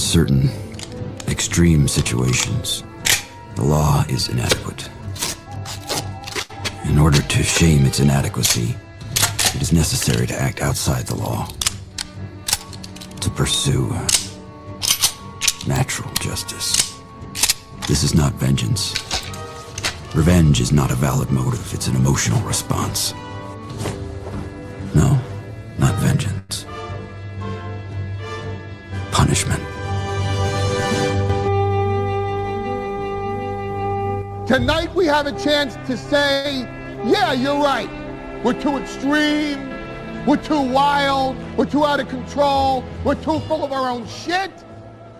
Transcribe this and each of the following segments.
certain extreme situations, the law is inadequate. In order to shame its inadequacy, it is necessary to act outside the law, to pursue natural justice. This is not vengeance. Revenge is not a valid motive, it's an emotional response. No, not vengeance. Punishment. Tonight we have a chance to say, yeah, you're right. We're too extreme, we're too wild, we're too out of control, we're too full of our own shit.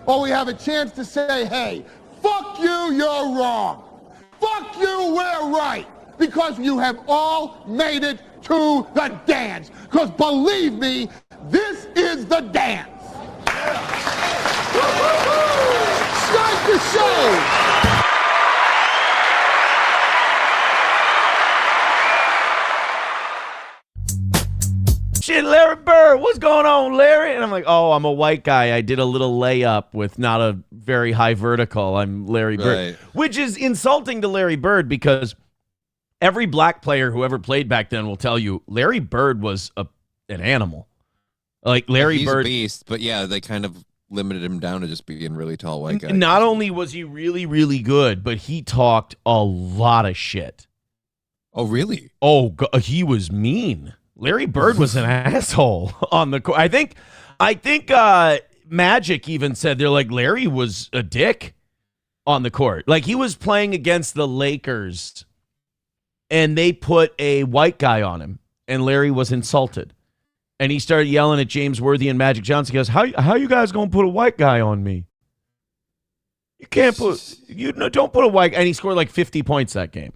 Or we have a chance to say, hey, fuck you, you're wrong. Fuck you, we're right. Because you have all made it to the dance. Because believe me, this is the dance. Start the show. Shit, Larry Bird, what's going on, Larry? And I'm like, oh, I'm a white guy. I did a little layup with not a very high vertical. I'm Larry Bird, which is insulting to Larry Bird because every black player who ever played back then will tell you Larry Bird was an animal. Like Larry Bird, he's a beast, but yeah, they kind of limited him down to just being really tall white guy. Not only was he really, really good, but he talked a lot of shit. Oh, really? Oh, God, he was mean. Larry Bird was an asshole on the court. I think Magic even said they're like Larry was a dick on the court. Like he was playing against the Lakers and they put a white guy on him and Larry was insulted. And he started yelling at James Worthy and Magic Johnson. He goes, how you guys going to put a white guy on me? Don't put a white guy. And he scored like 50 points that game.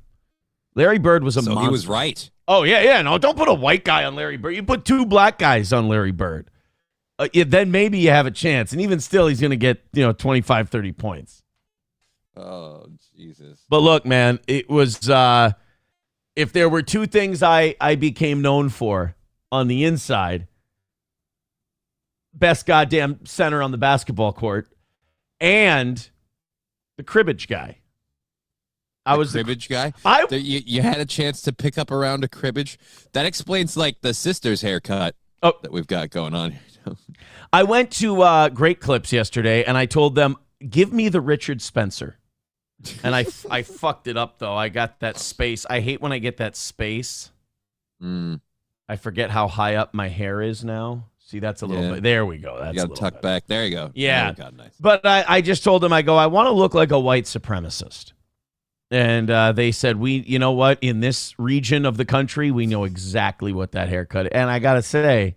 Larry Bird was a monster. He was right. Oh, yeah. No, don't put a white guy on Larry Bird. You put two black guys on Larry Bird. Then maybe you have a chance. And even still, he's going to get 25, 30 points. Oh, Jesus. But look, man, it was if there were two things I became known for on the inside, best goddamn center on the basketball court and the cribbage guy. I was cribbage guy. I you had a chance to pick up around a cribbage. That explains like the sister's haircut that we've got going on here. I went to Great Clips yesterday and I told them, give me the Richard Spencer. And I fucked it up though. I got that space. I hate when I get that space. I forget how high up my hair is now. See, that's a little bit. There we go. That's you got to tuck back. There you go. Yeah. Oh, God, nice. But I just told them, I want to look like a white supremacist. And they said, you know what? In this region of the country, we know exactly what that haircut is. And I got to say,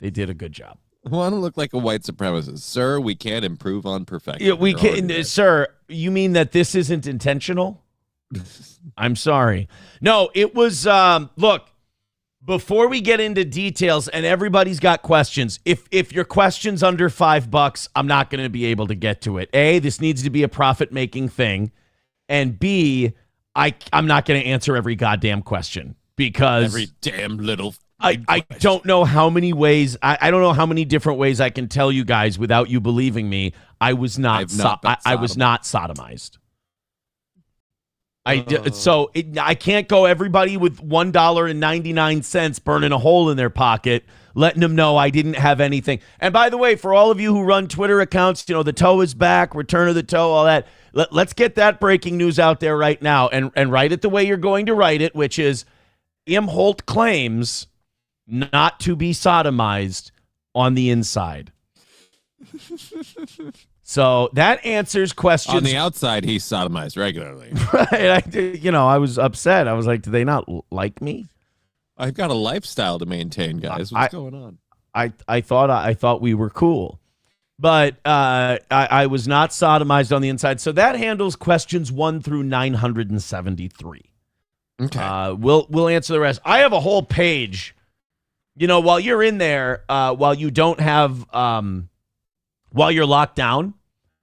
they did a good job. I want to look like a white supremacist. Sir, we can't improve on perfection. Yeah, we can, sir, you mean that this isn't intentional? I'm sorry. No, it was, look, before we get into details, and everybody's got questions, if your question's under $5, I'm not going to be able to get to it. A, this needs to be a profit-making thing. And B, I'm not going to answer every goddamn question because every damn little. I don't know how many ways. I don't know how many different ways I can tell you guys without you believing me. I was not. I was not sodomized. I can't go everybody with $1.99 burning a hole in their pocket, letting them know I didn't have anything. And by the way, for all of you who run Twitter accounts, the toe is back, return of the toe, all that. Let's get that breaking news out there right now and write it the way you're going to write it, which is Imholt claims not to be sodomized on the inside. So that answers questions. On the outside, he's sodomized regularly. Right. I was upset. I was like, do they not like me? I've got a lifestyle to maintain, guys. What's going on? I thought we were cool. But I was not sodomized on the inside. So that handles questions 1 through 973. Okay. We'll answer the rest. I have a whole page. While you're in there, while you don't have, while you're locked down,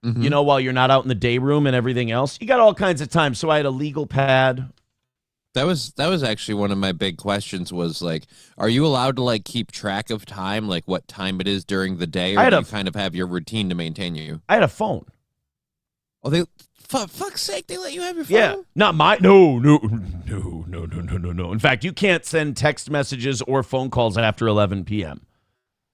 while you're not out in the day room and everything else, you got all kinds of time. So I had a legal pad. That was actually one of my big questions was like, are you allowed to like keep track of time, like what time it is during the day, or do you kind of have your routine to maintain you? I had a phone. Oh, they fuck's sake, they let you have your phone? Yeah, not my no. In fact, you can't send text messages or phone calls after 11 p.m.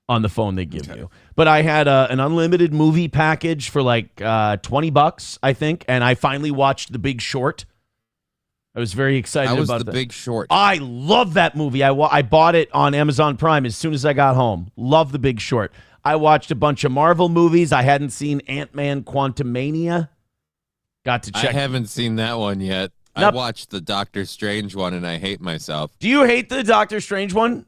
on the phone they give you. But I had an unlimited movie package for like $20, I think, and I finally watched The Big Short. I was very excited about that. The Big Short. I love that movie. I bought it on Amazon Prime as soon as I got home. Love The Big Short. I watched a bunch of Marvel movies. I hadn't seen Ant-Man Quantumania. Got to check. I haven't seen that one yet. I watched the Doctor Strange one, and I hate myself. Do you hate the Doctor Strange one?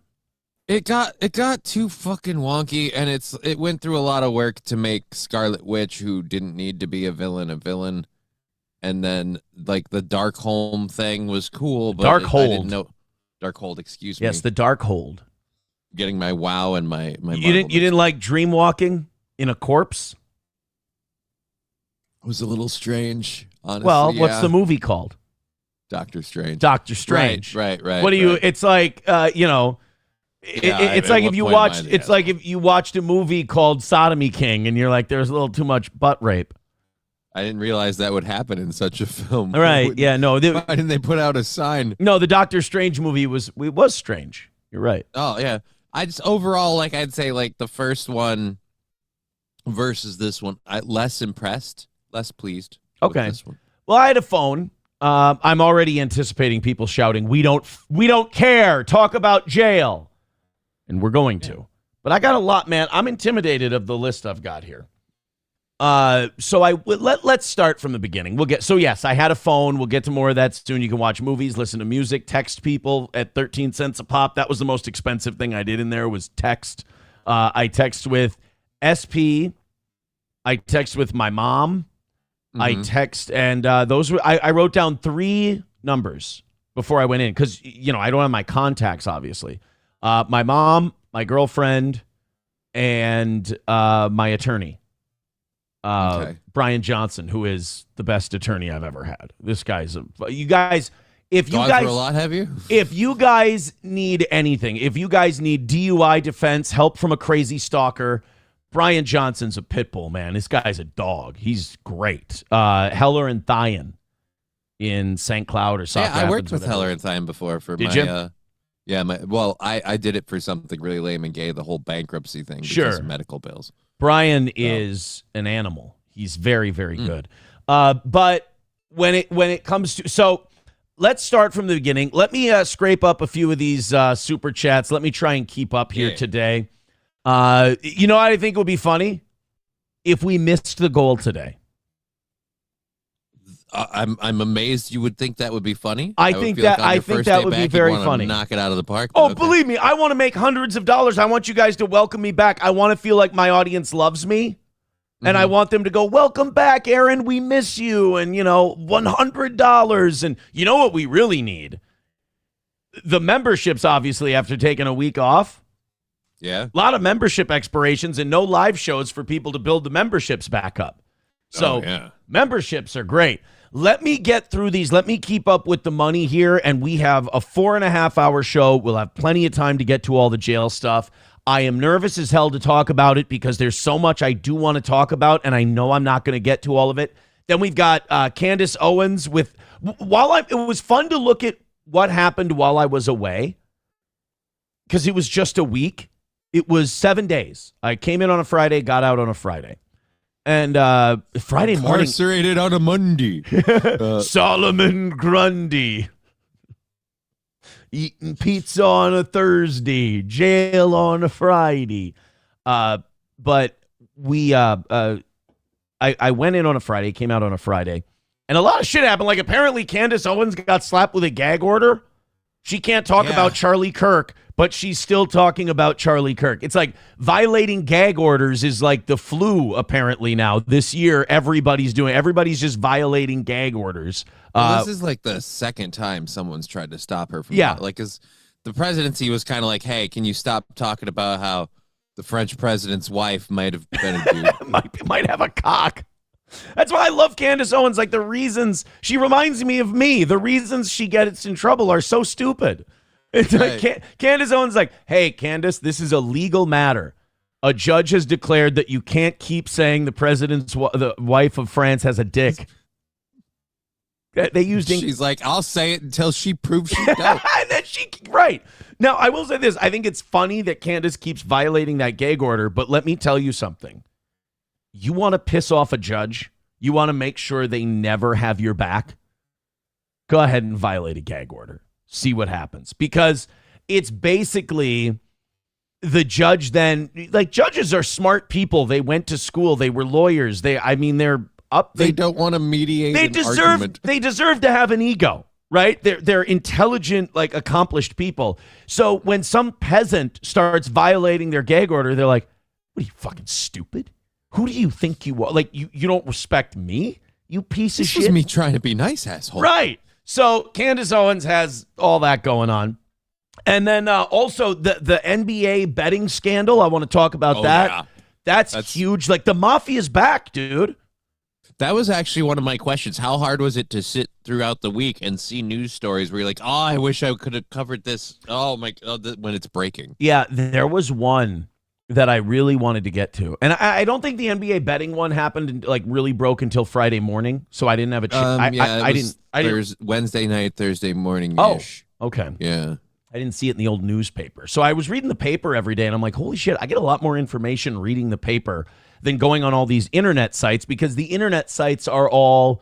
It got too fucking wonky, and it went through a lot of work to make Scarlet Witch, who didn't need to be a villain. And then, like, the Darkhold thing was cool, but I didn't know. Darkhold, excuse me. Yes, the Darkhold. Getting my wow and my You didn't like dream walking in a corpse? It was a little strange, honestly. Well, what's the movie called? Doctor Strange. Doctor Strange. Right. What do you? It's like it's like if you watched. It's like if you watched a movie called Sodomy King, and you're like, there's a little too much butt rape. I didn't realize that would happen in such a film. Right? Yeah. No. Why didn't they put out a sign? No, the Doctor Strange movie was strange. You're right. Oh yeah. I just overall, like, I'd say like the first one versus this one, less impressed, less pleased. Okay. With this one. Well, I had a phone. I'm already anticipating people shouting, "We don't care. Talk about jail," and we're going to. But I got a lot, man. I'm intimidated of the list I've got here. So let's start from the beginning. Yes, I had a phone. We'll get to more of that soon. You can watch movies, listen to music, text people at 13 cents a pop. That was the most expensive thing I did in there was text. I text with SP. I text with my mom. Mm-hmm. I text, and those were I wrote down 3 numbers before I went in because I don't have my contacts, obviously. My mom, my girlfriend, and my attorney. Brian Johnson, who is the best attorney I've ever had. This guy's you guys. If you guys, a lot, have you? If you guys need anything, if you guys need DUI defense, help from a crazy stalker, Brian Johnson's a pit bull, man. This guy's a dog. He's great. Heller and Thien in St. Cloud or South Rapids. I worked with Heller and Thien before for Did my. You? I did it for something really lame and gay, the whole bankruptcy thing. Sure. Because of medical bills. Brian is an animal. He's very, very good. But when it comes to let's start from the beginning. Let me scrape up a few of these super chats. Let me try and keep up here today. You know what I think would be funny? If we missed the goal today. I'm amazed you would think that would be funny. I think that would be very funny. Knock it out of the park. Oh, okay. Believe me, I want to make hundreds of dollars. I want you guys to welcome me back. I want to feel like my audience loves me. And I want them to go, welcome back, Aaron. We miss you. And, $100. And you know what we really need? The memberships, obviously, after taking a week off. Yeah. A lot of membership expirations and no live shows for people to build the memberships back up. So memberships are great. Let me get through these. Let me keep up with the money here. And we have a 4.5-hour show. We'll have plenty of time to get to all the jail stuff. I am nervous as hell to talk about it because there's so much I do want to talk about, and I know I'm not going to get to all of it. Then we've got Candace Owens with it was fun to look at what happened while I was away because it was just a week. It was 7 days. I came in on a Friday, got out on a Friday. And Friday morning. Incarcerated on a Monday. Solomon Grundy. Eating pizza on a Thursday. Jail on a Friday. But we, I went in on a Friday, came out on a Friday. And a lot of shit happened. Like apparently Candace Owens got slapped with a gag order. She can't talk about Charlie Kirk, but she's still talking about Charlie Kirk. It's like violating gag orders is like the flu apparently now. This year, everybody's just violating gag orders. This is like the second time someone's tried to stop her from that. Like, because the presidency was kind of like, hey, can you stop talking about how the French president's wife might have been a dude? might have a cock. That's why I love Candace Owens. Like, the reasons she reminds me of me. The reasons she gets in trouble are so stupid. It's like, Candace Owens like, hey, Candace, this is a legal matter. A judge has declared that you can't keep saying the president's the wife of France has a dick. They used. She's like, I'll say it until she proves she does. And then right. Now, I will say this. I think it's funny that Candace keeps violating that gag order, but let me tell you something. You want to piss off a judge? You want to make sure they never have your back? Go ahead and violate a gag order. See what happens. Because it's basically the judge then, like, judges are smart people. They went to school. They were lawyers. They're up. They don't want to mediate argument. They deserve to have an ego, right? They're intelligent, like, accomplished people. So when some peasant starts violating their gag order, they're like, what are you, fucking stupid? Who do you think you are? Like, you don't respect me, you piece of shit? This is me trying to be nice, asshole. Right. So Candace Owens has all that going on. And then also the NBA betting scandal. I want to talk about that. Yeah. That's huge. Like, the mafia's back, dude. That was actually one of my questions. How hard was it to sit throughout the week and see news stories where you're like, oh, I wish I could have covered this. Oh, my God, when it's breaking. Yeah, there was one that I really wanted to get to. And I don't think the NBA betting one happened and, like, really broke until Friday morning. So I didn't have a chance. I didn't. Wednesday night, Thursday morning. Oh, okay. Yeah. I didn't see it in the old newspaper. So I was reading the paper every day, and I'm like, holy shit, I get a lot more information reading the paper than going on all these internet sites, because the internet sites are all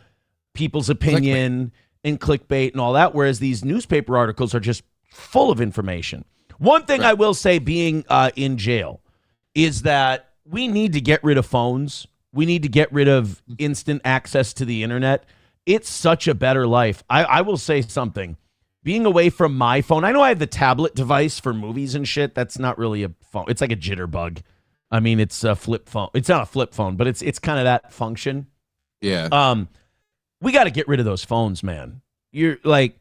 people's opinion and clickbait and all that, whereas these newspaper articles are just full of information. One thing I will say, being in jail, is that we need to get rid of phones. We need to get rid of instant access to the internet. It's such a better life. I will say something. Being away from my phone, I know I have the tablet device for movies and shit. That's not really a phone. It's like a jitterbug. I mean, it's a flip phone. It's not a flip phone, but it's kind of that function. Yeah. We got to get rid of those phones, man. You're like,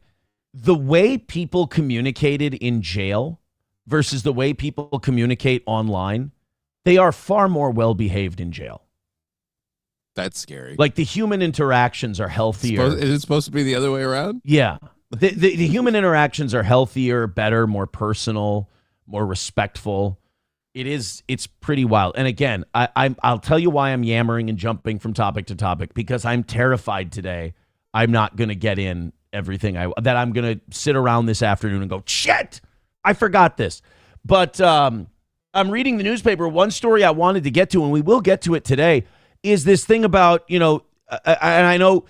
the way people communicated in jail versus the way people communicate online, they are far more well-behaved in jail. That's scary. Like, the human interactions are healthier. Is it supposed to be the other way around? Yeah. The human interactions are healthier, better, more personal, more respectful. It's pretty wild. And again, I'll tell you why I'm yammering and jumping from topic to topic, because I'm terrified today I'm not going to get in everything that I'm going to sit around this afternoon and go, shit, I forgot this. But I'm reading the newspaper. One story I wanted to get to, and we will get to it today, is this thing about, and I know,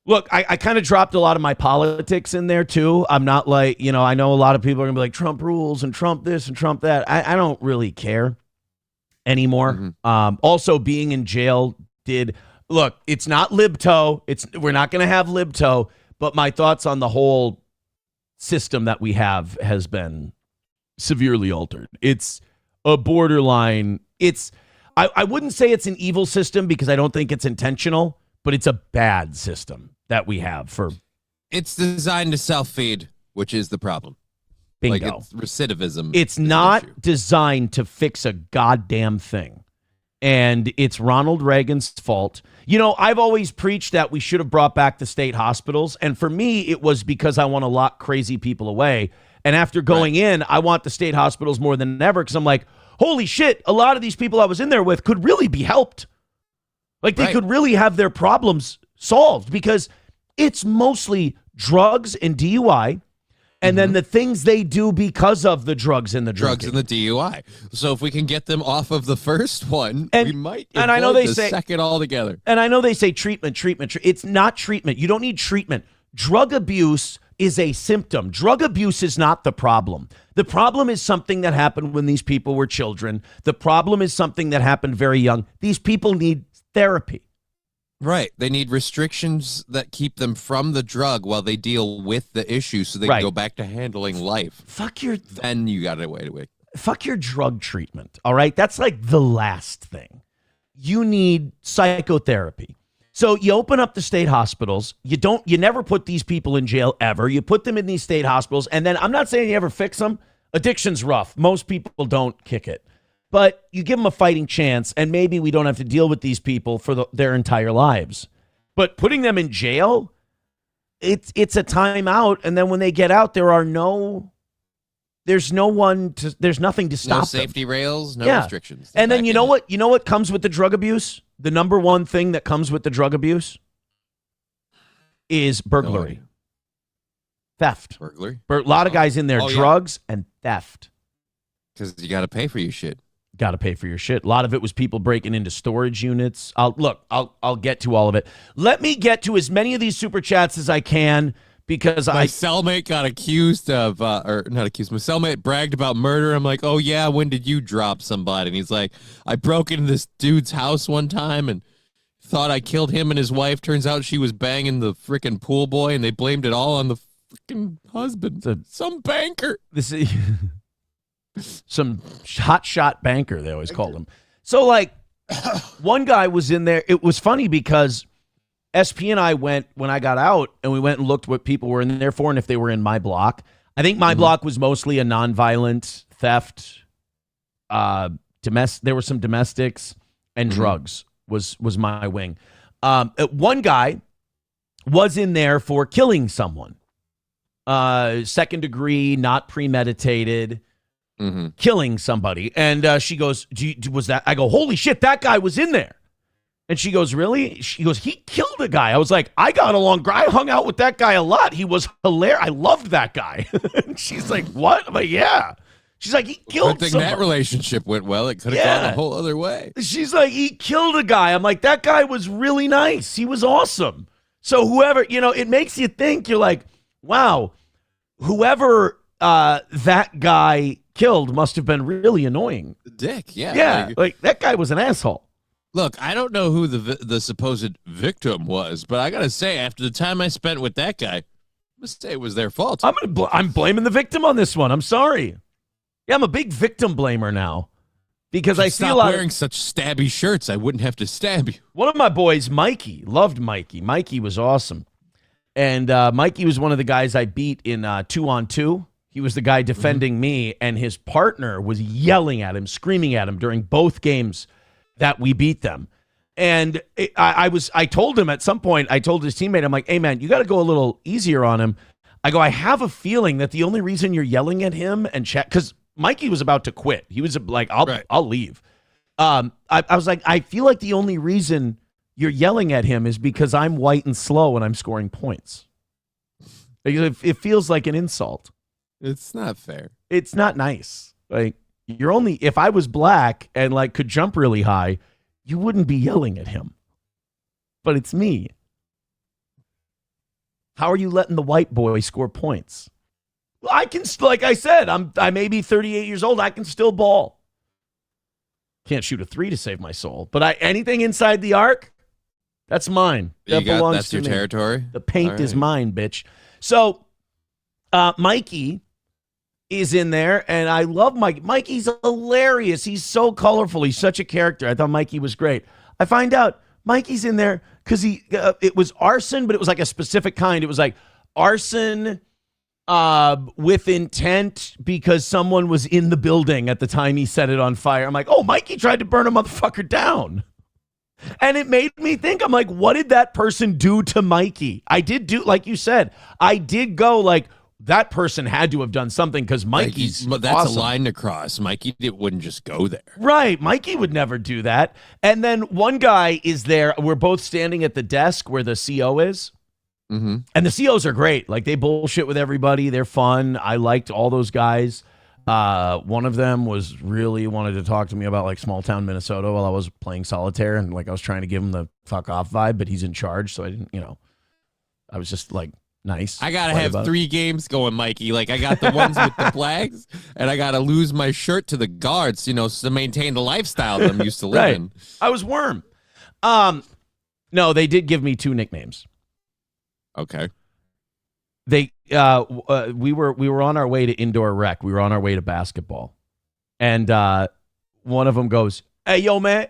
look, I kind of dropped a lot of my politics in there too. I'm not like, I know a lot of people are going to be like, Trump rules and Trump this and Trump that. I don't really care anymore. Mm-hmm. Also, being in jail look, it's not libto. We're not going to have libto, but my thoughts on the whole system that we have has been severely altered. It's a borderline. I wouldn't say it's an evil system, because I don't think it's intentional, but it's a bad system that we have It's designed to self-feed, which is the problem. Bingo. Like, it's recidivism. It's not designed to fix a goddamn thing. And it's Ronald Reagan's fault. I've always preached that we should have brought back the state hospitals. And for me, it was because I want to lock crazy people away. And after going in, I want the state hospitals more than ever, because I'm like, holy shit, a lot of these people I was in there with could really be helped. Like, they could really have their problems solved, because it's mostly drugs and DUI, and then the things they do because of the drugs and the drinking. Drugs and the DUI. So if we can get them off of the first one, we might and I know they the say second altogether. And I know they say treatment. It's not treatment. You don't need treatment. Drug abuse is a symptom. Drug abuse is not the problem. The problem is something that happened when these people were children. The problem is something that happened very young. These people need therapy. Right. They need restrictions that keep them from the drug while they deal with the issue, so they can go back to handling life. Then you got to wait. Fuck your drug treatment. All right. That's like the last thing. You need psychotherapy. So you open up the state hospitals. You never put these people in jail ever. You put them in these state hospitals. And then, I'm not saying you ever fix them. Addiction's rough. Most people don't kick it. but you give them a fighting chance, and maybe we don't have to deal with these people for their entire lives. But putting them in jail, it's a timeout, and then when they get out, there's nothing to stop them. No safety rails, no restrictions. And then you know what comes with the drug abuse? The number one thing that comes with the drug abuse is burglary. Theft. Burglary? A lot of guys in there, drugs and theft. Because you got to pay for your shit. Got to pay for your shit. A lot of it was people breaking into storage units. I'll get to all of it. Let me get to as many of these super chats as I can because my cellmate got accused of, or not accused, my cellmate bragged about murder. I'm like, oh yeah, when did you drop somebody? And he's like, I broke into this dude's house one time and thought I killed him and his wife. Turns out she was banging the freaking pool boy, and they blamed it all on the freaking husband. Some banker. This is some hot shot banker, they always called him. So, like, one guy was in there. It was funny because SP and I went, when I got out, and we went and looked what people were in there for and if they were in my block. I think my block was mostly a nonviolent theft. There were some domestics and drugs was my wing. One guy was in there for killing someone. Second degree, not premeditated. Killing somebody. And she goes, was that? I go, holy shit, that guy was in there. And she goes, really? She goes, he killed a guy. I was like, I hung out with that guy a lot. He was hilarious. I loved that guy. And she's like, what? I'm like, yeah. She's like, he killed somebody. That relationship went well. It could have gone a whole other way. She's like, he killed a guy. I'm like, that guy was really nice. He was awesome. So whoever, it makes you think, you're like, wow, whoever that guy killed must have been really annoying. The dick, yeah. Yeah, like that guy was an asshole. Look, I don't know who the supposed victim was, but I gotta say, after the time I spent with that guy, I must say it was their fault. I'm blaming the victim on this one. I'm sorry. Yeah, I'm a big victim blamer now because I see a lot wearing such stabby shirts. I wouldn't have to stab you. One of my boys, Mikey, loved Mikey. Mikey was awesome, and Mikey was one of the guys I beat in 2-on-2. He was the guy defending me, and his partner was yelling at him, screaming at him during both games that we beat them. And I told him at some point, I told his teammate, I'm like, hey, man, you got to go a little easier on him. I go, I have a feeling that the only reason you're yelling at him and chat, because Mikey was about to quit. He was like, I'll leave. I was like, I feel like the only reason you're yelling at him is because I'm white and slow and I'm scoring points. It feels like an insult. It's not fair. It's not nice. Like, if I was black and like could jump really high, you wouldn't be yelling at him. But it's me. How are you letting the white boy score points? Well, I can, like I said, I may be 38 years old. I can still ball. Can't shoot a 3 to save my soul. But anything inside the arc, that's mine. That belongs that's to your me. territory? The paint is mine, bitch. So, Mikey is in there, and I love Mike. Mikey's hilarious. He's so colorful. He's such a character. I thought Mikey was great. I find out Mikey's in there because it was arson, but it was like a specific kind. It was like arson with intent because someone was in the building at the time he set it on fire. I'm like, oh, Mikey tried to burn a motherfucker down. And it made me think, I'm like, what did that person do to Mikey? I did do, like you said, I did go like, that person had to have done something because Mikey's that's awesome. A line to cross. Mikey wouldn't just go there. Right. Mikey would never do that. And then one guy is there. We're both standing at the desk where the CO is. And the COs are great. Like, they bullshit with everybody. They're fun. I liked all those guys. One of them was really wanted to talk to me about like small town Minnesota while I was playing solitaire. And like, I was trying to give him the fuck off vibe, but he's in charge. So I didn't, I was just like, nice. I gotta have 3 games going, Mikey. Like, I got the ones with the flags, and I gotta lose my shirt to the guards, to maintain the lifestyle that I'm used to living. Right. I was Worm. No, they did give me 2 nicknames. Okay. We were on our way to indoor rec. We were on our way to basketball, and one of them goes, "Hey, yo, man,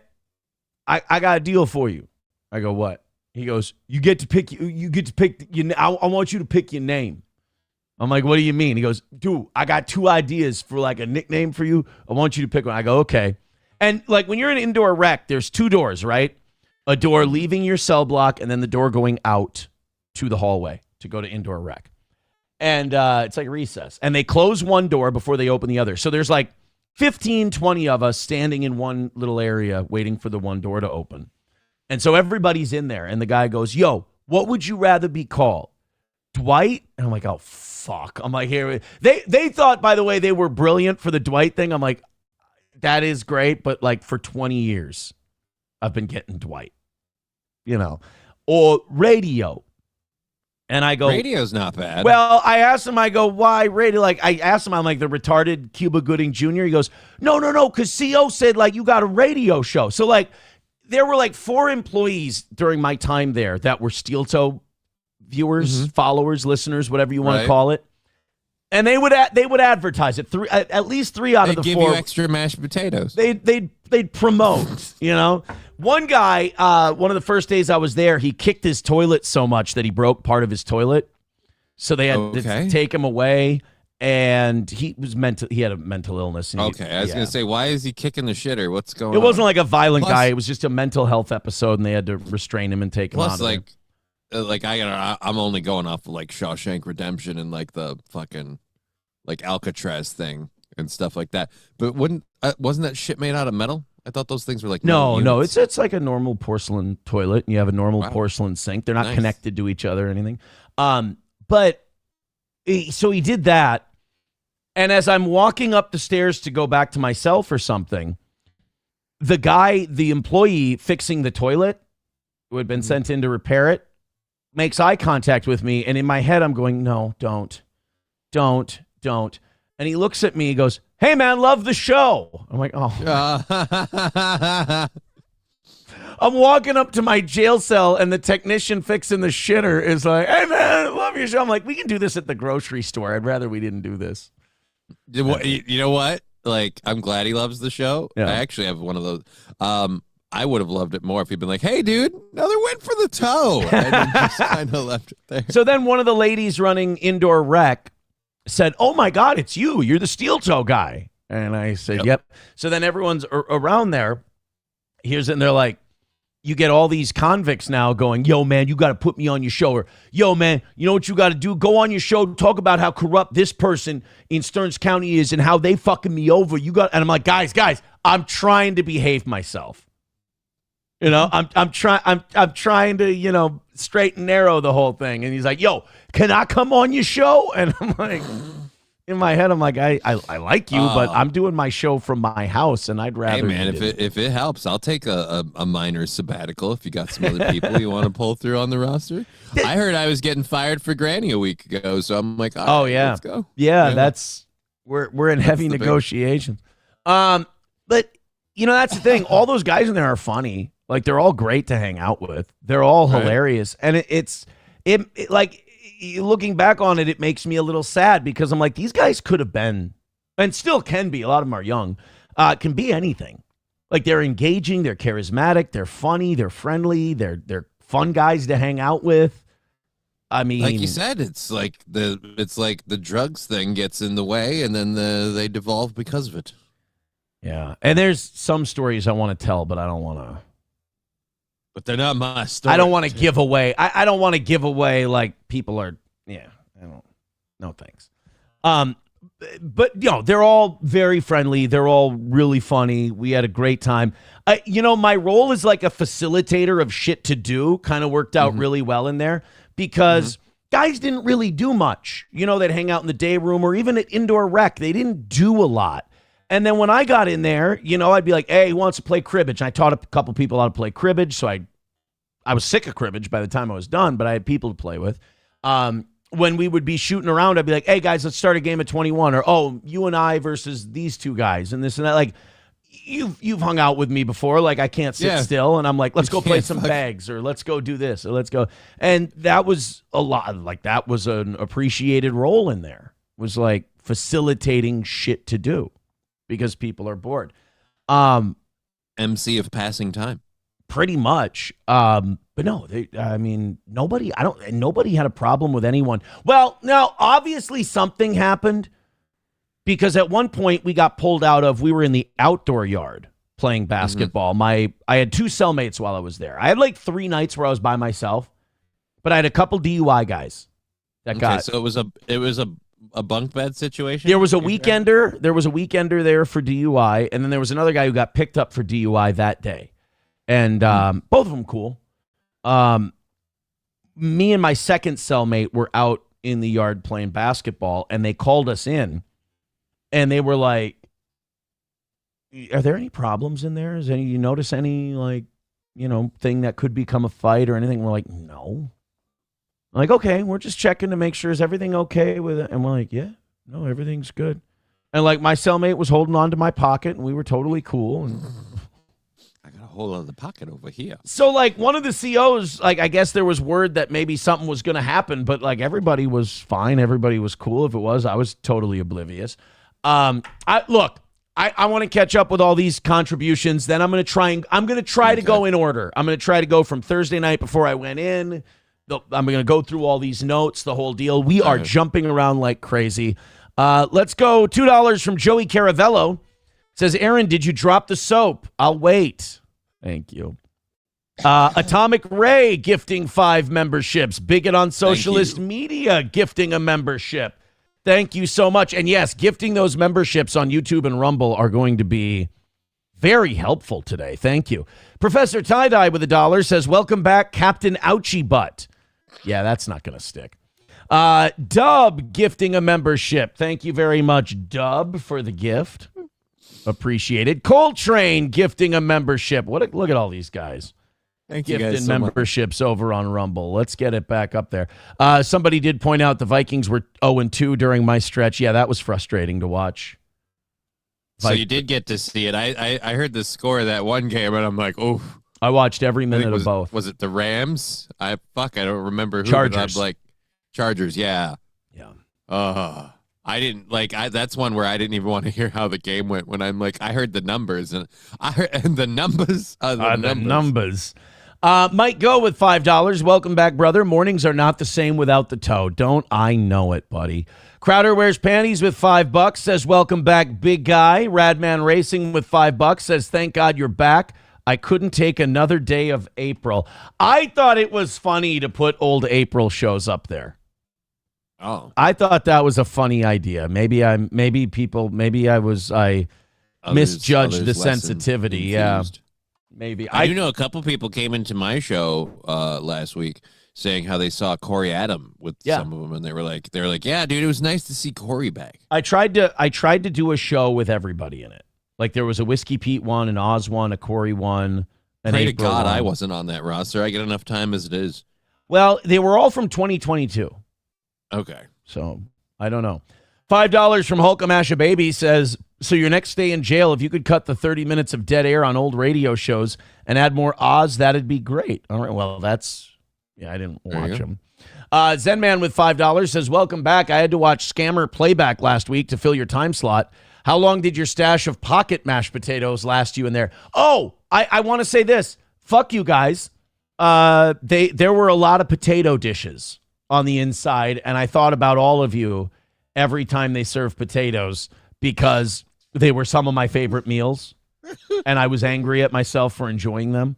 I got a deal for you." I go, "What?" He goes, you get to pick I want you to pick your name. I'm like, what do you mean? He goes, dude, I got 2 ideas for like a nickname for you. I want you to pick one. I go, okay. And like when you're in an indoor rec, there's 2 doors, right? A door leaving your cell block and then the door going out to the hallway to go to indoor rec. And it's like a recess. And they close one door before they open the other. So there's like 15, 20 of us standing in one little area waiting for the one door to open. And so everybody's in there. And the guy goes, yo, what would you rather be called? Dwight? And I'm like, oh, fuck. I'm like, here. They thought, by the way, they were brilliant for the Dwight thing. I'm like, that is great. But like for 20 years, I've been getting Dwight, or radio. And I go, radio's not bad. Well, I asked him, I go, why radio? Like, I asked him, I'm like, the retarded Cuba Gooding Jr. He goes, no, because CO said, like, you got a radio show. So, like, there were, like, 4 employees during my time there that were Steel Toe viewers, followers, listeners, whatever you want to call it. And they would advertise it. At least 3 out of the 4. They'd give you extra mashed potatoes. They'd promote, One guy, one of the first days I was there, he kicked his toilet so much that he broke part of his toilet. So they had to take him away, and he had a mental illness. I was going to say, why is he kicking the shitter? What's going on? It wasn't like a violent guy. It was just a mental health episode, and they had to restrain him and take him out of there. I'm only going off of like Shawshank Redemption and like the fucking like Alcatraz thing and stuff like that. But wasn't that shit made out of metal? I thought those things were like no. It's like a normal porcelain toilet, and you have a normal porcelain sink. They're not connected to each other or anything. So he did that, and as I'm walking up the stairs to go back to my cell for something, the employee fixing the toilet, who had been sent in to repair it, makes eye contact with me, and in my head I'm going, no, don't. And he looks at me, he goes, hey man, love the show. I'm like, oh. I'm walking up to my jail cell, and the technician fixing the shitter is like, hey man, love your show. I'm like, we can do this at the grocery store. I'd rather we didn't do this. You know what? Like, I'm glad he loves the show. Yeah. I actually have one of those. I would have loved it more if he'd been like, hey, dude, another win for the toe. And then just kind of left it there. So then one of the ladies running indoor rec said, oh, my God, it's you. You're the steel toe guy. And I said, yep. So then everyone's around there. And they're like, you get all these convicts now going, yo, man, you got to put me on your show. Or, yo, man, you know what you got to do? Go on your show, talk about how corrupt this person in Stearns County is and how they fucking me over. And I'm like, guys, I'm trying to behave myself. I'm trying to, straight and narrow the whole thing. And he's like, yo, can I come on your show? And I'm like, in my head, I'm like, I like you, but I'm doing my show from my house, and I'd rather. Hey, man, if it helps, I'll take a minor sabbatical if you got some other people you want to pull through on the roster. I heard I was getting fired for Granny a week ago, so I'm like, all right, yeah. Let's go. Yeah, we're in heavy negotiations. But, that's the thing. All those guys in there are funny. Like, they're all great to hang out with. They're all hilarious. And it's looking back on it, it makes me a little sad because I'm like, these guys could have been, and still can be, a lot of them are young, can be anything. Like, they're engaging, they're charismatic, they're funny, they're friendly, they're fun guys to hang out with. I mean, like you said, it's like the drugs thing gets in the way, and then they devolve because of it. Yeah, and there's some stories I want to tell, but I don't want to. But they're not my story. I don't want to give away. I don't want to give away like people are. Yeah, I don't. No thanks. But they're all very friendly. They're all really funny. We had a great time. My role is like a facilitator of shit to do. Kind of worked out really well in there because guys didn't really do much. They'd hang out in the day room or even at indoor rec. They didn't do a lot. And then when I got in there, I'd be like, hey, who wants to play cribbage? And I taught a couple people how to play cribbage. So I was sick of cribbage by the time I was done, but I had people to play with. When we would be shooting around, I'd be like, hey, guys, let's start a game of 21. Or, oh, you and I versus these two guys and this and that. Like, you've hung out with me before. Like, I can't sit still. And I'm like, let's go play some bags or let's go do this or let's go. And that was a lot. Like, that was an appreciated role in there. It was like facilitating shit to do. Because people are bored. MC of passing time. Pretty much. But no, nobody had a problem with anyone. Well, now, obviously something happened because at one point we were in the outdoor yard playing basketball. I had 2 cellmates while I was there. I had like 3 nights where I was by myself, but I had a couple DUI guys that got. So it was a bunk bed situation. There was a weekender. There was a weekender there for DUI, and then there was another guy who got picked up for DUI that day, and both of them cool. Me and my second cellmate were out in the yard playing basketball, and they called us in, and they were like, "Are there any problems in there? You notice any thing that could become a fight or anything?" We're like, "No." I'm like, "Okay, we're just checking to make sure is everything okay with it." And we're like, "Yeah, no, everything's good." And like my cellmate was holding on to my pocket, and we were totally cool. And I got a hold of the pocket over here. so like one of the COs, like I guess there was word that maybe something was going to happen, but like everybody was fine, everybody was cool. If it was, I was totally oblivious. I want to catch up with all these contributions. Then I'm going to try to go in order. I'm going to try to go from Thursday night before I went in. I'm going to go through all these notes, the whole deal. We are jumping around like crazy. Let's go. $2 from Joey Caravello. Says, Aaron, did you drop the soap? I'll wait. Thank you. Atomic Ray gifting 5 memberships. Bigot on Socialist Media gifting a membership. Thank you so much. And yes, gifting those memberships on YouTube and Rumble are going to be very helpful today. Thank you. Professor Tie-Dye with $1 says, welcome back, Captain Ouchie Butt. Yeah, that's not going to stick. Dub gifting a membership. Thank you very much, Dub, for the gift. Appreciated. Coltrane gifting a membership. Look at all these guys. Thank you Gifted guys so memberships over on Rumble. Let's get it back up there. Somebody did point out the Vikings were 0-2 during my stretch. Yeah, that was frustrating to watch. So you did get to see it. I heard the score of that one game, and I'm like, oh. I watched every minute of both. Was it the Rams? I don't remember who. Chargers. I'm like, Chargers, yeah. Yeah. I didn't that's one where I didn't even want to hear how the game went when I'm like, I heard the numbers and the numbers are the numbers. Mike Go with $5. Welcome back, brother. Mornings are not the same without the toe. Don't I know it, buddy? Crowder Wears Panties with $5 says, welcome back, big guy. Radman Racing with $5 says, thank God you're back. I couldn't take another day of April. I thought it was funny to put old April shows up there. Oh, I thought that was a funny idea. I misjudged the sensitivity. Yeah, maybe. I do know a couple people came into my show last week saying how they saw Corey Adam with some of them, and they were like, yeah, dude, it was nice to see Corey back. I tried to do a show with everybody in it. Like there was a Whiskey Pete one, an Oz one, a Corey one. Pray to God I wasn't on that roster. I get enough time as it is. Well, they were all from 2022. Okay. So, I don't know. $5 from Hulkamasha Baby says, so your next day in jail, if you could cut the 30 minutes of dead air on old radio shows and add more Oz, that'd be great. All right, well, I didn't watch them. Zen Man with $5 says, welcome back. I had to watch Scammer Playback last week to fill your time slot. How long did your stash of pocket mashed potatoes last you in there? Oh, I want to say this. Fuck you guys. There were a lot of potato dishes on the inside, and I thought about all of you every time they served potatoes because they were some of my favorite meals, and I was angry at myself for enjoying them.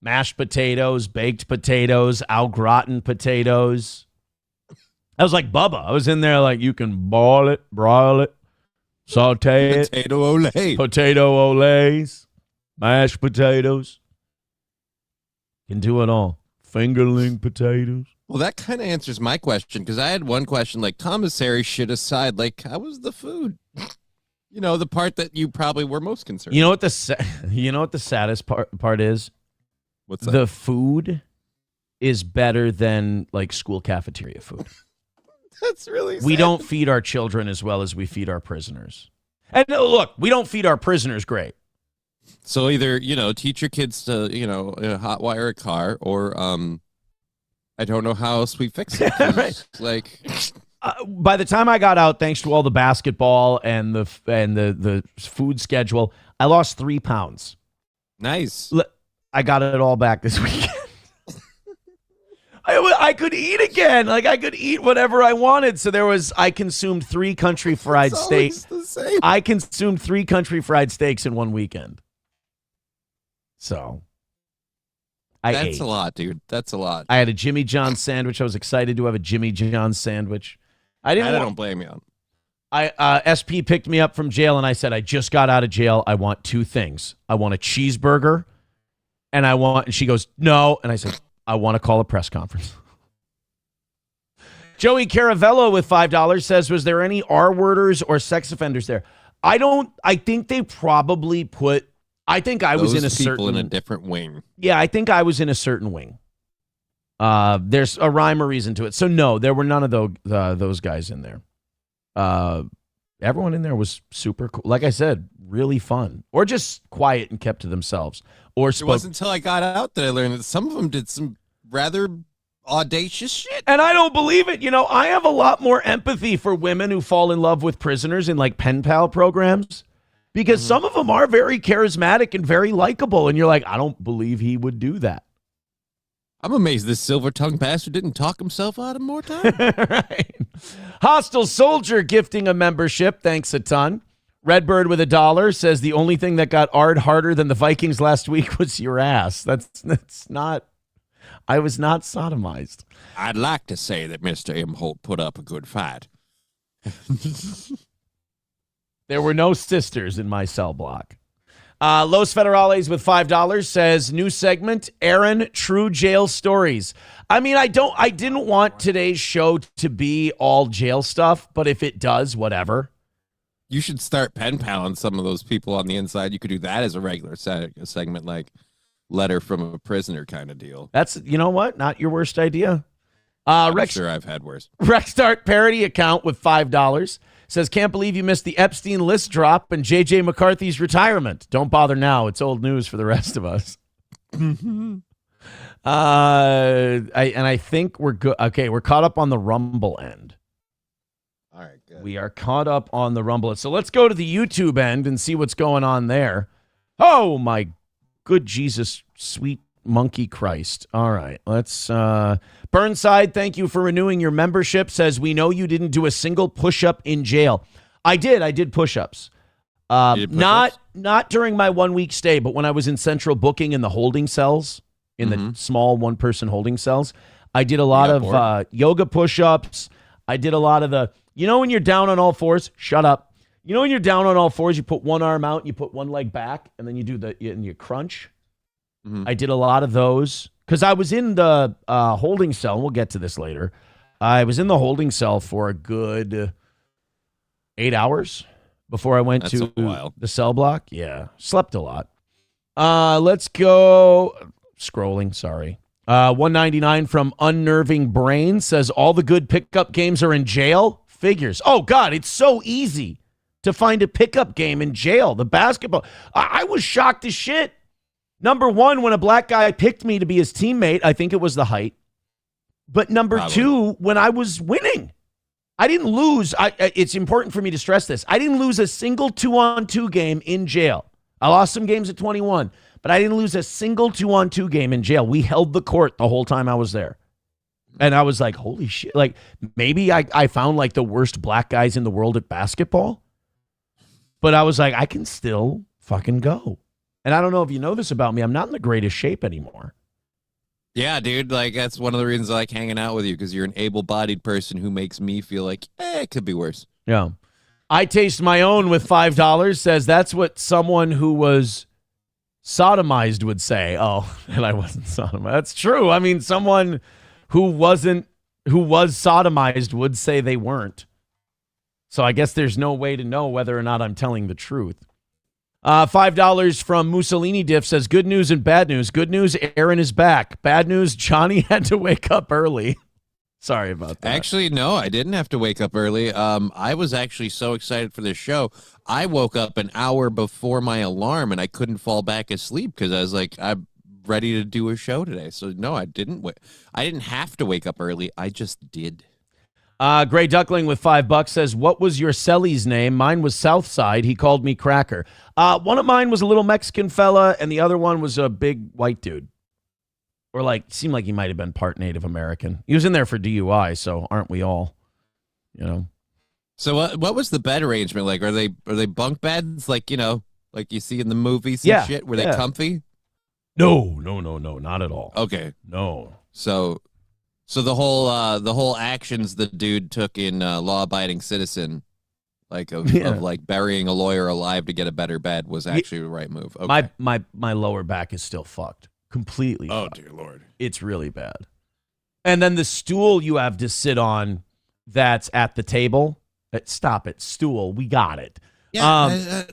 Mashed potatoes, baked potatoes, au gratin potatoes. I was like Bubba. I was in there like, you can boil it, broil it, saute it. Potato olay. Potato olays, mashed potatoes. Can do it all. Fingerling potatoes. Well, that kind of answers my question, because I had one question, like commissary shit aside, like how was the food? You know, the part that you probably were most concerned. You know what the saddest part is? What's that? The food is better than like school cafeteria food. That's really sad. We don't feed our children as well as we feed our prisoners. And look, we don't feed our prisoners great. So either, teach your kids to, hotwire a car, or I don't know how else we fix it. Right. Like, by the time I got out, thanks to all the basketball and the food schedule, I lost 3 pounds. Nice. I got it all back this weekend. I could eat again. Like I could eat whatever I wanted. So I consumed 3 country fried steaks. I consumed 3 country fried steaks in one weekend. So That's a lot, dude. That's a lot. I had a Jimmy John's sandwich. I was excited to have a Jimmy John's sandwich. I don't blame you. SP picked me up from jail and I said, I just got out of jail. I want 2 things. I want a cheeseburger and she goes, no. And I said, I want to call a press conference. Joey Caravello with $5 says, was there any R-worders or sex offenders there? I think they probably put, I think I was in a certain. in a different wing. Yeah, I think I was in a certain wing. There's a rhyme or reason to it. So no, there were none of those guys in there. Everyone in there was super cool. Like I said, really fun. Or just quiet and kept to themselves. It wasn't until I got out that I learned that some of them did some rather audacious shit. And I don't believe it. I have a lot more empathy for women who fall in love with prisoners in like pen pal programs because some of them are very charismatic and very likable. And you're like, I don't believe he would do that. I'm amazed this silver-tongued bastard didn't talk himself out of more time. Right. Hostile Soldier gifting a membership. Thanks a ton. Redbird with $1 says the only thing that got Ard harder than the Vikings last week was your ass. That's not. I was not sodomized. I'd like to say that Mr. Imholt put up a good fight. There were no sisters in my cell block. Los Federales with $5 says new segment, Aaron, true jail stories. I mean, I didn't want today's show to be all jail stuff, but if it does, whatever. You should start pen paling some of those people on the inside. You could do that as a regular segment, like letter from a prisoner kind of deal. That's, you know what? Not your worst idea. I'm sure I've had worse. Rexstart parody account with $5 says, can't believe you missed the Epstein list drop and J.J. McCarthy's retirement. Don't bother now. It's old news for the rest of us. I think we're good. Okay, we're caught up on the Rumble end. All right, good. We are caught up on the Rumble. So let's go to the YouTube end and see what's going on there. Oh, my good Jesus, sweet monkey Christ. All right, let's... Burnside, thank you for renewing your membership. Says, we know you didn't do a single push-up in jail. I did push-ups. Not during my 1 week stay, but when I was in central booking in the holding cells, in the small 1-person holding cells, I did a lot of yoga push-ups. I did a lot of the... when you're down on all fours? Shut up. When you're down on all fours, you put one arm out, you put one leg back, and then you do and you crunch. I did a lot of those because I was in the holding cell. And we'll get to this later. I was in the holding cell for a good 8 hours before I went to the cell block. Yeah, slept a lot. Let's go. Scrolling, sorry. 199 from Unnerving Brain says, all the good pickup games are in jail? Figures. Oh, God, it's so easy to find a pickup game in jail. The basketball. I was shocked as shit. Number one, when a black guy picked me to be his teammate, I think it was the height. But number two, when I was winning. I didn't lose. It's important for me to stress this. I didn't lose a single 2-on-2 game in jail. I lost some games at 21, but I didn't lose a single 2-on-2 game in jail. We held the court the whole time I was there. And I was like, holy shit. Like, maybe I found like the worst black guys in the world at basketball. But I was like, I can still fucking go. And I don't know if you know this about me. I'm not in the greatest shape anymore. Yeah, dude. Like, that's one of the reasons I like hanging out with you, because you're an able-bodied person who makes me feel like, it could be worse. Yeah. I Taste My Own with $5 says that's what someone who was sodomized would say. Oh, and I wasn't sodomized. That's true. I mean, someone who was sodomized would say they weren't. So I guess there's no way to know whether or not I'm telling the truth. $5 from Mussolini Diff says, good news and bad news. Good news, Aaron is back. Bad news, Johnny had to wake up early. Sorry about that. Actually, no, I didn't have to wake up early. I was actually so excited for this show. I woke up an hour before my alarm, and I couldn't fall back asleep because I was like, I'm ready to do a show today. So, no, I didn't have to wake up early. I just did. Gray Duckling with $5 says, what was your Selly's name? Mine was Southside. He called me Cracker. One of mine was a little Mexican fella, and the other one was a big white dude. Or like, seemed like he might have been part Native American. He was in there for DUI, so aren't we all? You know. So what was the bed arrangement like? Are they bunk beds like like you see in the movies and shit? Were they comfy? No, not at all. Okay, no. So the whole actions the dude took in Law Abiding Citizen, like of like burying a lawyer alive to get a better bed, was actually the right move. Okay. My lower back is still fucked. Completely. Oh, fucked. dear Lord. It's really bad. And then the stool you have to sit on that's at the table. Stop it. Stool. We got it. Yeah.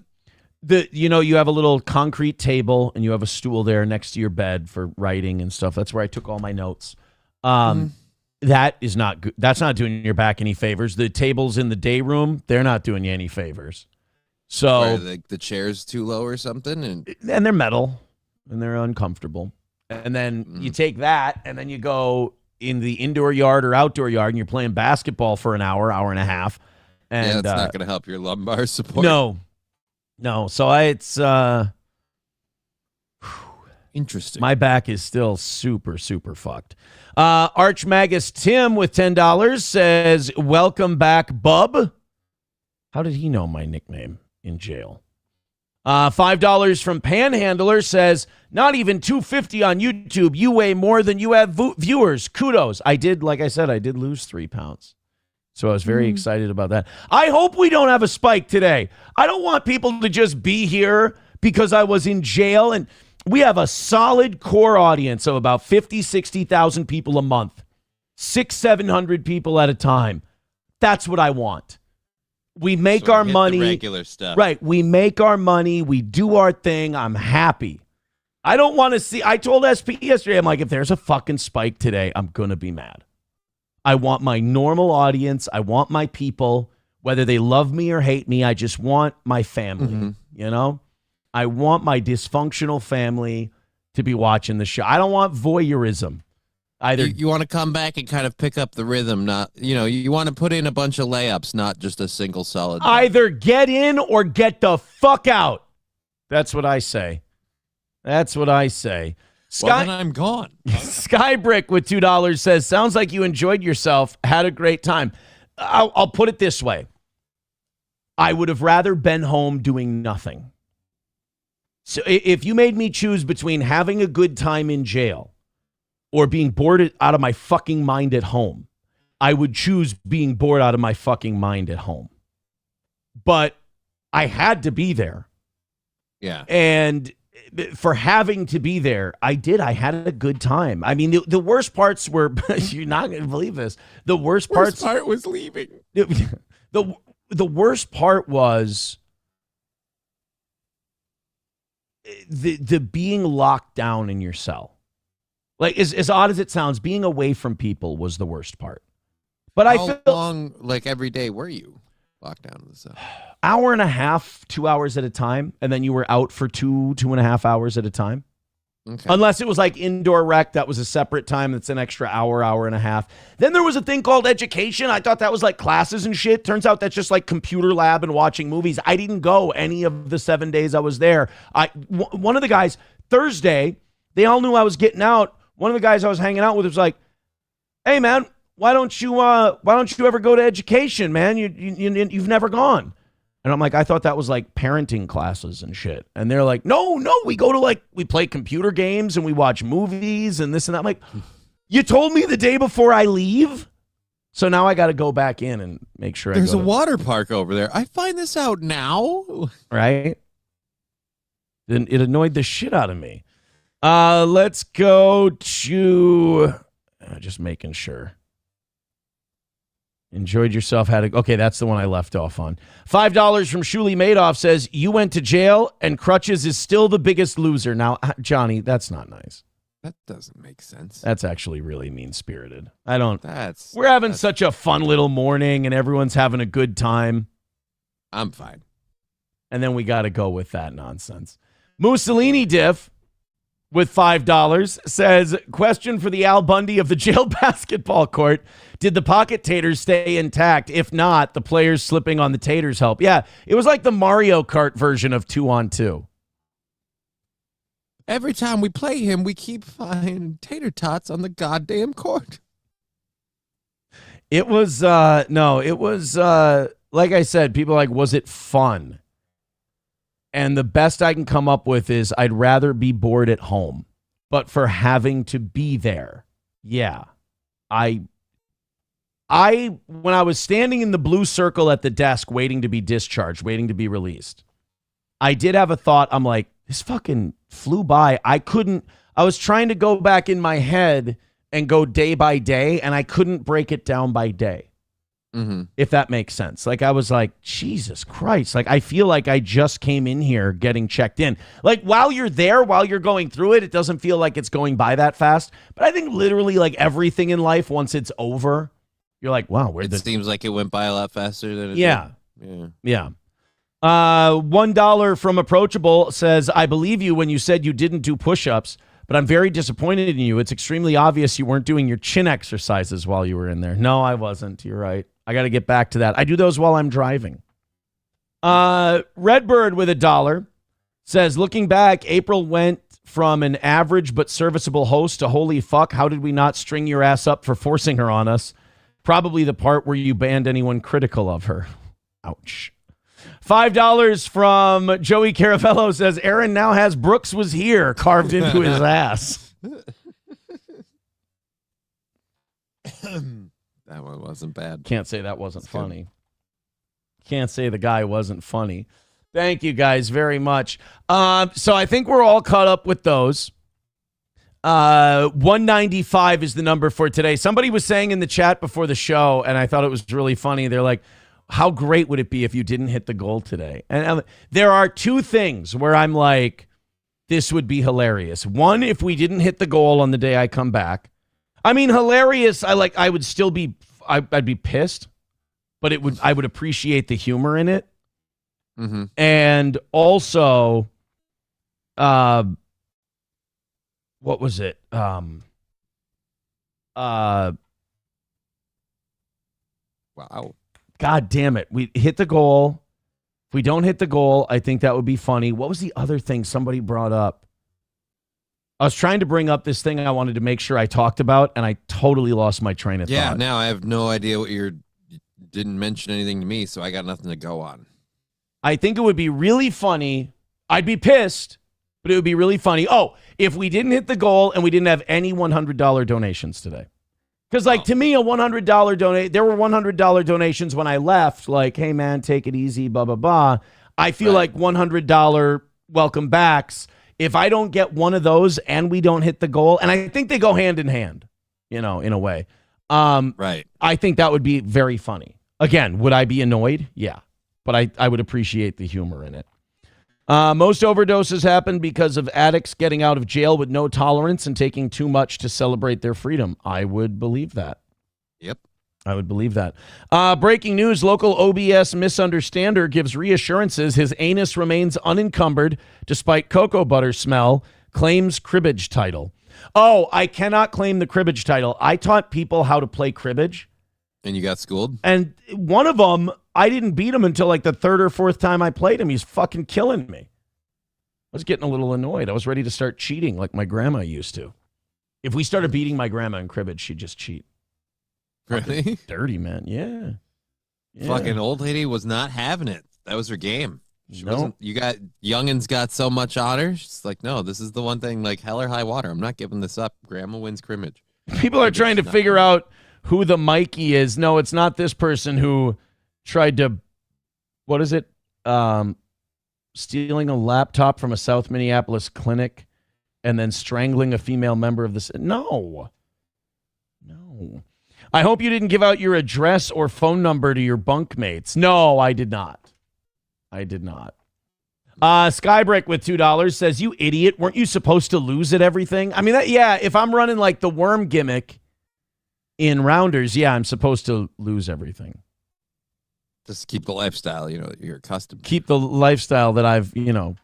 You have a little concrete table and you have a stool there next to your bed for writing and stuff. That's where I took all my notes. That is not good. That's not doing your back any favors. The tables in the day room, they're not doing you any favors. So are the chairs too low or something? And they're metal. And they're uncomfortable. And then you take that, and then you go in the indoor yard or outdoor yard, and you're playing basketball for an hour and a half. And that's not going to help your lumbar support. No. So it's interesting. My back is still super, super fucked. Arch Magus Tim with $10 says, "Welcome back, bub." How did he know my nickname in jail? $5 from Panhandler says, "Not even 250 on YouTube. You weigh more than you have viewers. Kudos." Like I said, I did lose 3 pounds. So I was very excited about that. I hope we don't have a spike today. I don't want people to just be here because I was in jail. And we have a solid core audience of about 50, 60,000 people a month. 600-700 people at a time. That's what I want. We make our money. Regular stuff. Right. We make our money. We do our thing. I'm happy. I don't want to see. I told SP yesterday, I'm like, if there's a fucking spike today, I'm going to be mad. I want my normal audience. I want my people, whether they love me or hate me. I just want my family. You know, I want my dysfunctional family to be watching the show. I don't want voyeurism. Either you want to come back and kind of pick up the rhythm, not you want to put in a bunch of layups, not just a single solid. Either get in or get the fuck out. That's what I say. Well, then I'm gone. Skybrick with $2 says, "Sounds like you enjoyed yourself, had a great time." I'll put it this way: I would have rather been home doing nothing. So if you made me choose between having a good time in jail or being bored out of my fucking mind at home, I would choose being bored out of my fucking mind at home. But I had to be there. Yeah. And for having to be there, I did. I had a good time. I mean, the worst parts were, you're not going to believe this. The worst part was leaving. The worst part was the being locked down in your cell. Like, as odd as it sounds, being away from people was the worst part. But How long, like every day, were you locked down in the cell? Hour and a half, 2 hours at a time, and then you were out for 2.5 hours at a time. Okay. Unless it was like indoor rec, that was a separate time. That's an extra hour and a half. Then there was a thing called education. I thought that was like classes and shit. Turns out that's just like computer lab and watching movies. I didn't go any of the 7 days I was there. One of the guys, Thursday, they all knew I was getting out. One of the guys I was hanging out with was like, "Hey man, why don't you ever go to education, man? You've never gone." And I'm like, I thought that was like parenting classes and shit. And they're like, no, we go to we play computer games and we watch movies and this and that. I'm like, you told me the day before I leave? So now I got to go back in and make sure There's a water park over there. I find this out now. Right? Then it annoyed the shit out of me. Let's go to just making sure. Enjoyed yourself. Okay, that's the one I left off on. $5 from Shuli Madoff says, "You went to jail and Crutches is still the biggest loser." Now, Johnny, that's not nice. That doesn't make sense. That's actually really mean-spirited. We're having such a fun little morning and everyone's having a good time. I'm fine. And then we got to go with that nonsense. Mussolini Diff with $5 says, "Question for the Al Bundy of the jail basketball court. Did the pocket taters stay intact? If not, the players slipping on the taters help." Yeah, it was like the Mario Kart version of 2-on-2. Every time we play him, we keep finding tater tots on the goddamn court. It was, no, it was, like I said, people are like, was it fun? And the best I can come up with is I'd rather be bored at home. But for having to be there, yeah. When I was standing in the blue circle at the desk waiting to be discharged, waiting to be released, I did have a thought. I'm like, this fucking flew by. I was trying to go back in my head and go day by day, and I couldn't break it down by day. Mm-hmm. If that makes sense. Like, I was like, Jesus Christ. Like, I feel like I just came in here getting checked in. Like, while you're there, while you're going through it, it doesn't feel like it's going by that fast. But I think literally like everything in life, once it's over, you're like, wow, seems like it went by a lot faster than it did. Yeah. $1 from Approachable says, I believe you when you said you didn't do push-ups, but I'm very disappointed in you. It's extremely obvious you weren't doing your chin exercises while you were in there. No, I wasn't. You're right. I got to get back to that. I do those while I'm driving. Redbird with $1 says, looking back, April went from an average but serviceable host to holy fuck, how did we not string your ass up for forcing her on us? Probably the part where you banned anyone critical of her. Ouch. $5 from Joey Caravello says, Aaron now has Brooks was here carved into his ass. That one wasn't bad. Can't say that wasn't funny. Can't say the guy wasn't funny. Thank you guys very much. So I think we're all caught up with those. 195 is the number for today. Somebody was saying in the chat before the show, and I thought it was really funny. They're like, how great would it be if you didn't hit the goal today? And there are two things where I'm like, this would be hilarious. One, if we didn't hit the goal on the day I come back. I mean, hilarious. I would still be, I'd be pissed, but I would appreciate the humor in it. Mm-hmm. And also, what was it? Wow. God damn it. We hit the goal. If we don't hit the goal, I think that would be funny. What was the other thing somebody brought up? I was trying to bring up this thing I wanted to make sure I talked about, and I totally lost my train of thought. Yeah, now I have no idea what you didn't mention anything to me, so I got nothing to go on. I think it would be really funny. I'd be pissed, but it would be really funny. Oh, if we didn't hit the goal and we didn't have any $100 donations today. Because, to me, a $100 donate, there were $100 donations when I left, like, hey, man, take it easy, blah, blah, blah. I feel like $100 welcome backs. If I don't get one of those and we don't hit the goal, and I think they go hand in hand, in a way. Right. I think that would be very funny. Again, would I be annoyed? Yeah. But I would appreciate the humor in it. Most overdoses happen because of addicts getting out of jail with no tolerance and taking too much to celebrate their freedom. I would believe that. Yep. I would believe that. Breaking news, local OBS misunderstander gives reassurances his anus remains unencumbered despite cocoa butter smell, claims cribbage title. Oh, I cannot claim the cribbage title. I taught people how to play cribbage. And you got schooled? And one of them, I didn't beat him until like the third or fourth time I played him. He's fucking killing me. I was getting a little annoyed. I was ready to start cheating like my grandma used to. If we started beating my grandma in cribbage, she'd just cheat. Really? Dirty, man. Yeah. Fucking old lady was not having it. That was her game. She wasn't. You got youngins got so much on her. She's like, no, this is the one thing. Like hell or high water. I'm not giving this up. Grandma wins cribbage. People are trying to figure out who the Mikey is. No, it's not this person who tried to. What is it? Stealing a laptop from a South Minneapolis clinic and then strangling a female member of the. No. I hope you didn't give out your address or phone number to your bunkmates. No, I did not. Skybrick with $2 says, you idiot, weren't you supposed to lose at everything? I mean, if I'm running like the worm gimmick in Rounders, I'm supposed to lose everything. Just keep the lifestyle, you're accustomed to. Keep the lifestyle that I've,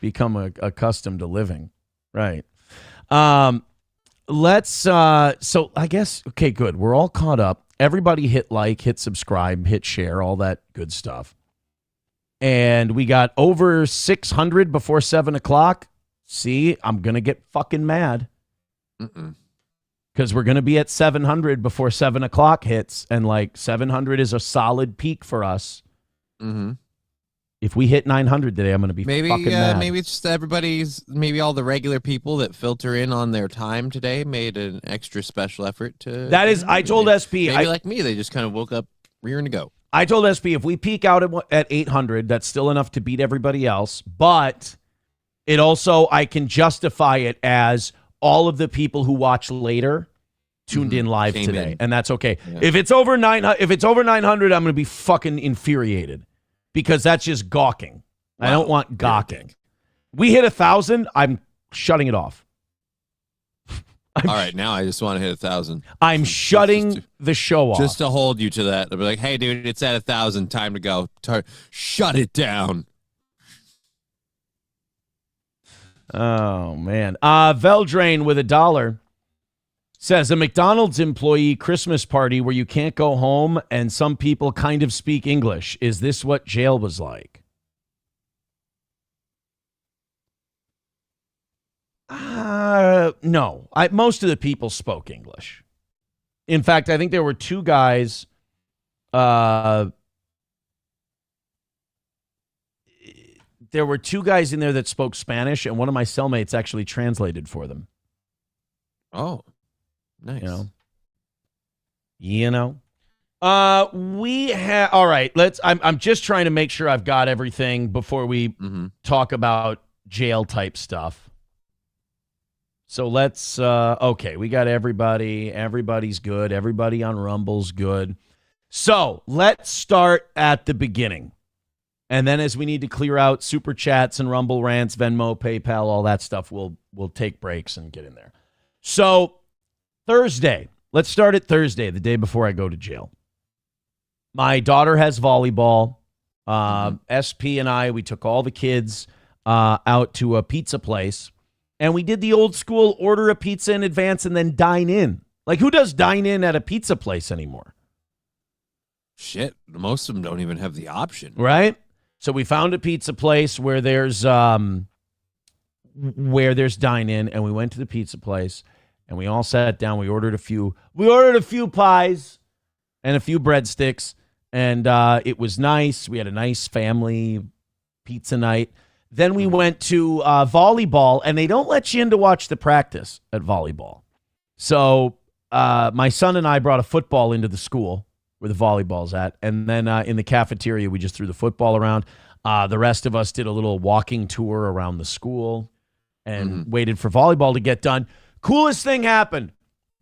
become accustomed to living. Right. So I guess, okay, good. We're all caught up. Everybody hit like, hit subscribe, hit share, all that good stuff. And we got over 600 before 7 o'clock. See, I'm going to get fucking mad. Because we're going to be at 700 before 7 o'clock hits. And like 700 is a solid peak for us. Mm-hmm. If we hit 900 today, I'm going to be fucking mad. Maybe it's just maybe all the regular people that filter in on their time today made an extra special effort to. That is, I told SP. Maybe like me, they just kind of woke up rearing to go. I told SP if we peak out at 800, that's still enough to beat everybody else. But it also, I can justify it as all of the people who watch later tuned in live today, and that's okay. Yeah. If it's over 900, I'm going to be fucking infuriated because that's just gawking. Wow. I don't want gawking. We hit 1,000, I'm shutting it off. All right, now I just want to hit 1,000. I'm shutting the show off. Just to hold you to that. I'll be like, hey, dude, it's at 1,000. Time to go. Shut it down. Oh, man. Veldrain with $1 says, a McDonald's employee Christmas party where you can't go home and some people kind of speak English. Is this what jail was like? No. Most of the people spoke English. In fact, I think there were two guys. There were two guys in there that spoke Spanish, and one of my cellmates actually translated for them. Oh, nice. You know. We have. All right. I'm just trying to make sure I've got everything before we talk about jail type stuff. So let's, okay, we got everybody. Everybody's good. Everybody on Rumble's good. So let's start at the beginning. And then as we need to clear out Super Chats and Rumble Rants, Venmo, PayPal, all that stuff, we'll take breaks and get in there. So Thursday, let's start at Thursday, the day before I go to jail. My daughter has volleyball. SP and I, we took all the kids out to a pizza place. And we did the old school order a pizza in advance and then dine in. Like, who does dine in at a pizza place anymore? Shit, most of them don't even have the option. Right? So we found a pizza place where there's dine in, and we went to the pizza place, and we all sat down. We ordered a few pies and a few breadsticks, and it was nice. We had a nice family pizza night. Then we went to volleyball, and they don't let you in to watch the practice at volleyball. So my son and I brought a football into the school where the volleyball's at, and then in the cafeteria, we just threw the football around. The rest of us did a little walking tour around the school and waited for volleyball to get done. Coolest thing happened.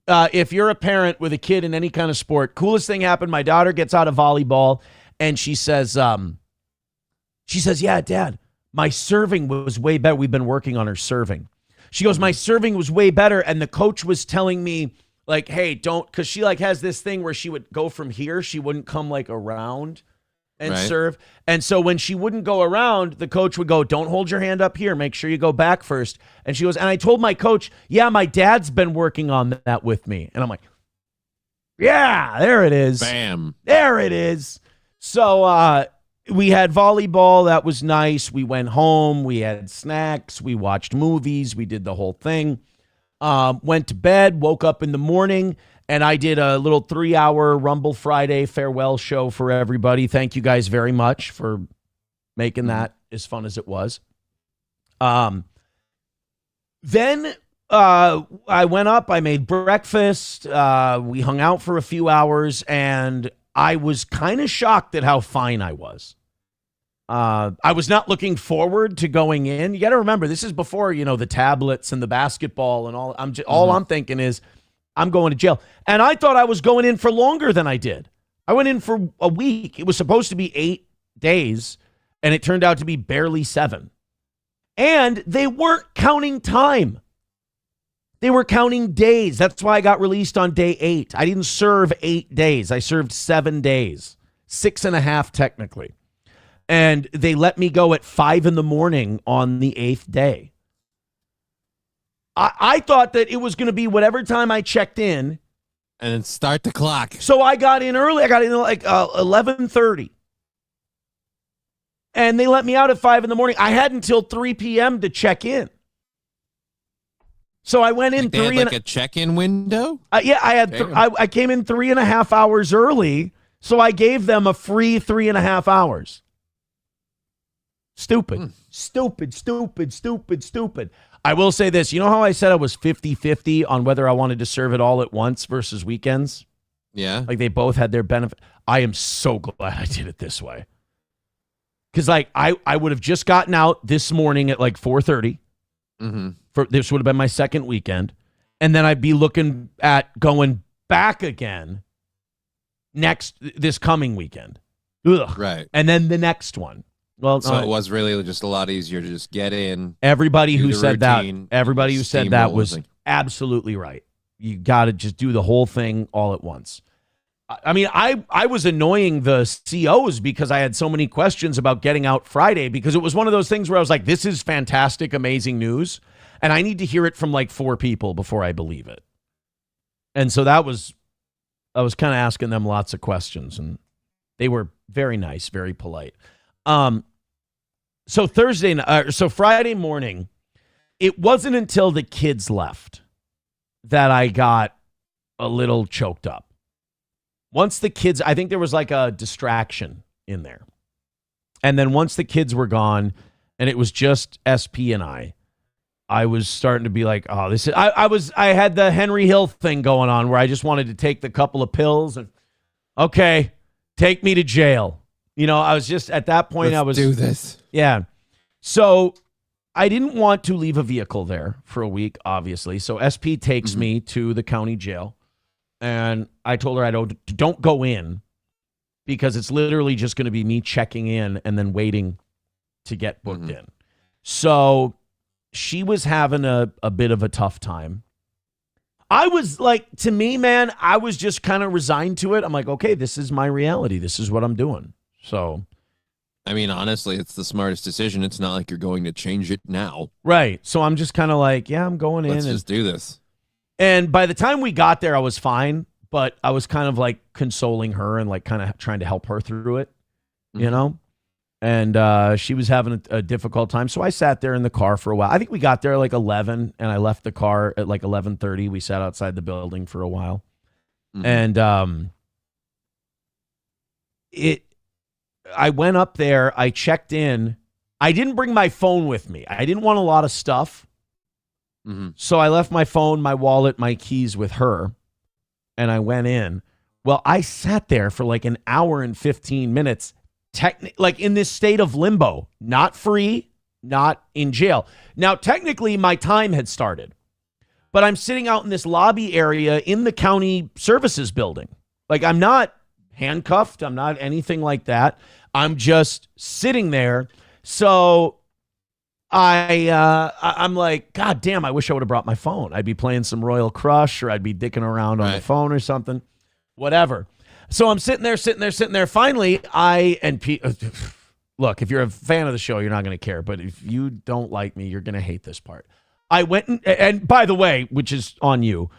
If you're a parent with a kid in any kind of sport, coolest thing happened. My daughter gets out of volleyball, and she says, yeah, Dad, my serving was way better. We've been working on her serving. She goes, my serving was way better. And the coach was telling me, like, hey, don't, because she like has this thing where she would go from here. She wouldn't come like around and serve. And so when she wouldn't go around, the coach would go, don't hold your hand up here. Make sure you go back first. And she goes, and I told my coach, yeah, my dad's been working on that with me. And I'm like, yeah, there it is. Bam. There it is. So, we had volleyball. That was nice. We went home. We had snacks. We watched movies. We did the whole thing. Went to bed, woke up in the morning, and I did a little 3-hour Rumble Friday farewell show for everybody. Thank you guys very much for making that as fun as it was. Then I went up. I made breakfast. We hung out for a few hours, and I was kind of shocked at how fine I was. I was not looking forward to going in. You got to remember, this is before, the tablets and the basketball and all. All I'm thinking is I'm going to jail. And I thought I was going in for longer than I did. I went in for a week. It was supposed to be 8 days, and it turned out to be barely 7. And they weren't counting time. They were counting days. That's why I got released on day 8. I didn't serve 8 days. I served 7 days, 6.5 technically. And they let me go at 5 a.m. on the 8th day. I thought that it was going to be whatever time I checked in. And then start the clock. So I got in early. I got in like 11:30. And they let me out at 5 a.m. I had until 3 p.m. to check in. So I went in Like they had like a check-in window? yeah, I had I came in 3.5 hours early, so I gave them a free 3.5 hours. Stupid. Stupid. I will say this. You know how I said I was 50-50 on whether I wanted to serve it all at once versus weekends? Yeah. Like they both had their benefit. I am so glad I did it this way. Because like I would have just gotten out this morning at like 4:30. For this would have been my second weekend. And then I'd be looking at going back again this coming weekend. Ugh. Right. And then the next one. Well, so it was really just a lot easier to just get in. Everybody who said routine, that was absolutely right. You got to just do the whole thing all at once. I mean, I was annoying the COs because I had so many questions about getting out Friday, because it was one of those things where I was like, this is fantastic, amazing news, and I need to hear it from like 4 people before I believe it. And so I was kind of asking them lots of questions, and they were very nice, very polite. So Friday morning, it wasn't until the kids left that I got a little choked up. Once the kids, I think there was like a distraction in there. And then once the kids were gone and it was just SP and I was starting to be like, oh, this is, I had the Henry Hill thing going on where I just wanted to take the couple of pills and, okay, take me to jail. You know, I was just at that point, Let's do this. Yeah. So I didn't want to leave a vehicle there for a week, obviously. So SP takes me to the county jail. And I told her I don't go in because it's literally just going to be me checking in and then waiting to get booked in. So she was having a bit of a tough time. I was like, to me, man, I was just kind of resigned to it. I'm like, okay, this is my reality. This is what I'm doing. So, I mean, honestly, it's the smartest decision. It's not like you're going to change it now. Right. So I'm just kind of like, yeah, I'm going in. Let's just do this. And by the time we got there, I was fine, but I was kind of like consoling her and like kind of trying to help her through it, you know? And she was having a difficult time. So I sat there in the car for a while. I think we got there like 11 and I left the car at like 11:30. We sat outside the building for a while. And I went up there, I checked in. I didn't bring my phone with me. I didn't want a lot of stuff. So I left my phone, my wallet, my keys with her, and I went in. Well, I sat there for like an hour and 15 minutes, like in this state of limbo, not free, not in jail. Now, technically, my time had started, but I'm sitting out in this lobby area in the county services building. Like, I'm not handcuffed. I'm not anything like that. I'm just sitting there. So I'm like, God damn, I wish I would have brought my phone. I'd be playing some Royal Crush, or I'd be dicking around on the phone or something, whatever. So I'm sitting there. Finally, look, if you're a fan of the show, you're not going to care. But if you don't like me, you're going to hate this part. I went and by the way, which is on you,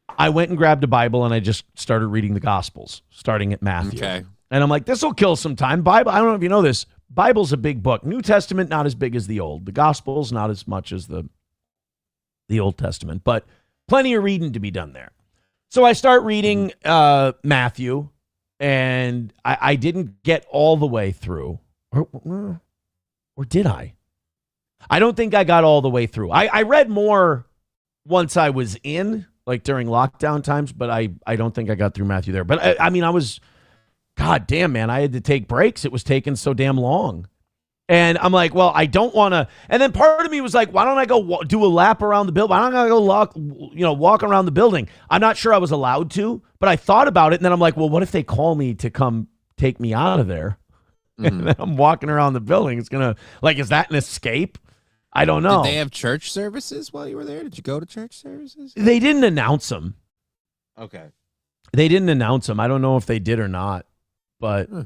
I went and grabbed a Bible and I just started reading the Gospels, starting at Matthew. Okay. And I'm like, this will kill some time. Bible, I don't know if you know this. Bible's a big book. New Testament, not as big as the Old. The Gospels, not as much as the Old Testament, but plenty of reading to be done there. So I start reading Matthew, and I didn't get all the way through. Or did I? I don't think I got all the way through. I read more once I was in, like during lockdown times, but I don't think I got through Matthew there. But I mean, I was... God damn, man, I had to take breaks. It was taking so damn long. And I'm like, well, I don't want to. And then part of me was like, why don't I go do a lap around the building? Why don't I go walk around the building? I'm not sure I was allowed to, but I thought about it. And then I'm like, well, what if they call me to come take me out of there? And then I'm walking around the building. It's going to, like, is that an escape? I don't know. Did they have church services while you were there? Did you go to church services? They didn't announce them. Okay. They didn't announce them. I don't know if they did or not. But no,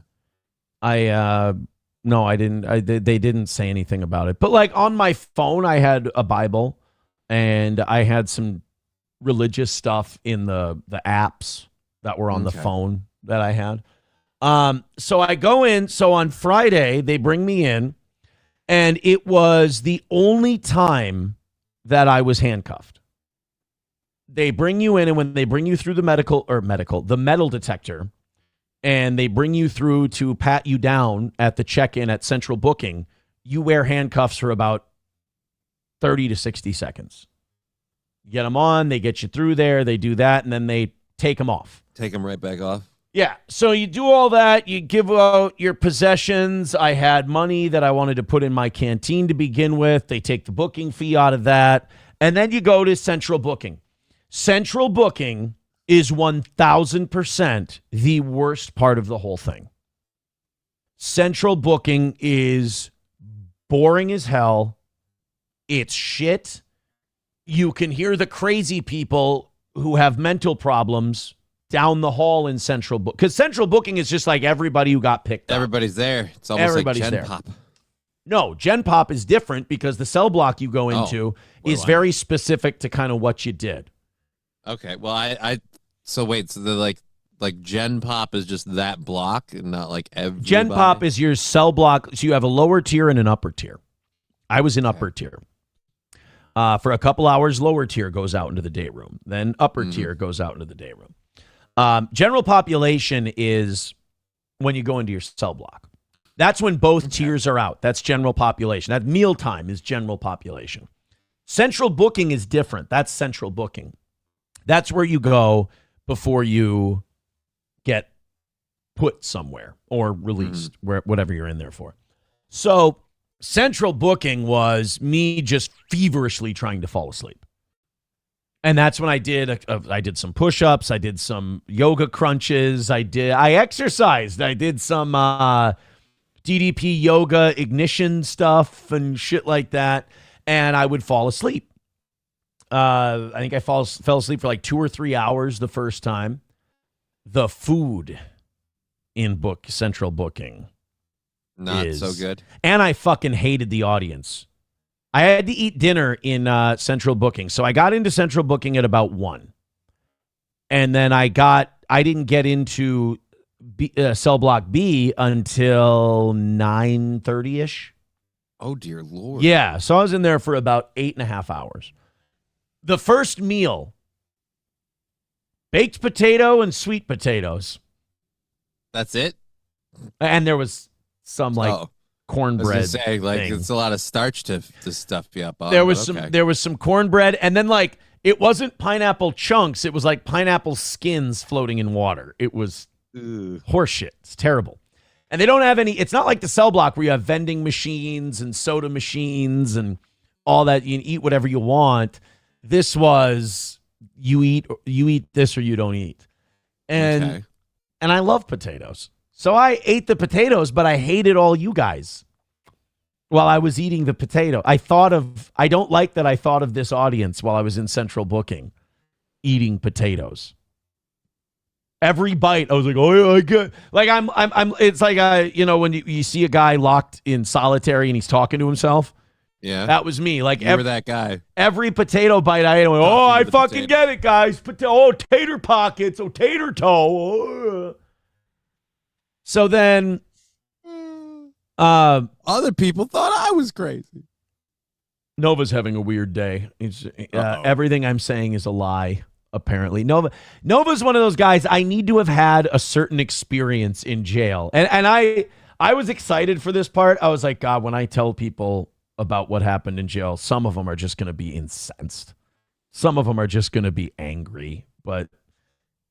I didn't. They didn't say anything about it. But like on my phone, I had a Bible, and I had some religious stuff in the apps that were on the phone that I had. So I go in. So on Friday, they bring me in, and it was the only time that I was handcuffed. they bring you in, and when they bring you through the the metal detector, and they bring you through to pat you down at the check-in at central booking, you wear handcuffs for about 30 to 60 seconds. You get them on, they get you through there, they do that, and then they take them off. Take them right back off. Yeah, so you do all that. You give out your possessions. I had money that I wanted to put in my canteen to begin with. They take the booking fee out of that. And then you go to central booking. Central booking is 1,000% the worst part of the whole thing. Central booking is boring as hell. It's shit. You can hear the crazy people who have mental problems down the hall in central book, because central booking is just like everybody who got picked up. Everybody's there. It's almost Everybody's like Gen there. Pop. No, Gen Pop is different because the cell block you go into is very specific to kind of what you did. Okay, well, so wait, so the like Gen Pop is just that block and not like everybody? Gen Pop is your cell block, so you have a lower tier and an upper tier. I was in upper tier. For a couple hours, lower tier goes out into the day room. Then upper tier goes out into the day room. General population is when you go into your cell block. That's when both tiers are out. That's general population. That mealtime is general population. Central booking is different. That's central booking. That's where you go before you get put somewhere or released, whatever you're in there for. So central booking was me just feverishly trying to fall asleep. And that's when I did some push-ups. I did some yoga crunches. I exercised. I did some DDP yoga ignition stuff and shit like that. And I would fall asleep. I think I fell asleep for like 2 or 3 hours the first time. The food in central booking not so good. And I fucking hated the audience. I had to eat dinner in central booking. So I got into central booking at about 1. And then I didn't get into cell block B until 9:30-ish. Oh, dear Lord. Yeah. So I was in there for about 8.5 hours. The first meal, baked potato and sweet potatoes. That's it? And there was some cornbread. I was gonna say, thing. It's a lot of starch to stuff you up on. There was some cornbread, and then it wasn't pineapple chunks. It was like pineapple skins floating in water. It was horseshit. It's terrible. And they don't have any. It's not like the cell block where you have vending machines and soda machines and all that. You can eat whatever you want. This was you eat this or you don't eat. And I love potatoes. So I ate the potatoes, but I hated all you guys while I was eating the potato. I don't like that I thought of this audience while I was in central booking eating potatoes. Every bite, I was like, oh, yeah, I get. Like I'm. It's like when you see a guy locked in solitary and he's talking to himself. Yeah, that was me. Like you were that guy. Every potato bite I ate, I went, oh, I fucking get it, guys. Tater pockets. Oh, tater toe. Oh. So then, other people thought I was crazy. Nova's having a weird day. Everything I'm saying is a lie. Apparently, Nova's one of those guys. I need to have had a certain experience in jail, and I was excited for this part. I was like, God, when I tell people about what happened in jail, some of them are just going to be incensed. Some of them are just going to be angry. But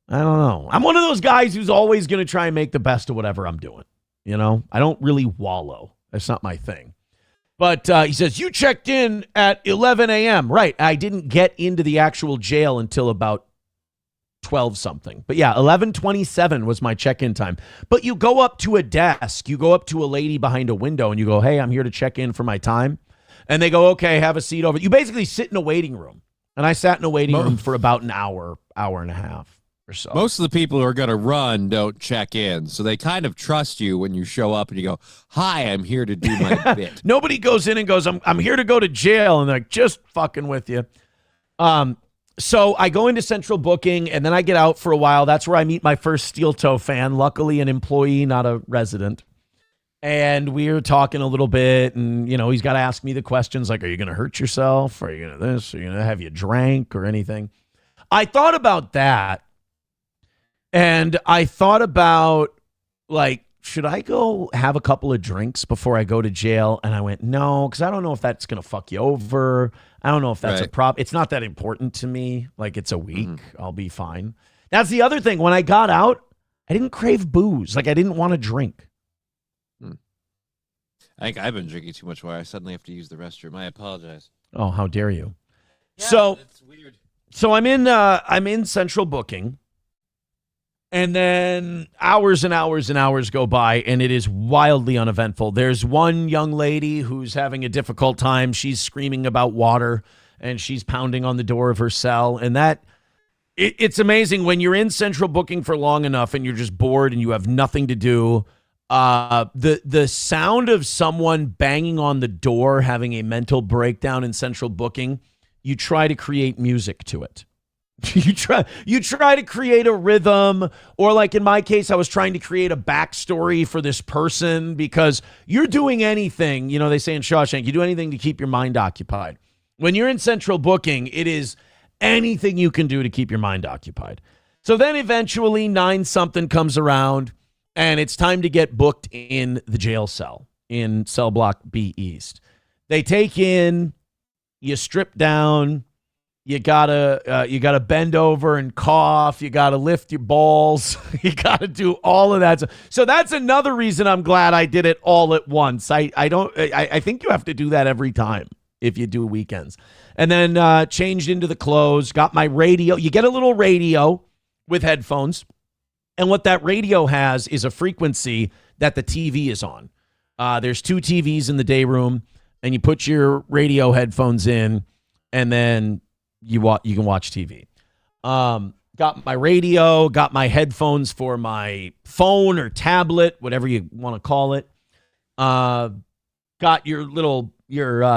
I don't know. I'm one of those guys who's always going to try and make the best of whatever I'm doing. I don't really wallow. That's not my thing. But he says, you checked in at 11 a.m. Right. I didn't get into the actual jail until about 12 something. But yeah, 11:27 was my check-in time. But you go up to a desk. You go up to a lady behind a window and you go, hey, I'm here to check in for my time. And they go, okay, have a seat over. You basically sit in a waiting room. And I sat in a waiting room for about an hour and a half. Or so. Most of the people who are going to run don't check in. So they kind of trust you when you show up and you go, hi, I'm here to do my bit. Nobody goes in and goes, I'm here to go to jail. And they're like, just fucking with you. So I go into central booking and then I get out for a while. That's where I meet my first steel toe fan, luckily an employee, not a resident. And we were talking a little bit and, he's got to ask me the questions like, are you going to hurt yourself? Are you going to this? Are you going to have you drank or anything? I thought about that, and I thought about, like, should I go have a couple of drinks before I go to jail? And I went, no, because I don't know if that's going to fuck you over. I don't know if that's a problem. It's not that important to me. Like, it's a week. I'll be fine. That's the other thing. When I got out, I didn't crave booze. Like, I didn't want to drink. I think I've been drinking too much where I suddenly have to use the restroom. I apologize. Oh, how dare you? Yeah, so it's weird. So I'm in central booking, and then hours and hours and hours go by, and it is wildly uneventful. There's one young lady who's having a difficult time. She's screaming about water, and she's pounding on the door of her cell. And it's amazing when you're in central booking for long enough and you're just bored and you have nothing to do. The sound of someone banging on the door, having a mental breakdown in central booking, you try to create music to it. You try to create a rhythm, or like in my case, I was trying to create a backstory for this person, because you're doing anything, they say in Shawshank, you do anything to keep your mind occupied. When you're in central booking, it is anything you can do to keep your mind occupied. So then eventually 9-something comes around, and it's time to get booked in the jail cell in cell block B East. They take in, you strip down, you gotta bend over and cough. You gotta lift your balls. You gotta do all of that. So that's another reason I'm glad I did it all at once. I think you have to do that every time if you do weekends. And then changed into the clothes. Got my radio. You get a little radio with headphones, and what that radio has is a frequency that the TV is on. There's 2 TVs in the day room, and you put your radio headphones in, and then you can watch TV. Got my radio, got my headphones for my phone or tablet, whatever you want to call it. Got your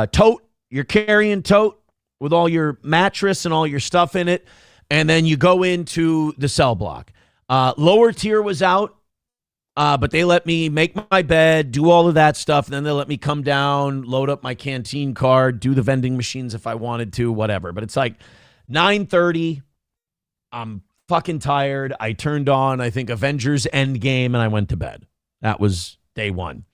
tote, your carrying tote with all your mattress and all your stuff in it. And then you go into the cell block. Lower tier was out, but they let me make my bed, do all of that stuff. And then they let me come down, load up my canteen card, do the vending machines if I wanted to, whatever. But it's like 9:30. I'm fucking tired. I turned on, I think, Avengers Endgame, and I went to bed. That was day 1.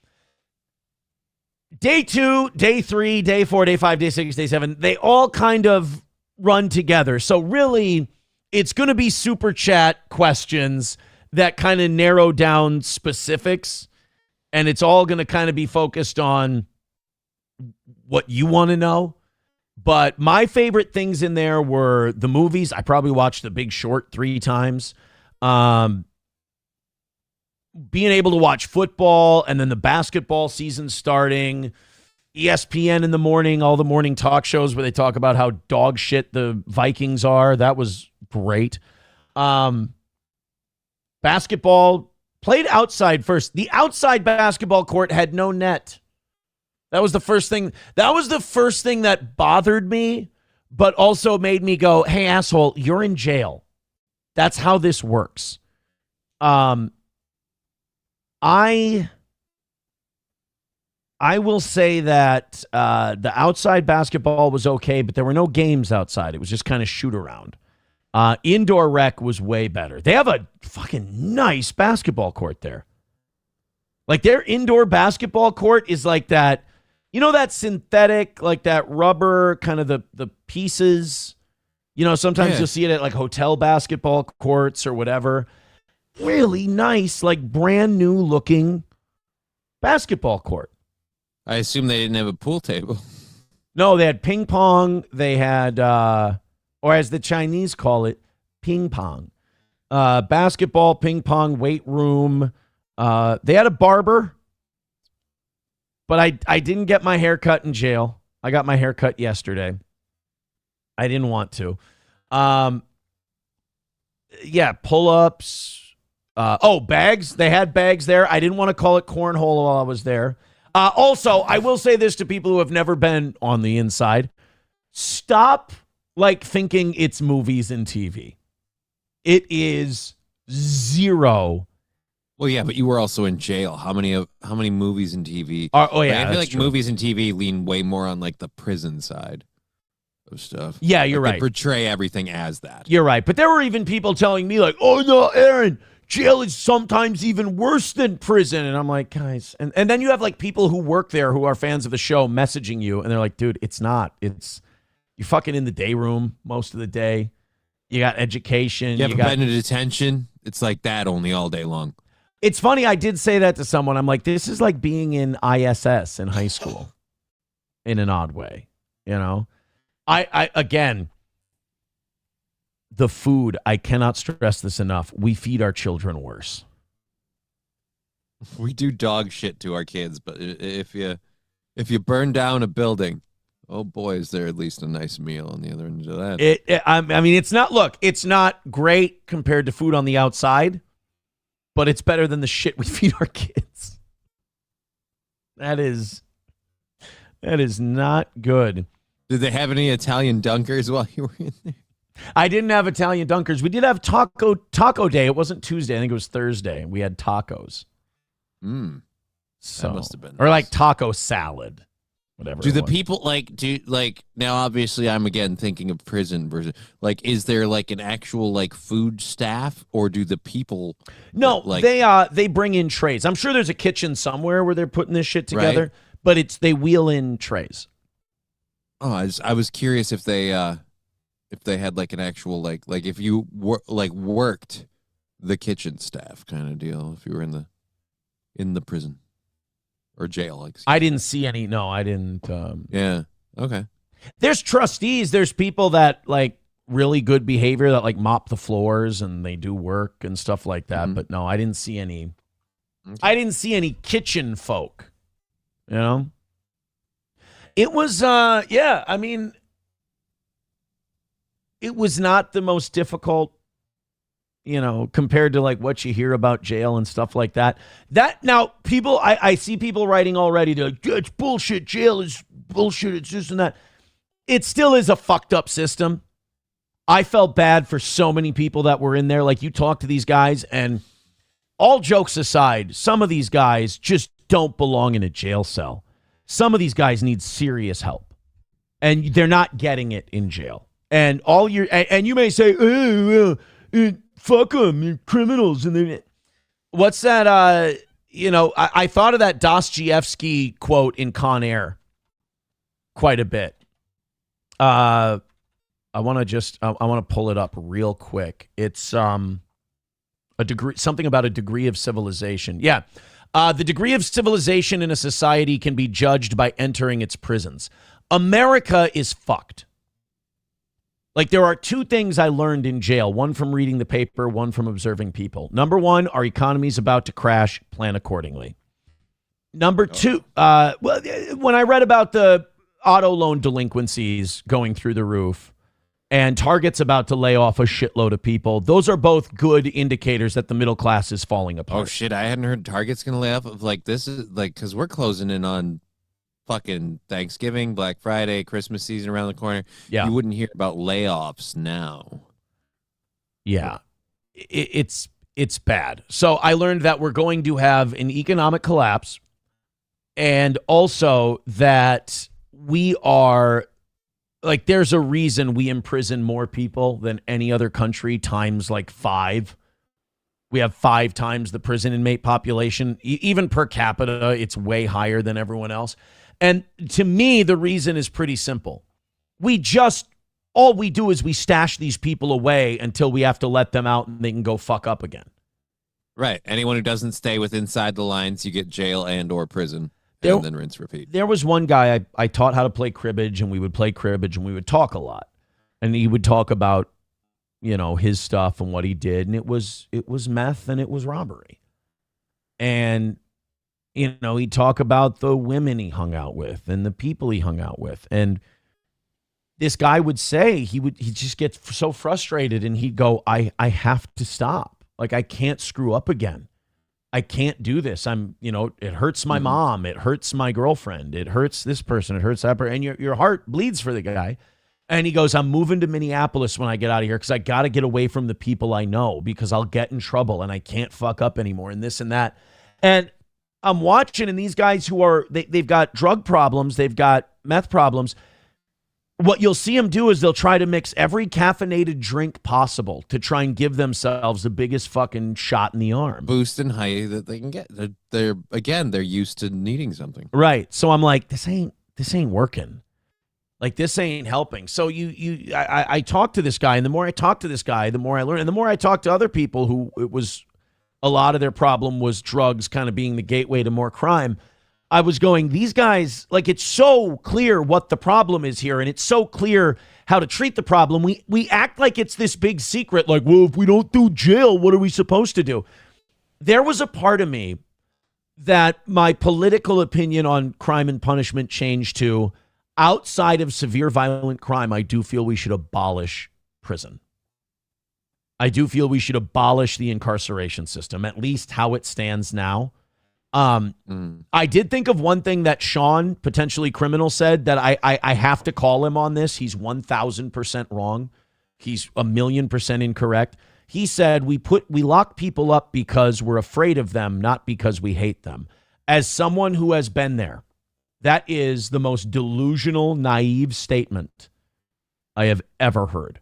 Day 2, day 3, day 4, day 5, day 6, day 7, they all kind of run together. So really, it's going to be super chat questions that kind of narrow down specifics, and it's all going to kind of be focused on what you want to know. But my favorite things in there were the movies. I probably watched The Big Short 3 times. Being able to watch football, and then the basketball season starting. ESPN in the morning, all the morning talk shows where they talk about how dog shit the Vikings are. That was great. Basketball, played outside first. The outside basketball court had no net. That was the first thing. That was the first thing that bothered me, but also made me go, hey, asshole, you're in jail. That's how this works. I will say that the outside basketball was okay, but there were no games outside. It was just kind of shoot around. Indoor rec was way better. They have a fucking nice basketball court there. Like, their indoor basketball court is like that, that synthetic, like that rubber, kind of the pieces. Sometimes you'll see it at like hotel basketball courts or whatever. Really nice, like brand new looking basketball court. I assume they didn't have a pool table. No, they had ping pong. They had, or as the Chinese call it, ping pong. Basketball, ping pong, weight room. They had a barber, but I didn't get my hair cut in jail. I got my hair cut yesterday. I didn't want to. Pull-ups. Bags. They had bags there. I didn't want to call it cornhole while I was there. Also, I will say this to people who have never been on the inside. Stop, thinking it's movies and TV. It is zero. Well, yeah, but you were also in jail. How many movies and TV? I feel like true. Movies and TV lean way more on, the prison side. of stuff. Yeah, you're They right. portray everything as that. You're right. But there were even people telling me like, oh no, Aaron, jail is sometimes even worse than prison. And I'm like, guys. And then you have like people who work there who are fans of the show messaging you. And they're like, dude, it's not. You're fucking in the day room most of the day. You got education. You haven't been in detention. It's like that only all day long. It's funny. I did say that to someone. I'm like, this is like being in ISS in high school in an odd way. You know, I again, the food, I cannot stress this enough. We feed our children worse. We do dog shit to our kids, but if you burn down a building, oh boy, is there at least a nice meal on the other end of that. I mean, it's not great compared to food on the outside, but it's better than the shit we feed our kids. That is not good. Did they have any Italian dunkers while you were in there? I didn't have Italian dunkers. We did have taco day. It wasn't Tuesday. I think it was Thursday. We had tacos. So That must have been or nice. like taco salad, whatever. Do it the was. people like now? Obviously, I'm again thinking of prison versus like. Is there like an actual like food staff, or do the people? No, like they bring in trays. I'm sure there's a kitchen somewhere where they're putting this shit together, Right. but they wheel in trays. Oh, I was curious if they had like an actual like if you worked the kitchen staff kind of deal if you were in the prison or jail. Excuse I me. didn't see any. No, I didn't. Yeah. Okay. There's trustees. There's people that like really good behavior that like mop the floors and they do work and stuff like that. But no, I didn't see any. Okay. I didn't see any kitchen folk. You know, it was yeah. I mean, it was not the most difficult. You know, compared to like what you hear about jail and stuff like that. That now people, I see people writing already. They're like, it's bullshit. Jail is bullshit. It's this and that. It still is a fucked up system. I felt bad for so many people that were in there. Like you talk to these guys, and all jokes aside, some of these guys just don't belong in a jail cell. Some of these guys need serious help, and they're not getting it in jail. And you may say, fuck them, criminals. And then what's that? I thought of that Dostoevsky quote in Con Air quite a bit. I want to pull it up real quick. It's something about a degree of civilization. Yeah. The degree of civilization in a society can be judged by entering its prisons. America is fucked. Like, there are two things I learned in jail, one from reading the paper, one from observing people. Number one, our economy is about to crash. Plan accordingly. Number two, when I read about the auto loan delinquencies going through the roof and Target's about to lay off a shitload of people, those are both good indicators that the middle class is falling apart. Oh, shit. I hadn't heard Target's going to lay off. Of like, this is like, because we're closing in on fucking Thanksgiving, Black Friday, Christmas season around the corner. Yeah. You wouldn't hear about layoffs now. Yeah, it's bad. So I learned that we're going to have an economic collapse, and also that we are like, there's a reason we imprison more people than any other country times like 5. We have 5 times the prison inmate population. Even per capita, it's way higher than everyone else. And to me, the reason is pretty simple. All we do is we stash these people away until we have to let them out and they can go fuck up again. Right. Anyone who doesn't stay with inside the lines, you get jail and or prison, and then rinse, repeat. There was one guy I taught how to play cribbage, and we would play cribbage and we would talk a lot. And he would talk about, his stuff and what he did. And it was meth and it was robbery. And he'd talk about the women he hung out with and the people he hung out with. And this guy would say he'd just get so frustrated and he'd go, I have to stop. Like, I can't screw up again. I can't do this. It hurts my mom. It hurts my girlfriend. It hurts this person. It hurts that person. And your heart bleeds for the guy. And he goes, I'm moving to Minneapolis when I get out of here because I got to get away from the people I know because I'll get in trouble and I can't fuck up anymore and this and that. And I'm watching, and these guys who they've got drug problems, they've got meth problems. what you'll see them do is they'll try to mix every caffeinated drink possible to try and give themselves the biggest fucking shot in the arm. Boost and high that they can get. They're used to needing something. Right. So I'm like, this ain't working. Like, this ain't helping. So I talked to this guy, and the more I talk to this guy, the more I learn. And the more I talk to other people who it was a lot of their problem was drugs kind of being the gateway to more crime. I was going, these guys, like, it's so clear what the problem is here, and it's so clear how to treat the problem. We act like it's this big secret, like, well, if we don't do jail, what are we supposed to do? There was a part of me that my political opinion on crime and punishment changed to, outside of severe violent crime, I do feel we should abolish prison. I do feel we should abolish the incarceration system, at least how it stands now. I did think of one thing that Sean, potentially criminal, said that I have to call him on this. He's 1,000% wrong. He's 1,000,000% incorrect. He said we lock people up because we're afraid of them, not because we hate them. As someone who has been there, that is the most delusional, naive statement I have ever heard.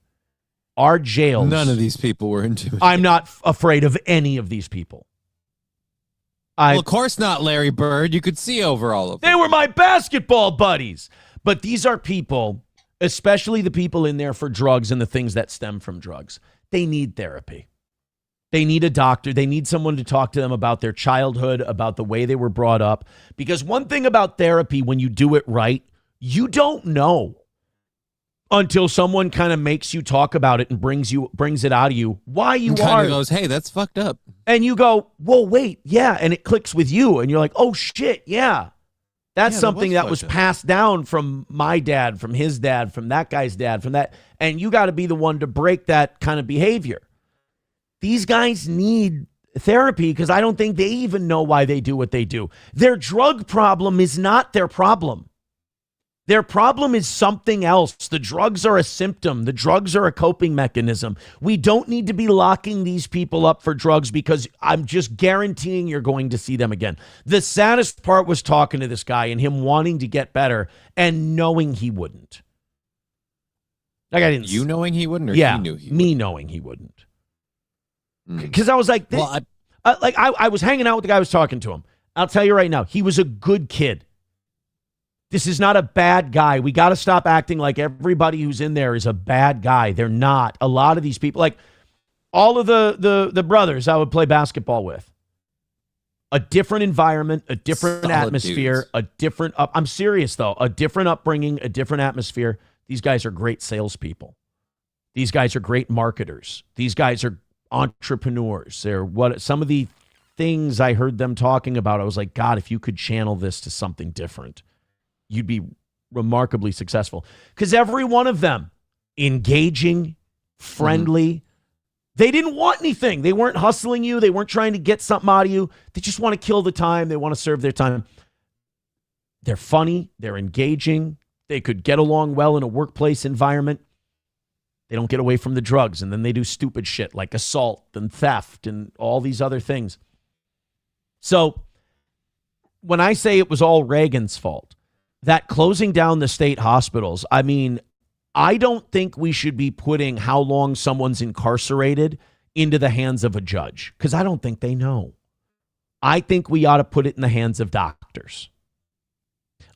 Our jails. None of these people were intimidated. I'm not afraid of any of these people. Well, of course not, Larry Bird. You could see over all of them. They were my basketball buddies. But these are people, especially the people in there for drugs and the things that stem from drugs. They need therapy. They need a doctor. They need someone to talk to them about their childhood, about the way they were brought up. Because one thing about therapy, when you do it right, you don't know until someone kind of makes you talk about it and brings it out of you why you kind are. of goes, hey, that's fucked up. And you go, well, wait, yeah. And it clicks with you. And you're like, oh, shit, yeah. That's something that was passed down from my dad, from his dad, from that guy's dad, from that. And you got to be the one to break that kind of behavior. These guys need therapy because I don't think they even know why they do what they do. Their drug problem is not their problem. Their problem is something else. The drugs are a symptom. The drugs are a coping mechanism. We don't need to be locking these people up for drugs because I'm just guaranteeing you're going to see them again. The saddest part was talking to this guy and him wanting to get better and knowing he wouldn't. Like, I didn't. You knowing he wouldn't, or yeah, he knew he me knowing he wouldn't. Because I was like, I was hanging out with the guy I was talking to him. I'll tell you right now, he was a good kid. This is not a bad guy. We got to stop acting like everybody who's in there is a bad guy. They're not. A lot of these people, like all of the brothers I would play basketball with, a different environment, a different Solid atmosphere, dudes. a different I'm serious though, a different upbringing, a different atmosphere. These guys are great salespeople. These guys are great marketers. These guys are entrepreneurs. They're some of the things I heard them talking about. I was like, God, if you could channel this to something different, you'd be remarkably successful. Because every one of them, engaging, friendly, they didn't want anything. They weren't hustling you. They weren't trying to get something out of you. They just want to kill the time. They want to serve their time. They're funny. They're engaging. They could get along well in a workplace environment. They don't get away from the drugs, and then they do stupid shit like assault and theft and all these other things. So when I say it was all Reagan's fault, that closing down the state hospitals, I mean, I don't think we should be putting how long someone's incarcerated into the hands of a judge, because I don't think they know. I think we ought to put it in the hands of doctors.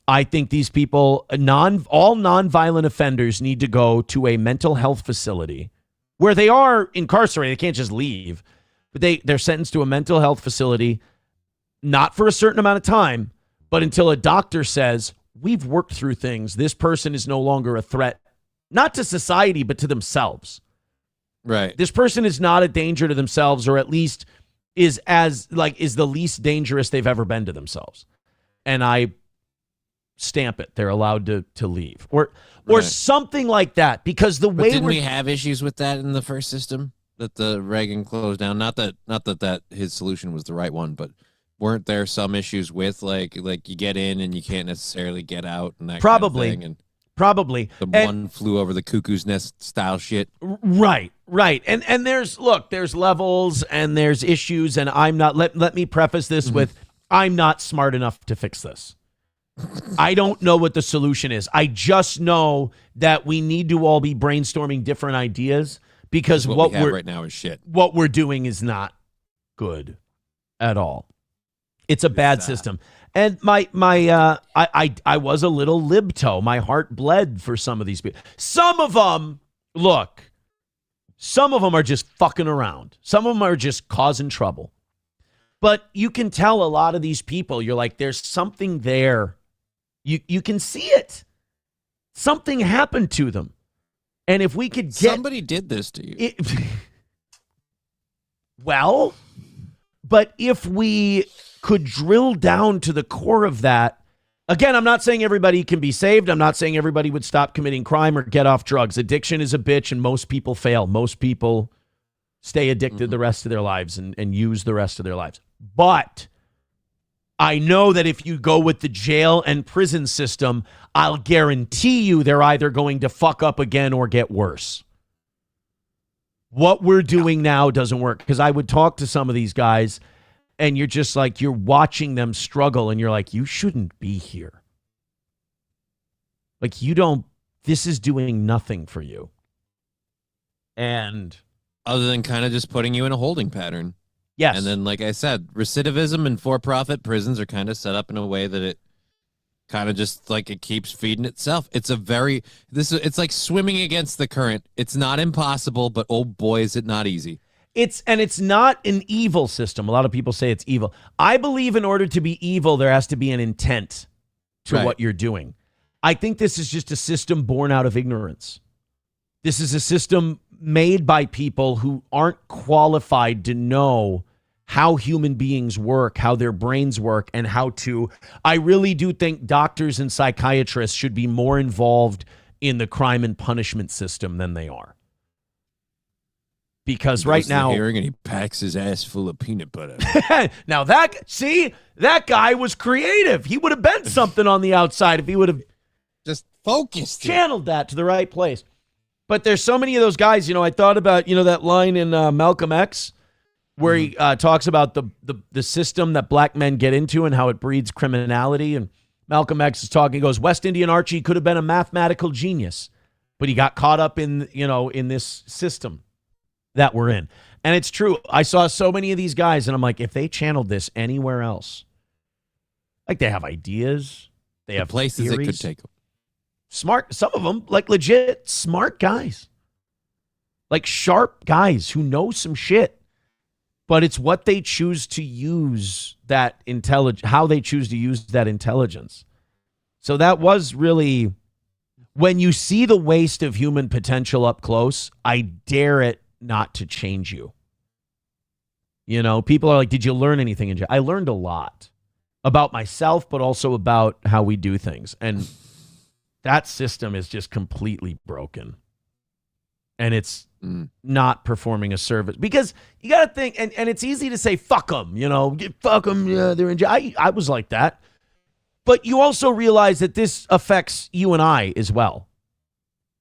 I think these people, all nonviolent offenders need to go to a mental health facility where they are incarcerated. They can't just leave, but they're sentenced to a mental health facility, not for a certain amount of time, but until a doctor says, we've worked through things. This person is no longer a threat, not to society, but to themselves. Right. This person is not a danger to themselves, or at least is the least dangerous they've ever been to themselves. And I stamp it. They're allowed to leave or Right. something like that, because the But way didn't we have issues with that in the first system that the Reagan closed down? Not that his solution was the right one, but weren't there some issues with like you get in and you can't necessarily get out and that Probably. kind of thing? And probably one flew over the cuckoo's nest style shit. Right. And there's levels and there's issues, and I'm not, let me preface this with, I'm not smart enough to fix this. I don't know what the solution is. I just know that we need to all be brainstorming different ideas because what we have we're right now is shit. What we're doing is not good at all. It's a bad system. And I was a little libto. My heart bled for some of these people. Some of them, look, some of them are just fucking around. Some of them are just causing trouble. But you can tell a lot of these people, you're like, there's something there. You can see it. Something happened to them. And if we could get... Somebody did this to you. Well, but if we could drill down to the core of that, again, I'm not saying everybody can be saved. I'm not saying everybody would stop committing crime or get off drugs. Addiction is a bitch, and most people fail. Most people stay addicted the rest of their lives and use the rest of their lives. But I know that if you go with the jail and prison system, I'll guarantee you they're either going to fuck up again or get worse. What we're doing now doesn't work, because I would talk to some of these guys and you're just like, you're watching them struggle and you're like, you shouldn't be here. Like, this is doing nothing for you. And other than kind of just putting you in a holding pattern. yes. And then, like I said, recidivism and for-profit prisons are kind of set up in a way that it kind of just like it keeps feeding itself. It's it's like swimming against the current. It's not impossible, but oh boy, is it not easy. It's not an evil system. A lot of people say it's evil. I believe in order to be evil, there has to be an intent to what you're doing. I think this is just a system born out of ignorance. This is a system made by people who aren't qualified to know how human beings work, how their brains work, and how to... I really do think doctors and psychiatrists should be more involved in the crime and punishment system than they are. Because right now... hearing and he packs his ass full of peanut butter. Now that guy was creative. He would have been something on the outside if he would have Just focused. channeled that to the right place. But there's so many of those guys. I thought about, that line in Malcolm X where he talks about the system that black men get into and how it breeds criminality. And Malcolm X is talking, he goes, West Indian Archie could have been a mathematical genius, but he got caught up in this system that we're in. And it's true. I saw so many of these guys and I'm like, if they channeled this anywhere else, like they have ideas, they have places theories. it could take them. Smart, some of them, like legit smart guys. Like sharp guys who know some shit. But it's what they choose to use that how they choose to use that intelligence. So that was really, when you see the waste of human potential up close, I dare it not to change you. People are like, did you learn anything in jail? I learned a lot about myself, but also about how we do things. And that system is just completely broken. And it's not performing a service. Because you got to think, and it's easy to say, fuck them, fuck them, yeah, they're in jail. I was like that. But you also realize that this affects you and I as well.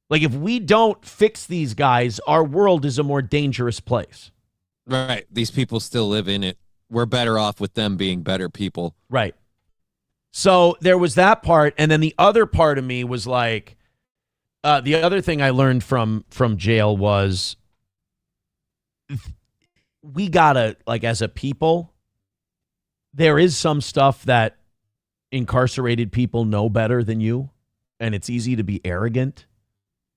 Like, if we don't fix these guys, our world is a more dangerous place. Right. These people still live in it. We're better off with them being better people. Right. So there was that part. And then the other part of me was like, the other thing I learned from jail was we gotta, like, as a people, there is some stuff that incarcerated people know better than you. And it's easy to be arrogant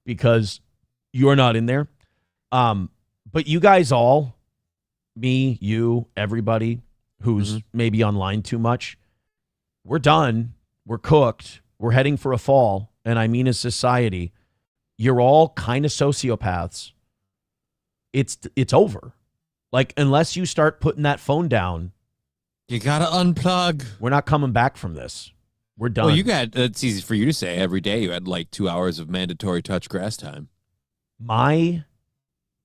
because you're not in there. But you guys all, me, you, everybody who's maybe online too much, we're done. We're cooked. We're heading for a fall. And I mean, as society, you're all kind of sociopaths. It's over. Like, unless you start putting that phone down, you got to unplug. We're not coming back from this. We're done. Well, it's easy for you to say. Every day you had like 2 hours of mandatory touch grass time. My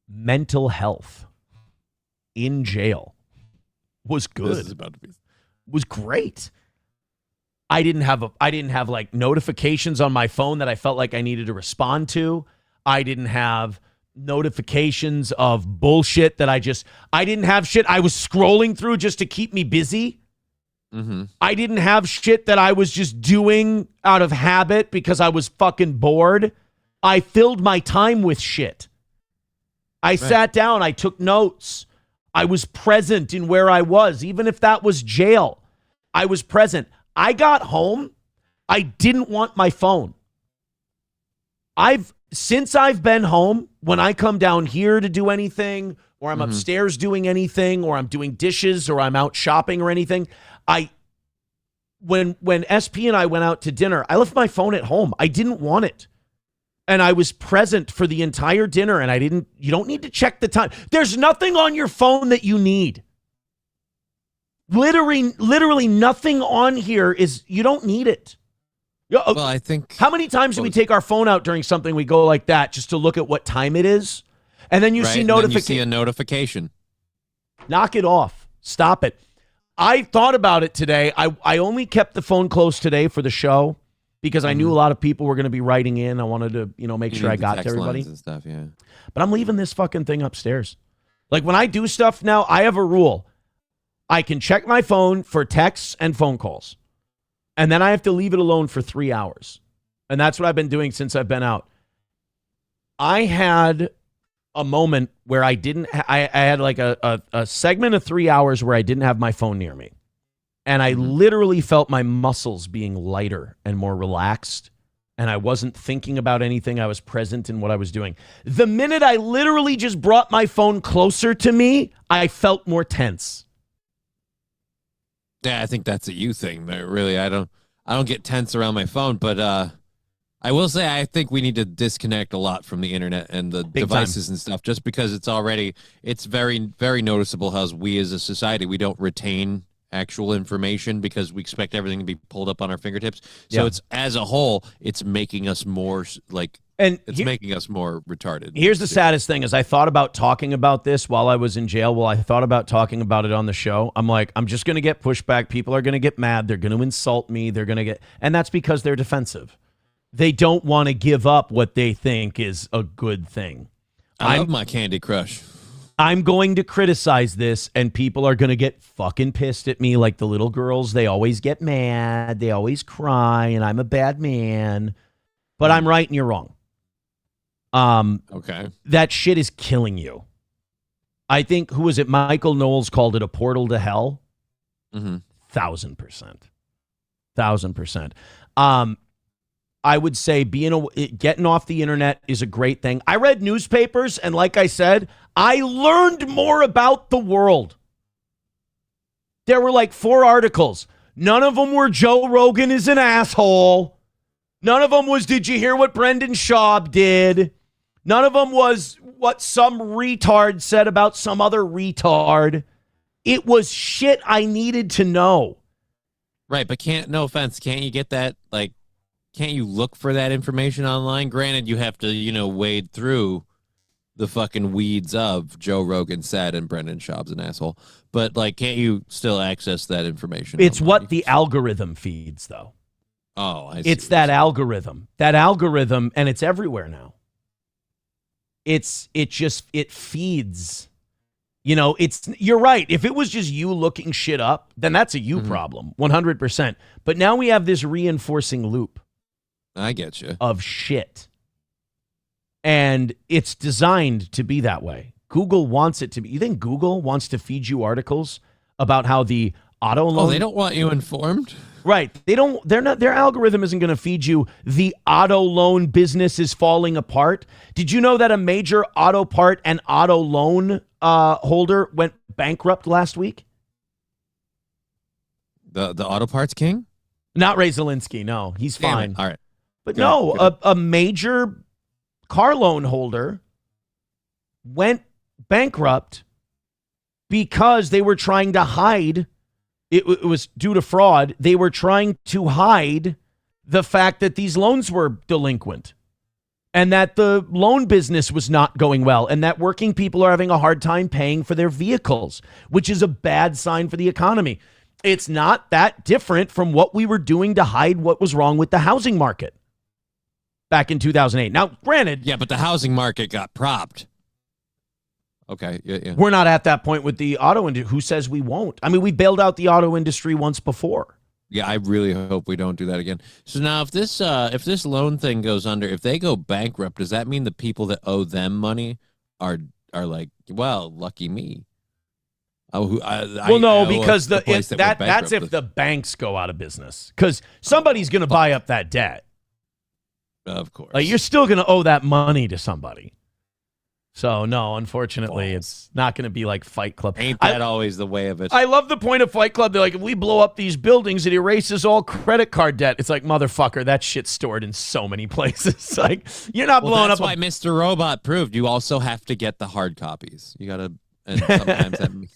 mental health in jail was good. This is about to be... Was great. I didn't have like notifications on my phone that I felt like I needed to respond to. I didn't have notifications of bullshit that I didn't have shit I was scrolling through just to keep me busy. I didn't have shit that I was just doing out of habit because I was fucking bored. I filled my time with shit. I sat down. I took notes. I was present in where I was, even if that was jail. I was present. I got home. I didn't want my phone. Since I've been home, when I come down here to do anything, or I'm upstairs doing anything, or I'm doing dishes, or I'm out shopping or anything, when SP and I went out to dinner, I left my phone at home. I didn't want it. And I was present for the entire dinner, and you don't need to check the time. There's nothing on your phone that you need. Literally nothing on here you don't need it. Well, I think... How many times do we take our phone out during something, we go like that just to look at what time it is? And then you see notification. You see a notification. Knock it off. Stop it. I thought about it today. I only kept the phone close today for the show because I knew a lot of people were going to be writing in. I wanted to, make sure I got to everybody. And stuff, yeah. But I'm leaving this fucking thing upstairs. Like when I do stuff now, I have a rule. I can check my phone for texts and phone calls. And then I have to leave it alone for 3 hours. And that's what I've been doing since I've been out. I had a moment where I had like a segment of 3 hours where I didn't have my phone near me. And I literally felt my muscles being lighter and more relaxed. And I wasn't thinking about anything. I was present in what I was doing. The minute I literally just brought my phone closer to me, I felt more tense. Yeah, I think that's a you thing. Really, I don't get tense around my phone, but I will say I think we need to disconnect a lot from the internet and the devices and stuff, just because it's very, very noticeable how we as a society, we don't retain actual information because we expect everything to be pulled up on our fingertips. So it's, as a whole, it's making us more making us more retarded. Here's the saddest thing is I thought about talking about this while I was in jail. Well, I thought about talking about it on the show. I'm like, I'm just going to get pushback. People are going to get mad. They're going to insult me. And that's because they're defensive. They don't want to give up what they think is a good thing. I love my Candy Crush. I'm going to criticize this, and people are going to get fucking pissed at me like the little girls. They always get mad. They always cry, and I'm a bad man. But I'm right and you're wrong. Okay. That shit is killing you. I think, who was it? Michael Knowles called it a portal to hell. 1,000%. 1,000%. I would say getting off the internet is a great thing. I read newspapers, and like I said, I learned more about the world. There were like 4 articles. None of them were Joe Rogan is an asshole. None of them was, did you hear what Brendan Schaub did? None of them was what some retard said about some other retard. It was shit I needed to know. Right, but no offense, can't you get that, can't you look for that information online? Granted, you have to, wade through the fucking weeds of Joe Rogan said and Brendan Schaub's an asshole. But, can't you still access that information? It's online? what the algorithm feeds, though. Oh, I see. It's that algorithm. That algorithm, and it's everywhere now. It feeds. You're right. If it was just you looking shit up, then that's a you problem, 100%. But now we have this reinforcing loop. I get you. Of shit. And it's designed to be that way. Google wants it to be. You think Google wants to feed you articles about how the auto loan? Oh, they don't want you informed? Right. Their algorithm isn't going to feed you the auto loan business is falling apart. Did you know that a major auto part and auto loan holder went bankrupt last week? The auto parts king? Not Ray Zielinski. No, he's fine. All right. But good. A major car loan holder went bankrupt because they were trying to hide. It was due to fraud. They were trying to hide the fact that these loans were delinquent and that the loan business was not going well and that working people are having a hard time paying for their vehicles, which is a bad sign for the economy. It's not that different from what we were doing to hide what was wrong with the housing market back in 2008. Now, granted... Yeah, but the housing market got propped. Okay. Yeah. We're not at that point with the auto industry. Who says we won't? I mean, we bailed out the auto industry once before. Yeah, I really hope we don't do that again. So now, if this loan thing goes under, if they go bankrupt, does that mean the people that owe them money are like, well, lucky me? No, because that's if the banks go out of business. Because somebody's going to buy up that debt. Of course, like, you're still going to owe that money to somebody. So, no, unfortunately, it's not going to be like Fight Club. Ain't that always the way of it? I love the point of Fight Club. They're like, if we blow up these buildings, it erases all credit card debt. It's like, motherfucker, that shit's stored in so many places. Like, you're not blowing up. That's why Mr. Robot proved you also have to get the hard copies. You got to, and sometimes that.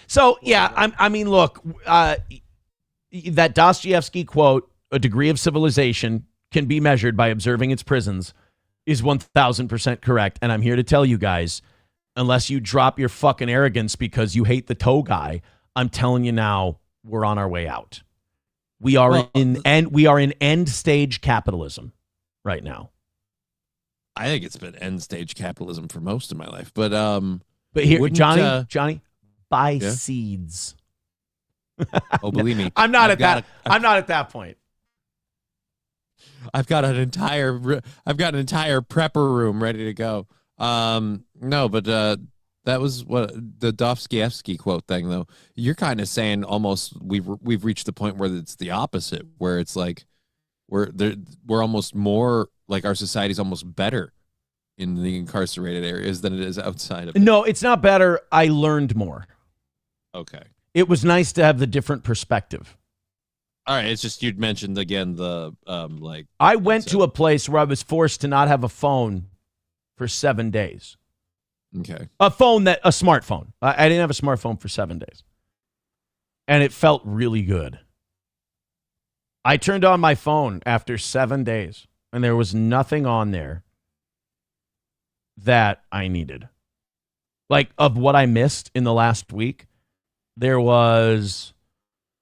So, yeah, I mean, look, that Dostoevsky quote, a degree of civilization can be measured by observing its prisons, is 1,000% correct. And I'm here to tell you guys, unless you drop your fucking arrogance because you hate the toe guy, I'm telling you now, we're on our way out. We are in end stage capitalism right now. I think it's been end stage capitalism for most of my life. But here, Johnny, buy seeds. Oh, believe me, I'm not at that point. I've got an entire prepper room ready to go. No, but that was what the Dostoevsky quote thing, though. You're kind of saying almost we've reached the point where it's the opposite, where it's like we're almost more like our society's almost better in the incarcerated areas than it is outside of it. No, it's not better. I learned more. Okay. It was nice to have the different perspective. All right, it's just you'd mentioned again the I went to a place where I was forced to not have a phone for 7 days. Okay. A smartphone. I didn't have a smartphone for 7 days. And it felt really good. I turned on my phone after 7 days, and there was nothing on there that I needed. Like, of what I missed in the last week, there was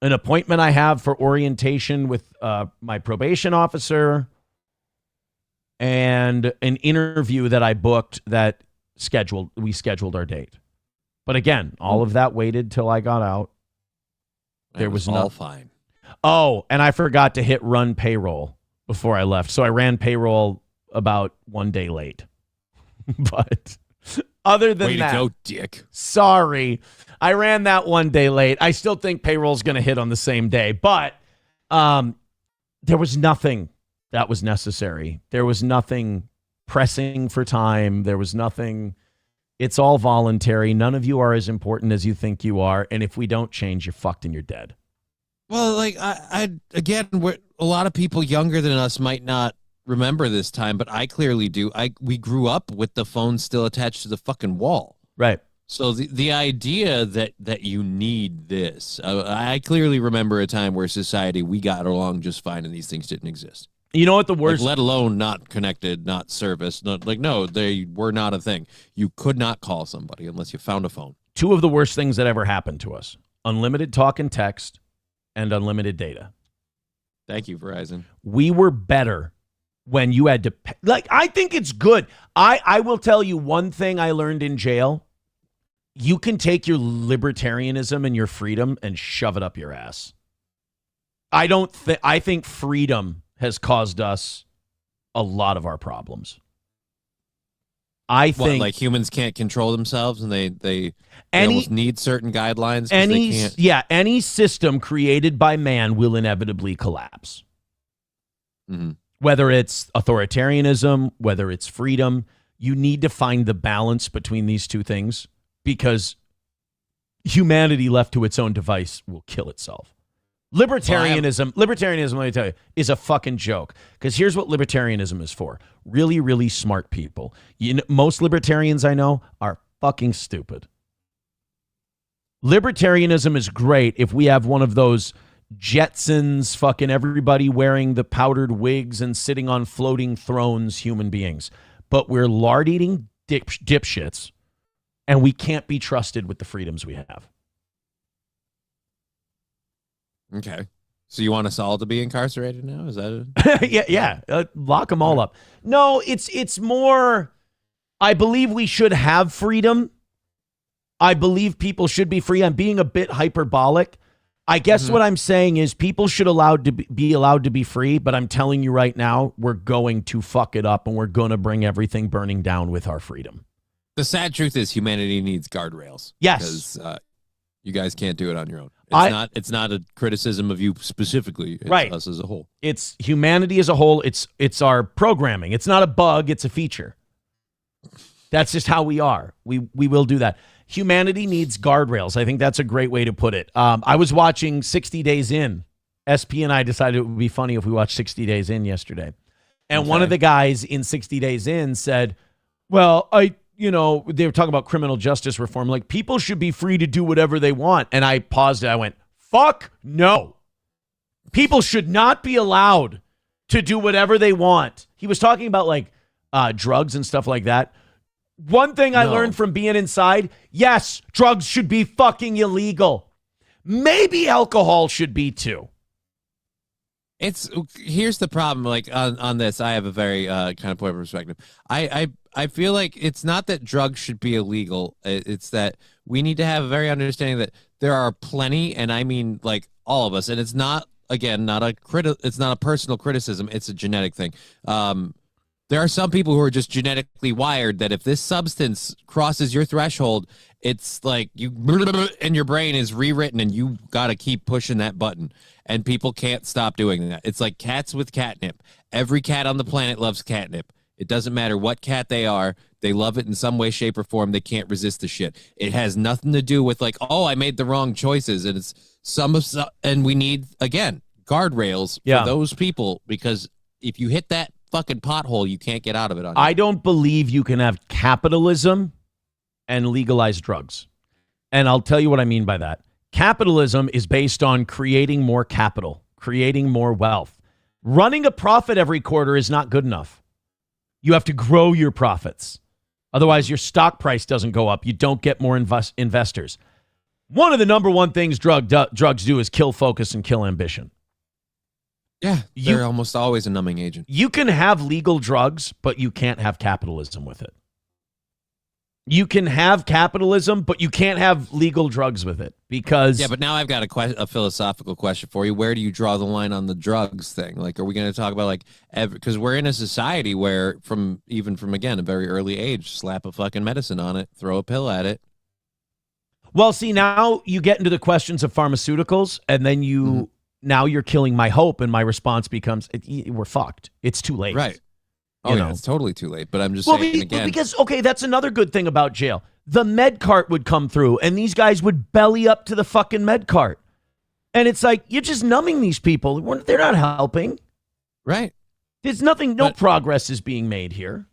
an appointment I have for orientation with my probation officer and an interview that I booked that we scheduled our date. But again, all of that waited till I got out. There was all fine. Oh, and I forgot to hit run payroll before I left. So I ran payroll about 1 day late. But other than that, way to go, dick. Sorry. I ran that 1 day late. I still think payroll's going to hit on the same day, but there was nothing that was necessary. There was nothing pressing for time. There was nothing. It's all voluntary. None of you are as important as you think you are. And if we don't change, you're fucked and you're dead. Well, like I again, a lot of people younger than us might not remember this time, but I clearly do. We grew up with the phone still attached to the fucking wall. Right. So the idea that you need this, I clearly remember a time where society, we got along just fine and these things didn't exist. You know what the worst? Like, let alone not connected, not service, no, they were not a thing. You could not call somebody unless you found a phone. Two of the worst things that ever happened to us: unlimited talk and text and unlimited data. Thank you, Verizon. We were better when you had to pay. Like, I think it's good. I will tell you one thing I learned in jail. You can take your libertarianism and your freedom and shove it up your ass. I think freedom has caused us a lot of our problems. I think like humans can't control themselves and they almost need certain guidelines. Any system created by man will inevitably collapse. Mm-hmm. Whether it's authoritarianism, whether it's freedom, you need to find the balance between these two things, because humanity left to its own device will kill itself. Libertarianism, let me tell you, is a fucking joke. Because here's what libertarianism is for. Really, really smart people. Most libertarians I know are fucking stupid. Libertarianism is great if we have one of those Jetsons, fucking everybody wearing the powdered wigs and sitting on floating thrones human beings. But we're lard-eating dipshits, and we can't be trusted with the freedoms we have. Okay. So you want us all to be incarcerated now? Is that it? Yeah. Lock them all up. No, it's more, I believe we should have freedom, I believe people should be free. I'm being a bit hyperbolic. I guess what I'm saying is people should be allowed to be free, but I'm telling you right now, we're going to fuck it up and we're going to bring everything burning down with our freedom. The sad truth is humanity needs guardrails. Yes. Because you guys can't do it on your own. It's not a criticism of you specifically. It's right. us as a whole. It's humanity as a whole. It's our programming. It's not a bug. It's a feature. That's just how we are. We will do that. Humanity needs guardrails. I think that's a great way to put it. I was watching 60 Days In. SP and I decided it would be funny if we watched 60 Days In yesterday. And one of the guys in 60 Days In said, well, they were talking about criminal justice reform. Like, people should be free to do whatever they want. And I paused it. I went, fuck no. People should not be allowed to do whatever they want. He was talking about like drugs and stuff like that. One thing I learned from being inside, yes, drugs should be fucking illegal. Maybe alcohol should be too. Here's the problem. Like on this, I have a very kind of point of perspective. I feel like it's not that drugs should be illegal. It's that we need to have a very understanding that there are plenty, and I mean like all of us, and it's not it's not a personal criticism. It's a genetic thing. There are some people who are just genetically wired that if this substance crosses your threshold, it's like and your brain is rewritten and you got to keep pushing that button. And people can't stop doing that. It's like cats with catnip. Every cat on the planet loves catnip. It doesn't matter what cat they are. They love it in some way, shape, or form. They can't resist the shit. It has nothing to do with like, oh, I made the wrong choices. And it's and we need, again, guardrails for those people, because if you hit that fucking pothole, you can't get out of it. I don't believe you can have capitalism and legalize drugs. And I'll tell you what I mean by that. Capitalism is based on creating more capital, creating more wealth. Running a profit every quarter is not good enough. You have to grow your profits. Otherwise, your stock price doesn't go up. You don't get more investors. One of the number one things drugs do is kill focus and kill ambition. Yeah, they're almost always a numbing agent. You can have legal drugs, but you can't have capitalism with it. You can have capitalism, but you can't have legal drugs with it because... Yeah, but now I've got a philosophical question for you. Where do you draw the line on the drugs thing? Like, are we going to talk about like... Because we're in a society where even from, again, a very early age, slap a fucking medicine on it, throw a pill at it. Well, see, now you get into the questions of pharmaceuticals, and then now you're killing my hope, and my response becomes, we're fucked. It's too late. Right. Oh, yeah, it's totally too late. But I'm just saying again. Because, okay, that's another good thing about jail. The med cart would come through, and these guys would belly up to the fucking med cart. And it's like, you're just numbing these people. They're not helping. Right. There's no progress is being made here.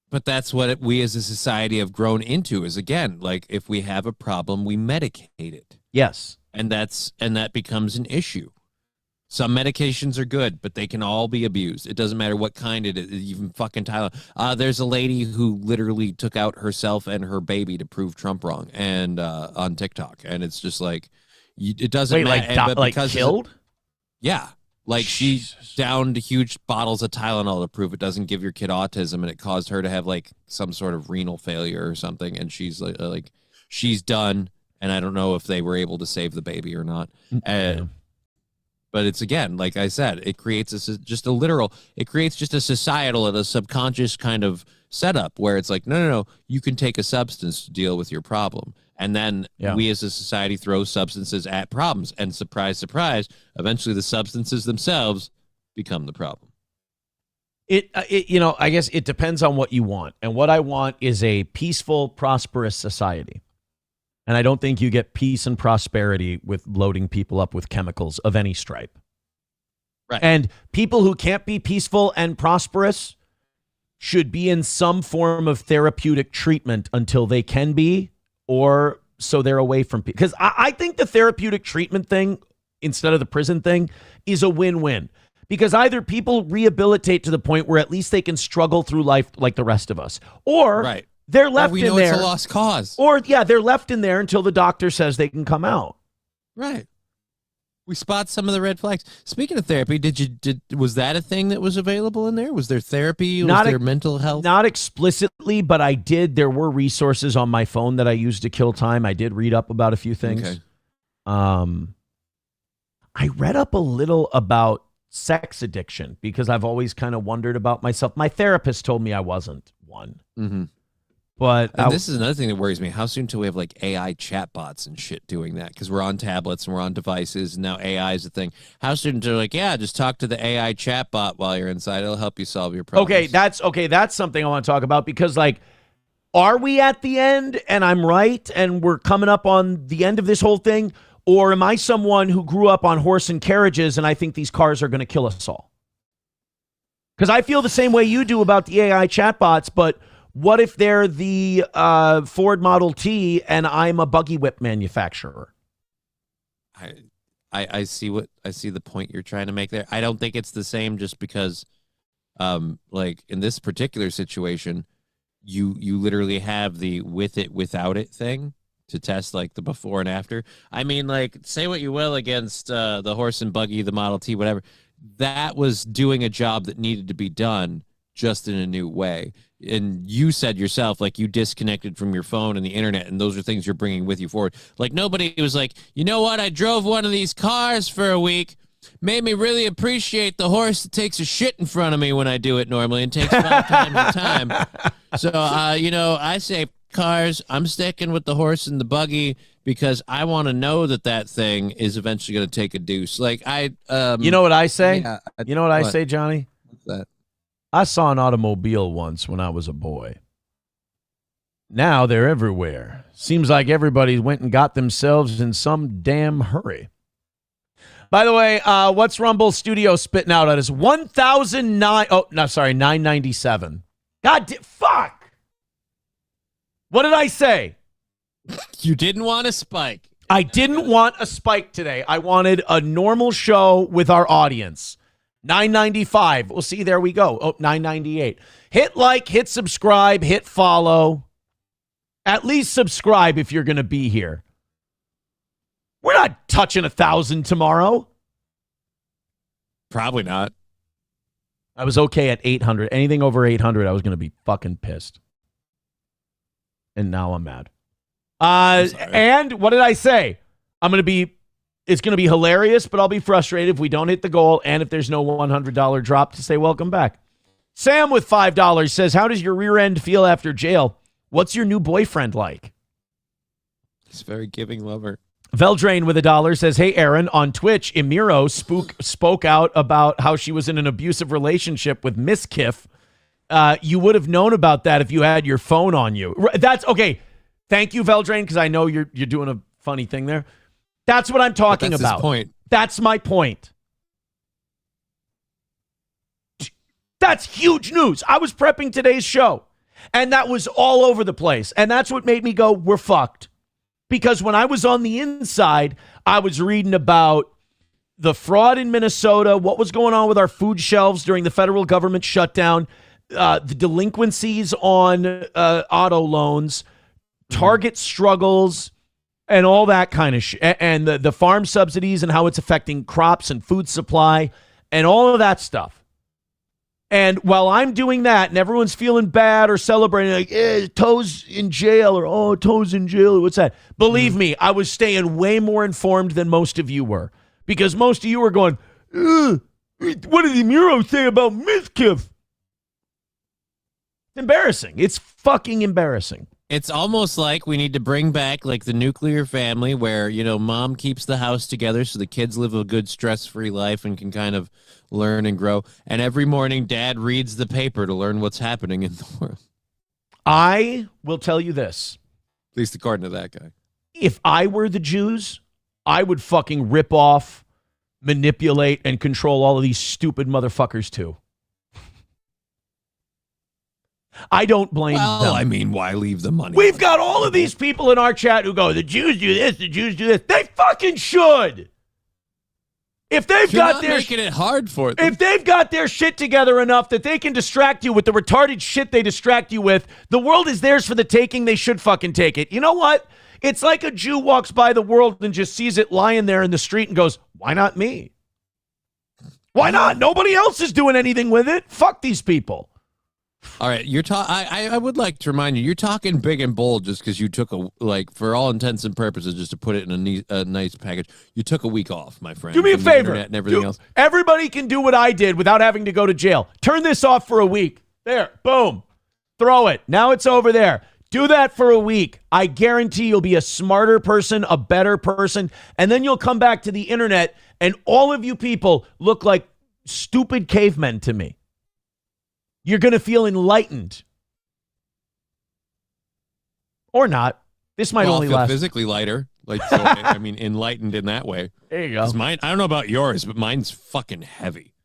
But that's what we as a society have grown into is, again, like if we have a problem, we medicate it. Yes. And that becomes an issue. Some medications are good, but they can all be abused. It doesn't matter what kind it is, even fucking Tylenol. There's a lady who literally took out herself and her baby to prove Trump wrong, and on TikTok, and it's just like it doesn't matter. Like killed? Yeah, like Jesus. She downed huge bottles of Tylenol to prove it doesn't give your kid autism, and it caused her to have like some sort of renal failure or something, and she's like she's done, and I don't know if they were able to save the baby or not. But it's, again, like I said, it creates just a societal and a subconscious kind of setup where it's like, no, you can take a substance to deal with your problem. And then we as a society throw substances at problems. And surprise, surprise, eventually the substances themselves become the problem. I guess it depends on what you want. And what I want is a peaceful, prosperous society. And I don't think you get peace and prosperity with loading people up with chemicals of any stripe. Right. And people who can't be peaceful and prosperous should be in some form of therapeutic treatment until they can be, or so they're away from people. Because I think the therapeutic treatment thing, instead of the prison thing, is a win-win. Because either people rehabilitate to the point where at least they can struggle through life like the rest of us, or... Right. They're left in there. It's a lost cause. Or, they're left in there until the doctor says they can come out. Right. We spot some of the red flags. Speaking of therapy, was that a thing that was available in there? Was there therapy? Was there mental health? Not explicitly, but I did. There were resources on my phone that I used to kill time. I did read up about a few things. Okay. I read up a little about sex addiction because I've always kind of wondered about myself. My therapist told me I wasn't one. Mm-hmm. But this is another thing that worries me. How soon till we have like AI chatbots and shit doing that? Because we're on tablets and we're on devices, and now AI is a thing. How soon until like, yeah, just talk to the AI chatbot while you're inside. It'll help you solve your problems. That's something I want to talk about because like, are we at the end and I'm right and we're coming up on the end of this whole thing? Or am I someone who grew up on horse and carriages and I think these cars are going to kill us all? Because I feel the same way you do about the AI chatbots, but what if they're the Ford Model T and I'm a buggy whip manufacturer? I see the point you're trying to make there. I don't think it's the same just because, like in this particular situation, you literally have the with it, without it thing to test like the before and after. I mean, like, say what you will against the horse and buggy, the Model T, whatever. That was doing a job that needed to be done just in a new way. And you said yourself, like, you disconnected from your phone and the internet, and those are things you're bringing with you forward. Like, nobody was like, you know what? I drove one of these cars for a week. Made me really appreciate the horse that takes a shit in front of me when I do it normally and takes 5 times the time. So, I say cars, I'm sticking with the horse and the buggy because I want to know that thing is eventually going to take a deuce. Like, you know what I say? Yeah, you know what I say, Johnny? What's that? I saw an automobile once when I was a boy. Now they're everywhere. Seems like everybody went and got themselves in some damn hurry. By the way, what's Rumble Studio spitting out at us? 1,009. Oh, no, sorry, 997. Fuck. What did I say? You didn't want a spike. I didn't want a spike today. I wanted a normal show with our audience. 995. We'll see. There we go. Oh, 998. Hit like, hit subscribe, hit follow. At least subscribe if you're going to be here. We're not touching 1,000 tomorrow. Probably not. I was okay at 800. Anything over 800, I was going to be fucking pissed. And now I'm mad. And what did I say? It's going to be hilarious, but I'll be frustrated if we don't hit the goal and if there's no $100 drop to say welcome back. Sam with $5 says, how does your rear end feel after jail? What's your new boyfriend like? He's a very giving lover. Veldrain with $1 says, hey, Aaron, on Twitch, Emiro spoke out about how she was in an abusive relationship with Miss Kiff. You would have known about that if you had your phone on you. That's okay. Thank you, Veldrain, because I know you're doing a funny thing there. That's what I'm talking about. His point. That's my point. That's huge news. I was prepping today's show, and that was all over the place. And that's what made me go, we're fucked. Because when I was on the inside, I was reading about the fraud in Minnesota, what was going on with our food shelves during the federal government shutdown, the delinquencies on auto loans, Target struggles, and all that kind of shit, and the farm subsidies and how it's affecting crops and food supply and all of that stuff. And while I'm doing that and everyone's feeling bad or celebrating, like, Toe's in jail, or, oh, Toe's in jail, what's that? Believe me, I was staying way more informed than most of you were, because most of you were going, what did the Muro say about Miskiff? It's embarrassing. It's fucking embarrassing. It's almost like we need to bring back like the nuclear family where, mom keeps the house together so the kids live a good stress-free life and can kind of learn and grow. And every morning dad reads the paper to learn what's happening in the world. I will tell you this. At least according to that guy. If I were the Jews, I would fucking rip off, manipulate, and control all of these stupid motherfuckers too. I don't blame them. I mean, why leave the money? We've got all of these people in our chat who go, the Jews do this, the Jews do this. They fucking should. If they've got their making it hard for them. If they've got their shit together enough that they can distract you with the retarded shit they distract you with, the world is theirs for the taking. They should fucking take it. You know what? It's like a Jew walks by the world and just sees it lying there in the street and goes, why not me? Why not? Nobody else is doing anything with it. Fuck these people. All right, I would like to remind you, you're talking big and bold just because you took for all intents and purposes, just to put it in a nice package. You took a week off, my friend. Do me a from the favor. internet and everything else. Everybody can do what I did without having to go to jail. Turn this off for a week. There, boom. Throw it. Now it's over there. Do that for a week. I guarantee you'll be a smarter person, a better person, and then you'll come back to the internet, and all of you people look like stupid cavemen to me. You're going to feel enlightened. Or not. This might only feel last. Physically lighter. I mean, enlightened in that way. There you go. Mine, I don't know about yours, but mine's fucking heavy.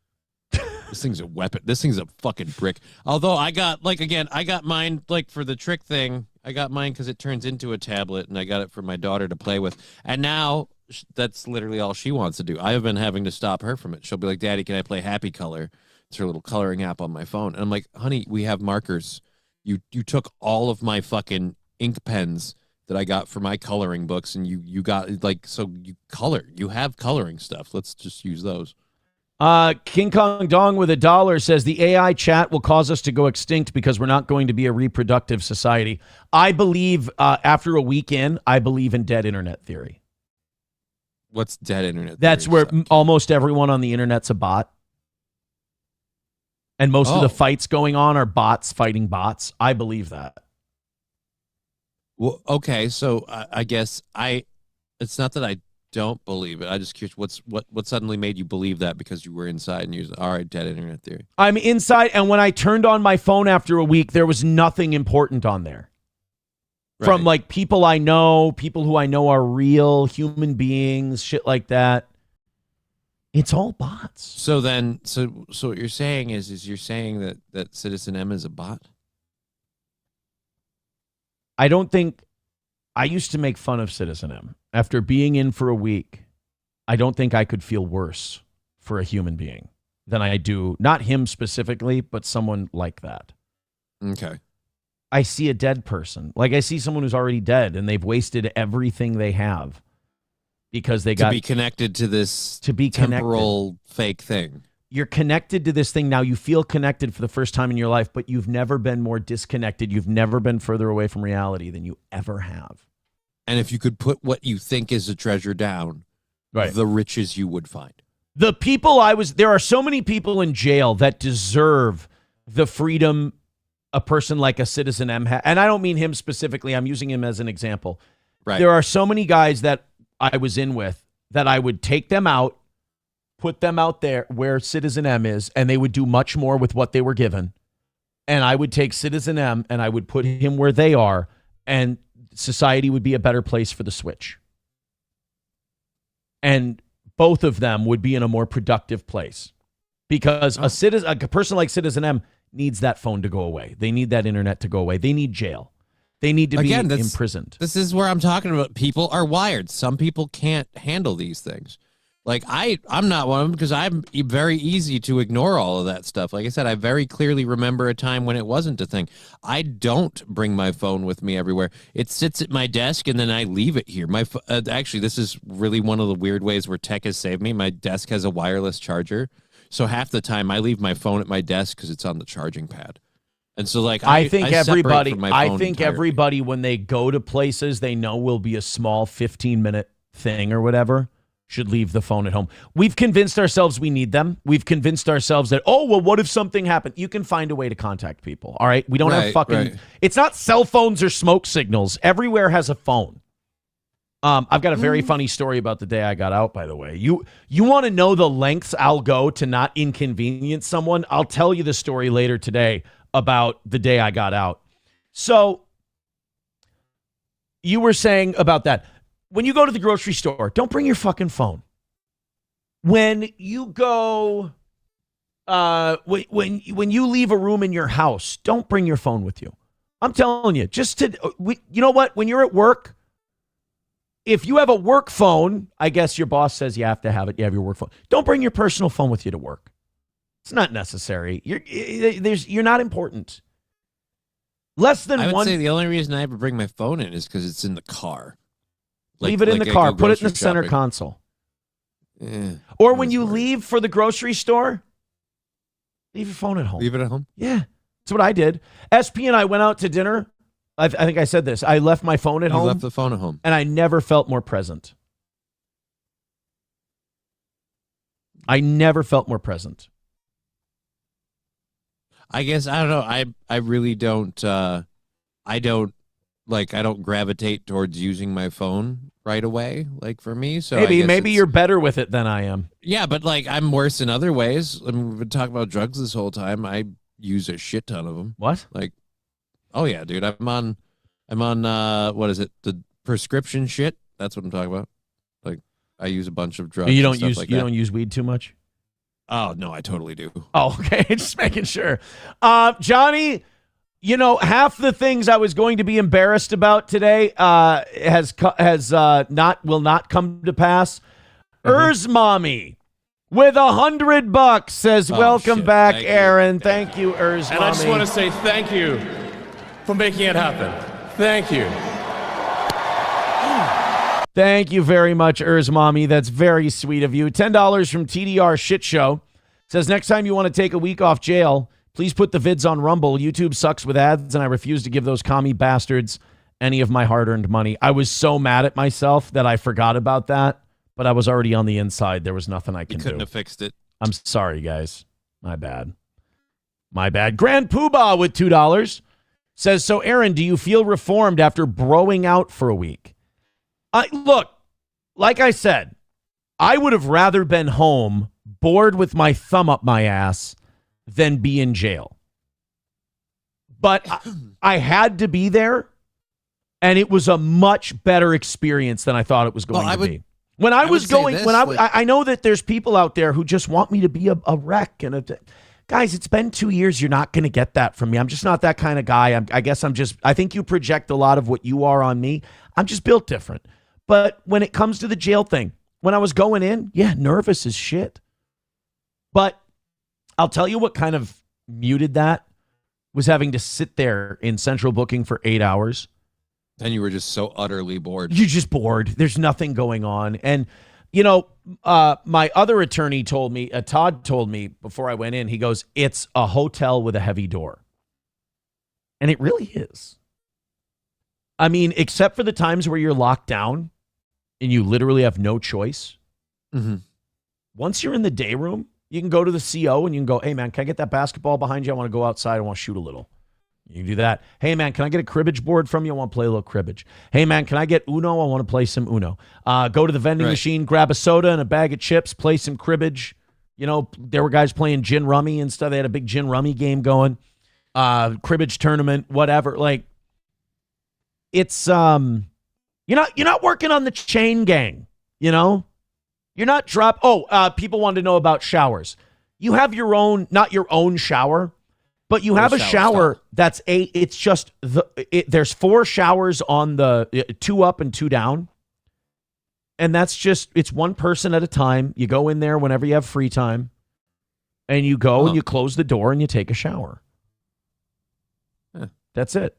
This thing's a weapon. This thing's a fucking brick. Although I got, I got mine, for the trick thing. I got mine because it turns into a tablet, and I got it for my daughter to play with. And now that's literally all she wants to do. I have been having to stop her from it. She'll be like, Daddy, can I play Happy Color? It's her little coloring app on my phone. And I'm like, honey, we have markers. You took all of my fucking ink pens that I got for my coloring books, and you got, so you color. You have coloring stuff. Let's just use those. King Kong Dong with $1 says the AI chat will cause us to go extinct because we're not going to be a reproductive society. I believe, after a week in, I believe in dead internet theory. What's dead internet? That's where almost everyone on the internet's a bot. And most of the fights going on are bots fighting bots. I believe that. Well, okay, so I guess it's not that I don't believe it. I just curious what suddenly made you believe that because you were inside and you're all right, dead internet theory. I'm inside, and when I turned on my phone after a week, there was nothing important on there. Right. From people I know, people who I know are real human beings, shit like that. It's all bots. So then, so what you're saying is you're saying that Citizen M is a bot? I don't think. I used to make fun of Citizen M. After being in for a week, I don't think I could feel worse for a human being than I do, not him specifically, but someone like that. Okay. I see a dead person. I see someone who's already dead, and they've wasted everything they have because they got to be connected to this temporal fake thing. You're connected to this thing now. You feel connected for the first time in your life, but you've never been more disconnected. You've never been further away from reality than you ever have. And if you could put what you think is a treasure down, right, the riches you would find. The people there are so many people in jail that deserve the freedom a person like a Citizen M has. And I don't mean him specifically. I'm using him as an example. Right. There are so many guys that I was in with that I would take them out, put them out there where Citizen M is, and they would do much more with what they were given. And I would take Citizen M and I would put him where they are, and society would be a better place for the switch. And both of them would be in a more productive place because a person like Citizen M needs that phone to go away. They need that internet to go away. They need jail. They need to be imprisoned. This is where I'm talking about. People are wired. Some people can't handle these things. I'm not one of them because I'm very easy to ignore all of that stuff. Like I said, I very clearly remember a time when it wasn't a thing. I don't bring my phone with me everywhere. It sits at my desk and then I leave it here. Actually, this is really one of the weird ways where tech has saved me. My desk has a wireless charger. So half the time I leave my phone at my desk because it's on the charging pad. And so I think everybody when they go to places they know will be a small 15-minute thing or whatever should leave the phone at home. We've convinced ourselves we need them. We've convinced ourselves that, what if something happened? You can find a way to contact people, all right? We don't have fucking... Right. It's not cell phones or smoke signals. Everywhere has a phone. I've got a very funny story about the day I got out, by the way. You want to know the lengths I'll go to not inconvenience someone? I'll tell you the story later today about the day I got out. So you were saying about that. When you go to the grocery store, don't bring your fucking phone. When you go, when you leave a room in your house, don't bring your phone with you. I'm telling you, you know what? When you're at work, if you have a work phone, I guess your boss says you have to have it. You have your work phone. Don't bring your personal phone with you to work. It's not necessary. You're not important. I would say the only reason I ever bring my phone in is because it's in the car. Leave it in the car. Put it in the center console. Or when you leave for the grocery store, leave your phone at home. Leave it at home? Yeah. That's what I did. SP and I went out to dinner. I think I said this. I left my phone at home. You left the phone at home. And I never felt more present. I never felt more present. I guess, I don't know. I really don't, I don't gravitate towards using my phone right away, like for me. So maybe you're better with it than I am. Yeah, but like I'm worse in other ways. I mean, we've been talking about drugs this whole time. I use a shit ton of them. What? Like, oh yeah, dude. I'm on what is it? The prescription shit. That's what I'm talking about. Like, I use a bunch of drugs. You don't use weed too much? Oh no, I totally do. Oh, okay. Just making sure. Johnny, half the things I was going to be embarrassed about today will not come to pass. Mommy with $100 says, "Welcome back, Aaron." Thank you, Mommy. And I just want to say thank you for making it happen. Thank you. Thank you very much, Mommy. That's very sweet of you. $10 from TDR Shit Show. Says, next time you want to take a week off jail, please put the vids on Rumble. YouTube sucks with ads, and I refuse to give those commie bastards any of my hard-earned money. I was so mad at myself that I forgot about that, but I was already on the inside. There was nothing I could do. You couldn't have fixed it. I'm sorry, guys. My bad. Grand Poobah with $2 says, so Aaron, do you feel reformed after broing out for a week? Look, like I said, I would have rather been home, bored with my thumb up my ass, than be in jail. But I had to be there, and it was a much better experience than I thought it was going to be. When I was going, I know that there's people out there who just want me to be a wreck. Guys, it's been 2 years. You're not going to get that from me. I'm just not that kind of guy. I think you project a lot of what you are on me. I'm just built different. But when it comes to the jail thing, when I was going in, nervous as shit. But I'll tell you what kind of muted that was having to sit there in central booking for 8 hours. And you were just so utterly bored. You're just bored. There's nothing going on. And, my other attorney told me, Todd told me before I went in, he goes, it's a hotel with a heavy door. And it really is. I mean, except for the times where you're locked down and you literally have no choice. Mm-hmm. Once you're in the day room, you can go to the CO and you can go, hey, man, can I get that basketball behind you? I want to go outside. I want to shoot a little. You can do that. Hey, man, can I get a cribbage board from you? I want to play a little cribbage. Hey, man, can I get Uno? I want to play some Uno. Go to the vending machine, grab a soda and a bag of chips, play some cribbage. There were guys playing gin rummy and stuff. They had a big gin rummy game going. Cribbage tournament, whatever. Like, it's you're not working on the chain gang, You're not people wanted to know about showers. You have your own, not your own shower, but you have a shower that's there's 4 showers on the 2 up and 2 down. And it's one person at a time. You go in there whenever you have free time and you go and you close the door and you take a shower. That's it.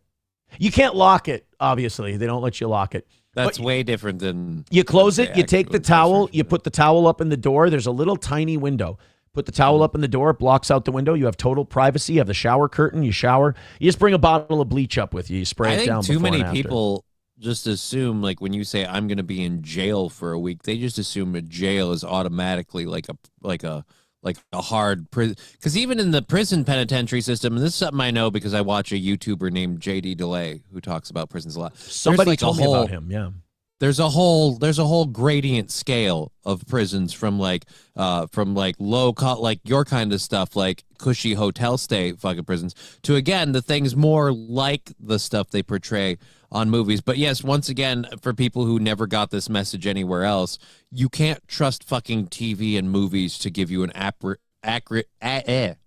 You can't lock it, obviously. They don't let you lock it. That's way different than... You close it, you take the towel, you put the towel up in the door. There's a little tiny window. Put the towel up in the door, it blocks out the window. You have total privacy. You have the shower curtain. You shower. You just bring a bottle of bleach up with you. You spray it down. I think too many people just assume, like when you say I'm going to be in jail for a week, they just assume a jail is automatically like a hard prison. Because even in the prison penitentiary system, and this is something I know because I watch a YouTuber named JD DeLay who talks about prisons a lot. Somebody told me about him. Yeah. There's a whole gradient scale of prisons from low cost, like your kind of stuff, like cushy hotel stay fucking prisons, to again the things more like the stuff they portray on movies. But yes, once again, for people who never got this message anywhere else, you can't trust fucking TV and movies to give you an accurate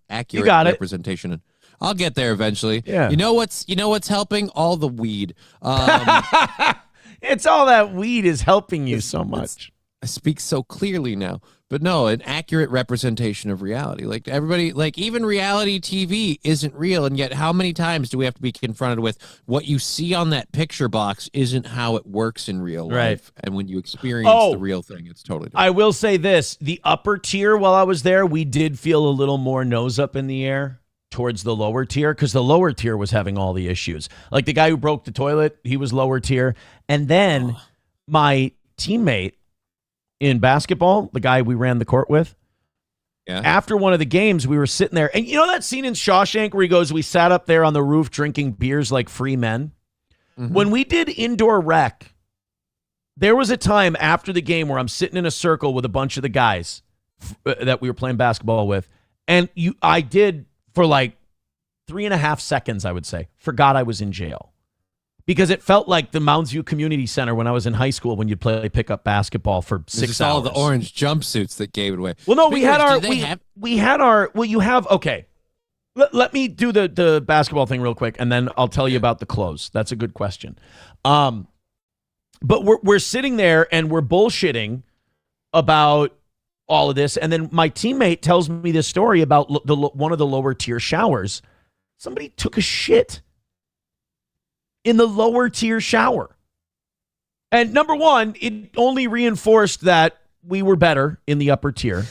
representation. I'll get there eventually. Yeah. You know what's helping? All the weed. It's all that weed is helping you so much. I speak so clearly now. But no, an accurate representation of reality. Like everybody, like even reality TV isn't real. And yet how many times do we have to be confronted with what you see on that picture box isn't how it works in real life. And when you experience the real thing, it's totally different. I will say this, the upper tier while I was there, we did feel a little more nose up in the air towards the lower tier because the lower tier was having all the issues. Like the guy who broke the toilet, he was lower tier. And then my teammate in basketball, the guy we ran the court with, after one of the games, we were sitting there. And you know that scene in Shawshank where he goes, we sat up there on the roof drinking beers like free men? Mm-hmm. When we did indoor rec, there was a time after the game where I'm sitting in a circle with a bunch of the guys that we were playing basketball with. And I did, for like 3.5 seconds, I would say, forgot I was in jail. Because it felt like the Mounds View Community Center when I was in high school when you'd play pickup basketball for 6 hours. All the orange jumpsuits that gave it away. Well, no, we had our, well, you have, okay. Let me do the basketball thing real quick, and then I'll tell you about the clothes. That's a good question. But we're sitting there, and we're bullshitting about all of this, and then my teammate tells me this story about one of the lower tier showers. Somebody took a shit in the lower tier shower. And number one, it only reinforced that we were better in the upper tier.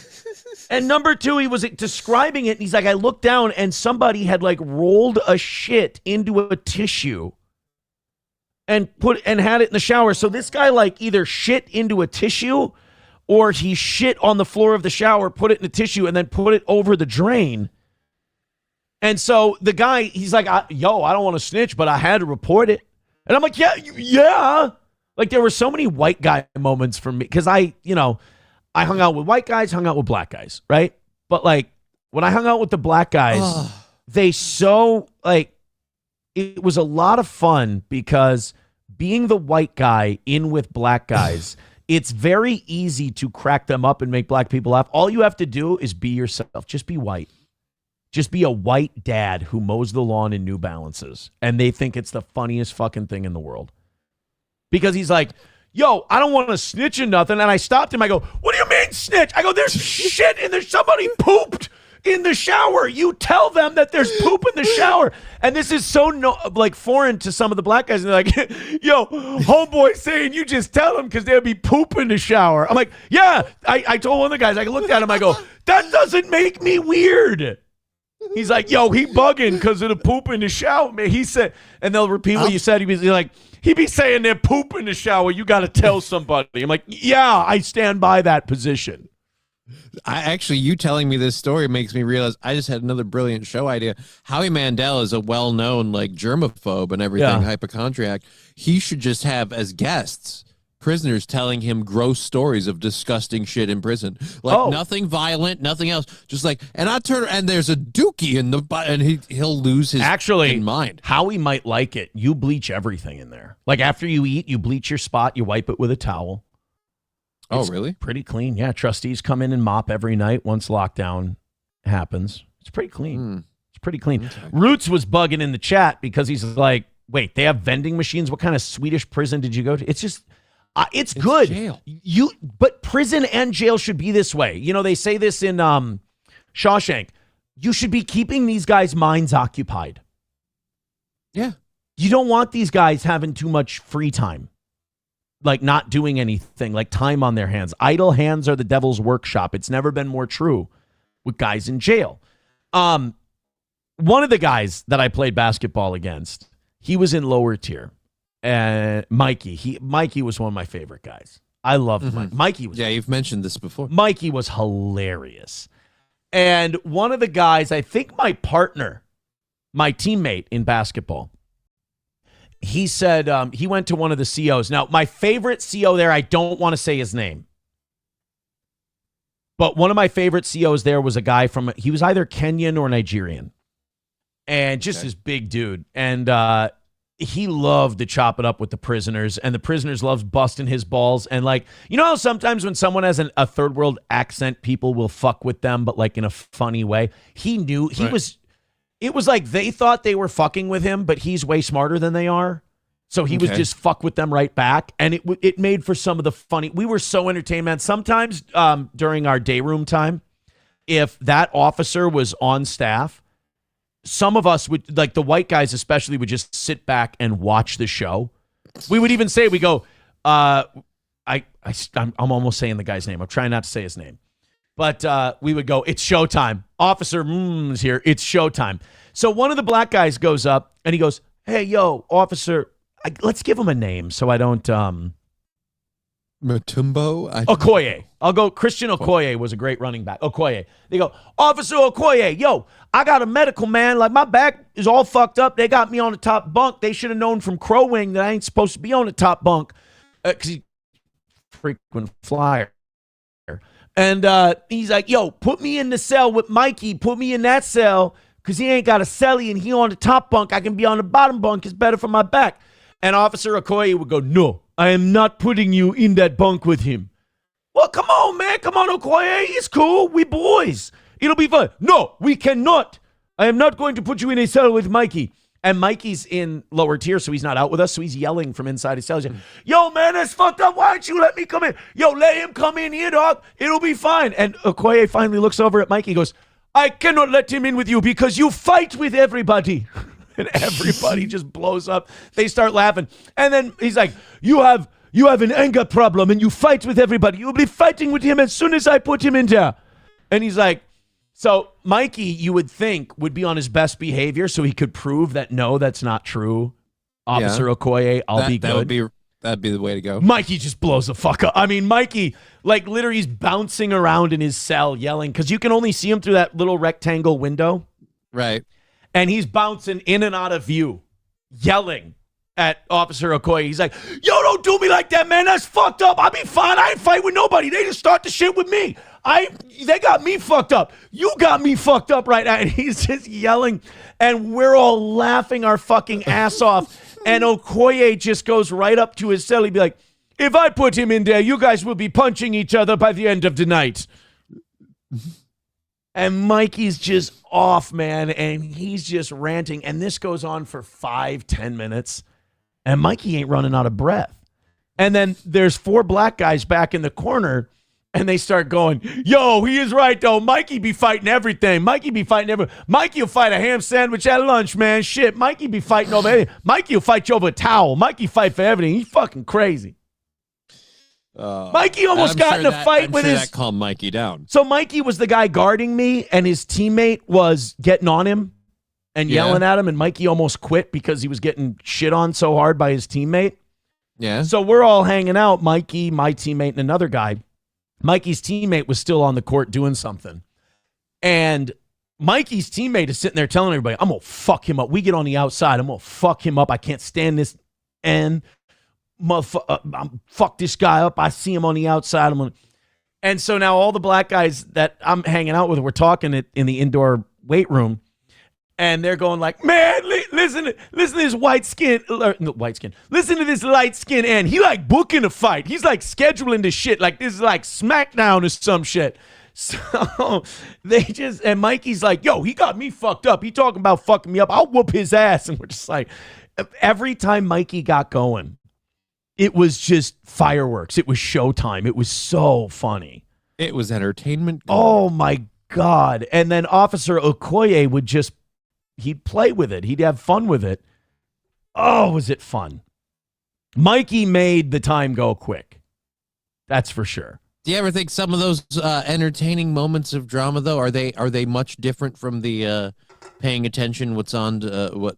And number two, he was describing it, and he's like, I looked down, and somebody had like rolled a shit into a tissue and had it in the shower. So this guy like either shit into a tissue or he shit on the floor of the shower, put it in a tissue, and then put it over the drain. And so the guy, he's like, I don't want to snitch, but I had to report it. And I'm like, yeah. Like there were so many white guy moments for me because I hung out with white guys, hung out with black guys, right? But like when I hung out with the black guys, it was a lot of fun because being the white guy in with black guys, it's very easy to crack them up and make black people laugh. All you have to do is be yourself. Just be white. Just be a white dad who mows the lawn in New Balances. And they think it's the funniest fucking thing in the world. Because he's like, yo, I don't want to snitch or nothing. And I stopped him. I go, what do you mean snitch? I go, there's shit and there's somebody pooped in the shower. You tell them that there's poop in the shower. And this is so foreign to some of the black guys. And they're like, yo, homeboy saying you just tell them because there'll be poop in the shower. I'm like, yeah. I told one of the guys, I looked at him. I go, that doesn't make me weird. He's like, yo, he bugging because of the poop in the shower, man. He said, and they'll repeat what you said. He be saying they're poop in the shower. You got to tell somebody. I'm like, yeah, I stand by that position. You telling me this story makes me realize I just had another brilliant show idea. Howie Mandel is a well-known like germaphobe and everything, hypochondriac. He should just have as guests prisoners telling him gross stories of disgusting shit in prison. Like nothing violent, nothing else. Just like, and I turn and there's a dookie in the and he'll lose his mind. Howie might like it. You bleach everything in there. Like after you eat, you bleach your spot, you wipe it with a towel. It's really? Pretty clean. Yeah. Trustees come in and mop every night once lockdown happens. It's pretty clean. It's pretty clean. Okay. Roots was bugging in the chat because he's like, wait, they have vending machines? What kind of Swedish prison did you go to? It's just it's good. Jail. But prison and jail should be this way. You know, they say this in Shawshank. You should be keeping these guys' minds occupied. Yeah. You don't want these guys having too much free time. Like not doing anything, like time on their hands. Idle hands are the devil's workshop. It's never been more true with guys in jail. One of the guys that I played basketball against, he was in lower tier. And Mikey was one of my favorite guys. I loved Mike. Mikey was. Yeah, you've mentioned this before. Mikey was hilarious. And one of the guys, I think my partner, my teammate in basketball, he said he went to one of the COs. Now, my favorite CO there, I don't want to say his name. But one of my favorite COs there was a guy he was either Kenyan or Nigerian. And just this big dude. And he loved to chop it up with the prisoners, and the prisoners loved busting his balls. And like, you know how sometimes when someone has a third world accent, people will fuck with them, but like in a funny way. He knew it was like they thought they were fucking with him, but he's way smarter than they are. So he would just fuck with them right back. And it made for some of the funny. We were so entertained, man. Sometimes during our day room time, if that officer was on staff, some of us would, like the white guys especially, would just sit back and watch the show. We would even say, I'm almost saying the guy's name. I'm trying not to say his name. But we would go, it's showtime. Officer is here. It's showtime. So one of the black guys goes up and he goes, hey, yo, officer, let's give him a name so I don't... Mutombo? Okoye. I'll go. Christian Okoye was a great running back. Okoye. They go, Officer Okoye, yo, I got a medical, man. Like, my back is all fucked up. They got me on the top bunk. They should have known from Crow Wing that I ain't supposed to be on the top bunk because he's a frequent flyer. And he's like, yo, put me in the cell with Mikey. Put me in that cell because he ain't got a celly and he on the top bunk. I can be on the bottom bunk. It's better for my back. And Officer Okoye would go, no, I am not putting you in that bunk with him. Well, come on, man. Come on, Okoye. It's cool. We boys. It'll be fun. No, we cannot. I am not going to put you in a cell with Mikey. And Mikey's in lower tier, so he's not out with us. So he's yelling from inside his cell. He's like, yo, man, that's fucked up. Why don't you let me come in? Yo, let him come in here, dog. It'll be fine. And Okoye finally looks over at Mikey and goes, I cannot let him in with you because you fight with everybody. And everybody just blows up. They start laughing. And then he's like, you have an anger problem and you fight with everybody. You'll be fighting with him as soon as I put him in there. And he's like, so Mikey, you would think, would be on his best behavior so he could prove that, no, that's not true. Officer Okoye, I'll be good. That'd be the way to go. Mikey just blows the fuck up. I mean, Mikey, like, literally he's bouncing around in his cell yelling because you can only see him through that little rectangle window. Right. And he's bouncing in and out of view, yelling at Officer Okoye. He's like, yo, don't do me like that, man. That's fucked up. I'll be fine. I ain't fight with nobody. They just start the shit with me. They got me fucked up. You got me fucked up right now. And he's just yelling, and we're all laughing our fucking ass off. And Okoye just goes right up to his cell. He'd be like, if I put him in there, you guys will be punching each other by the end of the night. And Mikey's just off, man, and he's just ranting. And this goes on for 5-10 minutes. And Mikey ain't running out of breath. And then there's 4 black guys back in the corner, and they start going, yo, he is right, though. Mikey be fighting everything. Mikey be fighting everything. Mikey will fight a ham sandwich at lunch, man. Shit, Mikey be fighting over everything. Mikey will fight you over a towel. Mikey fight for everything. He's fucking crazy. Mikey almost got in a fight with his... that calmed Mikey down. So Mikey was the guy guarding me, and his teammate was getting on him and yelling at him, and Mikey almost quit because he was getting shit on so hard by his teammate. Yeah. So we're all hanging out, Mikey, my teammate, and another guy. Mikey's teammate was still on the court doing something. And Mikey's teammate is sitting there telling everybody, I'm going to fuck him up. We get on the outside. I'm going to fuck him up. I can't stand this. And fuck this guy up. I see him on the outside. And so now all the black guys that I'm hanging out with, we're talking in the indoor weight room. And they're going like, man, listen to this white skin. Listen to this light skin. And he like booking a fight. He's like scheduling this shit. Like this is like SmackDown or some shit. So and Mikey's like, yo, he got me fucked up. He talking about fucking me up. I'll whoop his ass. And we're just like, every time Mikey got going, it was just fireworks. It was showtime. It was so funny. It was entertainment. Oh my God. And then Officer Okoye would just, he'd play with it. He'd have fun with it. Oh, was it fun? Mikey made the time go quick. That's for sure. Do you ever think some of those entertaining moments of drama, though, are they much different from the paying attention what's on what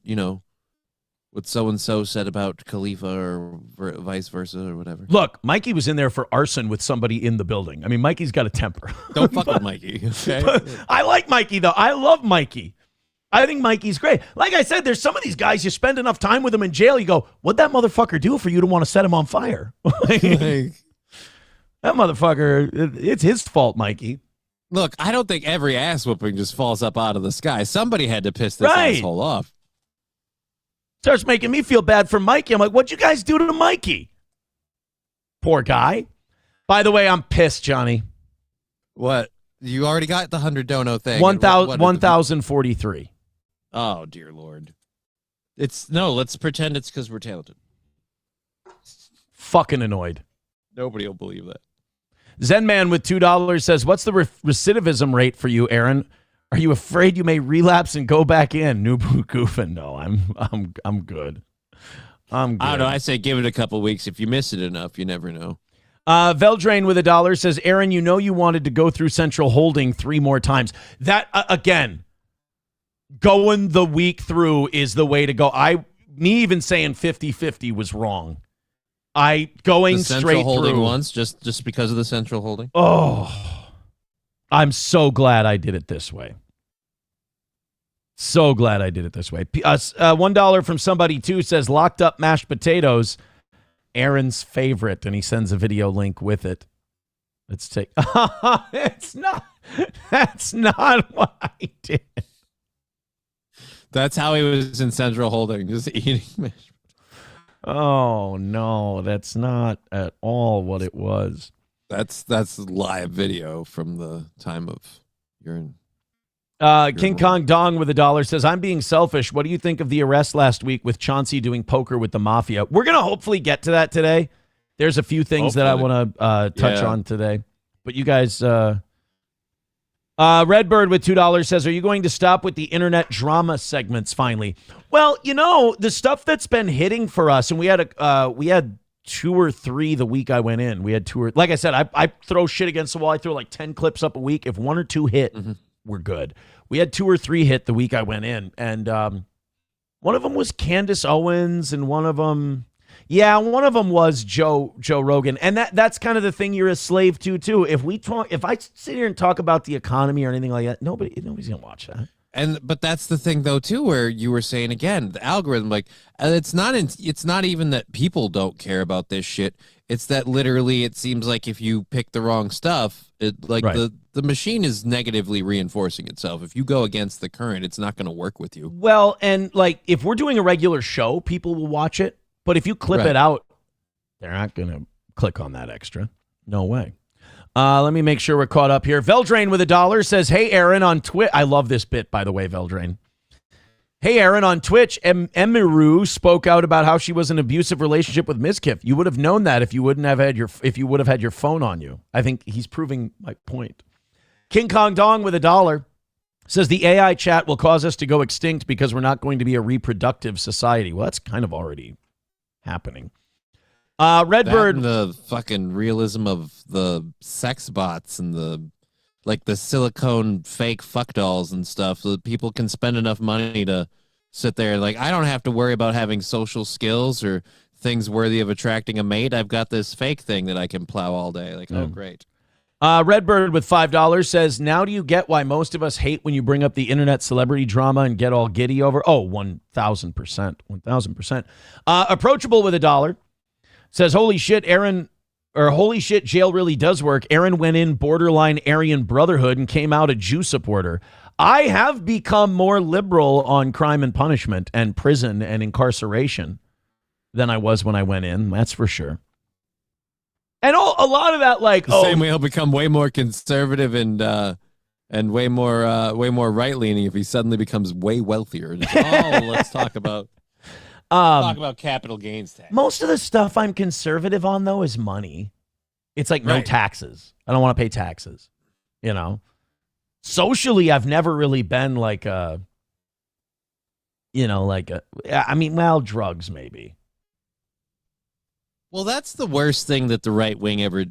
so-and-so said about Khalifa or vice versa or whatever? Look, Mikey was in there for arson with somebody in the building. I mean, Mikey's got a temper. Don't fuck with Mikey. Okay? I like Mikey, though. I love Mikey. I think Mikey's great. Like I said, there's some of these guys, you spend enough time with them in jail, you go, what'd that motherfucker do for you to want to set him on fire? That motherfucker, it's his fault, Mikey. Look, I don't think every ass whooping just falls up out of the sky. Somebody had to piss this asshole off. Starts making me feel bad for Mikey. I'm like, what'd you guys do to Mikey? Poor guy. By the way, I'm pissed, Johnny. What? You already got the 100 dono thing. 1,043. Oh, dear Lord. Let's pretend it's because we're talented. Fucking annoyed. Nobody will believe that. Zen Man with $2 says, what's the recidivism rate for you, Aaron? Are you afraid you may relapse and go back in? Nubu goofing. No, I'm good. I'm good. I don't know. I say give it a couple weeks. If you miss it enough, you never know. Veldrain with $1 says, Aaron, you know you wanted to go through Central Holding 3 more times. That, again, going the week through is the way to go. Me even saying 50-50 was wrong. Going the straight Central Holding through. once, just because of the Central Holding? Oh, I'm so glad I did it this way. So glad I did it this way. $1 from somebody, too, says, locked up mashed potatoes, Aaron's favorite, and he sends a video link with it. Let's take... That's not what I did. That's how he was in Central Holding, just eating mashed potatoes. Oh, no, that's not at all what it was. That's live video from the time of urine. King Kong Dong with $1 says, I'm being selfish. What do you think of the arrest last week with Chauncey doing poker with the mafia? We're going to hopefully get to that today. There's a few things that I want to touch on today. But you guys, Redbird with $2 says, are you going to stop with the internet drama segments finally? Well, you know, the stuff that's been hitting for us, and we had 2 or 3 the week I went in. We had 2 or, like I said, I throw shit against the wall. I throw like 10 clips up a week. If 1 or 2 hit, we're good. We had 2 or 3 hit the week I went in, and one of them was Candace Owens, and one of them was Joe Rogan, and that's kind of the thing you're a slave to too. If I sit here and talk about the economy or anything like that, nobody's gonna watch that. But that's the thing though too, where you were saying again, the algorithm, like it's not even that people don't care about this shit. It's that literally it seems like if you pick the wrong stuff, the machine is negatively reinforcing itself. If you go against the current, it's not going to work with you. Well, and like if we're doing a regular show, people will watch it. But if you clip it out, they're not going to click on that extra. No way. Let me make sure we're caught up here. Veldrain with $1 says, hey, Aaron, on Twitch. I love this bit, by the way, Veldrain. Hey, Aaron, on Twitch, Emiru spoke out about how she was in an abusive relationship with Mizkif. You would have known that if you would have had your phone on you. I think he's proving my point. King Kong Dong with $1 says the AI chat will cause us to go extinct because we're not going to be a reproductive society. Well, that's kind of already happening. Redbird, the fucking realism of the sex bots and the silicone fake fuck dolls and stuff, so that people can spend enough money to sit there like, I don't have to worry about having social skills or things worthy of attracting a mate. I've got this fake thing that I can plow all day. Like, oh, great. Redbird with $5 says, now do you get why most of us hate when you bring up the internet celebrity drama and get all giddy over? Oh, 1,000%. 1,000%. Approachable with $1 says, holy shit, jail really does work. Aaron went in borderline Aryan Brotherhood and came out a Jew supporter. I have become more liberal on crime and punishment and prison and incarceration than I was when I went in. That's for sure. And a lot of that, like, same way he'll become way more conservative and way more right leaning if he suddenly becomes way wealthier. Let's talk about capital gains tax. Most of the stuff I'm conservative on, though, is money. It's like no taxes. I don't want to pay taxes. You know, socially, I've never really been like drugs maybe. Well, that's the worst thing that the right wing ever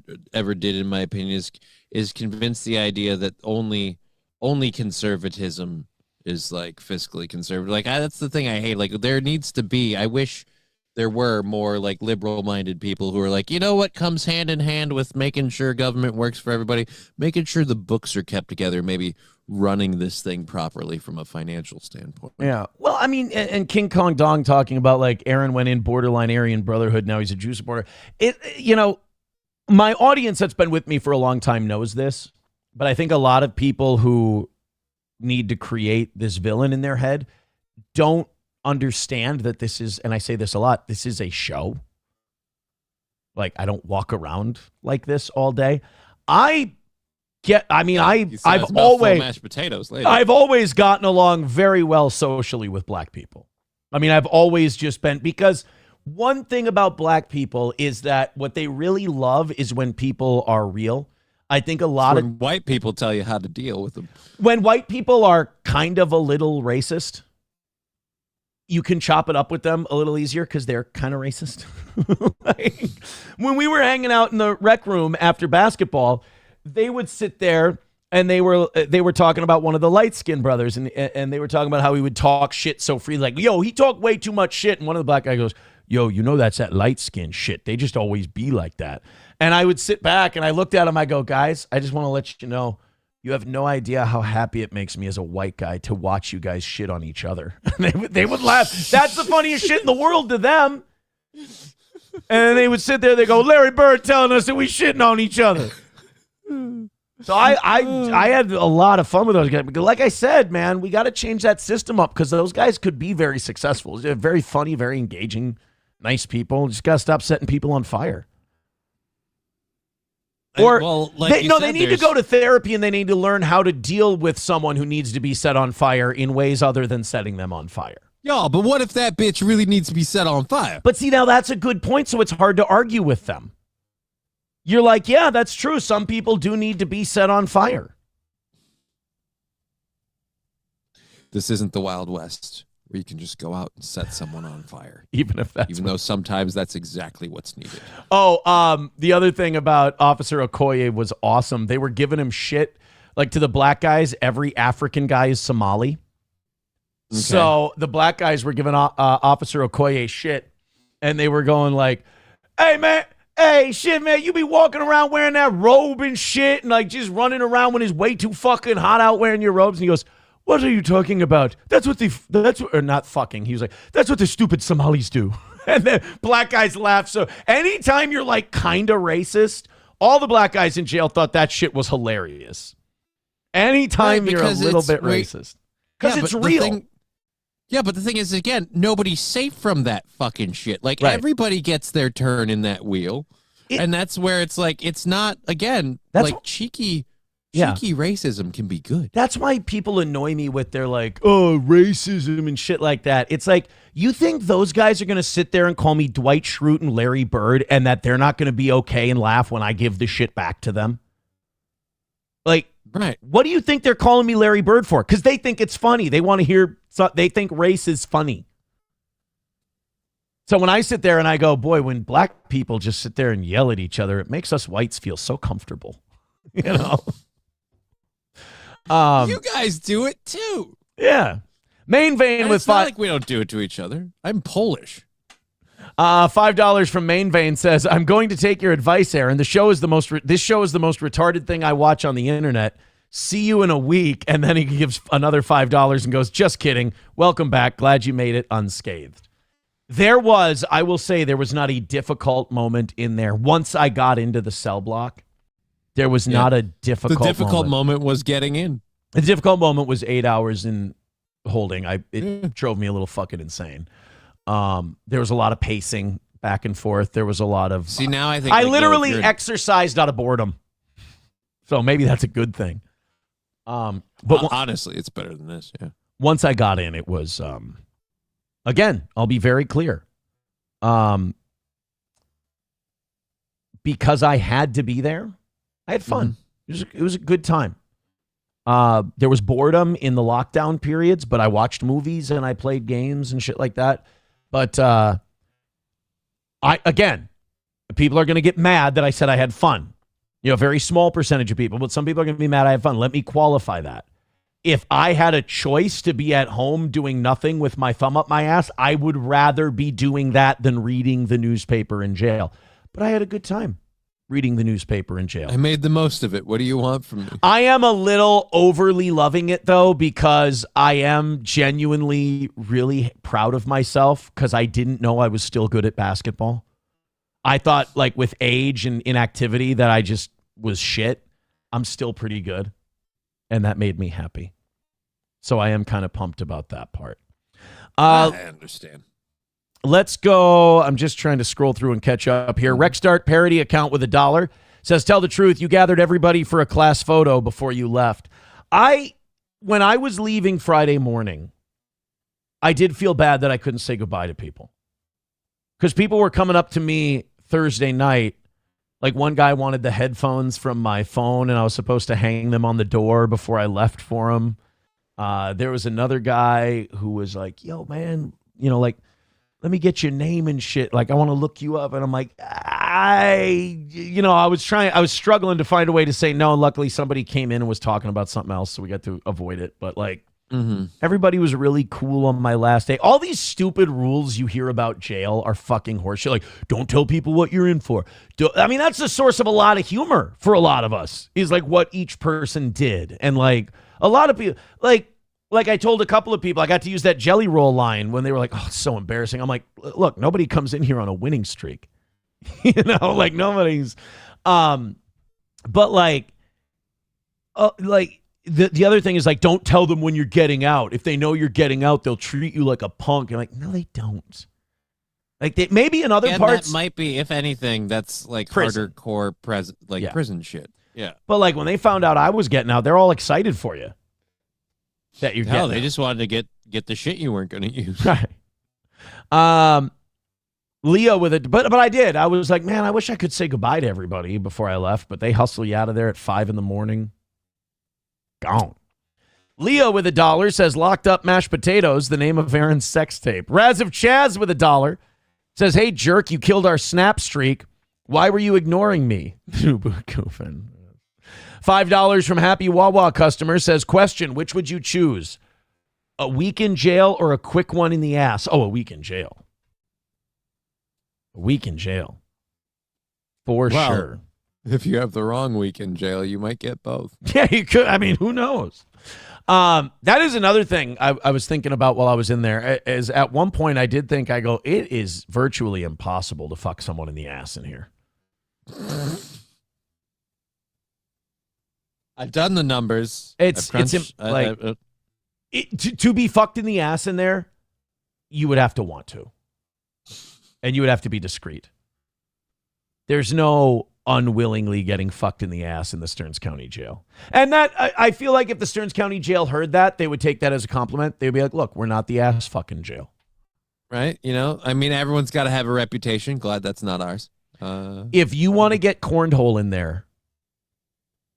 did, in my opinion, is convince the idea that only conservatism is like fiscally conservative. Like that's the thing I hate. Like there needs to be. I wish there were more like liberal-minded people who are like, you know what comes hand in hand with making sure government works for everybody, making sure the books are kept together, maybe running this thing properly from a financial standpoint. Yeah. Well, I mean, and King Kong Dong talking about like Aaron went in borderline Aryan Brotherhood. Now he's a Jew supporter. My audience that's been with me for a long time knows this, but I think a lot of people who need to create this villain in their head don't understand that this is, and I say this a lot, this is a show. Like I don't walk around like this all day. I've always mashed potatoes later. I've always gotten along very well socially with black people. I mean, I've always just been, because one thing about black people is that what they really love is when people are real. I think a lot When white people tell you how to deal with them. when white people are kind of a little racist, you can chop it up with them a little easier because they're kind of racist. Like, when we were hanging out in the rec room after basketball, they would sit there and they were talking about one of the light-skinned brothers, and they were talking about how he would talk shit so free, like, yo, he talked way too much shit. And one of the black guys goes, yo, you know that's that light-skinned shit. They just always be like that. And I would sit back and I looked at him, I go, guys, I just want to let you know, you have no idea how happy it makes me as a white guy to watch you guys shit on each other. They would laugh. That's the funniest shit in the world to them. And they would sit there, they go, Larry Bird telling us that we shitting on each other. So I had a lot of fun with those guys. Because like I said, man, we got to change that system up because those guys could be very successful. They're very funny, very engaging, nice people. Just got to stop setting people on fire. Or they need to go to therapy and they need to learn how to deal with someone who needs to be set on fire in ways other than setting them on fire. Yo, but what if that bitch really needs to be set on fire? But see, now that's a good point, so it's hard to argue with them. You're like, yeah, that's true. Some people do need to be set on fire. This isn't the Wild West where you can just go out and set someone on fire. Even though sometimes that's exactly what's needed. Oh, the other thing about Officer Okoye was awesome. They were giving him shit. Like, to the black guys, every African guy is Somali. Okay. So the black guys were giving Officer Okoye shit. And they were going like, hey, man. Hey, shit, man, you be walking around wearing that robe and shit and, like, just running around when it's way too fucking hot out wearing your robes. And he goes, what are you talking about? Or not fucking. He was like, that's what the stupid Somalis do. And then black guys laugh. So anytime you're, like, kind of racist, all the black guys in jail thought that shit was hilarious. Anytime you're a little bit racist. Because it's real. Yeah, but the thing is, again, nobody's safe from that fucking shit. Like, everybody gets their turn in that wheel. And that's where it's like, it's not, again, like cheeky racism can be good. That's why people annoy me with their like, oh, racism and shit like that. It's like, you think those guys are going to sit there and call me Dwight Schrute and Larry Bird and that they're not going to be okay and laugh when I give the shit back to them? Like, right. What do you think they're calling me Larry Bird for? Because they think it's funny. They want to hear, they think race is funny. So when I sit there and I go, boy, when black people just sit there and yell at each other, it makes us whites feel so comfortable. You know? You guys do it too. Yeah. Main vein with it's not like we don't do it to each other. I'm Polish. $5 from Main Vein says, I'm going to take your advice, Aaron. This show is the most retarded thing I watch on the internet. See you in a week. And then he gives another $5 and goes, just kidding. Welcome back. Glad you made it unscathed. I will say there was not a difficult moment in there. Once I got into the cell block, there was not a difficult moment. The difficult moment was getting in. The difficult moment was 8 hours in holding. It drove me a little fucking insane. There was a lot of pacing back and forth. There was a lot of... See, now I think... I literally exercised out of boredom. So maybe that's a good thing. But honestly, it's better than this, yeah. Once I got in, it was... Again, I'll be very clear. Because I had to be there, I had fun. Mm-hmm. It was a good time. There was boredom in the lockdown periods, but I watched movies and I played games and shit like that. But people are going to get mad that I said I had fun. You know, a very small percentage of people, but some people are going to be mad I had fun. Let me qualify that. If I had a choice to be at home doing nothing with my thumb up my ass, I would rather be doing that than reading the newspaper in jail. But I had a good time reading the newspaper in jail. I made the most of it. What do you want from me? I am a little overly loving it, though, because I am genuinely really proud of myself because I didn't know I was still good at basketball. I thought, like, with age and inactivity that I just was shit. I'm still pretty good. And that made me happy. So I am kind of pumped about that part. I understand. Let's go. I'm just trying to scroll through and catch up here. Rexstart parody account with $1 says, tell the truth. You gathered everybody for a class photo before you left. When I was leaving Friday morning, I did feel bad that I couldn't say goodbye to people. because people were coming up to me Thursday night. Like one guy wanted the headphones from my phone, and I was supposed to hang them on the door before I left for him. There was another guy who was like, yo, man, like, let me get your name and shit. Like, I want to look you up. And I'm like, I was struggling to find a way to say no. Luckily, somebody came in and was talking about something else, so we got to avoid it. But like, everybody was really cool on my last day. All these stupid rules you hear about jail are fucking horseshit. Like, don't tell people what you're in for. That's the source of a lot of humor for a lot of us, is like what each person did. And like a lot of people, like I told a couple of people, I got to use that jelly roll line when they were like, oh, it's so embarrassing. I'm like, look, nobody comes in here on a winning streak. Like nobody's, but like the other thing is like, don't tell them when you're getting out. If they know you're getting out, they'll treat you like a punk. You're like, no, they don't. Like maybe in other parts, that might be, if anything, that's like prison. Hardcore prison shit. Yeah. But like when they found out I was getting out, they're all excited for you. That you're getting out. They just wanted to get the shit you weren't going to use. Right. Leo with it, but I did. I was like, man, I wish I could say goodbye to everybody before I left, but they hustle you out of there at 5 a.m. Gone. Leo with $1 says, locked up mashed potatoes, the name of Aaron's sex tape. Raz of Chaz with $1 says, hey, jerk, you killed our snap streak. Why were you ignoring me? $5 from Happy Wawa customer says, question, which would you choose? A week in jail or a quick one in the ass? Oh, a week in jail. A week in jail. For sure. If you have the wrong week in jail, you might get both. Yeah, you could. I mean, who knows? That is another thing I was thinking about while I was in there. Is at one point I did think, I go, it is virtually impossible to fuck someone in the ass in here. I've done the numbers. To be fucked in the ass in there, you would have to want to. And you would have to be discreet. There's no unwillingly getting fucked in the ass in the Stearns County Jail. And that, I feel like if the Stearns County Jail heard that, they would take that as a compliment. They would be like, look, we're not the ass fucking jail. Right? Everyone's got to have a reputation. Glad that's not ours. If you want to get cornhole in there,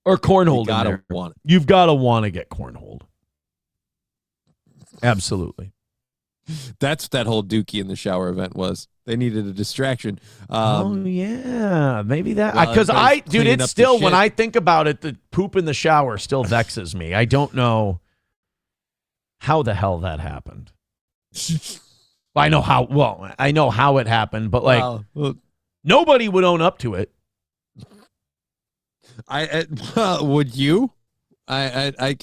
or cornhole in there, you've got to want to get cornholed. Absolutely. That's what that whole Dookie in the shower event was. They needed a distraction. Yeah, maybe that. Because it's still, when I think about it, the poop in the shower still vexes me. I don't know how the hell that happened. I know how it happened, but like, nobody would own up to it. Would you? I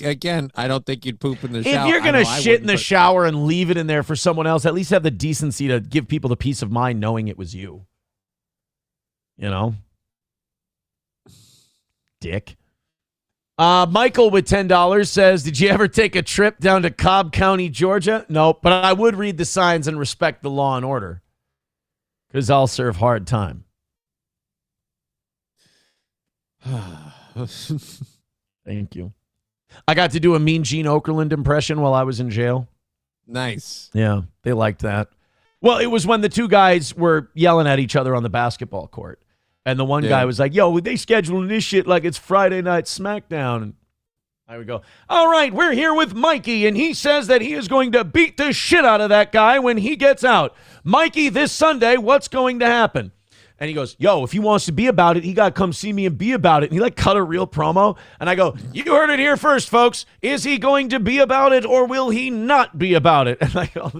don't think you'd poop in the shower. If you're gonna shit in the shower and leave it in there for someone else, at least have the decency to give people the peace of mind knowing it was you. Dick. Michael with $10 says, did you ever take a trip down to Cobb County, Georgia? Nope, but I would read the signs and respect the law and order, because I'll serve hard time. Thank you. I got to do a Mean Gene Okerlund impression while I was in jail. Nice. Yeah, they liked that. Well, it was when the two guys were yelling at each other on the basketball court. And the one guy was like, yo, they scheduling this shit like it's Friday Night SmackDown. And I would go, all right, we're here with Mikey, and he says that he is going to beat the shit out of that guy when he gets out. Mikey, this Sunday, what's going to happen? And he goes, yo, if he wants to be about it, he got to come see me and be about it. And he cut a real promo. And I go, you heard it here first, folks. Is he going to be about it, or will he not be about it? And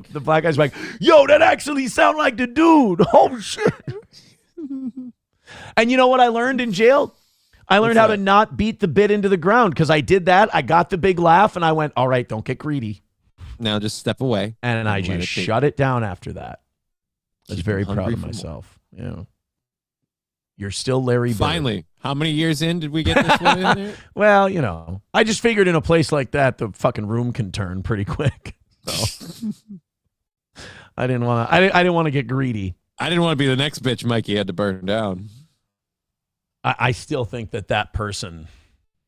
the black guy's like, yo, that actually sound like the dude. Oh, shit. And you know what I learned in jail? I learned how to not beat the bit into the ground, because I did that. I got the big laugh, and I went, all right, don't get greedy. Now just step away. And I just shut it down after that. I was very proud of myself. Yeah. You're still Larry Bird. Finally. How many years in did we get this one in there? Well, I just figured in a place like that, the fucking room can turn pretty quick. So I didn't want to get greedy. I didn't want to be the next bitch Mikey had to burn down. I still think that person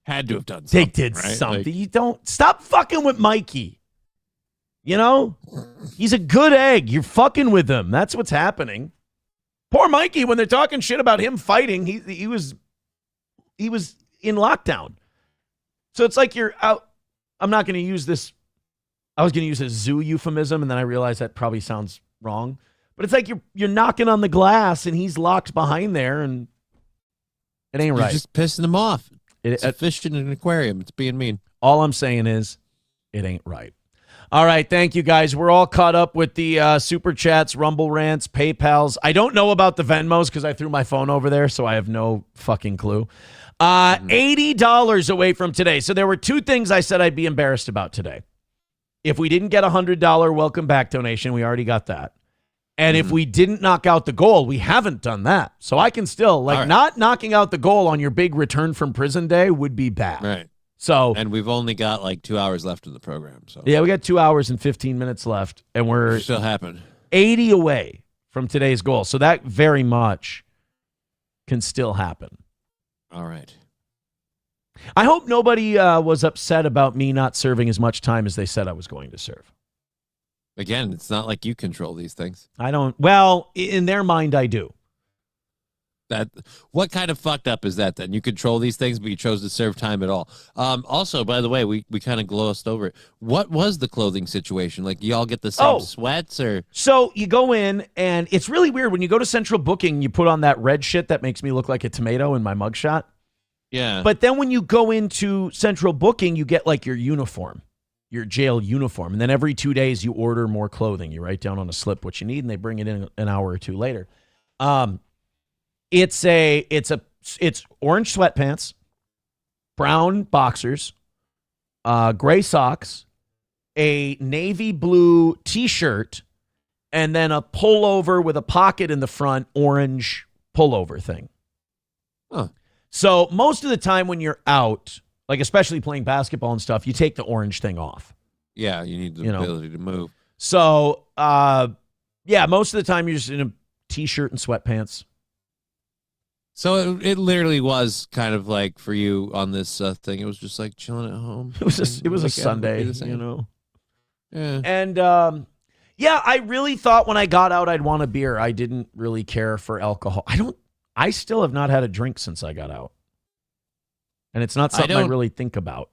had to have done something. They did something. You don't stop fucking with Mikey. He's a good egg. You're fucking with him. That's what's happening. Poor Mikey, when they're talking shit about him fighting, he was in lockdown. So it's like you're out. I'm not going to use this. I was going to use a zoo euphemism, and then I realized that probably sounds wrong. But it's like you're knocking on the glass, and he's locked behind there, and it ain't right. You're just pissing him off. It's a fish in an aquarium. It's being mean. All I'm saying is it ain't right. All right, thank you, guys. We're all caught up with the Super Chats, Rumble Rants, PayPals. I don't know about the Venmos because I threw my phone over there, so I have no fucking clue. $80 away from today. So there were two things I said I'd be embarrassed about today. If we didn't get a $100 welcome back donation, we already got that. And if we didn't knock out the goal, we haven't done that. So I can still, not knocking out the goal on your big return from prison day would be bad. Right. So, and we've only got like 2 hours left in the program. So yeah, we got 2 hours and 15 minutes left, and we're still happening. 80 away from today's goal. So that very much can still happen. All right. I hope nobody was upset about me not serving as much time as they said I was going to serve. Again, it's not like you control these things. I don't. Well, in their mind, I do. What kind of fucked up is that then? You control these things, but you chose to serve time at all. Also, by the way, we kind of glossed over it. What was the clothing situation? Like, y'all get the same sweats or? So you go in, and it's really weird. When you go to Central Booking, you put on that red shit that makes me look like a tomato in my mugshot. Yeah. But then when you go into Central Booking, you get like your uniform, your jail uniform. And then every 2 days, you order more clothing. You write down on a slip what you need, and they bring it in an hour or two later. It's orange sweatpants, brown boxers, gray socks, a navy blue t-shirt, and then a pullover with a pocket in the front, orange pullover thing. Huh. So most of the time when you're out, like especially playing basketball and stuff, you take the orange thing off. Yeah, you need the ability to move. So, yeah, most of the time you're just in a t-shirt and sweatpants. So it literally was kind of like for you on this thing. It was just like chilling at home. It was a Sunday, you know. Yeah. And yeah, I really thought when I got out I'd want a beer. I didn't really care for alcohol. I still have not had a drink since I got out. And it's not something I really think about.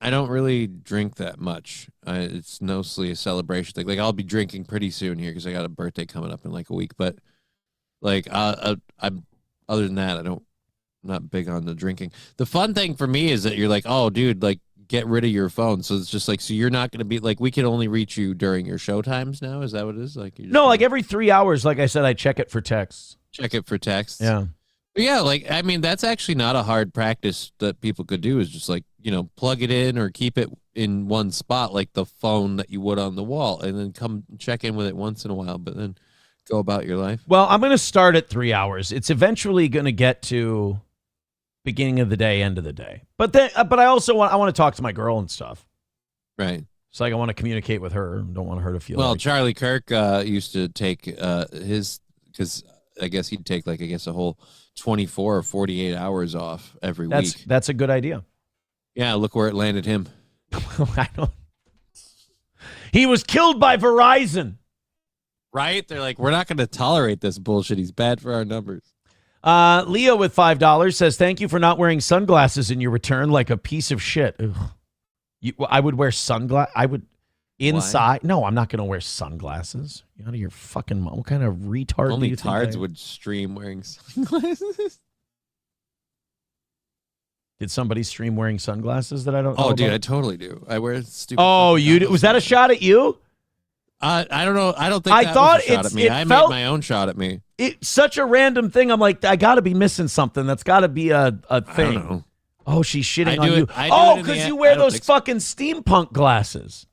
I don't really drink that much. It's mostly a celebration thing. Like I'll be drinking pretty soon here because I got a birthday coming up in like a week. But like I'm other than that, I'm not big on the drinking. The fun thing for me is that you're like, oh, dude, like get rid of your phone. So it's just like, so you're not going to be like, we can only reach you during your show times now. Is that what it is? Like no, like every 3 hours, like I said, I check it for texts. Check it for texts. Yeah. But yeah, like, I mean, that's actually not a hard practice that people could do is just like, you know, plug it in or keep it in one spot, like the phone that you would on the wall, and then come check in with it once in a while, but then go about your life. Well, I'm going to start at 3 hours. It's eventually going to get to beginning of the day, end of the day. But I also want to talk to my girl and stuff. Right. It's like I want to communicate with her. Don't want her to feel well, like... Charlie Kirk used to take his, because I guess he'd take like, a whole 24 or 48 hours off every week. That's a good idea. Yeah, look where it landed him. I don't... He was killed by Verizon. Right? They're like, we're not going to tolerate this bullshit. He's bad for our numbers. Leo with $5 says, thank you for not wearing sunglasses in your return like a piece of shit. I would wear sunglasses. I would inside. Why? No, I'm not going to wear sunglasses. You out of your fucking mind. What kind of retard only do you tards think would stream wearing sunglasses? Did somebody stream wearing sunglasses that I don't know Oh, dude, about? I totally do. I wear stupid. Oh, you do? Was that a shot at you? I don't know. I don't think I that thought was a shot at me. I made my own shot at me. It's such a random thing. I'm like, I got to be missing something. That's got to be a thing. I don't know. Oh, she's shitting on you. Oh, because you wear those fucking steampunk glasses.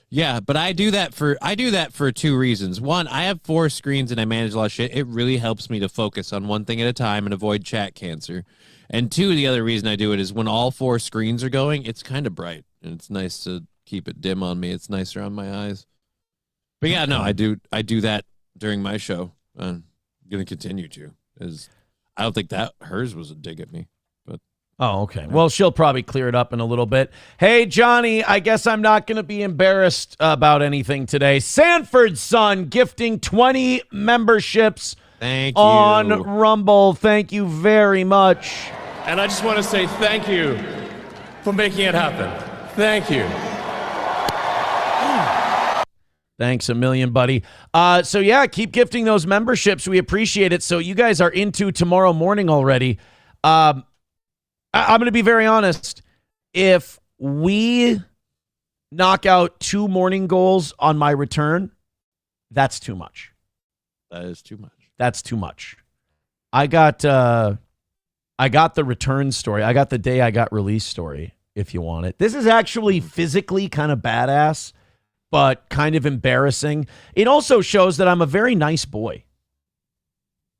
Yeah, but I do that for two reasons. One, I have 4 screens and I manage a lot of shit. It really helps me to focus on one thing at a time and avoid chat cancer. And 2, the other reason I do it is when all 4 screens are going, it's kind of bright and it's nice to keep it dim on me. It's nicer on my eyes. But yeah, no, I do that during my show. I'm gonna continue to, as I don't think that hers was a dig at me. But oh, okay. Well, she'll probably clear it up in a little bit. Hey, Johnny, I guess I'm not gonna be embarrassed about anything today. Sanford's son gifting 20 memberships Thank you. on Rumble. Thank you very much. And I just want to say thank you for making it happen. Thank you. Thanks a million, buddy. So yeah, keep gifting those memberships. We appreciate it. So you guys are into tomorrow morning already. I'm going to be very honest. If we knock out 2 morning goals on my return, that's too much. That is too much. That's too much. I got the return story. I got the day I got released story, if you want it. This is actually physically kind of badass, but kind of embarrassing. It also shows that I'm a very nice boy,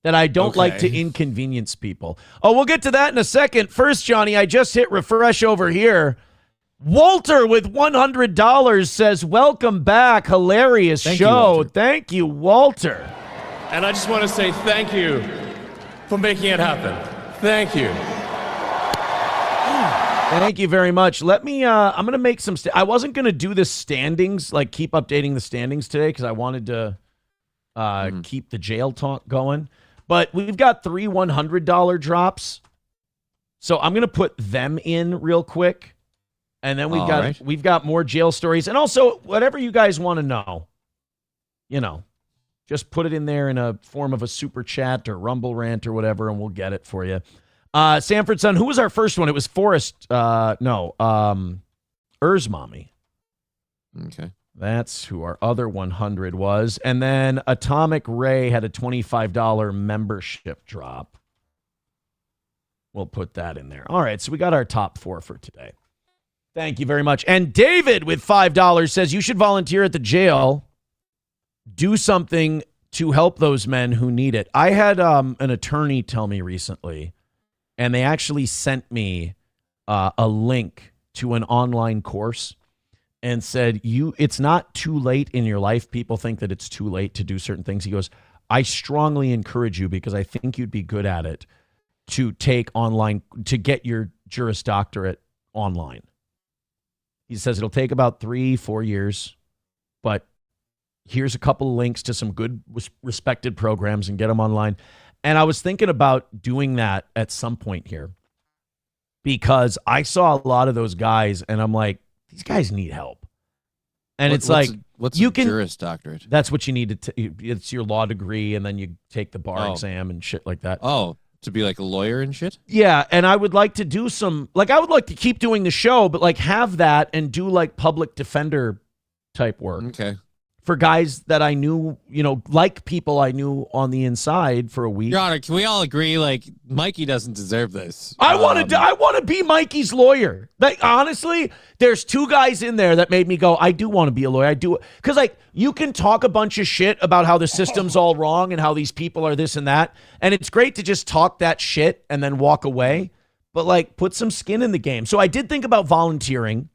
that I don't like to inconvenience people. Oh, we'll get to that in a second. First, Johnny, I just hit refresh over here. Walter with $100 says, welcome back. Hilarious show. Thank you, Walter. And I just want to say thank you for making it happen. Thank you. Thank you very much. Let me, I'm going to make some, I wasn't going to do the standings, like keep updating the standings today because I wanted to keep the jail talk going. But we've got 3 $100 drops. So I'm going to put them in real quick. And then we've got more jail stories. And also, whatever you guys want to know, just put it in there in a form of a super chat or Rumble rant or whatever, and we'll get it for you. Sanford Son, who was our first one? It was Forrest. Urs Mommy. Okay. That's who our other 100 was. And then Atomic Ray had a $25 membership drop. We'll put that in there. All right, so we got our top 4 for today. Thank you very much. And David with $5 says you should volunteer at the jail. Do something to help those men who need it. I had an attorney tell me recently, and they actually sent me a link to an online course and said, it's not too late in your life. People think that it's too late to do certain things. He goes, I strongly encourage you because I think you'd be good at it to take online, to get your Juris Doctorate online. He says it'll take about 3-4 years, but here's a couple of links to some good respected programs and get them online. And I was thinking about doing that at some point here because I saw a lot of those guys and I'm like, these guys need help. And what's a Juris Doctorate? That's what you need to, it's your law degree and then you take the bar exam and shit like that. Oh, to be like a lawyer and shit? Yeah, and I would like to do I would like to keep doing the show, but like have that and do like public defender type work. Okay. For guys that I knew, like people I knew on the inside for a week. Your Honor, can we all agree, like, Mikey doesn't deserve this? I want to be Mikey's lawyer. Like, honestly, there's 2 guys in there that made me go, I do want to be a lawyer. I do. Because, like, you can talk a bunch of shit about how the system's all wrong and how these people are this and that. And it's great to just talk that shit and then walk away. But, like, put some skin in the game. So I did think about volunteering.